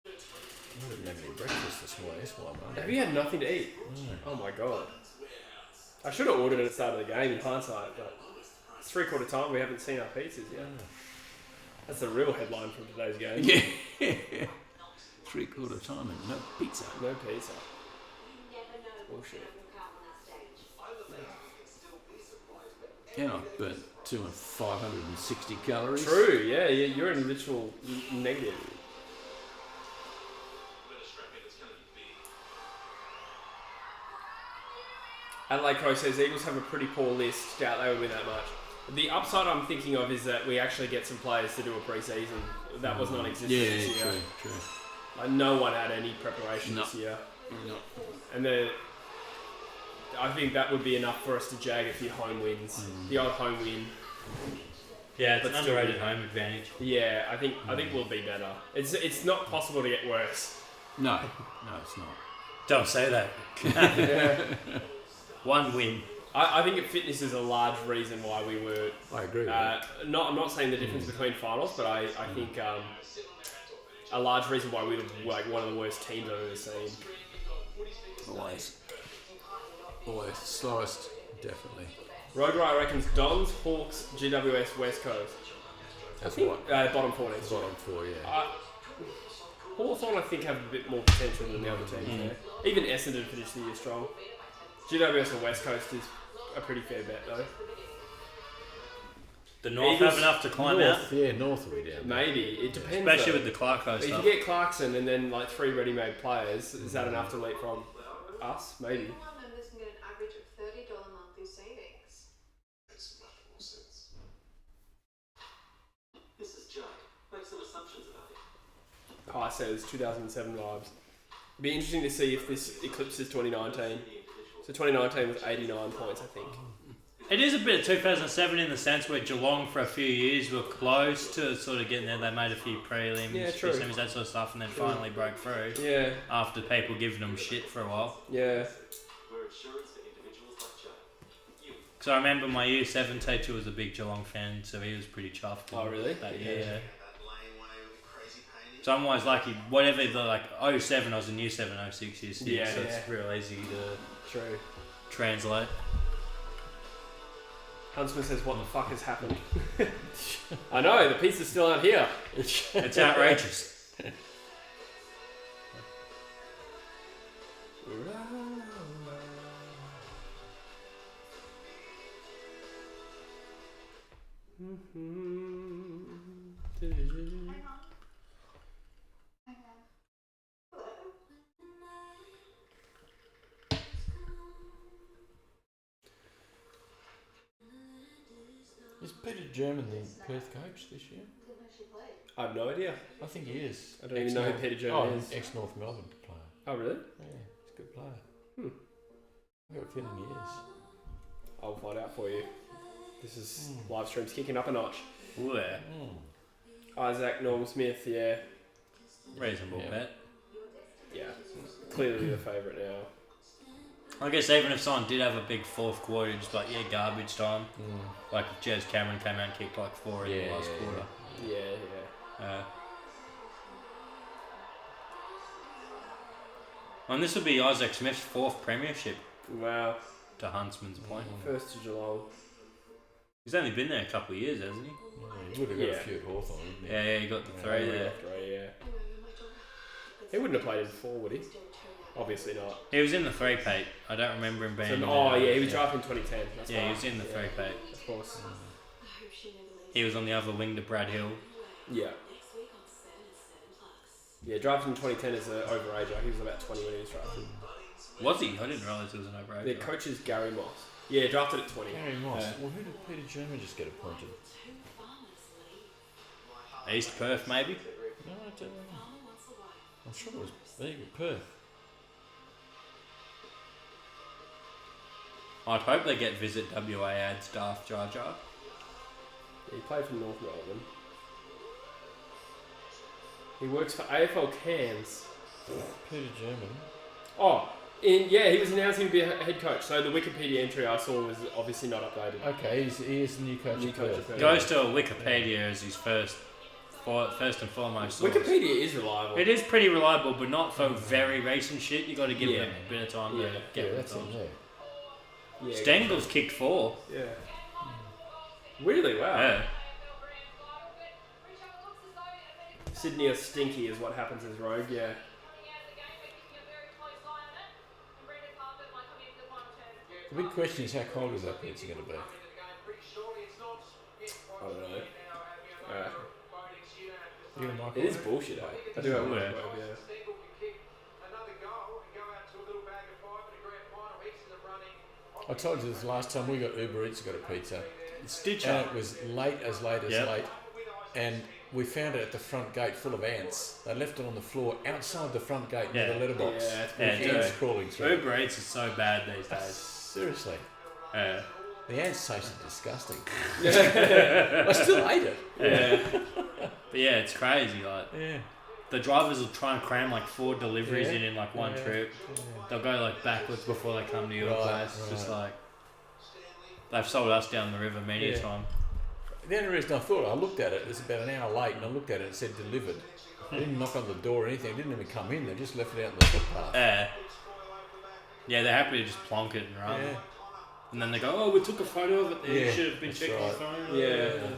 [SPEAKER 3] I didn't have any breakfast this morning. That's why I'm hungry.
[SPEAKER 2] Have you had nothing to eat? Oh my god. I should have ordered at the start of the game in hindsight, but It's 3/4 time. We haven't seen our pizzas yet. That's the real headline from today's game.
[SPEAKER 4] Yeah. 3/4 time and no pizza.
[SPEAKER 2] No pizza. Bullshit.
[SPEAKER 4] Yeah, I've burnt 560 calories.
[SPEAKER 2] True. Yeah. You're in literal negative. Adelaide Crow says Eagles have a pretty poor list. Doubt they would win that much. The upside I'm thinking of is that we actually get some players to do a pre-season. That was non-existent this year.
[SPEAKER 4] True.
[SPEAKER 2] Like no one had any preparation
[SPEAKER 4] No.
[SPEAKER 2] this year.
[SPEAKER 4] No.
[SPEAKER 2] And I think that would be enough for us to jag a few home wins. The odd home win.
[SPEAKER 1] Yeah, it's
[SPEAKER 2] But
[SPEAKER 1] an
[SPEAKER 2] still
[SPEAKER 1] underrated
[SPEAKER 2] be-
[SPEAKER 1] home advantage.
[SPEAKER 2] Yeah, I think we'll be better. It's not possible to get worse.
[SPEAKER 4] No, it's not.
[SPEAKER 1] Don't say that.
[SPEAKER 2] Yeah.
[SPEAKER 1] One win.
[SPEAKER 2] I think fitness is a large reason why we were.
[SPEAKER 3] I agree with that.
[SPEAKER 2] I'm not saying the difference between finals, but I think a large reason why we were like one of the worst teams I've ever seen.
[SPEAKER 3] Always slowest, definitely.
[SPEAKER 2] Road Rider reckons Dons, Hawks, GWS, West Coast.
[SPEAKER 3] That's
[SPEAKER 2] I think
[SPEAKER 3] what.
[SPEAKER 2] bottom four next year.
[SPEAKER 3] Bottom four, yeah.
[SPEAKER 2] Hawthorn, I think, have a bit more potential than the other teams there. Even Essendon finished the year strong. GWS and West Coast is a pretty fair bet, though.
[SPEAKER 1] The North
[SPEAKER 2] Eagles-
[SPEAKER 1] have enough to climb
[SPEAKER 3] North,
[SPEAKER 1] out,
[SPEAKER 3] yeah, North will be down.
[SPEAKER 2] Maybe. It depends.
[SPEAKER 1] especially
[SPEAKER 2] though.
[SPEAKER 1] with the Clarko
[SPEAKER 2] If you
[SPEAKER 1] stuff.
[SPEAKER 2] get Clarkson and then like 3 ready-made players, is that enough to leapfrog us? Maybe.
[SPEAKER 8] Members can get an average of $30 monthly savings.
[SPEAKER 6] Makes much more sense.
[SPEAKER 9] This is Jack. Make some assumptions about it.
[SPEAKER 2] Kai says 2007 vibes. It'd be interesting to see if this eclipses 2019. So 2019 was 89 points, I think.
[SPEAKER 1] It is a bit of 2007 in the sense where Geelong for a few years were close to sort of getting there. They made a few prelims,
[SPEAKER 2] Yeah,
[SPEAKER 1] few
[SPEAKER 2] true.
[SPEAKER 1] semis, that sort of stuff, and then finally broke through
[SPEAKER 2] Yeah,
[SPEAKER 1] after people giving them shit for a while.
[SPEAKER 2] yeah.
[SPEAKER 9] We're insurance for individuals like Jack. You.
[SPEAKER 1] Because I remember my year 7 teacher was a big Geelong fan, so he was pretty chuffed.
[SPEAKER 2] Oh, really?
[SPEAKER 1] That year, yeah.
[SPEAKER 6] That laneway with the crazy painting.
[SPEAKER 1] So I'm always lucky, whatever the 07, I was in year 7, 06, year 6,
[SPEAKER 2] Yeah,
[SPEAKER 1] so
[SPEAKER 2] yeah.
[SPEAKER 1] it's real easy to
[SPEAKER 2] True.
[SPEAKER 1] translate.
[SPEAKER 2] Huntsman says, what the fuck has happened? I know, the pizza's still out here.
[SPEAKER 1] It's outrageous.
[SPEAKER 3] Is Peter German the Perth coach this year?
[SPEAKER 2] I have no idea.
[SPEAKER 3] I think he is.
[SPEAKER 2] I don't even know who Peter German is.
[SPEAKER 3] Ex-North Melbourne player.
[SPEAKER 2] Oh, really?
[SPEAKER 3] Yeah, he's a good player. I've got a feeling he is.
[SPEAKER 2] I'll find out for you. This is live stream's kicking up a notch.
[SPEAKER 1] Ooh, yeah.
[SPEAKER 2] Isaac, Norm Smith, yeah.
[SPEAKER 1] Reasonable
[SPEAKER 3] Yeah.
[SPEAKER 1] bet.
[SPEAKER 2] Yeah. Clearly the favourite now.
[SPEAKER 1] I guess even if someone did have a big fourth quarter, just like, yeah, garbage time. Like if Jez Cameron came out and kicked like 4 in the last quarter.
[SPEAKER 2] Yeah.
[SPEAKER 1] And this would be Isaac Smith's 4th premiership,
[SPEAKER 2] Wow.
[SPEAKER 1] to Huntsman's point.
[SPEAKER 2] First to Geelong.
[SPEAKER 1] He's only been there a couple of years, hasn't he?
[SPEAKER 3] Yeah, he would have got
[SPEAKER 2] Yeah.
[SPEAKER 3] a few at Hawthorn, wouldn't he?
[SPEAKER 1] Yeah, he got the 3 there.
[SPEAKER 2] Yeah. He wouldn't have played in 4, would he? Obviously not.
[SPEAKER 1] He was in the 3-Pate. I don't remember him being
[SPEAKER 2] So,
[SPEAKER 1] in
[SPEAKER 2] he was drafted in 2010. That's
[SPEAKER 1] Yeah,
[SPEAKER 2] right.
[SPEAKER 1] he was in the 3-Pate.
[SPEAKER 2] Of course.
[SPEAKER 1] He was on the other wing to Brad Hill.
[SPEAKER 2] Yeah. Yeah, drafted in 2010 as an overager. He was about 20 when he was drafted.
[SPEAKER 1] Was he? I didn't realise he was an overager.
[SPEAKER 2] Their coach is Gary Moss. Yeah, drafted at 20.
[SPEAKER 3] Gary Moss. Well, who did Peter German just get appointed?
[SPEAKER 1] East Perth, maybe?
[SPEAKER 3] No, I don't know. I'm sure it was Perth.
[SPEAKER 1] I'd hope they get visit WA ad staff Jar Jar.
[SPEAKER 2] Yeah, he played for North Melbourne. He works for AFL Cairns.
[SPEAKER 3] Peter German.
[SPEAKER 2] Oh, he was announced he would be a head coach. So the Wikipedia entry I saw was obviously not updated.
[SPEAKER 3] Okay, he is the new coach
[SPEAKER 2] New
[SPEAKER 3] of
[SPEAKER 2] coach
[SPEAKER 3] Perth.
[SPEAKER 2] of Perth.
[SPEAKER 1] Goes to Wikipedia as his first and foremost source.
[SPEAKER 2] Wikipedia is reliable.
[SPEAKER 1] It is pretty reliable, but not for very recent shit. You got to give it a bit of time to
[SPEAKER 2] Yeah.
[SPEAKER 1] get
[SPEAKER 3] Yeah,
[SPEAKER 1] it
[SPEAKER 3] that's
[SPEAKER 1] done.
[SPEAKER 3] it, yeah.
[SPEAKER 2] Yeah,
[SPEAKER 1] Stengel's kicked 4.
[SPEAKER 2] Yeah. Really? Wow.
[SPEAKER 1] Yeah.
[SPEAKER 2] Sydney are stinky is what happens as Rogue, yeah.
[SPEAKER 3] The big question is how cold is that pizza going to be?
[SPEAKER 2] I don't know.
[SPEAKER 3] You and Michael?
[SPEAKER 2] It is bullshit, eh? I do have a
[SPEAKER 1] Yeah.
[SPEAKER 2] microwave, yeah.
[SPEAKER 3] I told you this last time we got Uber Eats, got a pizza.
[SPEAKER 1] Stitch
[SPEAKER 3] And
[SPEAKER 1] up.
[SPEAKER 3] it was late as late. And we found it at the front gate full of ants. They left it on the floor outside the front gate near
[SPEAKER 1] Yeah.
[SPEAKER 3] the letterbox.
[SPEAKER 2] Yeah, it's
[SPEAKER 1] Yeah,
[SPEAKER 3] With ants
[SPEAKER 1] dude.
[SPEAKER 3] crawling through.
[SPEAKER 1] Uber Eats is so bad these days.
[SPEAKER 3] Seriously.
[SPEAKER 1] Yeah.
[SPEAKER 3] The ants tasted disgusting. I still ate it.
[SPEAKER 1] Yeah. But yeah, it's crazy. Like
[SPEAKER 3] Yeah.
[SPEAKER 1] the drivers will try and cram like 4 deliveries
[SPEAKER 3] Yeah.
[SPEAKER 1] in like one
[SPEAKER 3] Yeah.
[SPEAKER 1] trip. They'll go like backwards before they come to your
[SPEAKER 3] Right,
[SPEAKER 1] place. It's just
[SPEAKER 3] right.
[SPEAKER 1] like they've sold us down the river many a
[SPEAKER 3] Yeah.
[SPEAKER 1] time.
[SPEAKER 3] The only reason I thought, I looked at it, it was about an hour late, and I looked at it and it said delivered. They didn't knock on the door or anything, they didn't even come in, they just left it out in the footpath.
[SPEAKER 1] Yeah, they're happy to just plonk it and run.
[SPEAKER 3] Yeah.
[SPEAKER 1] And then they go, oh, we took a photo of it there.
[SPEAKER 3] Yeah,
[SPEAKER 1] You should have been
[SPEAKER 3] that's
[SPEAKER 1] checking your
[SPEAKER 3] right.
[SPEAKER 1] phone.
[SPEAKER 2] Yeah.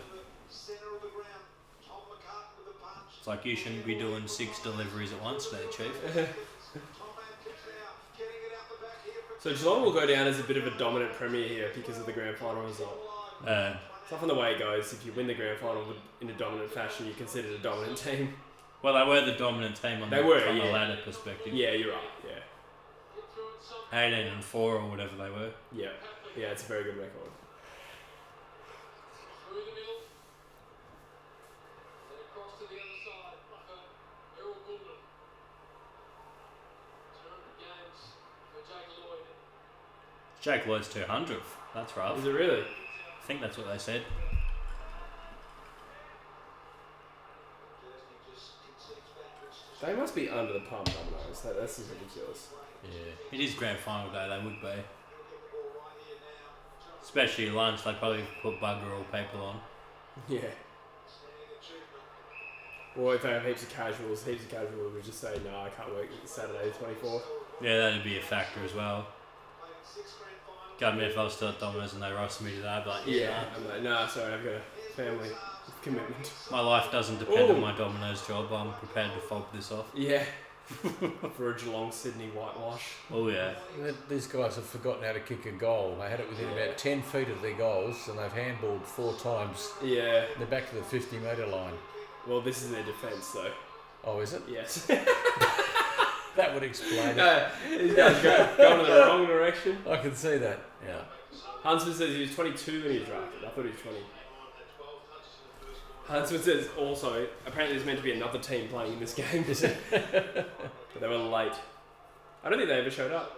[SPEAKER 1] It's like you shouldn't be doing 6 deliveries at once there, Chief.
[SPEAKER 2] So Geelong will go down as a bit of a dominant premier here because of the grand final result. It's often the way it goes. If you win the grand final in a dominant fashion, you're considered a dominant team.
[SPEAKER 1] Well, they were the dominant team on
[SPEAKER 2] They
[SPEAKER 1] the,
[SPEAKER 2] were,
[SPEAKER 1] from
[SPEAKER 2] yeah.
[SPEAKER 1] the ladder perspective.
[SPEAKER 2] Yeah, you're right. Yeah.
[SPEAKER 1] 18-4 or whatever they were.
[SPEAKER 2] Yeah. Yeah, it's a very good record.
[SPEAKER 5] Through the middle. Then across to the other side for Errol Goulden. 200 games for Jake Lloyd.
[SPEAKER 1] Jake Lloyd's 200th. That's rough.
[SPEAKER 2] Is it really?
[SPEAKER 1] I think that's what they said.
[SPEAKER 2] They must be under the pump, Domino's. That's just ridiculous.
[SPEAKER 3] Yeah.
[SPEAKER 1] It is grand final day, they would be. Especially lunch, they probably put bugger all people on.
[SPEAKER 2] Yeah. Or if they have heaps of casuals would just say, no, I can't work Saturday the 24th.
[SPEAKER 1] Yeah, that'd be a factor as well. Got me if I was still at Domino's and they roasted me today, I'd be like,
[SPEAKER 2] Yeah. I'm like, nah, sorry, I've got a family commitment.
[SPEAKER 1] my life doesn't depend
[SPEAKER 2] Ooh.
[SPEAKER 1] on my Domino's job, I'm prepared to fob this off.
[SPEAKER 2] Yeah. For a Geelong Sydney whitewash.
[SPEAKER 1] Oh yeah.
[SPEAKER 3] These guys have forgotten how to kick a goal. They had it within about 10 feet of their goals, and they've handballed 4 times.
[SPEAKER 2] Yeah.
[SPEAKER 3] They're back to the 50-metre line.
[SPEAKER 2] Well, this is their defence, though.
[SPEAKER 3] Oh, is it?
[SPEAKER 2] Yes.
[SPEAKER 3] That would explain it.
[SPEAKER 2] These guys going in the wrong direction.
[SPEAKER 3] I can see that. Yeah.
[SPEAKER 2] Huntsman says he was 22 when he was drafted. I thought he was 20. Huntsman says also, apparently there's meant to be another team playing in this game. But they were late. I don't think they ever showed up.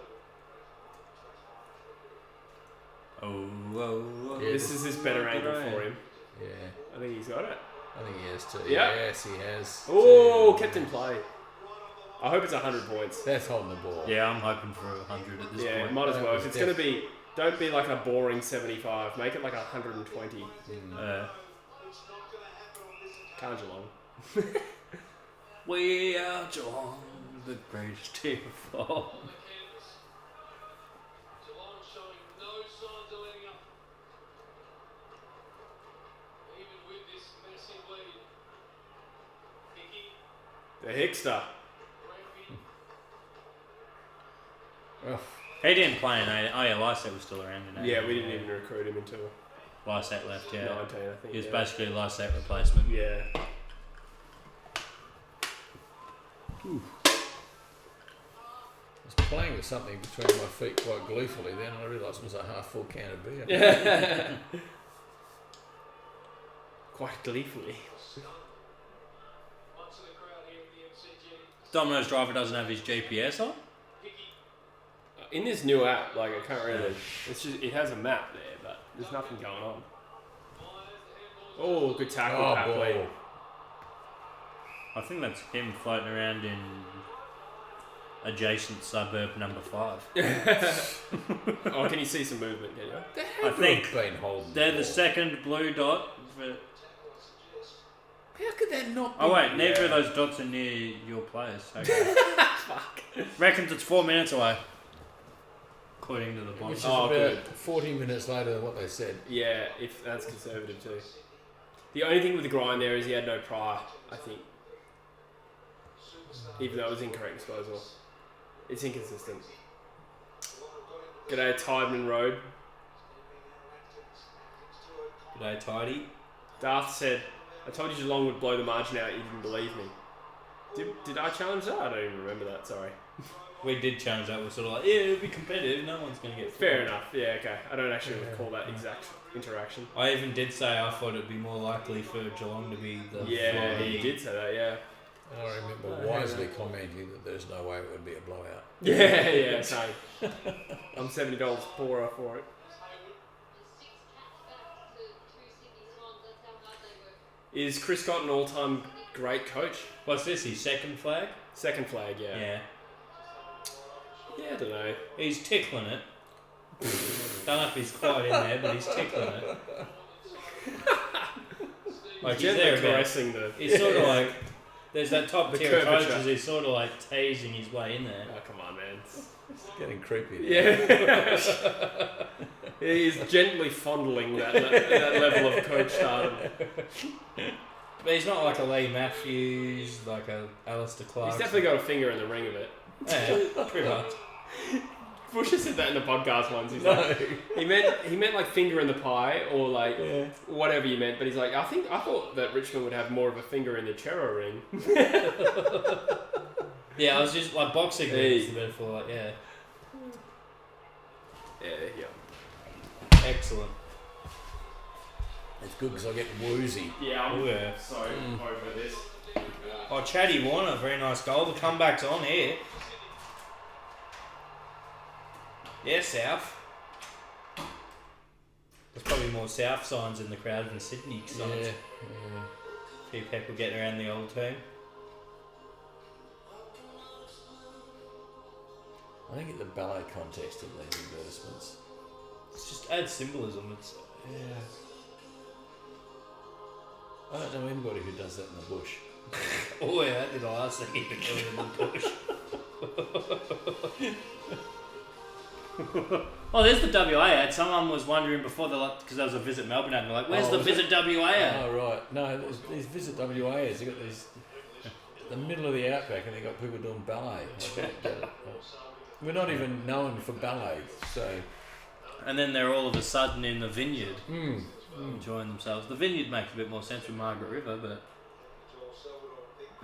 [SPEAKER 1] Oh.
[SPEAKER 3] Yeah,
[SPEAKER 2] This is his better angle for him.
[SPEAKER 3] Yeah.
[SPEAKER 2] I think he's got it.
[SPEAKER 3] I think he has too.
[SPEAKER 2] Yeah.
[SPEAKER 3] Yes, he has.
[SPEAKER 2] Oh, kept in play. I hope it's 100 points.
[SPEAKER 3] That's holding the ball.
[SPEAKER 1] Yeah, I'm hoping for 100 at this
[SPEAKER 2] Yeah,
[SPEAKER 1] point.
[SPEAKER 2] might as
[SPEAKER 3] That
[SPEAKER 2] well.
[SPEAKER 3] was
[SPEAKER 2] If it's going to be, don't be like a boring 75. Make it like 120. Can't Geelong.
[SPEAKER 1] We are Geelong, the greatest team of all.
[SPEAKER 5] Geelong showing no signs of letting up. Even with this massive lead. Hickey,
[SPEAKER 2] The Hickster.
[SPEAKER 3] Oh,
[SPEAKER 1] He didn't play in A. Oh yeah, Lysette was still around in A.
[SPEAKER 2] Yeah, we didn't even recruit him until
[SPEAKER 1] Lysette left, yeah.
[SPEAKER 2] 19, I think.
[SPEAKER 1] He was
[SPEAKER 2] yeah.
[SPEAKER 1] basically a Lysette replacement.
[SPEAKER 2] Yeah.
[SPEAKER 3] I was playing with something between my feet quite gleefully then, and I realised it was a half-full can of beer.
[SPEAKER 2] Quite gleefully.
[SPEAKER 5] once in the crowd here at the MCG.
[SPEAKER 1] Domino's driver doesn't have his GPS on?
[SPEAKER 5] Hickey,
[SPEAKER 2] In this new app, like, I can't really. It's just, it has a map there, but there's nothing going on. Oh, good tackle,
[SPEAKER 3] Oh,
[SPEAKER 2] Papley.
[SPEAKER 3] ball.
[SPEAKER 1] I think that's him floating around in adjacent suburb number 5.
[SPEAKER 2] Oh, can you see some movement, can you?
[SPEAKER 1] I think
[SPEAKER 3] Been holding
[SPEAKER 1] they're
[SPEAKER 3] the
[SPEAKER 1] the
[SPEAKER 3] ball.
[SPEAKER 1] second blue dot. For...
[SPEAKER 3] How could that not be?
[SPEAKER 1] Oh wait, neither
[SPEAKER 2] Yeah.
[SPEAKER 1] of those dots are near your players. Okay. Reckons it's 4 minutes away. according to the bond.
[SPEAKER 3] Which is
[SPEAKER 2] Oh,
[SPEAKER 3] about
[SPEAKER 2] good.
[SPEAKER 3] 40 minutes later than what they said.
[SPEAKER 2] Yeah, if that's conservative too. The only thing with the grind there is he had no prior, I think. Even though it was incorrect disposal. It's inconsistent. G'day, Tideman Road.
[SPEAKER 1] G'day, Tidy.
[SPEAKER 2] Darth said, I told you Geelong would blow the margin out, you didn't believe me. Did I challenge that? I don't even remember that, sorry.
[SPEAKER 1] We did challenge that. We're sort of like, yeah, it'll be competitive. No one's going to get
[SPEAKER 2] Fair enough, yeah, okay. I don't actually recall that exact interaction.
[SPEAKER 1] I even did say I thought it'd be more likely for Geelong to be the
[SPEAKER 2] Yeah,
[SPEAKER 1] fly.
[SPEAKER 2] he did say that, yeah.
[SPEAKER 3] And I remember wisely commenting that there's no way it would be a blowout.
[SPEAKER 2] Yeah, same. I'm $70 poorer for it. Is Chris Scott an all-time great coach?
[SPEAKER 1] What's this? His second flag?
[SPEAKER 2] Second flag, yeah.
[SPEAKER 1] Yeah.
[SPEAKER 2] Yeah, I don't know.
[SPEAKER 1] He's tickling it. Don't know if he's quite in there, but he's tickling it. Like he's there
[SPEAKER 2] caressing the...
[SPEAKER 1] He's sort of like... There's that top
[SPEAKER 2] The
[SPEAKER 1] tier of
[SPEAKER 2] curvature.
[SPEAKER 1] coaches, he's sort of like tasing his way in there.
[SPEAKER 2] Oh, come on, man.
[SPEAKER 3] It's getting creepy.
[SPEAKER 2] Yeah. He's gently fondling that level of coach stardom.
[SPEAKER 1] But he's not like a Lee Matthews, like a Alistair Clark.
[SPEAKER 2] He's definitely got a finger in the ring of it.
[SPEAKER 1] Yeah, pretty much.
[SPEAKER 2] Busher said that in the podcast once. He's like, he meant like finger in the pie or like whatever you meant. But he's like, I thought that Richmond would have more of a finger in the Chero ring.
[SPEAKER 1] Yeah, I was just like boxing. Is the metaphor, like yeah.
[SPEAKER 2] Yeah.
[SPEAKER 1] Excellent.
[SPEAKER 3] It's good because I get woozy.
[SPEAKER 2] Yeah, I'm
[SPEAKER 1] Yeah.
[SPEAKER 2] so over this.
[SPEAKER 1] Oh, Chatty Warner, very nice goal. The comeback's on here. Yeah, South. There's probably more South signs in the crowd than Sydney signs.
[SPEAKER 3] Yeah.
[SPEAKER 1] A few people getting around the old team.
[SPEAKER 3] I think in the ballet context of these advertisements.
[SPEAKER 1] It's just adds symbolism. It's
[SPEAKER 3] I don't know anybody who does that in the bush.
[SPEAKER 1] oh yeah, that did the last thing you could do in the bush. Oh, there's the WA ad. Someone was wondering before because there was a Visit Melbourne ad. And they're like, "Where's the Visit WA ad?"
[SPEAKER 3] Oh right, no, these Visit WA ads. They got these the middle of the outback, and they got people doing ballet. I don't get it. We're not even known for ballet, so.
[SPEAKER 1] And then they're all of a sudden in the vineyard, enjoying themselves. The vineyard makes a bit more sense with Margaret River, but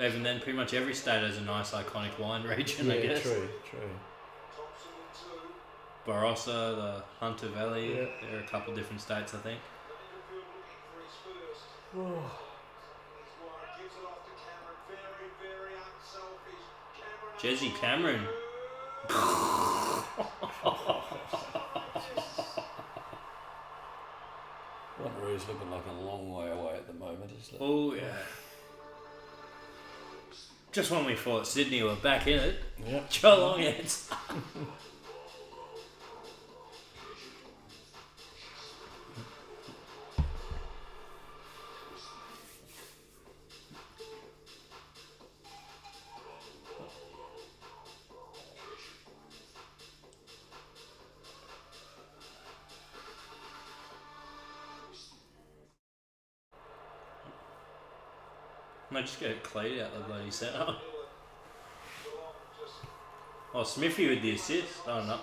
[SPEAKER 1] even then, pretty much every state has a nice iconic wine region. I guess.
[SPEAKER 3] True.
[SPEAKER 1] Barossa, the Hunter Valley. Yeah. There are a couple different states, I think. Jesse Cameron.
[SPEAKER 3] Wanneroo's looking like a long way away at the moment, isn't it?
[SPEAKER 1] Oh yeah. Just when we thought Sydney were back in it, Geelong heads. No, just get Cleat out the bloody centre. Oh, Smithy with the assist. Oh, no.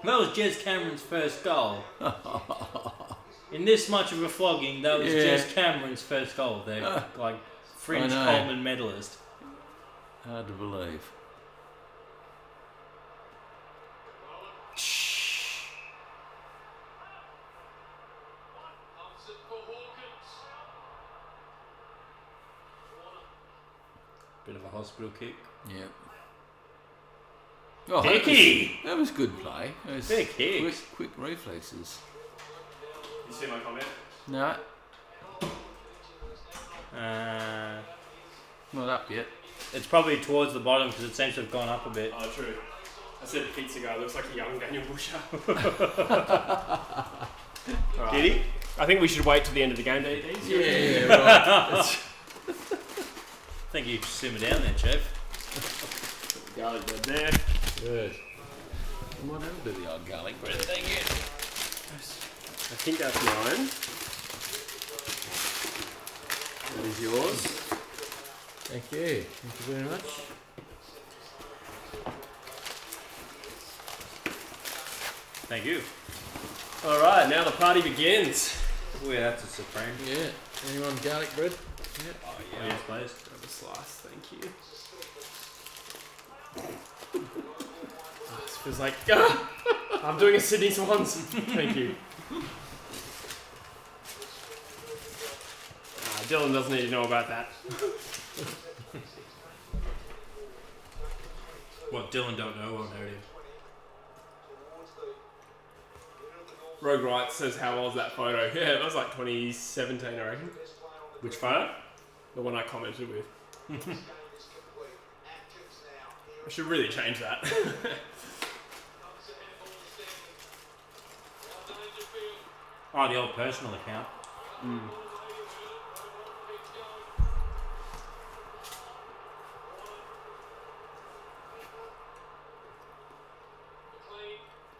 [SPEAKER 1] That was Jez Cameron's first goal. In this much of a flogging, that was Jez Cameron's first goal. They're like fringe Coleman medalist.
[SPEAKER 4] Hard to believe.
[SPEAKER 1] Bit of a hospital kick.
[SPEAKER 4] Yeah. Oh,
[SPEAKER 1] Hickey!
[SPEAKER 4] That was good play. That was
[SPEAKER 1] Big kicks.
[SPEAKER 4] quick reflexes.
[SPEAKER 2] You see my comment?
[SPEAKER 4] No,
[SPEAKER 1] Not up yet. It's probably towards the bottom because it seems to have gone up a bit.
[SPEAKER 2] Oh, true. I said pizza guy looks like a young Daniel Busher.
[SPEAKER 1] Did he?
[SPEAKER 2] I think we should wait till the end of the game to eat these.
[SPEAKER 3] Yeah, right.
[SPEAKER 1] I think you simmer down there, Chef.
[SPEAKER 2] Garlic bread there.
[SPEAKER 3] Good. I might have a bit of the old garlic bread. Thank you.
[SPEAKER 2] I think that's mine. That is yours.
[SPEAKER 3] Thank you. Thank you very much.
[SPEAKER 1] Thank you.
[SPEAKER 2] All right, now the party begins.
[SPEAKER 1] Oh, yeah, that's a supreme.
[SPEAKER 3] Yeah. Anyone garlic bread? Yeah.
[SPEAKER 1] Oh, yeah. Yes, please.
[SPEAKER 2] Grab a slice, thank you. Oh, this feels like I'm doing a Sydney Swans. Thank you. Dylan doesn't need to know about that.
[SPEAKER 1] What Dylan don't know won't hurt him.
[SPEAKER 2] Rogue Wright says, how old's that photo? Yeah, that was like 2017, I reckon.
[SPEAKER 1] Which photo?
[SPEAKER 2] The one I commented with. I should really change that.
[SPEAKER 1] Oh, the old personal account.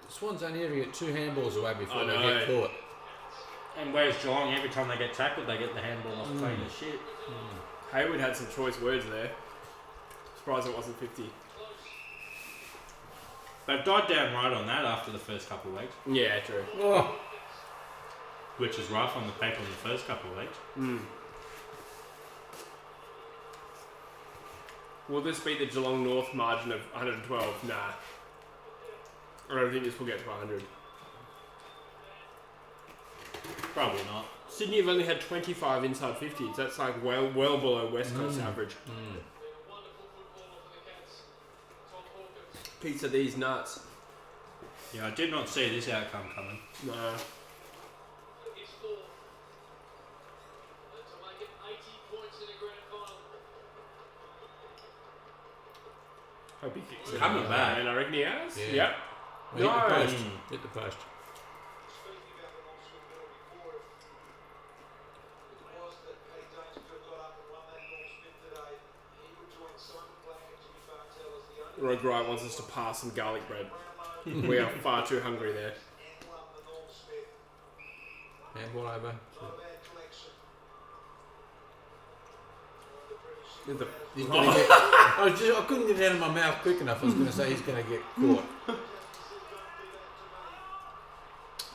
[SPEAKER 3] Swans only ever get 2 handballs away before
[SPEAKER 2] I
[SPEAKER 3] they
[SPEAKER 2] know.
[SPEAKER 3] get caught.
[SPEAKER 1] And where's Geelong? Every time they get tackled, they get the handball off clean as shit.
[SPEAKER 2] Hayward had some choice words there. Surprised it wasn't 50.
[SPEAKER 1] They've died down right on that after the first couple of weeks,
[SPEAKER 2] Yeah, true.
[SPEAKER 3] Oh,
[SPEAKER 1] which is rough on the people in the first couple of weeks.
[SPEAKER 2] Will this beat the Geelong North margin of 112? Nah. I don't think this will get to 100.
[SPEAKER 1] Probably not.
[SPEAKER 2] Sydney have only had 25 inside 50s. That's like well below West Coast average. Piece of these nuts.
[SPEAKER 1] Yeah, I did not see this outcome coming.
[SPEAKER 2] Nah.
[SPEAKER 5] It's 4. To make it 80 points in the grand final.
[SPEAKER 2] Hope he kicks it.
[SPEAKER 1] Coming back.
[SPEAKER 2] And I reckon he has.
[SPEAKER 3] Yeah.
[SPEAKER 2] Yep.
[SPEAKER 3] hit the post.
[SPEAKER 2] Nice.
[SPEAKER 3] Hit the post.
[SPEAKER 6] Speaking about the long-swim penalty before, it was that Paddy Dangerfield got up and won that long-swim today. He would join Simon Black and Jimmy Bartell as the only
[SPEAKER 2] Rogue Wright wants us to pass some garlic bread. We are far too hungry there.
[SPEAKER 6] and won the Norm-Smith.
[SPEAKER 3] Handball over.
[SPEAKER 6] Not a bad collection.
[SPEAKER 3] He's gonna get, I couldn't get it out of my mouth quick enough. I was going to say he's going to get caught.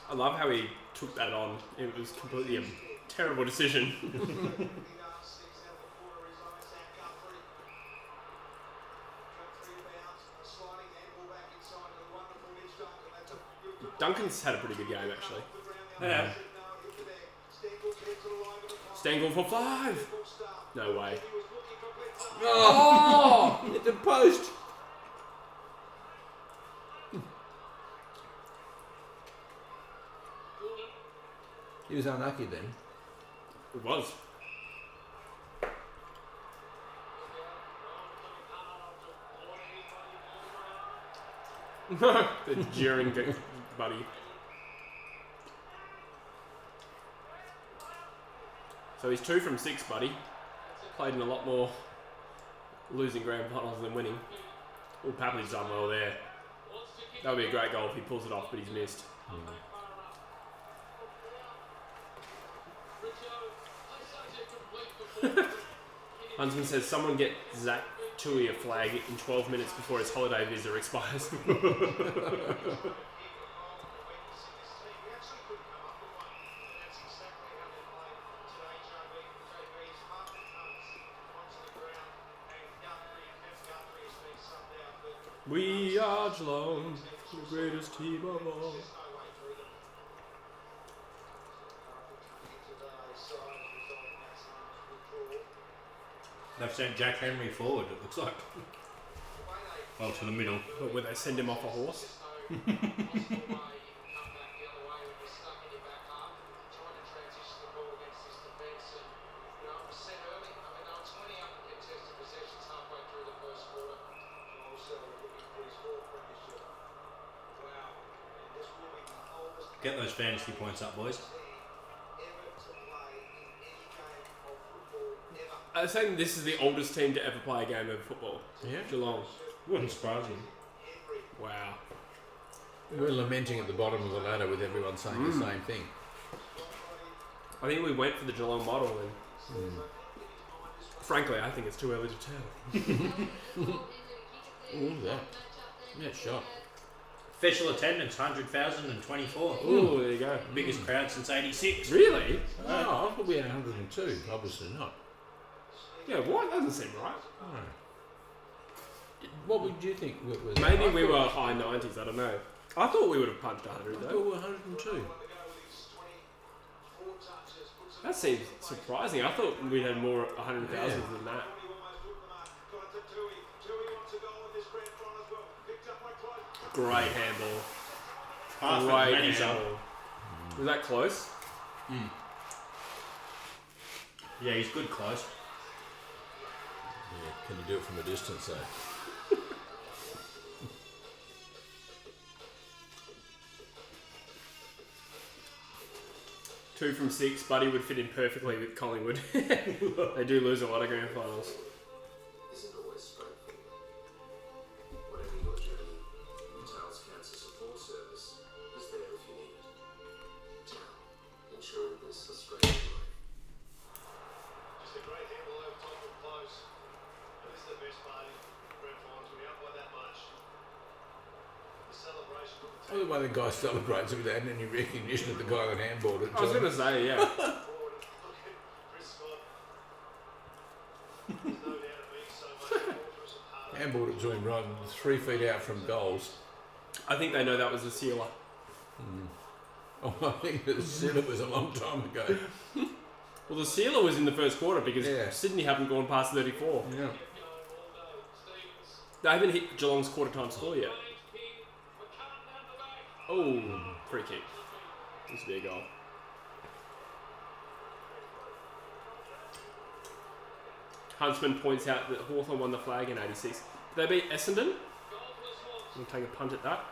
[SPEAKER 2] I love how he took that on. It was completely a terrible decision. Duncan's had a pretty good game, actually.
[SPEAKER 1] Yeah.
[SPEAKER 2] Stengel for 5. No way.
[SPEAKER 3] Oh! Hit the post. He was unlucky then.
[SPEAKER 2] It was. The jeering buddy. So he's 2 from 6, buddy. Played in a lot more losing grand finals than winning. Oh, Papley's done well there. That would be a great goal if he pulls it off, but he's missed. Huntsman says someone get Zach Tui a flag in 12 minutes before his holiday visa expires. We are Geelong, the greatest team of all.
[SPEAKER 1] They've sent Jack Henry forward, it looks like. Well, to the middle.
[SPEAKER 2] But would they send him off a horse?
[SPEAKER 1] Get those fantasy points up, boys.
[SPEAKER 2] I think this is the oldest team to ever play a game of football.
[SPEAKER 3] Yeah.
[SPEAKER 2] Geelong.
[SPEAKER 1] Wouldn't surprise me.
[SPEAKER 2] Wow.
[SPEAKER 3] We're lamenting at the bottom of the ladder with everyone saying the same thing.
[SPEAKER 2] I think we went for the Geelong model and frankly I think it's too early to tell.
[SPEAKER 3] Ooh, that. Yeah, shot.
[SPEAKER 1] Official attendance 100,024.
[SPEAKER 2] Ooh, there you go.
[SPEAKER 1] Biggest crowd since '86.
[SPEAKER 2] Really?
[SPEAKER 3] Oh, I thought we had 102. Obviously not.
[SPEAKER 2] Yeah, what? That doesn't seem right.
[SPEAKER 3] No. What would you think was
[SPEAKER 2] Maybe we were high 90s, I don't know. I thought we would have punched 100
[SPEAKER 3] I thought
[SPEAKER 2] though.
[SPEAKER 3] we were 102.
[SPEAKER 2] That seems surprising. I thought we'd had more 100,000 than that. Great handball. Great
[SPEAKER 1] Manny's up.
[SPEAKER 2] handball. Was that close?
[SPEAKER 1] Yeah, he's good close.
[SPEAKER 3] Yeah, can you do it from a distance though?
[SPEAKER 2] 2 from 6. Buddy would fit in perfectly with Collingwood. They do lose a lot of grand finals.
[SPEAKER 6] Isn't always straightforward. Whatever your journey, TAL's Cancer Support Service is there if you need it. TAL, ensuring this Australian life. Just a great handle over top of close. And this is the best part in grand finals when you're up by that much. The celebration of the
[SPEAKER 3] Oh, the way the guy celebrates it without any recognition of the guy that handballed it.
[SPEAKER 2] I was going to say, yeah.
[SPEAKER 6] Chris Scott. There's no doubt it means so much more to us at Harvey.
[SPEAKER 3] Handballed it to him right 3 feet out from goals.
[SPEAKER 2] I think they know that was a sealer.
[SPEAKER 3] Oh, I think the Sinner was a long time ago.
[SPEAKER 2] Well, the sealer was in the first quarter because
[SPEAKER 3] Yeah.
[SPEAKER 2] Sydney haven't gone past 34.
[SPEAKER 3] Yeah.
[SPEAKER 2] They haven't hit Geelong's quarter time score yet. Oh, free kick. This would be a goal. Huntsman points out that Hawthorn won the flag in 86. Did they beat Essendon? We'll take a punt at that.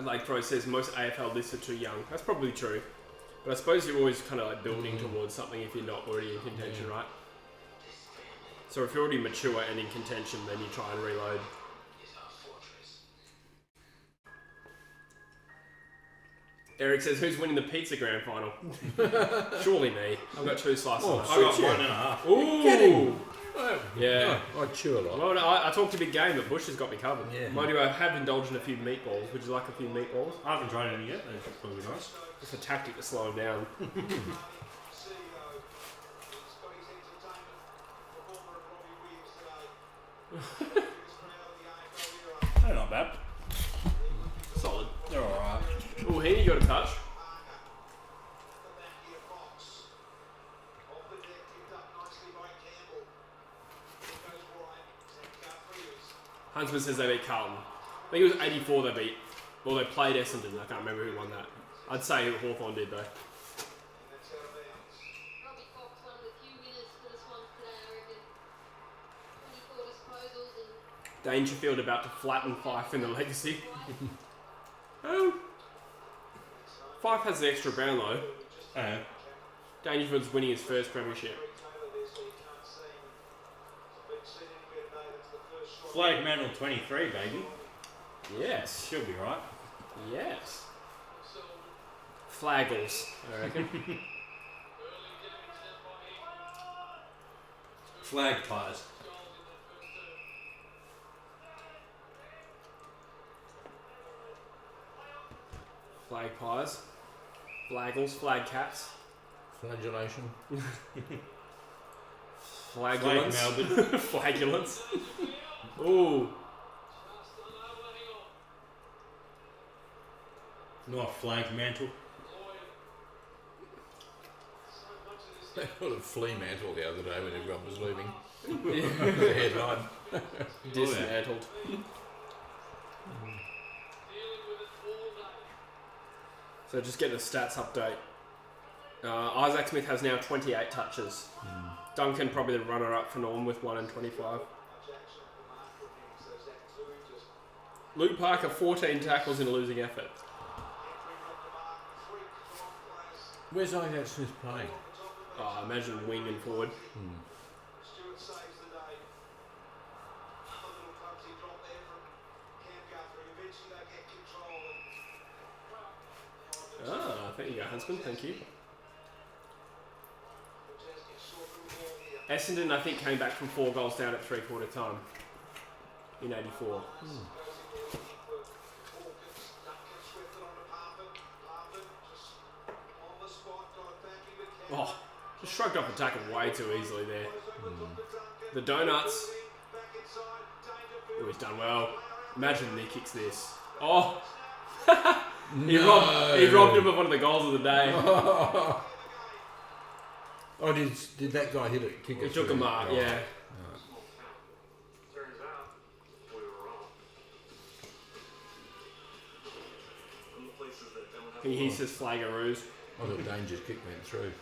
[SPEAKER 2] Like Pro says, most AFL lists are too young. That's probably true. But I suppose you're always kind of like building towards something if you're not already in contention, right? So if you're already mature and in contention, then you try and reload. Eric says, who's winning the pizza grand final? Surely me. I've got 2 slices.
[SPEAKER 3] Oh,
[SPEAKER 2] left.
[SPEAKER 1] I got
[SPEAKER 3] Shit, yeah.
[SPEAKER 1] 1.5.
[SPEAKER 2] Ooh!
[SPEAKER 3] Kidding. Oh,
[SPEAKER 2] Yeah.
[SPEAKER 3] no, I chew a lot.
[SPEAKER 2] Well, no, I talked a big game, but Bush has got me covered.
[SPEAKER 3] Yeah.
[SPEAKER 2] Mind you, I have indulged in a few meatballs. Would you like a few meatballs?
[SPEAKER 1] I haven't tried any yet. They're probably nice.
[SPEAKER 2] It's a tactic to slow him down.
[SPEAKER 1] They're not bad.
[SPEAKER 2] Solid.
[SPEAKER 1] They're alright.
[SPEAKER 2] Oh, Heaney got a touch. Huntsman says they beat Carlton. I think it was 84 they beat. Well, they played Essendon. I can't remember who won that. I'd say Hawthorn did though.
[SPEAKER 7] Robbie Fox, one of the few winners for this one today, I reckon. 24 disposals and
[SPEAKER 2] Dangerfield about to flatten Fife in the legacy. Oh. Fife has the extra brown though. Dangerfield's winning his first premiership.
[SPEAKER 1] Flag Mantle 23, baby.
[SPEAKER 2] Yes.
[SPEAKER 1] She'll be right.
[SPEAKER 2] Yes. Flaggles, I reckon.
[SPEAKER 1] Flag pies.
[SPEAKER 2] Flag pies. Flaggles, flag cats.
[SPEAKER 3] Flagellation.
[SPEAKER 2] Flagulence.
[SPEAKER 1] Flag Melbourne.
[SPEAKER 2] Flagulence. Ooh.
[SPEAKER 1] Not Flag Mantle.
[SPEAKER 3] They called it flea mantle the other day when everyone was leaving. The headline.
[SPEAKER 2] Dismantled. So just getting a stats update. Isaac Smith has now 28 touches. Duncan probably the runner-up for Norm with 1 and 25. Luke Parker, 14 tackles in a losing effort.
[SPEAKER 3] Where's Isaac Smith playing?
[SPEAKER 2] Oh, I imagine wing and forward.
[SPEAKER 6] Stewart saves the day. Another little clumsy drop there from Cam Guthrie. Eventually they get control.
[SPEAKER 2] Ah, thank you, Huntsman. Thank you.
[SPEAKER 6] Fantastic short little ball here.
[SPEAKER 2] Essendon, I think, came back from 4 goals down at 3/4 time in 84.
[SPEAKER 6] Hawkins, Duncan Swift it on to Parfit. Parfit just on the spot, got it back into Cam.
[SPEAKER 2] Oh, just shrugged off a tackle way too easily there. The donuts.
[SPEAKER 6] Back inside,
[SPEAKER 2] Oh, he's done well. Imagine he kicks this. Oh! he
[SPEAKER 3] No.
[SPEAKER 2] robbed him of one of the goals of the day.
[SPEAKER 3] Oh, did that guy hit it? Kick
[SPEAKER 2] He
[SPEAKER 3] it
[SPEAKER 2] took a
[SPEAKER 3] through?
[SPEAKER 2] mark,
[SPEAKER 3] Oh.
[SPEAKER 2] yeah.
[SPEAKER 6] Turns out, we were wrong.
[SPEAKER 9] From the places that don't have
[SPEAKER 2] He says flagaroos.
[SPEAKER 3] I thought Danger's kick went through.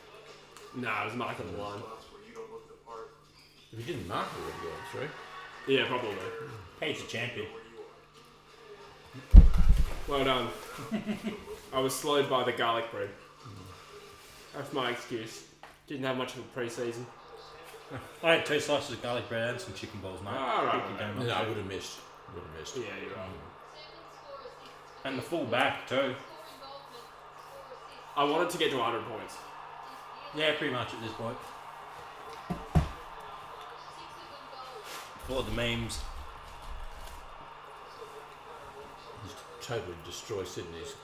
[SPEAKER 2] No, it was marked on the line.
[SPEAKER 9] spots where you don't look the part.
[SPEAKER 3] If he didn't mark it, would have gone through.
[SPEAKER 2] Yeah, probably.
[SPEAKER 1] He's a champion.
[SPEAKER 2] Well done. I was slowed by the garlic bread. That's my excuse. Didn't have much of a pre-season.
[SPEAKER 1] I had 2 slices of garlic bread and some chicken balls, mate.
[SPEAKER 2] All right.
[SPEAKER 1] Keep your game up.
[SPEAKER 3] No, I would have missed. Would have missed.
[SPEAKER 2] Yeah, you're right.
[SPEAKER 1] And the full back too.
[SPEAKER 2] I wanted to get to 100 points.
[SPEAKER 1] Yeah, pretty much at this point. For the memes.
[SPEAKER 3] Just totally destroy Sydney's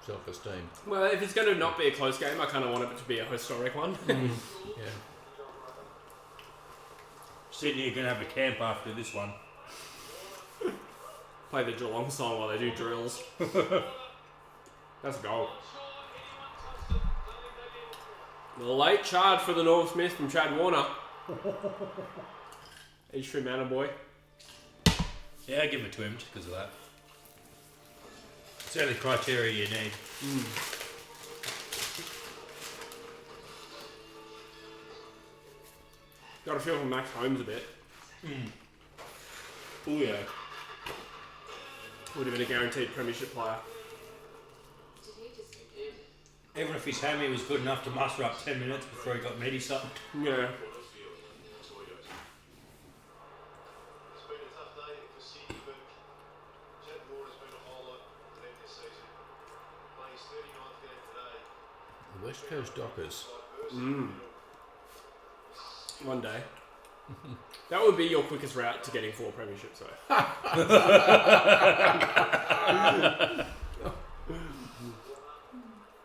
[SPEAKER 3] self-esteem.
[SPEAKER 2] Well, if it's going to not be a close game, I kind of want it to be a historic one.
[SPEAKER 3] Yeah.
[SPEAKER 1] Sydney are going to have a camp after this one.
[SPEAKER 2] Play the Geelong song while they do drills. That's a goal. The late charge for the North Smith from Chad Warner. He's true man boy.
[SPEAKER 1] Yeah, give it to him just because of that. It's the only criteria you need.
[SPEAKER 2] Got a feel for Max Holmes a bit.
[SPEAKER 1] Oh yeah.
[SPEAKER 2] Would have been a guaranteed premiership player.
[SPEAKER 1] Even if his hammy was good enough to muster up 10 minutes before he got medi-sucked.
[SPEAKER 2] Yeah.
[SPEAKER 6] It's been a tough day for Sydney, but Chad Warner's been a highlight for them this season. Playing his 39th game today.
[SPEAKER 3] The West Coast Dockers.
[SPEAKER 2] One day. That would be your quickest route to getting 4 premierships, though.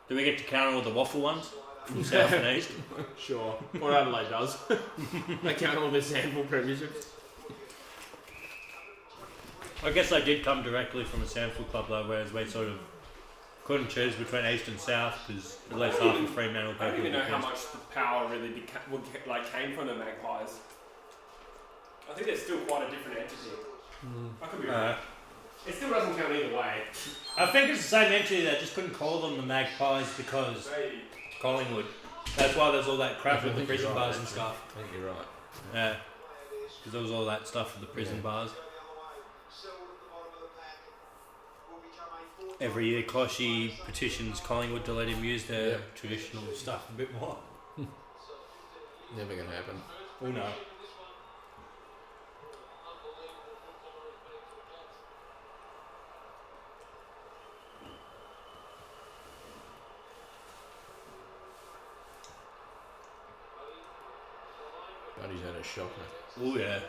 [SPEAKER 1] Do we get to count all the waffle ones from South and East?
[SPEAKER 2] Sure. What Adelaide does. They count all their sample premierships.
[SPEAKER 1] I guess I did come directly from a Sandford club though, whereas we sort of couldn't choose between East and South because at least half of Fremantle
[SPEAKER 2] I don't even know how
[SPEAKER 1] people.
[SPEAKER 2] much the power really came from the Magpies. I think they're still quite a different entity. I could be wrong. It still doesn't count either way.
[SPEAKER 1] I think it's the same entity. They just couldn't call them the Magpies because Collingwood. That's why there's all that crap with the prison bars and stuff.
[SPEAKER 3] I think you're right.
[SPEAKER 1] Yeah, because there was all that stuff with the prison bars. Every year, Closhy petitions Collingwood to let him use their traditional stuff a bit more.
[SPEAKER 3] Never going to happen.
[SPEAKER 1] Oh no.
[SPEAKER 3] Buddy's had a shocker.
[SPEAKER 1] Oh yeah.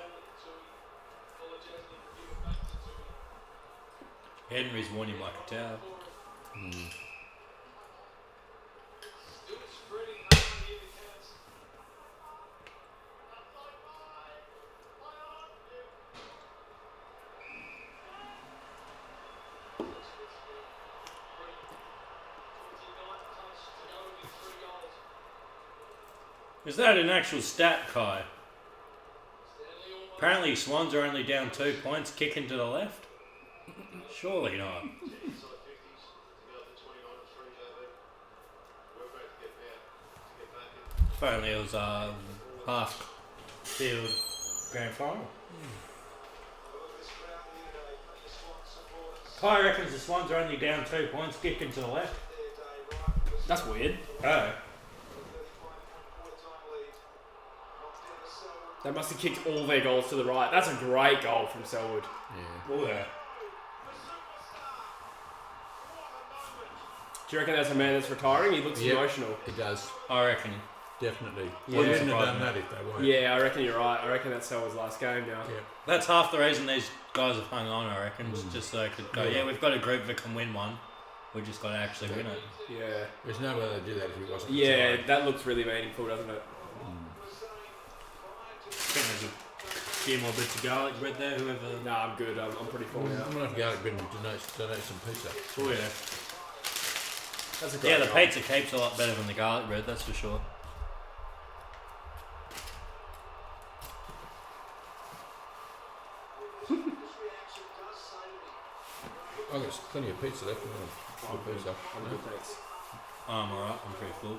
[SPEAKER 1] Henry's worn him like a towel. Is that an actual stat, Kai? Apparently Swans are only down 2 points, kicking to the left. Surely not. If only it was a half field grand final. Kai reckons the Swans are only down 2 points, kicking to the left.
[SPEAKER 2] That's weird.
[SPEAKER 1] Oh.
[SPEAKER 2] They must have kicked all their goals to the right. That's a great goal from Selwood.
[SPEAKER 3] Yeah.
[SPEAKER 1] Oh, yeah.
[SPEAKER 2] Do you reckon that's a man that's retiring? He looks
[SPEAKER 3] Yep.
[SPEAKER 2] emotional.
[SPEAKER 3] It does.
[SPEAKER 1] I reckon.
[SPEAKER 3] Definitely.
[SPEAKER 2] Yeah.
[SPEAKER 3] We wouldn't have
[SPEAKER 1] Surprising.
[SPEAKER 3] done that if they weren't.
[SPEAKER 2] Yeah, I reckon you're right. I reckon that's Selwood's last game now.
[SPEAKER 3] Yeah.
[SPEAKER 1] That's half the reason these guys have hung on, I reckon. Just so they could go,
[SPEAKER 3] Yeah.
[SPEAKER 1] yeah, we've got a group that can win one. We just got to actually win it.
[SPEAKER 2] Yeah.
[SPEAKER 3] There's no way they'd do that if it wasn't.
[SPEAKER 2] Yeah,
[SPEAKER 3] retired.
[SPEAKER 2] that looks really meaningful, doesn't it?
[SPEAKER 1] I think there's a few more bits of garlic bread there, whoever.
[SPEAKER 2] Nah, I'm good. I'm pretty full now.
[SPEAKER 3] I'm going to have to go to bin and donate some pizza.
[SPEAKER 1] Oh, yeah.
[SPEAKER 2] That's a great
[SPEAKER 1] Yeah, the
[SPEAKER 2] goal.
[SPEAKER 1] pizza keeps a lot better than the garlic bread, that's for sure.
[SPEAKER 3] I've got plenty of pizza left.
[SPEAKER 2] I'm good. I'm good, thanks.
[SPEAKER 1] I'm alright, I'm pretty full.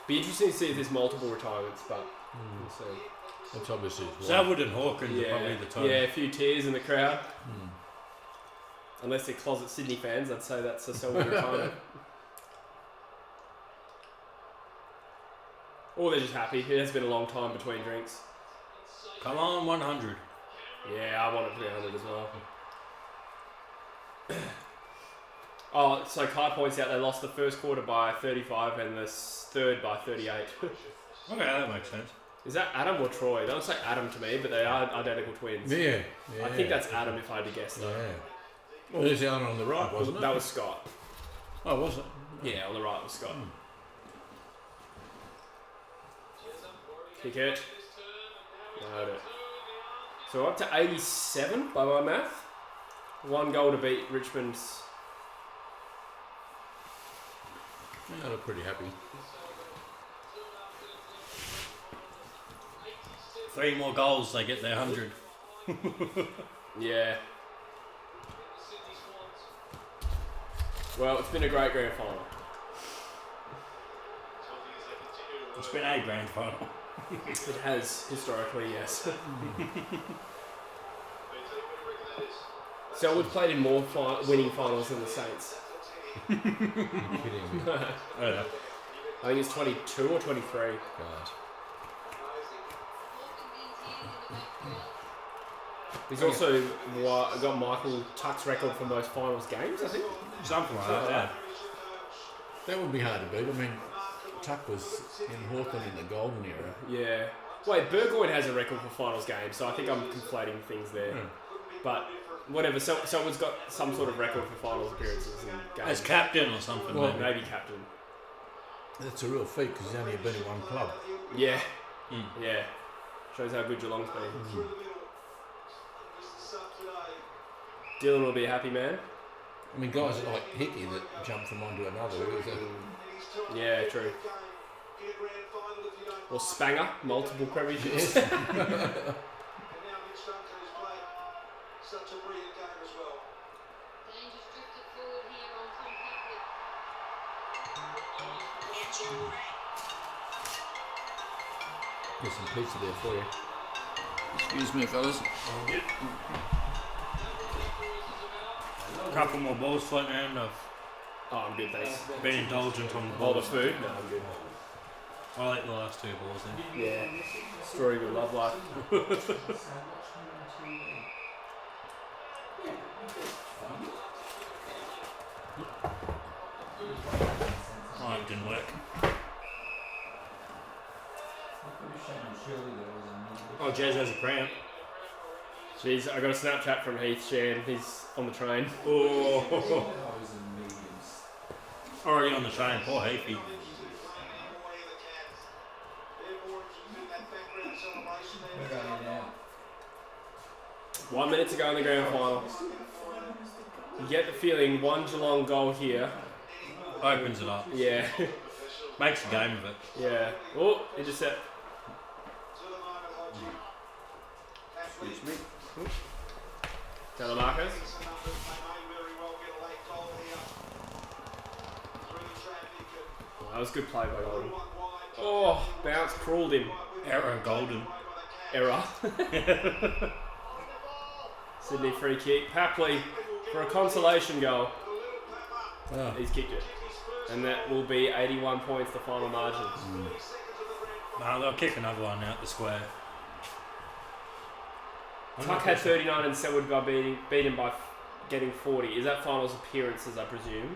[SPEAKER 2] Be interesting to see if there's multiple retirements, but we'll see.
[SPEAKER 3] That's obviously why.
[SPEAKER 1] Selwood and Hawkins are
[SPEAKER 2] Yeah,
[SPEAKER 1] probably the top.
[SPEAKER 2] yeah, a few tears in the crowd. Unless they're closet Sydney fans, I'd say that's a Selwood retirement. Or they're just happy. It has been a long time between drinks.
[SPEAKER 1] Come on, 100.
[SPEAKER 2] Yeah, I want it to be 100 as well. Oh, so Kai points out they lost the first quarter by 35 and the third by 38.
[SPEAKER 1] Okay, that makes sense.
[SPEAKER 2] Is that Adam or Troy? They don't say Adam to me, but they are identical twins.
[SPEAKER 3] Yeah.
[SPEAKER 2] I think that's Adam if I had to guess though.
[SPEAKER 3] Yeah. Well, there's the other one on the right, wasn't it?
[SPEAKER 2] That was Scott.
[SPEAKER 3] Oh, was it?
[SPEAKER 2] Yeah, on the right was Scott. Kick it. Nailed it. So we're up to 87 by my math. 1 goal to beat Richmond's.
[SPEAKER 3] Yeah, I look pretty happy.
[SPEAKER 1] 3 more goals, they get their 100.
[SPEAKER 2] Yeah. Well, it's been a great grand final.
[SPEAKER 1] It's been a grand final.
[SPEAKER 2] It has, historically, yes. Selwood played in more winning finals than the Saints.
[SPEAKER 3] You're kidding me.
[SPEAKER 1] I don't know.
[SPEAKER 2] I think it's 22 or 23.
[SPEAKER 3] God.
[SPEAKER 2] He's also got Michael Tuck's record for most finals games, I think.
[SPEAKER 1] Something like that, yeah.
[SPEAKER 3] That would be hard to beat. I mean, Tuck was in Hawthorn in the golden era.
[SPEAKER 2] Yeah. Wait, Burgoyne has a record for finals games, so I think I'm conflating things there. But whatever, someone's got some sort of record for finals appearances and games.
[SPEAKER 1] As captain or something,
[SPEAKER 3] Well,
[SPEAKER 1] maybe.
[SPEAKER 2] Maybe captain.
[SPEAKER 3] That's a real feat because he's only been in one club.
[SPEAKER 2] Yeah. Yeah. Shows how good Geelong's been. Dylan will be a happy man.
[SPEAKER 3] I mean, guys like Hickey that jump from one to another. It was a,
[SPEAKER 2] Yeah, true. Or Spanger, multiple premierships.
[SPEAKER 3] yes.
[SPEAKER 6] And now Mitch Duncan has played such a brilliant game as well.
[SPEAKER 7] Danger's drifted forward here on compactly.
[SPEAKER 3] There's some pizza there for you.
[SPEAKER 4] Excuse me, fellas.
[SPEAKER 1] A couple more balls floating around. I've
[SPEAKER 2] Oh, I'm good, thanks.
[SPEAKER 1] been indulgent on the
[SPEAKER 2] All the
[SPEAKER 1] balls.
[SPEAKER 2] food? No, I'm good.
[SPEAKER 1] I like the last 2 balls then.
[SPEAKER 2] Yeah. Story of your love life.
[SPEAKER 1] Oh, it didn't work. Oh, Jazz has a cramp.
[SPEAKER 2] Jeez, I got a Snapchat from Heath Shan. He's on the train.
[SPEAKER 1] Oh. Already on the train, poor Heaphy.
[SPEAKER 2] 1 minute to go in the grand final. You get the feeling one Geelong goal here.
[SPEAKER 1] Opens it up.
[SPEAKER 2] Yeah.
[SPEAKER 1] Makes a game of it.
[SPEAKER 2] Yeah. Oh, intercept.
[SPEAKER 4] Excuse me.
[SPEAKER 2] Telemarkers. That was good play by Golden. Oh, bounce crawled him.
[SPEAKER 1] Arrow Golden.
[SPEAKER 2] Error. Sydney free kick. Papley for a consolation goal.
[SPEAKER 3] Oh.
[SPEAKER 2] He's kicked it. And that will be 81 points, the final margin.
[SPEAKER 1] No, they'll kick another one out the square.
[SPEAKER 2] Tuck had 39 and Selwood got beat him by getting 40. Is that finals appearances, I presume?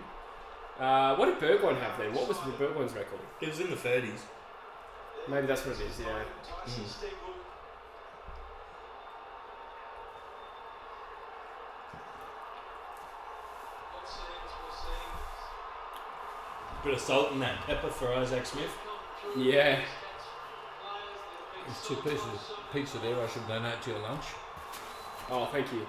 [SPEAKER 2] What did Burgoyne have then? What was Burgoyne's record?
[SPEAKER 1] It was in the 30s.
[SPEAKER 2] Maybe that's what it is, yeah.
[SPEAKER 1] Bit of salt in that pepper for Isaac Smith.
[SPEAKER 2] Yeah.
[SPEAKER 3] There's 2 pieces of pizza there I should donate to your lunch.
[SPEAKER 2] Oh, thank you.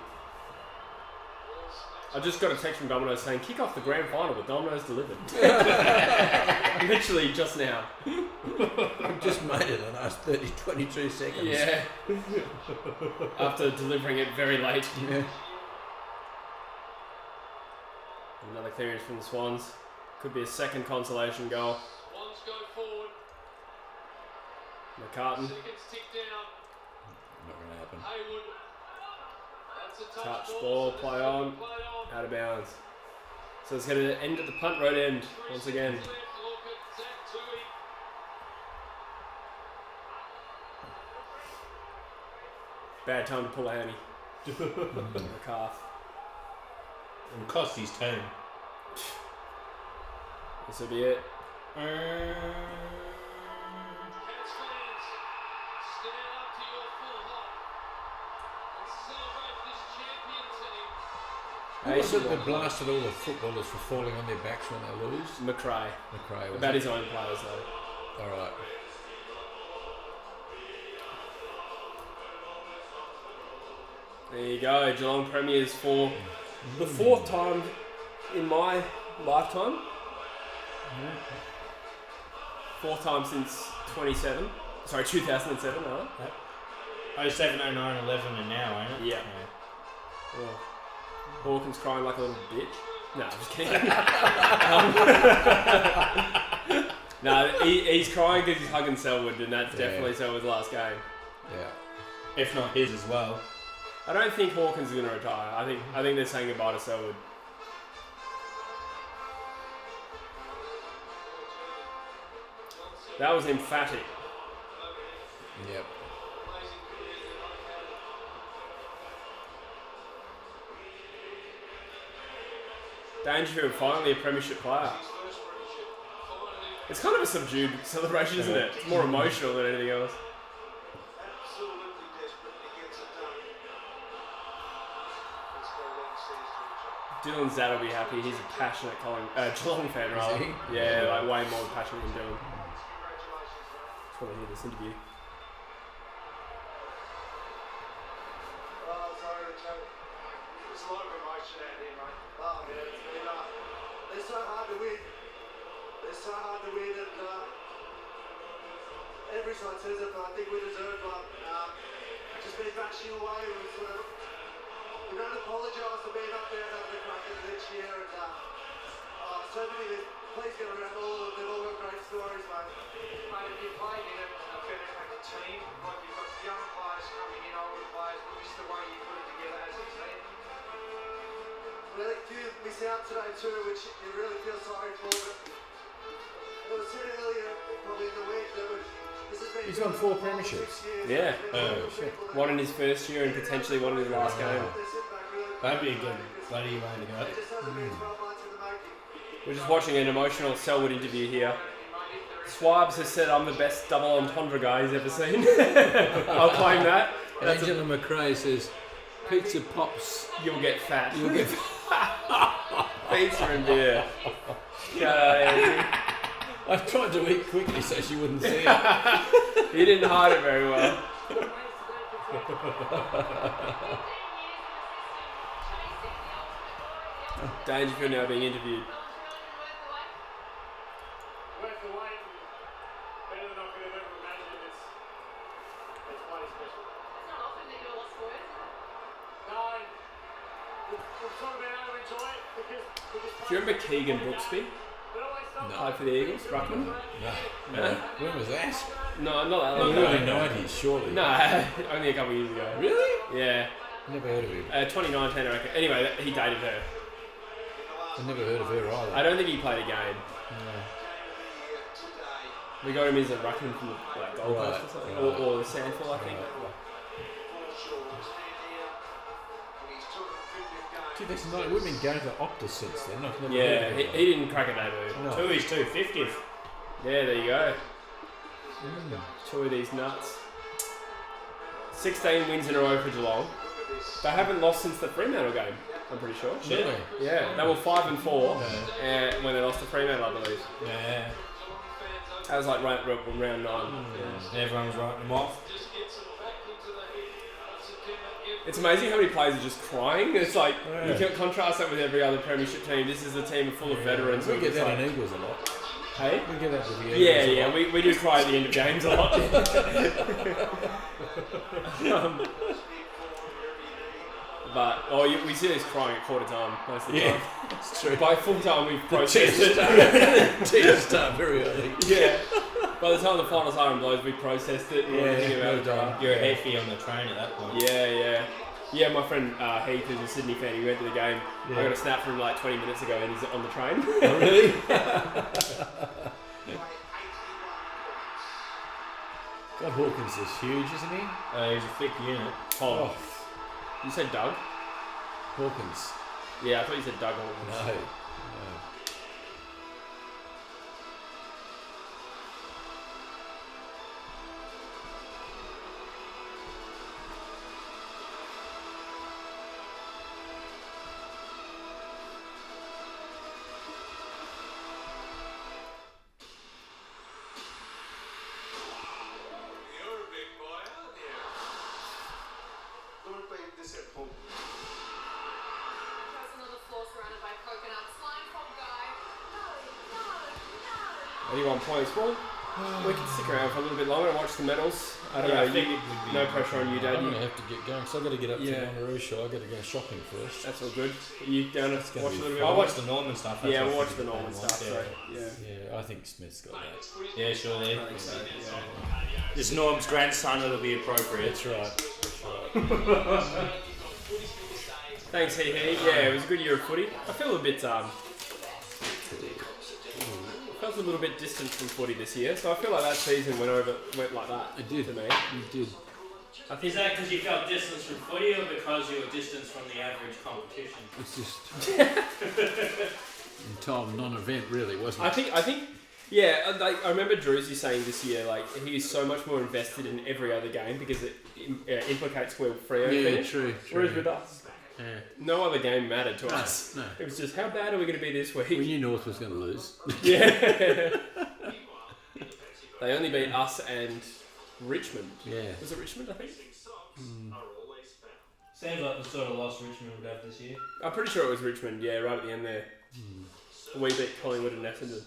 [SPEAKER 2] I just got a text from Domino's saying, kick off the grand final, but Domino's delivered. Literally just now.
[SPEAKER 3] I've just made it in the last 22 seconds.
[SPEAKER 2] Yeah. After delivering it very late.
[SPEAKER 3] Yeah.
[SPEAKER 2] Another clearance from the Swans. Could be a second consolation goal.
[SPEAKER 5] Swans go forward.
[SPEAKER 2] McCartan.
[SPEAKER 5] Seconds tick down.
[SPEAKER 3] Not going to happen.
[SPEAKER 5] Haywood. That's a
[SPEAKER 2] Touch ball, play on. Out of bounds. So it's going to end at the punt road end once again.
[SPEAKER 5] Look at Zach Tui.
[SPEAKER 2] Bad time to pull a hammy. The calf.
[SPEAKER 1] And cost his turn.
[SPEAKER 2] This will be it.
[SPEAKER 5] Cats fans, stand up to your full height and celebrate this champion team.
[SPEAKER 3] Who was it that blasted all the footballers for falling on their backs when they lose?
[SPEAKER 2] McRae.
[SPEAKER 3] McRae was
[SPEAKER 2] About
[SPEAKER 3] it?
[SPEAKER 2] his own players though.
[SPEAKER 3] Alright.
[SPEAKER 2] There you go. Geelong premiers for the 4th time in my lifetime. 4th time since 2007. Sorry, 2007, right?
[SPEAKER 1] 07, 09, 11 and now, ain't it?
[SPEAKER 2] Yeah. Oh. Hawkins crying like a little bitch. No, I'm just kidding. No, he's crying because he's hugging Selwood, and that's definitely Selwood's last game.
[SPEAKER 3] Yeah.
[SPEAKER 1] If not his as well.
[SPEAKER 2] I don't think Hawkins is going to retire. I think they're saying goodbye to Selwood. That was emphatic.
[SPEAKER 3] Yep.
[SPEAKER 2] Dangerfield finally a premiership player. It's kind of a subdued celebration, isn't it? It's more emotional than anything else.
[SPEAKER 6] Absolutely desperately gets it done. Let's go downstairs to
[SPEAKER 2] Dylan Zadd will be happy. He's a passionate Geelong fan, rather.
[SPEAKER 3] Is he?
[SPEAKER 2] Yeah, like way more passionate than Dylan. Just want to hear this interview.
[SPEAKER 6] Oh, sorry, Richard. There's a lot of emotion out here, mate. Oh, man, it's been, they're so hard to win. They're so hard to win, and every side says it, but I think we deserve one. Just been bashing away. We don't apologise for being up there and having a crack at it each year, and so many, please get around all of them. They've all got great stories, mate.
[SPEAKER 5] Mate, if you're playing in a better team, like you've got young players coming in, older players, but just the way you put it together as a team.
[SPEAKER 6] But I think a few miss out today too, which you really feel sorry for. But it was said earlier, probably in the week, that this has been.
[SPEAKER 3] He's won 4 premierships.
[SPEAKER 2] Yeah. One in his first year and potentially one in his last game.
[SPEAKER 1] That'd be a good bloody way to go.
[SPEAKER 6] It just hasn't been 12 months in the making.
[SPEAKER 2] We're just watching an emotional Selwood interview here. Swabs has said I'm the best double entendre guy he's ever seen. I'll claim that. That's
[SPEAKER 3] Angela McRae says, pizza pops.
[SPEAKER 2] You'll get fat.
[SPEAKER 3] You'll get
[SPEAKER 2] Pizza and beer. Get out of here.
[SPEAKER 3] I tried to eat quickly so she wouldn't see it.
[SPEAKER 2] He didn't hide it very well. Dangerfield now being interviewed.
[SPEAKER 5] Worth the wait. Better than I could have ever imagined. It's bloody special.
[SPEAKER 7] It's not often that you're lost for it.
[SPEAKER 5] No, we've sort of been able to enjoy it because we just
[SPEAKER 2] Do you remember Keegan Brooksby? Played for the Eagles, Ruckman?
[SPEAKER 3] No. When was that?
[SPEAKER 2] No, not that
[SPEAKER 3] In
[SPEAKER 2] long
[SPEAKER 3] the early
[SPEAKER 2] ago.
[SPEAKER 3] 90s, surely.
[SPEAKER 2] No, only a couple of years ago.
[SPEAKER 3] Really?
[SPEAKER 2] Yeah.
[SPEAKER 3] Never heard of him.
[SPEAKER 2] 2019, I reckon. Anyway, he dated her.
[SPEAKER 3] I never heard of her either.
[SPEAKER 2] I don't think he played a game.
[SPEAKER 3] No.
[SPEAKER 2] We got him as a ruckman from the Gold Coast or something. Or the Sandful, I think.
[SPEAKER 3] Gee, that's not, we've been going to Optus since then. I've never heard
[SPEAKER 2] Yeah,
[SPEAKER 3] of
[SPEAKER 2] he
[SPEAKER 3] him.
[SPEAKER 2] didn't crack a debut.
[SPEAKER 3] No.
[SPEAKER 1] Two is 250th.
[SPEAKER 2] Yeah, there you go. Two of these nuts. 16 wins in a row for Geelong. They haven't lost since the Fremantle game, I'm pretty sure.
[SPEAKER 3] Really?
[SPEAKER 2] Yeah, they were 5-4 when they lost to Fremantle, I believe.
[SPEAKER 1] Yeah.
[SPEAKER 2] That was like round 9.
[SPEAKER 1] Everyone was writing them off.
[SPEAKER 2] It's amazing how many players are just crying. It's like, you can contrast that with every other premiership team. This is a team full of veterans.
[SPEAKER 3] We
[SPEAKER 2] who are
[SPEAKER 3] get
[SPEAKER 2] just
[SPEAKER 3] that
[SPEAKER 2] like,
[SPEAKER 3] in Eagles a lot.
[SPEAKER 2] hey?
[SPEAKER 3] We get that with the Eagles
[SPEAKER 2] Yeah,
[SPEAKER 3] a
[SPEAKER 2] yeah,
[SPEAKER 3] lot.
[SPEAKER 2] we do cry at the end of games a lot. We see this crying at quarter time most of the time.
[SPEAKER 3] It's true.
[SPEAKER 2] By full time, we've processed it.
[SPEAKER 3] Tears start very early.
[SPEAKER 2] Yeah. By the time the final siren blows, we've processed it. And we're thinking about it.
[SPEAKER 1] You're a heavy on the train at that point.
[SPEAKER 2] Yeah. Yeah, my friend Heath, who's a Sydney fan, he went to the game.
[SPEAKER 3] Yeah.
[SPEAKER 2] I got a snap from him like 20 minutes ago and he's on the train.
[SPEAKER 3] Oh, really? God, Hawkins is huge, isn't he?
[SPEAKER 1] He's a thick unit.
[SPEAKER 2] Oh. You said Doug?
[SPEAKER 3] Hawkins.
[SPEAKER 2] Yeah, I thought you said Doug Hawkins.
[SPEAKER 3] No.
[SPEAKER 6] You're a big boy, aren't you? Don't blame this at home.
[SPEAKER 8] There's another floor surrounded by coconuts. Slime pop guy. No.
[SPEAKER 2] 81 points. Well, we can stick around for a little bit longer and watch the medals. I don't
[SPEAKER 1] Yeah, I
[SPEAKER 2] know.
[SPEAKER 1] think it would be-
[SPEAKER 2] No pressure on you, Dad.
[SPEAKER 3] I'm going to have to get going, so I've got to get up
[SPEAKER 2] Yeah.
[SPEAKER 3] to Wanneroo Show. I've got to go shopping first.
[SPEAKER 2] That's all good. Are you down to watch a
[SPEAKER 3] gonna be
[SPEAKER 2] little bit?
[SPEAKER 1] I'll
[SPEAKER 2] more?
[SPEAKER 1] watch the Norman stuff.
[SPEAKER 2] Yeah,
[SPEAKER 1] that's
[SPEAKER 2] we'll
[SPEAKER 1] what
[SPEAKER 2] watch the Norman stuff. So, yeah.
[SPEAKER 3] Yeah, I think Smith's got that.
[SPEAKER 1] Yeah, sure. There.
[SPEAKER 2] I think so. Yeah.
[SPEAKER 1] It's Norm's grandson. It'll be appropriate.
[SPEAKER 3] That's right.
[SPEAKER 2] Thanks, Hee. Yeah, it was a good year of footy. I feel a bit felt a little bit distant from footy this year, so I feel like that season went like that.
[SPEAKER 3] It did.
[SPEAKER 2] To me.
[SPEAKER 3] You did.
[SPEAKER 2] I think
[SPEAKER 1] Is that because you felt distance from footy, or because you were distance from the average competition?
[SPEAKER 3] It's just entire non-event, really, wasn't it?
[SPEAKER 2] I think. Yeah, I remember Druzy saying this year, like, he's so much more invested in every other game because it implicates where Freo finished.
[SPEAKER 3] True.
[SPEAKER 2] Whereas with us,
[SPEAKER 3] Yeah.
[SPEAKER 2] no other game mattered to us.
[SPEAKER 3] No.
[SPEAKER 2] It was just, how bad are we going to be this week?
[SPEAKER 3] We knew North was going to lose.
[SPEAKER 2] Yeah. They only beat us and Richmond.
[SPEAKER 3] Yeah.
[SPEAKER 2] Was it Richmond, I think?
[SPEAKER 1] Seems like the sort of loss Richmond would have this year.
[SPEAKER 2] I'm pretty sure it was Richmond, yeah, right at the end there. We beat Collingwood and Essendon.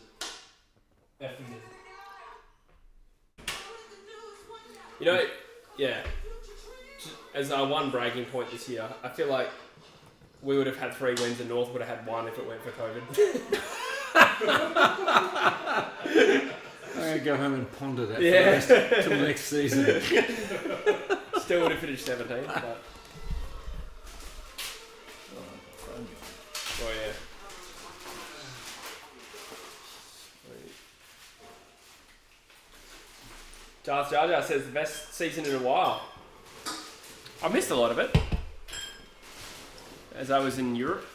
[SPEAKER 2] You know, yeah. As our one bragging point this year, I feel like we would have had 3 wins and North would have had 1 if it weren't for COVID.
[SPEAKER 3] I'm going to go home and ponder that
[SPEAKER 2] Yeah.
[SPEAKER 3] first till next season.
[SPEAKER 2] Still would have finished 17th, but... Oh, yeah. Darth Jar Jar says the best season in a while. I missed a lot of it as I was in Europe.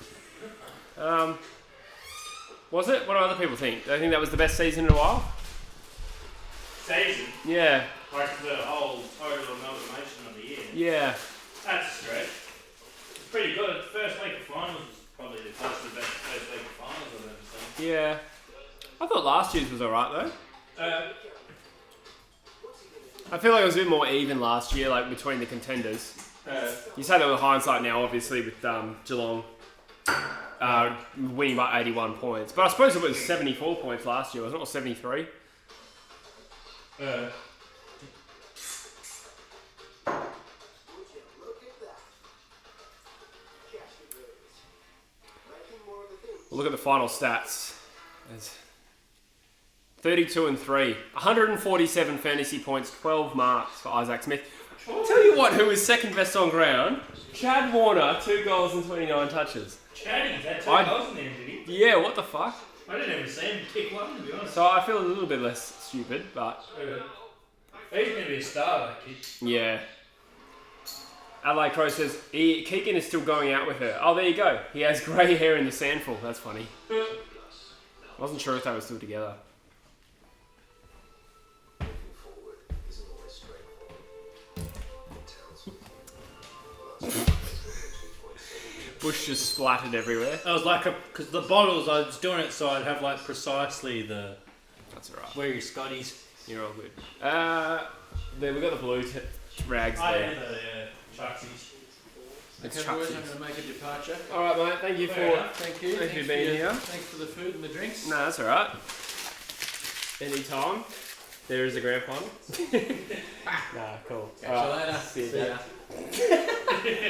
[SPEAKER 2] Was it? What do other people think? Do they think that was the best season in a while?
[SPEAKER 1] Season?
[SPEAKER 2] Yeah.
[SPEAKER 1] Like the whole total amalgamation of the year.
[SPEAKER 2] Yeah.
[SPEAKER 1] That's a stretch. It's pretty good. First week of finals was probably the close to the best first week of finals I've ever seen.
[SPEAKER 2] Yeah. I thought last year's was alright though. I feel like it was a bit more even last year, like between the contenders. You say that with hindsight now, obviously, with Geelong winning by 81 points. But I suppose it was 74 points last year, wasn't it? Or 73? We'll look at the final stats. There's 32 and 3. 147 fantasy points, 12 marks for Isaac Smith. I'll tell you what, who was second best on ground? Chad Warner, 2 goals and 29 touches.
[SPEAKER 1] Chatty, that 2
[SPEAKER 2] I-
[SPEAKER 1] goals in the end, did he?
[SPEAKER 2] Yeah, what the fuck?
[SPEAKER 1] I didn't even see him kick one, to be honest.
[SPEAKER 2] So I feel a little bit less stupid, but
[SPEAKER 1] He's going to be a star, that kid.
[SPEAKER 2] yeah. Adelaide Crow says, Keegan is still going out with her. Oh, there you go. He has grey hair in the sandful. That's funny. Wasn't sure if they were still together. Bush just splattered everywhere.
[SPEAKER 1] I was like, because the bottles, I was doing it so I'd have like precisely the.
[SPEAKER 2] That's alright.
[SPEAKER 1] Where are your Scotties?
[SPEAKER 2] You're all good. There we got the blue rags there.
[SPEAKER 1] the Chucksies.
[SPEAKER 2] It's
[SPEAKER 3] Okay, boys, I'm
[SPEAKER 2] Chucksies.
[SPEAKER 3] going to make a departure.
[SPEAKER 2] All right, mate. Thank you
[SPEAKER 1] Fair
[SPEAKER 2] for
[SPEAKER 1] enough.
[SPEAKER 3] Thank you.
[SPEAKER 2] Thanks for being here.
[SPEAKER 3] Thanks for the food and the drinks.
[SPEAKER 2] No, that's all right. Anytime. There is a grand final. Nah, cool.
[SPEAKER 3] Catch you later.
[SPEAKER 2] See ya.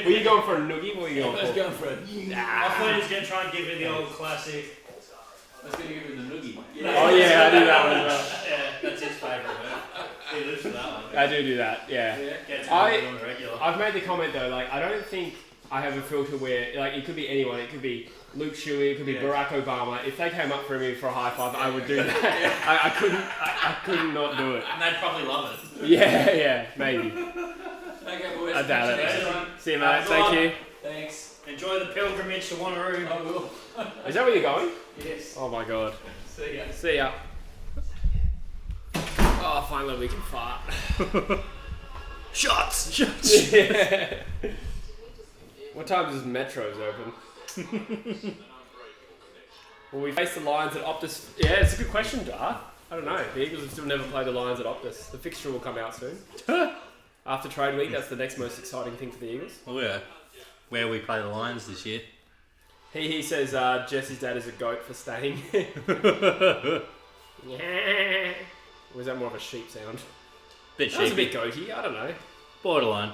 [SPEAKER 2] Were you going for a noogie? What were you going
[SPEAKER 3] Let's
[SPEAKER 2] for?
[SPEAKER 3] go for it.
[SPEAKER 1] I thought he was going to try and give you the old classic.
[SPEAKER 3] Let's go give him the noogie.
[SPEAKER 2] Oh yeah, I do that one as well.
[SPEAKER 1] Yeah, that's his favourite word. He lives for that one.
[SPEAKER 2] I do that. Yeah.
[SPEAKER 1] Gets
[SPEAKER 2] I-
[SPEAKER 1] it on the regular.
[SPEAKER 2] I've made the comment though. Like, I don't think I have a filter where like it could be anyone. It could be Luke Shuey. It could be Barack Obama. If they came up for me for a high five, I would do that. I couldn't not do it.
[SPEAKER 1] And they'd probably love it.
[SPEAKER 2] Yeah, maybe.
[SPEAKER 3] Okay, boys.
[SPEAKER 2] I doubt
[SPEAKER 3] Catch you
[SPEAKER 2] it.
[SPEAKER 3] later.
[SPEAKER 2] See you, mate. Thank you.
[SPEAKER 3] Thanks.
[SPEAKER 1] Enjoy the pilgrimage to Wanneroo.
[SPEAKER 3] I will.
[SPEAKER 2] Is that where you're going?
[SPEAKER 3] Yes.
[SPEAKER 2] Oh my god.
[SPEAKER 3] See ya.
[SPEAKER 2] See ya. Oh, finally we can fart.
[SPEAKER 1] Shots!
[SPEAKER 2] Yeah. What time does Metro's open? Well, we face the Lions at Optus. Yeah, it's a good question, Dar. I don't know. The Eagles have still never played the Lions at Optus. The fixture will come out soon. After trade week, that's the next most exciting thing for the Eagles.
[SPEAKER 1] Oh yeah. Where we play the Lions this year.
[SPEAKER 2] He says Jesse's dad is a goat for staying. Yeah. Or was that more of a sheep sound?
[SPEAKER 1] Bit
[SPEAKER 2] That was a
[SPEAKER 1] sheepy.
[SPEAKER 2] bit goaty. I don't know.
[SPEAKER 1] Borderline.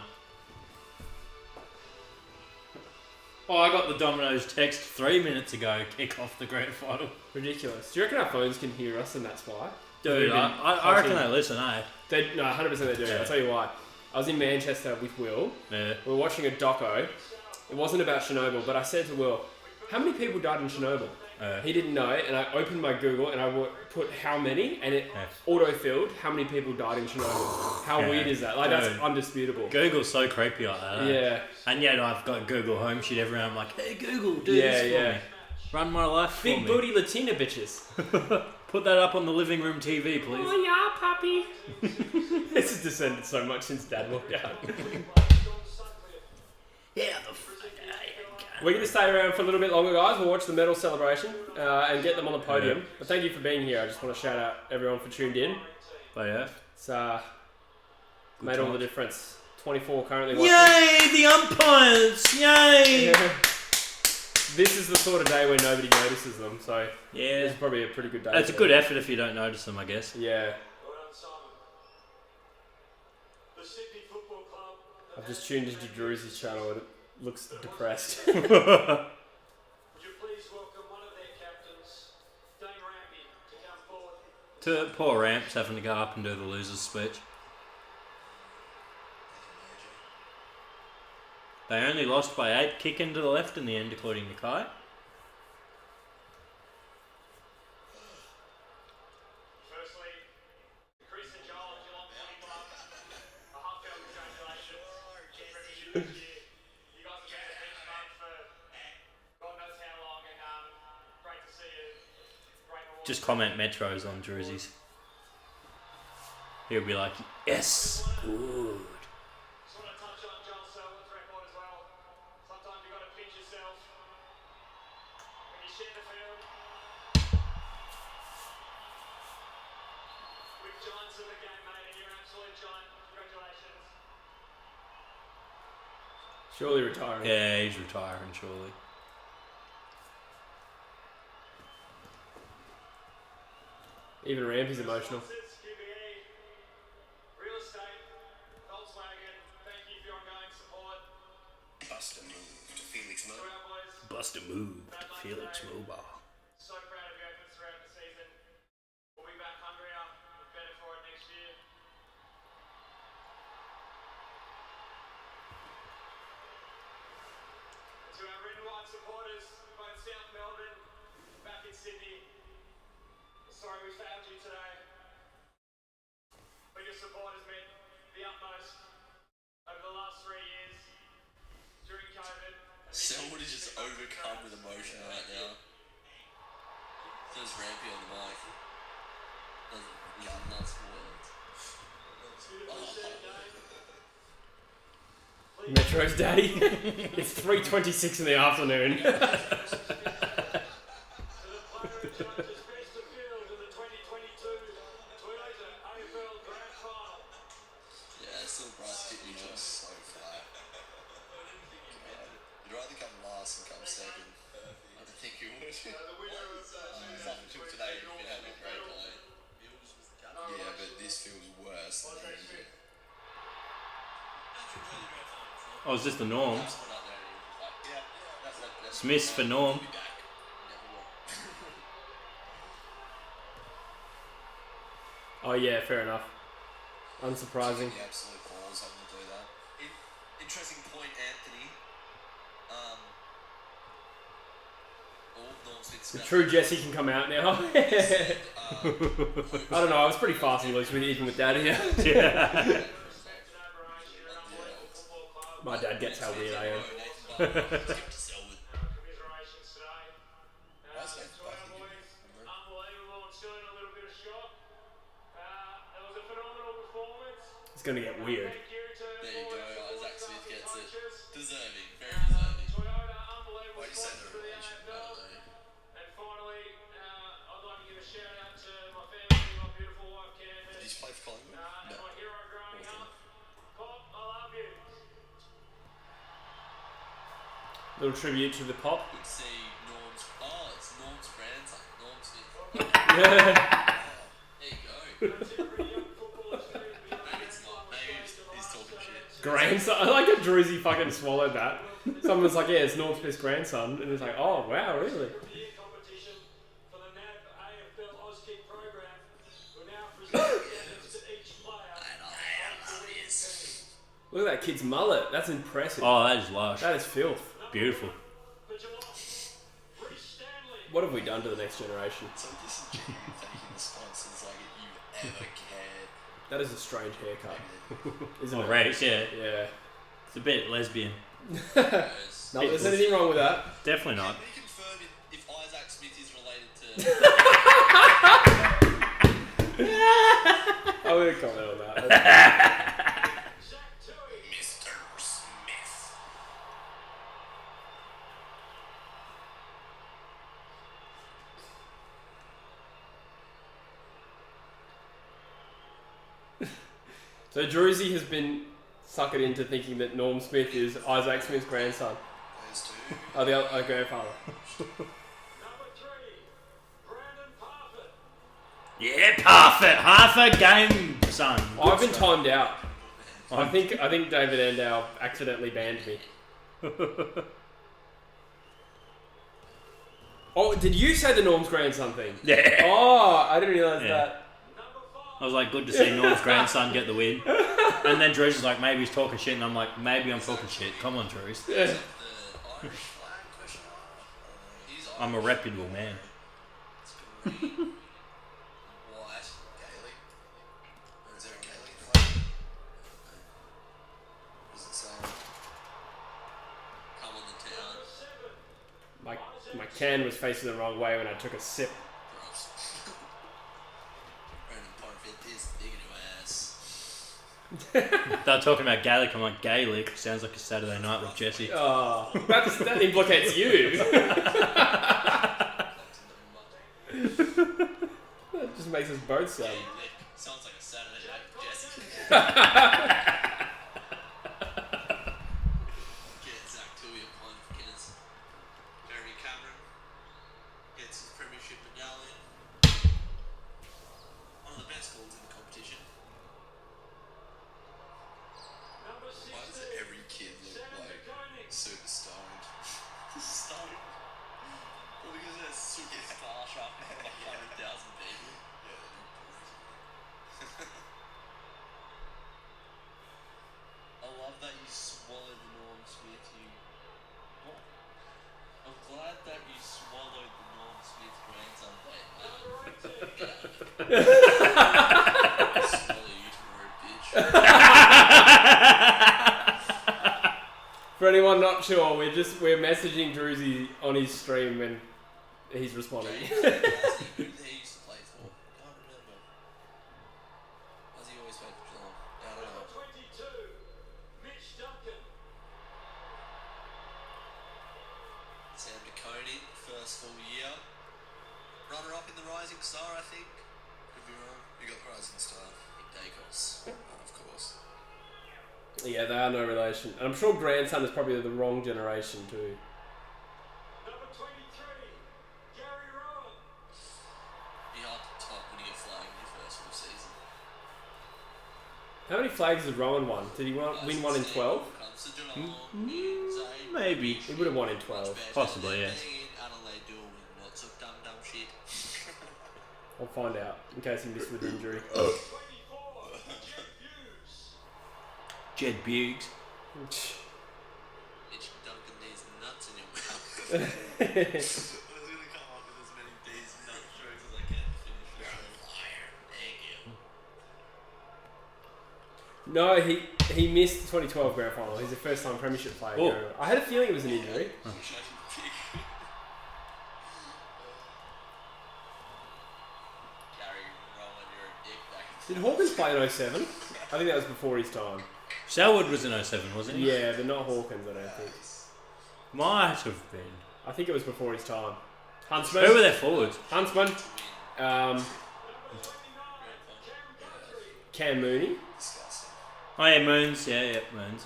[SPEAKER 1] Oh, I got the Domino's text 3 minutes ago. Kick off the grand final.
[SPEAKER 2] Ridiculous. Do you reckon our phones can hear us and that's why?
[SPEAKER 1] Dude,
[SPEAKER 2] We've been
[SPEAKER 1] I reckon
[SPEAKER 2] posting-
[SPEAKER 1] they listen, eh?
[SPEAKER 2] No, 100% they do.
[SPEAKER 1] Yeah.
[SPEAKER 2] I'll tell you why. I was in Manchester with Will.
[SPEAKER 1] Yeah.
[SPEAKER 2] We were watching a doco. It wasn't about Chernobyl, but I said to Will, how many people died in Chernobyl? He didn't know, and I opened my Google and I put how many, and it auto-filled how many people died in Chernobyl. How
[SPEAKER 1] Yeah.
[SPEAKER 2] weird is that? Like, that's
[SPEAKER 1] Dude.
[SPEAKER 2] undisputable.
[SPEAKER 1] Google's so creepy like that. Eh?
[SPEAKER 2] Yeah.
[SPEAKER 1] And yet I've got Google Home shit everywhere. I'm like, hey Google, do
[SPEAKER 2] Yeah,
[SPEAKER 1] this for
[SPEAKER 2] yeah.
[SPEAKER 1] me. Run my life for
[SPEAKER 2] Big
[SPEAKER 1] me.
[SPEAKER 2] booty Latina bitches.
[SPEAKER 1] Put that up on the living room TV, please.
[SPEAKER 2] Oh yeah, puppy. This has descended so much since Dad walked out.
[SPEAKER 1] Yeah, the fuck
[SPEAKER 2] We're going to stay around for a little bit longer, guys. We'll watch the medal celebration and get them on the podium.
[SPEAKER 1] Yeah.
[SPEAKER 2] But thank you for being here. I just want to shout out everyone for tuned in.
[SPEAKER 1] But yeah.
[SPEAKER 2] It's made all the
[SPEAKER 1] times.
[SPEAKER 2] difference. 24 currently watching.
[SPEAKER 1] Yay, the umpires! Yay!
[SPEAKER 2] This is the sort of day where nobody notices them, so
[SPEAKER 1] Yeah.
[SPEAKER 2] it's probably a pretty good day.
[SPEAKER 1] It's a
[SPEAKER 2] for
[SPEAKER 1] good
[SPEAKER 2] them.
[SPEAKER 1] effort if you don't notice them, I guess.
[SPEAKER 2] Yeah.
[SPEAKER 6] Well done, Simon. The Sydney Football Club.
[SPEAKER 2] I've just tuned into Drew's channel and it looks depressed.
[SPEAKER 6] Would you please welcome one of their captains, Dane Rampy, to come forward.
[SPEAKER 1] Poor Ramps having to go up and do the loser's speech. They only lost by 8, kicking to the left in the end, according to Kai.
[SPEAKER 6] Firstly, Chris and Joel of Geelong Footy Club, a heartfelt congratulations. Recognition this year. You guys have been a benchmark for God knows how long, and great to see you. Great reward.
[SPEAKER 1] Just comment Metros on jerseys. He'll be like, yes, good.
[SPEAKER 6] Just want to touch on Joel Selwyn's record as well. Sometimes you've got to pinch yourself when you share the field. With giants of the game, mate, and you're an absolute giant. Congratulations.
[SPEAKER 2] Surely retiring.
[SPEAKER 1] Yeah, he's retiring, surely.
[SPEAKER 2] Even Rampy's emotional.
[SPEAKER 6] QBE, real estate, Volkswagen, thank you for your ongoing support.
[SPEAKER 10] Bust a move to Felix
[SPEAKER 6] To
[SPEAKER 10] Mo.
[SPEAKER 6] our boys,
[SPEAKER 1] Bust a move to Felix Mobile.
[SPEAKER 6] so proud of your efforts throughout the season. We'll be back hungrier and better for it next year.
[SPEAKER 5] supporters, both South Melbourne, back in Sydney. Sorry we failed you today. But your support has meant the utmost over the last 3 years during COVID.
[SPEAKER 10] Selwood is just overcome with emotion right now. There's Rampy on the mic. That's nuts for words.
[SPEAKER 2] Metro's daddy. It's 3:26 in the afternoon.
[SPEAKER 5] To the player who judges best of field in the 2022 Toyota AFL Grand Final.
[SPEAKER 10] Yeah, still Bryce hit me just so flat. You'd rather come last and come second. I don't think you would. He's up until today, he's been having a great play. Yeah, but this feels worse than the injury.
[SPEAKER 1] Oh, is this the norms? Smith's for Norm.
[SPEAKER 2] Oh yeah, fair enough. Unsurprising.
[SPEAKER 10] The absolute balls having to do that. Interesting point, Anthony.
[SPEAKER 2] The true Jesse can come out now. I don't know, I was pretty fast and loose with even with Dad here.
[SPEAKER 1] Yeah.
[SPEAKER 2] My dad gets how weird I am.
[SPEAKER 5] Commiserations today. Toyota boys, unbelievable and still in a little bit of shock. It was a phenomenal performance.
[SPEAKER 2] It's gonna get weird.
[SPEAKER 5] Thank you to
[SPEAKER 10] There you
[SPEAKER 5] all
[SPEAKER 10] go,
[SPEAKER 5] the
[SPEAKER 10] Isaac Smith
[SPEAKER 5] starting
[SPEAKER 10] gets it.
[SPEAKER 5] coaches.
[SPEAKER 10] Deserving, very deserving.
[SPEAKER 5] Toyota, unbelievable
[SPEAKER 10] Why do you say
[SPEAKER 5] sponsor
[SPEAKER 10] the
[SPEAKER 5] for the
[SPEAKER 10] relation? I
[SPEAKER 5] AFL.
[SPEAKER 10] don't know.
[SPEAKER 5] And finally, I'd like to give a shout out to my family, my beautiful wife
[SPEAKER 10] Did he
[SPEAKER 5] Candace,
[SPEAKER 10] play for Collingwood?
[SPEAKER 5] and
[SPEAKER 10] No.
[SPEAKER 5] my hero growing up. Pop, I love you.
[SPEAKER 2] Little tribute to the pop.
[SPEAKER 10] Good to see Norm's. Oh, it's Norm's grandson, Norm Smith.
[SPEAKER 2] Yeah.
[SPEAKER 10] There you go.
[SPEAKER 5] That's it for young footballers too.
[SPEAKER 10] Maybe it's not. Maybe he's talking shit.
[SPEAKER 2] Grandson. I like that Druzy fucking swallowed that. Someone's like, yeah, it's Norm Smith's grandson. And it's like, oh, wow, really?
[SPEAKER 5] Year competition for the NAB AFL Auskick program. We're now presenting to each player.
[SPEAKER 2] Look at that kid's mullet. That's impressive.
[SPEAKER 1] Oh, that is lush.
[SPEAKER 2] That is filth.
[SPEAKER 1] Beautiful.
[SPEAKER 5] For Geelong, Reece Stanley.
[SPEAKER 2] What have we done to the next generation?
[SPEAKER 10] So this is genuine thanking the sponsors like if you ever cared.
[SPEAKER 2] That is a strange haircut. Isn't
[SPEAKER 1] Oh,
[SPEAKER 2] it?
[SPEAKER 1] race, yeah.
[SPEAKER 2] Yeah.
[SPEAKER 1] It's a bit lesbian.
[SPEAKER 10] Yes.
[SPEAKER 2] No, there's anything wrong with that.
[SPEAKER 1] Definitely not.
[SPEAKER 10] Can we confirm if Isaac Smith is related to
[SPEAKER 2] I wouldn't comment on that.
[SPEAKER 5] Zach Tui.
[SPEAKER 10] Mr. Smith?
[SPEAKER 2] So Druzy has been suckered into thinking that Norm Smith is Isaac Smith's grandson.
[SPEAKER 10] Those two.
[SPEAKER 2] Oh, the other grandfather.
[SPEAKER 5] Number 3, Brandon Parfitt.
[SPEAKER 1] Yeah, perfect. Half a game, son.
[SPEAKER 2] Oh, I've been timed out. I think David Endow accidentally banned me. Oh, did you say the Norm's grandson thing?
[SPEAKER 1] Yeah.
[SPEAKER 2] Oh, I didn't realise
[SPEAKER 1] Yeah.
[SPEAKER 2] that.
[SPEAKER 1] I was like, good to see Norm's grandson get the win. And then Drew's like, maybe he's talking shit. And I'm like, maybe I'm talking shit. Come on, Drews.
[SPEAKER 10] The Irish flag question mark? He's
[SPEAKER 1] I'm a reputable man.
[SPEAKER 10] It's green, white, Gaelic. Is there a Gaelic flag? What does it say? Come on the town.
[SPEAKER 2] My can was facing the wrong way when I took a sip.
[SPEAKER 10] Gross. Brandon Parfitt is big into ass.
[SPEAKER 1] They're talking about Gaelic. I'm like, Gaelic sounds like a Saturday night with Jesse.
[SPEAKER 2] Oh, that implicates you. That just makes us both sound.
[SPEAKER 10] Sounds like a Saturday night with Jesse. Get Zach Tui a point for Guinness. Jeremy Cameron gets his premiership medallion. One of the best goals in the competition.
[SPEAKER 5] Number
[SPEAKER 10] Why does
[SPEAKER 5] 16,
[SPEAKER 10] every kid look
[SPEAKER 5] Sam
[SPEAKER 10] like
[SPEAKER 5] DeKoning.
[SPEAKER 10] super stoned? Stoned? Well, because they're super starstruck and like 100,000 people. I love that you swallowed the Norm Smith. You. What? I'm glad that you swallowed the Norm Smith grandson bait, man. Swallow you tomorrow, bitch.
[SPEAKER 2] For anyone not sure, we're messaging Druzy on his stream when he's responding.
[SPEAKER 10] Who they used to play for? Can't remember. Why does he always play for Geelong? Yeah, I don't know.
[SPEAKER 5] Number 22, Mitch Duncan.
[SPEAKER 10] Sam DeConey, first full year. Runner-up in the Rising Star, I think. Could be wrong. You got the Rising Star. Nick Dacos, of course.
[SPEAKER 2] Yeah, they are no relation. And I'm sure grandson is probably the wrong generation too.
[SPEAKER 5] Number 23, Gary Rowan.
[SPEAKER 10] Be hard to top when you get flag in your first full season.
[SPEAKER 2] How many flags has Rowan won? Did he win one in 12?
[SPEAKER 10] Comes to Geelong,
[SPEAKER 1] Maybe.
[SPEAKER 2] He would have won in 12.
[SPEAKER 1] Possibly, yeah.
[SPEAKER 10] Adelaide do win lots of dumb shit.
[SPEAKER 2] I'll find out in case he missed with injury.
[SPEAKER 5] 24, Jed Hughes.
[SPEAKER 1] Jed Buggs.
[SPEAKER 10] Mitch Duncan needs nuts in your mouth. I was gonna come up with as many D's nut jokes as I can to finish the show. Fire. Thank you.
[SPEAKER 2] No, he missed the 2012 grand final. He's a first time premiership player.
[SPEAKER 1] Oh.
[SPEAKER 2] I had a feeling it was an injury.
[SPEAKER 10] I wish I could pick. Gary Rowan, you're a dick back in
[SPEAKER 2] Did Hawkins play in 07? I think that was before his time.
[SPEAKER 1] Selwood was in 07, wasn't he?
[SPEAKER 2] Yeah, but not Hawkins, I don't think.
[SPEAKER 1] Might have been.
[SPEAKER 2] I think it was before his time. Huntsman.
[SPEAKER 1] Who were their forwards?
[SPEAKER 2] Huntsman. Cam Mooney.
[SPEAKER 10] disgusting.
[SPEAKER 1] Oh yeah, Moons. Yeah, Moons.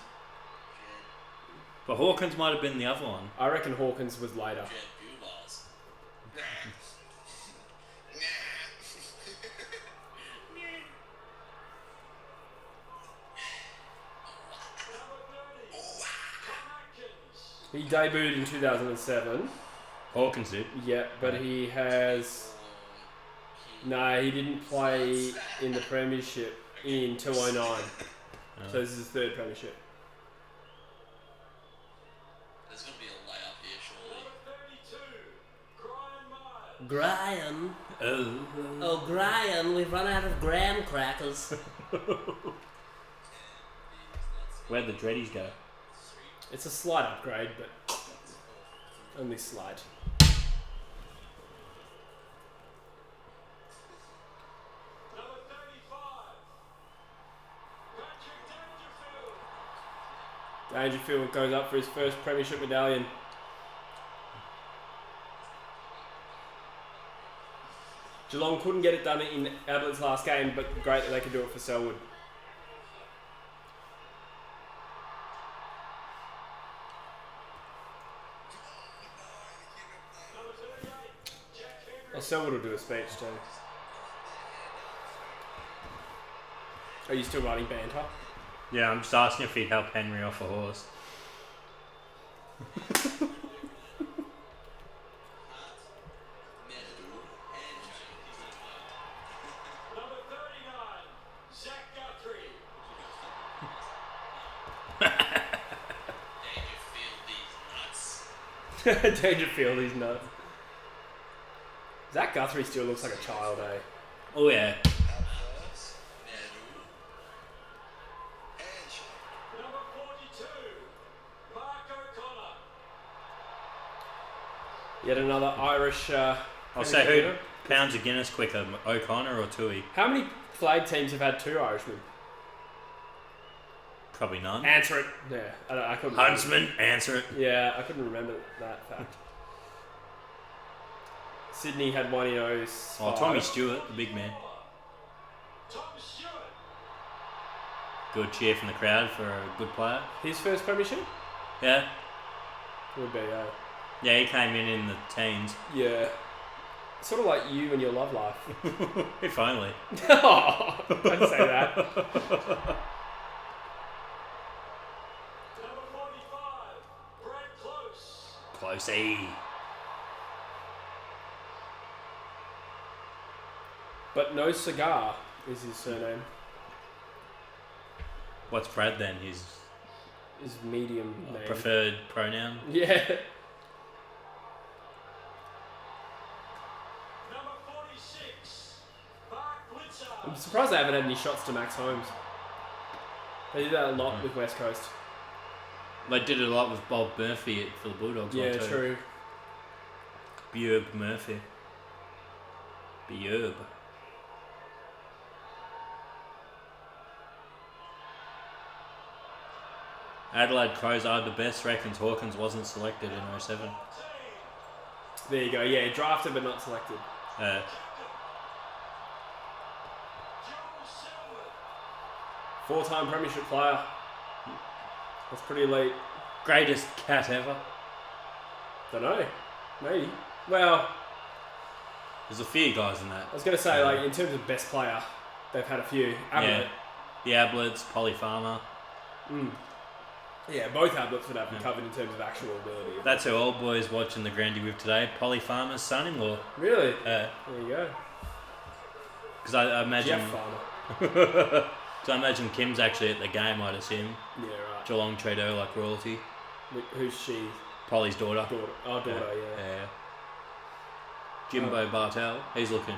[SPEAKER 1] But Hawkins might have been the other one.
[SPEAKER 2] I reckon Hawkins was later.
[SPEAKER 10] Jet Bullars.
[SPEAKER 2] He debuted in 2007.
[SPEAKER 1] Hawkins did.
[SPEAKER 2] Yeah, but he has... No, he didn't play in the premiership in 2009. So this is his third premiership.
[SPEAKER 10] There's gonna be a layup here, surely.
[SPEAKER 5] Number 32, Brian Myers.
[SPEAKER 1] Oh.
[SPEAKER 11] Oh, Brian, we've run out of graham crackers.
[SPEAKER 1] Where'd the dreadies go?
[SPEAKER 2] It's a slight upgrade, but only slight.
[SPEAKER 5] Number 35, Patrick Dangerfield.
[SPEAKER 2] Dangerfield goes up for his first premiership medallion. Geelong couldn't get it done in Abbott's last game, but great that they could do it for Selwood.
[SPEAKER 5] Number 38, Jack Henry.
[SPEAKER 2] Oh, Selwood will do a speech too. Are you still writing banter?
[SPEAKER 1] Yeah, I'm just asking if he'd help Henry off a horse.
[SPEAKER 5] Number 39, Zach Guthrie.
[SPEAKER 2] Dangerfield, he's nuts. Zach Guthrie still looks like a child, eh?
[SPEAKER 1] Oh yeah.
[SPEAKER 5] Number 42, Mark O'Connor.
[SPEAKER 2] Yet another Irish.
[SPEAKER 1] I'll say who pounds a Guinness quicker, O'Connor or Tui?
[SPEAKER 2] How many flag teams have had two Irishmen?
[SPEAKER 1] Probably none.
[SPEAKER 2] Answer it. Yeah, I couldn't.
[SPEAKER 1] Huntsman, answer it.
[SPEAKER 2] Yeah, I couldn't remember that fact. Sydney had one in 05.
[SPEAKER 1] Oh, Tommy Stewart, the big man.
[SPEAKER 5] Tom Stewart.
[SPEAKER 1] Good cheer from the crowd for a good player.
[SPEAKER 2] His first premiership
[SPEAKER 1] Yeah.
[SPEAKER 2] would be.
[SPEAKER 1] Yeah, he came in the teens.
[SPEAKER 2] Yeah. Sort of like you and your love life.
[SPEAKER 1] If only.
[SPEAKER 2] Oh, don't say that.
[SPEAKER 5] Number 45, Brad Close.
[SPEAKER 1] Closey.
[SPEAKER 2] But no cigar is his surname.
[SPEAKER 1] What's Brad then? His
[SPEAKER 2] His medium name.
[SPEAKER 1] preferred pronoun?
[SPEAKER 2] Yeah. surprised they haven't had any shots to Max Holmes. They did that a lot with West Coast.
[SPEAKER 1] They did it a lot with Bob Murphy for the Bulldogs.
[SPEAKER 2] Yeah,
[SPEAKER 1] one too.
[SPEAKER 2] true.
[SPEAKER 1] Bjerb Murphy. Bjerb. Adelaide Crows are the best. Reckons Hawkins wasn't selected in 07.
[SPEAKER 2] There you go. Yeah, drafted but not selected. Four-time premiership player. That's pretty elite.
[SPEAKER 1] Greatest cat ever.
[SPEAKER 2] Don't know. Maybe. Well,
[SPEAKER 1] There's a few guys in that.
[SPEAKER 2] I was going to say, like, in terms of best player, they've had a few. Ablett.
[SPEAKER 1] Yeah. The Ablets, Polly Farmer.
[SPEAKER 2] Yeah, both Ablets would have been covered in terms of actual ability.
[SPEAKER 1] That's who old boys watching the Grandy with today. Polly Farmer's son-in-law.
[SPEAKER 2] Really? There you go.
[SPEAKER 1] Because I imagine...
[SPEAKER 2] Jeff Farmer.
[SPEAKER 1] Because I imagine Kim's actually at the game, I'd assume.
[SPEAKER 2] Yeah, right.
[SPEAKER 1] Geelong treat her like royalty.
[SPEAKER 2] Who's she?
[SPEAKER 1] Polly's daughter.
[SPEAKER 2] Oh, daughter, yeah.
[SPEAKER 1] Jimbo Bartel, he's looking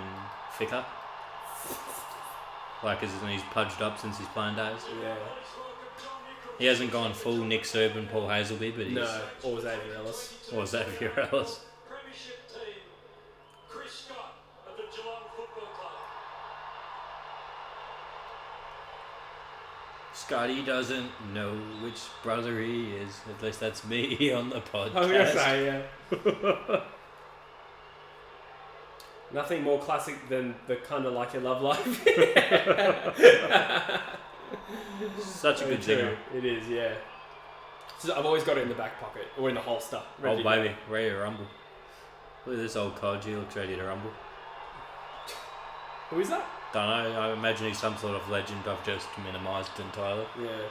[SPEAKER 1] thicker. Like, isn't he's pudged up since his playing days?
[SPEAKER 2] Yeah.
[SPEAKER 1] He hasn't gone full Nick Serb and Paul Hazelby, but he's...
[SPEAKER 2] No, or Xavier Ellis.
[SPEAKER 1] Or Xavier Ellis.
[SPEAKER 5] Premiership team, Chris Scott of the Geelong Football Club.
[SPEAKER 1] Scotty doesn't know which brother he is. At least that's me on the podcast.
[SPEAKER 2] I was going to say, yeah. Nothing more classic than the kind of like your love life.
[SPEAKER 1] Such a good singer.
[SPEAKER 2] It is, yeah. So I've always got it in the back pocket or in the holster.
[SPEAKER 1] Oh baby, ready to rumble. Look at this old cod, he looks ready to rumble.
[SPEAKER 2] Who is that?
[SPEAKER 1] Don't know, I imagine he's some sort of legend I've just minimised entirely.
[SPEAKER 2] Yeah.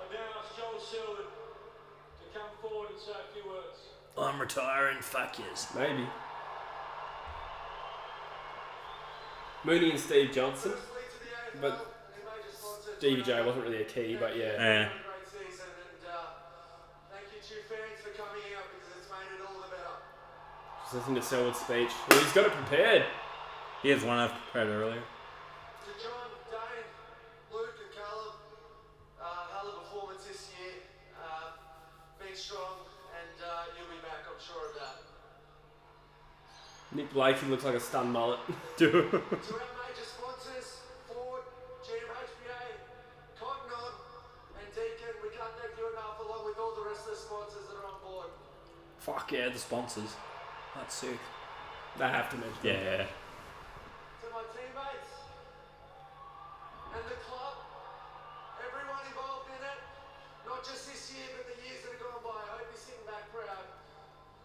[SPEAKER 5] I've now asked Joel Selwyn to come forward and say a few words.
[SPEAKER 1] I'm retiring, fuck yes.
[SPEAKER 2] Maybe. Mooney and Steve Johnson. But Stevie J wasn't really a key, but yeah.
[SPEAKER 1] Yeah.
[SPEAKER 6] Great season, and thank you to fans for coming out because it's made it all the better.
[SPEAKER 2] Just listen to Selwood's speech. Well, he's got it prepared.
[SPEAKER 1] He has one I've prepared earlier.
[SPEAKER 6] To John, Dane, Luke and Caleb, hell of a performance this year. Being strong, and you'll be back, I'm sure of that.
[SPEAKER 2] Nick Blake, he looks like a stunned mullet.
[SPEAKER 6] To our major sponsors, Ford, GMHBA, Cotton On, and Deacon, we can't thank you enough, along with all the rest of the sponsors that are on board.
[SPEAKER 1] Fuck yeah, the sponsors. That's sick.
[SPEAKER 2] They have to mention it.
[SPEAKER 1] Yeah.
[SPEAKER 6] To my teammates and the club, everyone involved in it, not just this year but the years that have gone by. I hope you're sitting back proud.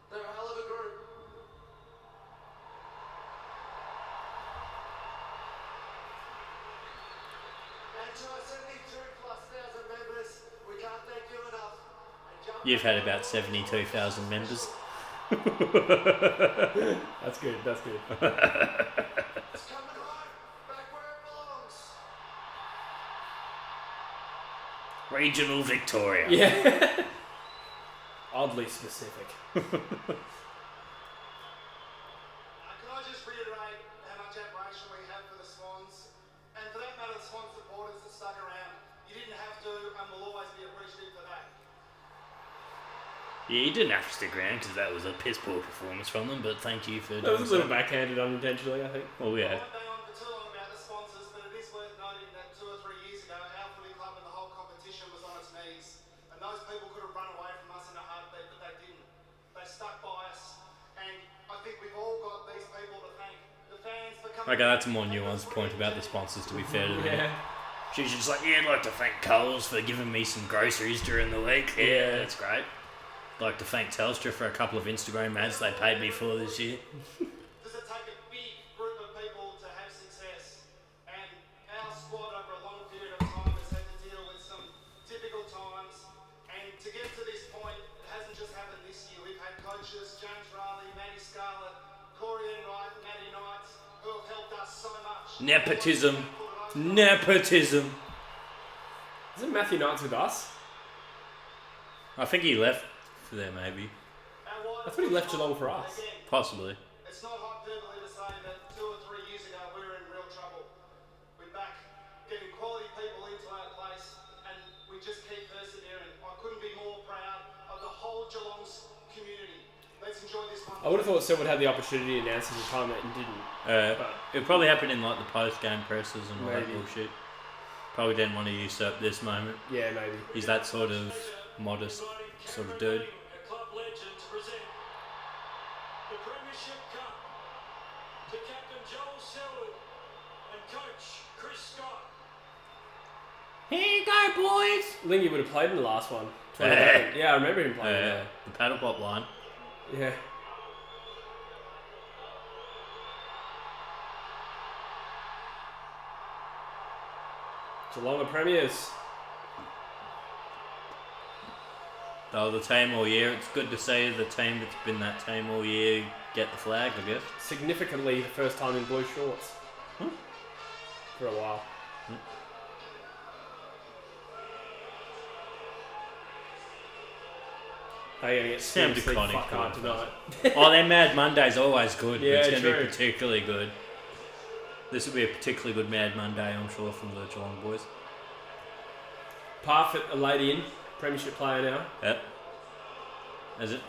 [SPEAKER 6] They're a hell of a group. And to our 72,000+ members, we can't thank you enough.
[SPEAKER 1] You've had about 72,000 members.
[SPEAKER 2] That's good, that's good.
[SPEAKER 6] It's coming home, back where it belongs.
[SPEAKER 1] Regional Victoria.
[SPEAKER 2] Yeah. Oddly specific.
[SPEAKER 6] Can I just reiterate how much admiration we have for the Swans, and for that matter, the Swans supporters that stuck around. You didn't have to, and we'll always be appreciative for that.
[SPEAKER 1] Yeah, you didn't have to stick around because that was a piss poor performance from them, but thank you for
[SPEAKER 2] That
[SPEAKER 1] doing
[SPEAKER 2] was a little backhanded unintentionally, I think.
[SPEAKER 1] Oh, yeah.
[SPEAKER 6] I won't bang on for too long about the sponsors, but it is worth noting that 2 or 3 years ago, our footy club and the whole competition was on its knees, and those people could have run away from us in a heartbeat, but they didn't. They stuck by us, and I think we've all got these people to thank. The fans for coming.
[SPEAKER 1] Okay, that's a more nuanced point about the sponsors, to be fair to them.
[SPEAKER 2] Yeah.
[SPEAKER 1] She's just like, yeah, I'd like to thank Coles for giving me some groceries during the week. Yeah, that's great. I'd like to thank Telstra for a couple of Instagram ads they paid me for this year.
[SPEAKER 6] Does it take a big group of people to have success? And our squad over a long period of time has had to deal with some difficult times. And to get to this point, it hasn't just happened this year. We've had coaches, James Riley, Matty Scarlett, Corey Enright, Matty Knights, who have helped us so much.
[SPEAKER 1] Nepotism. Nepotism.
[SPEAKER 2] Isn't Matthew Knights with us?
[SPEAKER 1] I think he left for there, maybe.
[SPEAKER 2] I thought he left Geelong for us.
[SPEAKER 1] Possibly.
[SPEAKER 6] It's not hyperbole
[SPEAKER 5] getting quality people into our place, and we just keep persevering. I couldn't be more proud of the whole Geelong's community. Let's enjoy this one.
[SPEAKER 2] I would have thought Selwood had the opportunity to announce his retirement and didn't.
[SPEAKER 1] It probably happened in like the post-game presses and all that
[SPEAKER 2] Maybe.
[SPEAKER 1] bullshit. Probably didn't want to usurp this moment.
[SPEAKER 2] Yeah, maybe.
[SPEAKER 1] He's that sort of modest sort of dude.
[SPEAKER 5] Club legends present the Premiership Cup to Captain Joel Selwood and Coach Chris Scott.
[SPEAKER 1] Here you go, boys!
[SPEAKER 2] Lingy would have played in the last one. 2011. Yeah, I remember him playing there.
[SPEAKER 1] The paddle pop line.
[SPEAKER 2] Yeah. Geelong are premiers.
[SPEAKER 1] They were the team all year. It's good to see the team that's been that team all year get the flag, I guess.
[SPEAKER 2] Significantly the first time in blue shorts. For a while. They're going to get
[SPEAKER 1] Sam
[SPEAKER 2] seriously
[SPEAKER 1] DeConnick
[SPEAKER 2] fuck hard
[SPEAKER 1] could.
[SPEAKER 2] tonight.
[SPEAKER 1] Oh, their Mad Monday's always good.
[SPEAKER 2] Yeah,
[SPEAKER 1] It's going to
[SPEAKER 2] true.
[SPEAKER 1] be particularly good. This will be a particularly good Mad Monday, I'm sure, from the Geelong boys.
[SPEAKER 2] Parfitt, a lady in. Premiership player now.
[SPEAKER 1] Yep.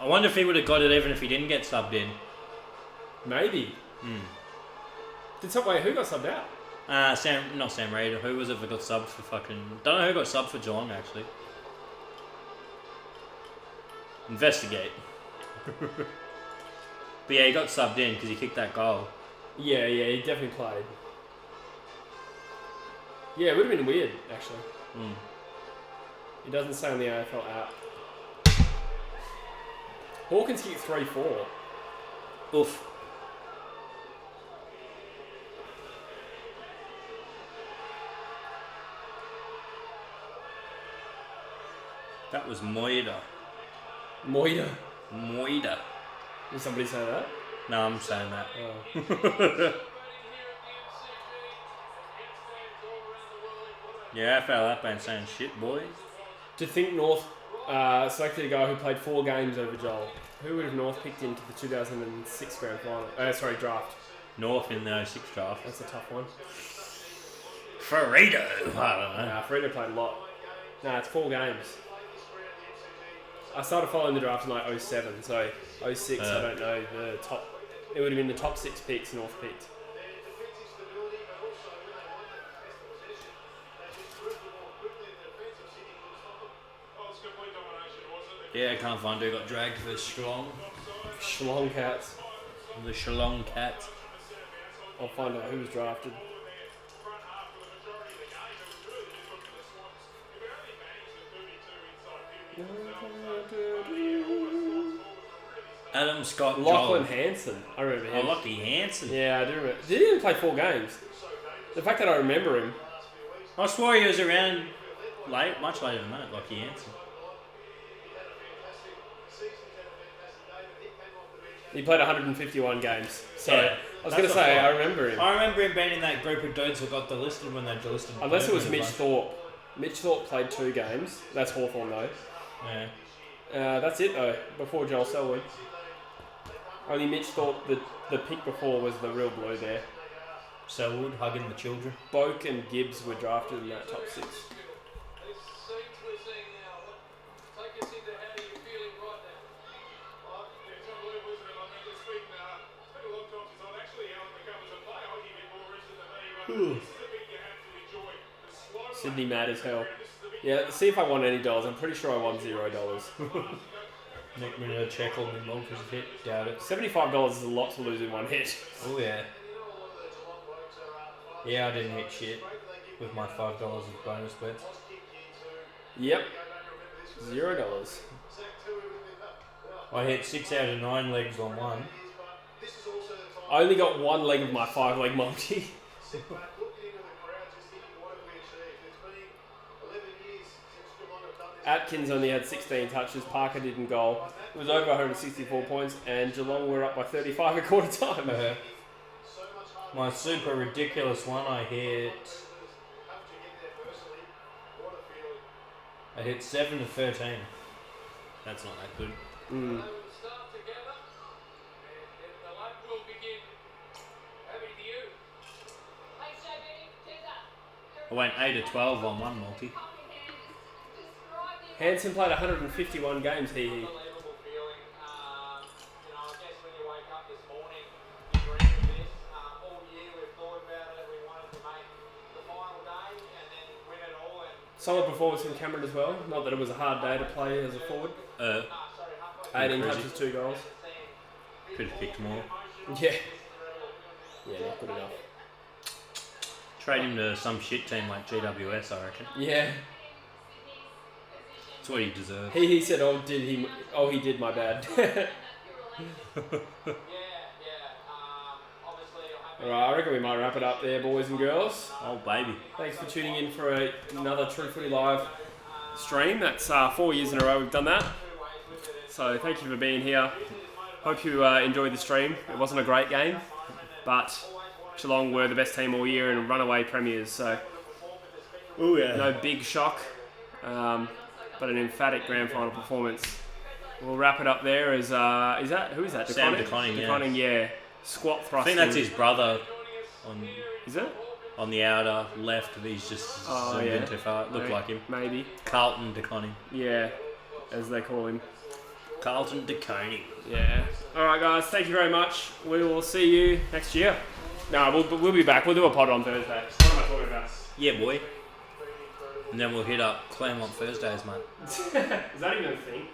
[SPEAKER 1] I wonder if he would have got it even if he didn't get subbed in.
[SPEAKER 2] Maybe. Who got subbed out?
[SPEAKER 1] Not Sam Reid. Who was it that got subbed for fucking... Don't know who got subbed for Geelong, actually. Investigate. But yeah, he got subbed in because he kicked that goal.
[SPEAKER 2] Yeah, he definitely played. Yeah, it would have been weird, actually. It doesn't say on the AFL app. Hawkins kicked 3-4.
[SPEAKER 1] Oof. That was Moida.
[SPEAKER 2] Moida.
[SPEAKER 1] Moida.
[SPEAKER 2] Did somebody say that?
[SPEAKER 1] No, I'm saying that.
[SPEAKER 2] Oh.
[SPEAKER 1] Yeah, AFL app ain't saying shit, boys.
[SPEAKER 2] To think North selected a guy who played 4 games over Joel. Who would have North picked into the 2006 Grand Final? Draft.
[SPEAKER 1] North in the 06 draft.
[SPEAKER 2] That's a tough one.
[SPEAKER 1] Ferrito. I don't know.
[SPEAKER 2] Nah, Freda played a lot. Nah, it's 4 games. I started following the draft in like 07, so 06, I don't know the top. It would have been the top 6 picks North picked.
[SPEAKER 1] Yeah, I can't find who got dragged for Geelong.
[SPEAKER 2] Geelong Cats.
[SPEAKER 1] The Geelong Cats.
[SPEAKER 2] I'll find out who was drafted.
[SPEAKER 1] Adam Scott
[SPEAKER 2] Lachlan
[SPEAKER 1] Joel.
[SPEAKER 2] Hansen. I remember him.
[SPEAKER 1] Oh, Lockie Hansen.
[SPEAKER 2] Yeah, I do remember. Did he even play 4 games? The fact that I remember him.
[SPEAKER 1] I swore he was around much later than that, Lockie Hansen.
[SPEAKER 2] He played 151 games. So
[SPEAKER 1] Yeah,
[SPEAKER 2] I was going to say, I remember him.
[SPEAKER 1] I remember him being in that group of dudes who got delisted when they delisted.
[SPEAKER 2] Unless it was
[SPEAKER 1] Burton
[SPEAKER 2] Mitch
[SPEAKER 1] a bunch.
[SPEAKER 2] Thorpe. Mitch Thorpe played 2 games. That's Hawthorn though.
[SPEAKER 1] Yeah.
[SPEAKER 2] That's it though, before Joel Selwood. Only Mitch Thorpe, the pick before was the real blue there.
[SPEAKER 1] Selwood hugging the children.
[SPEAKER 2] Boak and Gibbs were drafted in that top 6. Sydney mad as hell. Yeah, see if I won any dollars. I'm pretty sure I won $0.
[SPEAKER 1] Nick Minute check on me bonkers a hit. Doubt it.
[SPEAKER 2] $75 is a lot to lose in one hit.
[SPEAKER 1] Oh yeah. Yeah, I didn't hit shit with my $5 of bonus bets.
[SPEAKER 2] Yep. $0.
[SPEAKER 1] I hit 6 out of 9 legs on one.
[SPEAKER 2] I only got 1 leg of my 5-leg multi. Atkins only had 16 touches, Parker didn't goal. It was over 164 points, and Geelong were up by 35 at quarter time.
[SPEAKER 1] My super ridiculous one, I hit 7 to 13. That's not that good. I went 8-12 on one multi.
[SPEAKER 2] Hansen played 151 games. He. Solid performance from Cameron as well. Not that it was a hard day to play as a forward. 18 touches, 2 goals.
[SPEAKER 1] Could have picked more.
[SPEAKER 2] Yeah. Yeah, not good enough.
[SPEAKER 1] Trade him to some shit team like GWS, I reckon.
[SPEAKER 2] Yeah.
[SPEAKER 1] That's what he deserves.
[SPEAKER 2] He said, he did, my bad. Alright, I reckon we might wrap it up there, boys and girls.
[SPEAKER 1] Oh, baby.
[SPEAKER 2] Thanks for tuning in for another True Footy Live stream. That's 4 years in a row we've done that. So thank you for being here. Hope you enjoyed the stream. It wasn't a great game, but Geelong were the best team all year and runaway premiers. So no big shock, but an emphatic grand final performance. We'll wrap it up there as who is that?
[SPEAKER 1] Sam DeConning,
[SPEAKER 2] yeah. Squat thrusting.
[SPEAKER 1] I think that's his brother.
[SPEAKER 2] Is it?
[SPEAKER 1] On the outer left, he's just zoomed in too far. Looked like him.
[SPEAKER 2] Maybe.
[SPEAKER 1] Carlton DeConning.
[SPEAKER 2] Yeah, as they call him.
[SPEAKER 1] Carlton DeConning.
[SPEAKER 2] Yeah. Alright guys, thank you very much. We will see you next year. No, we'll be back. We'll do a pod on Thursday. What am I talking about?
[SPEAKER 1] Yeah, boy. And then we'll hit up Claremont Thursdays, mate.
[SPEAKER 2] Is that even a thing?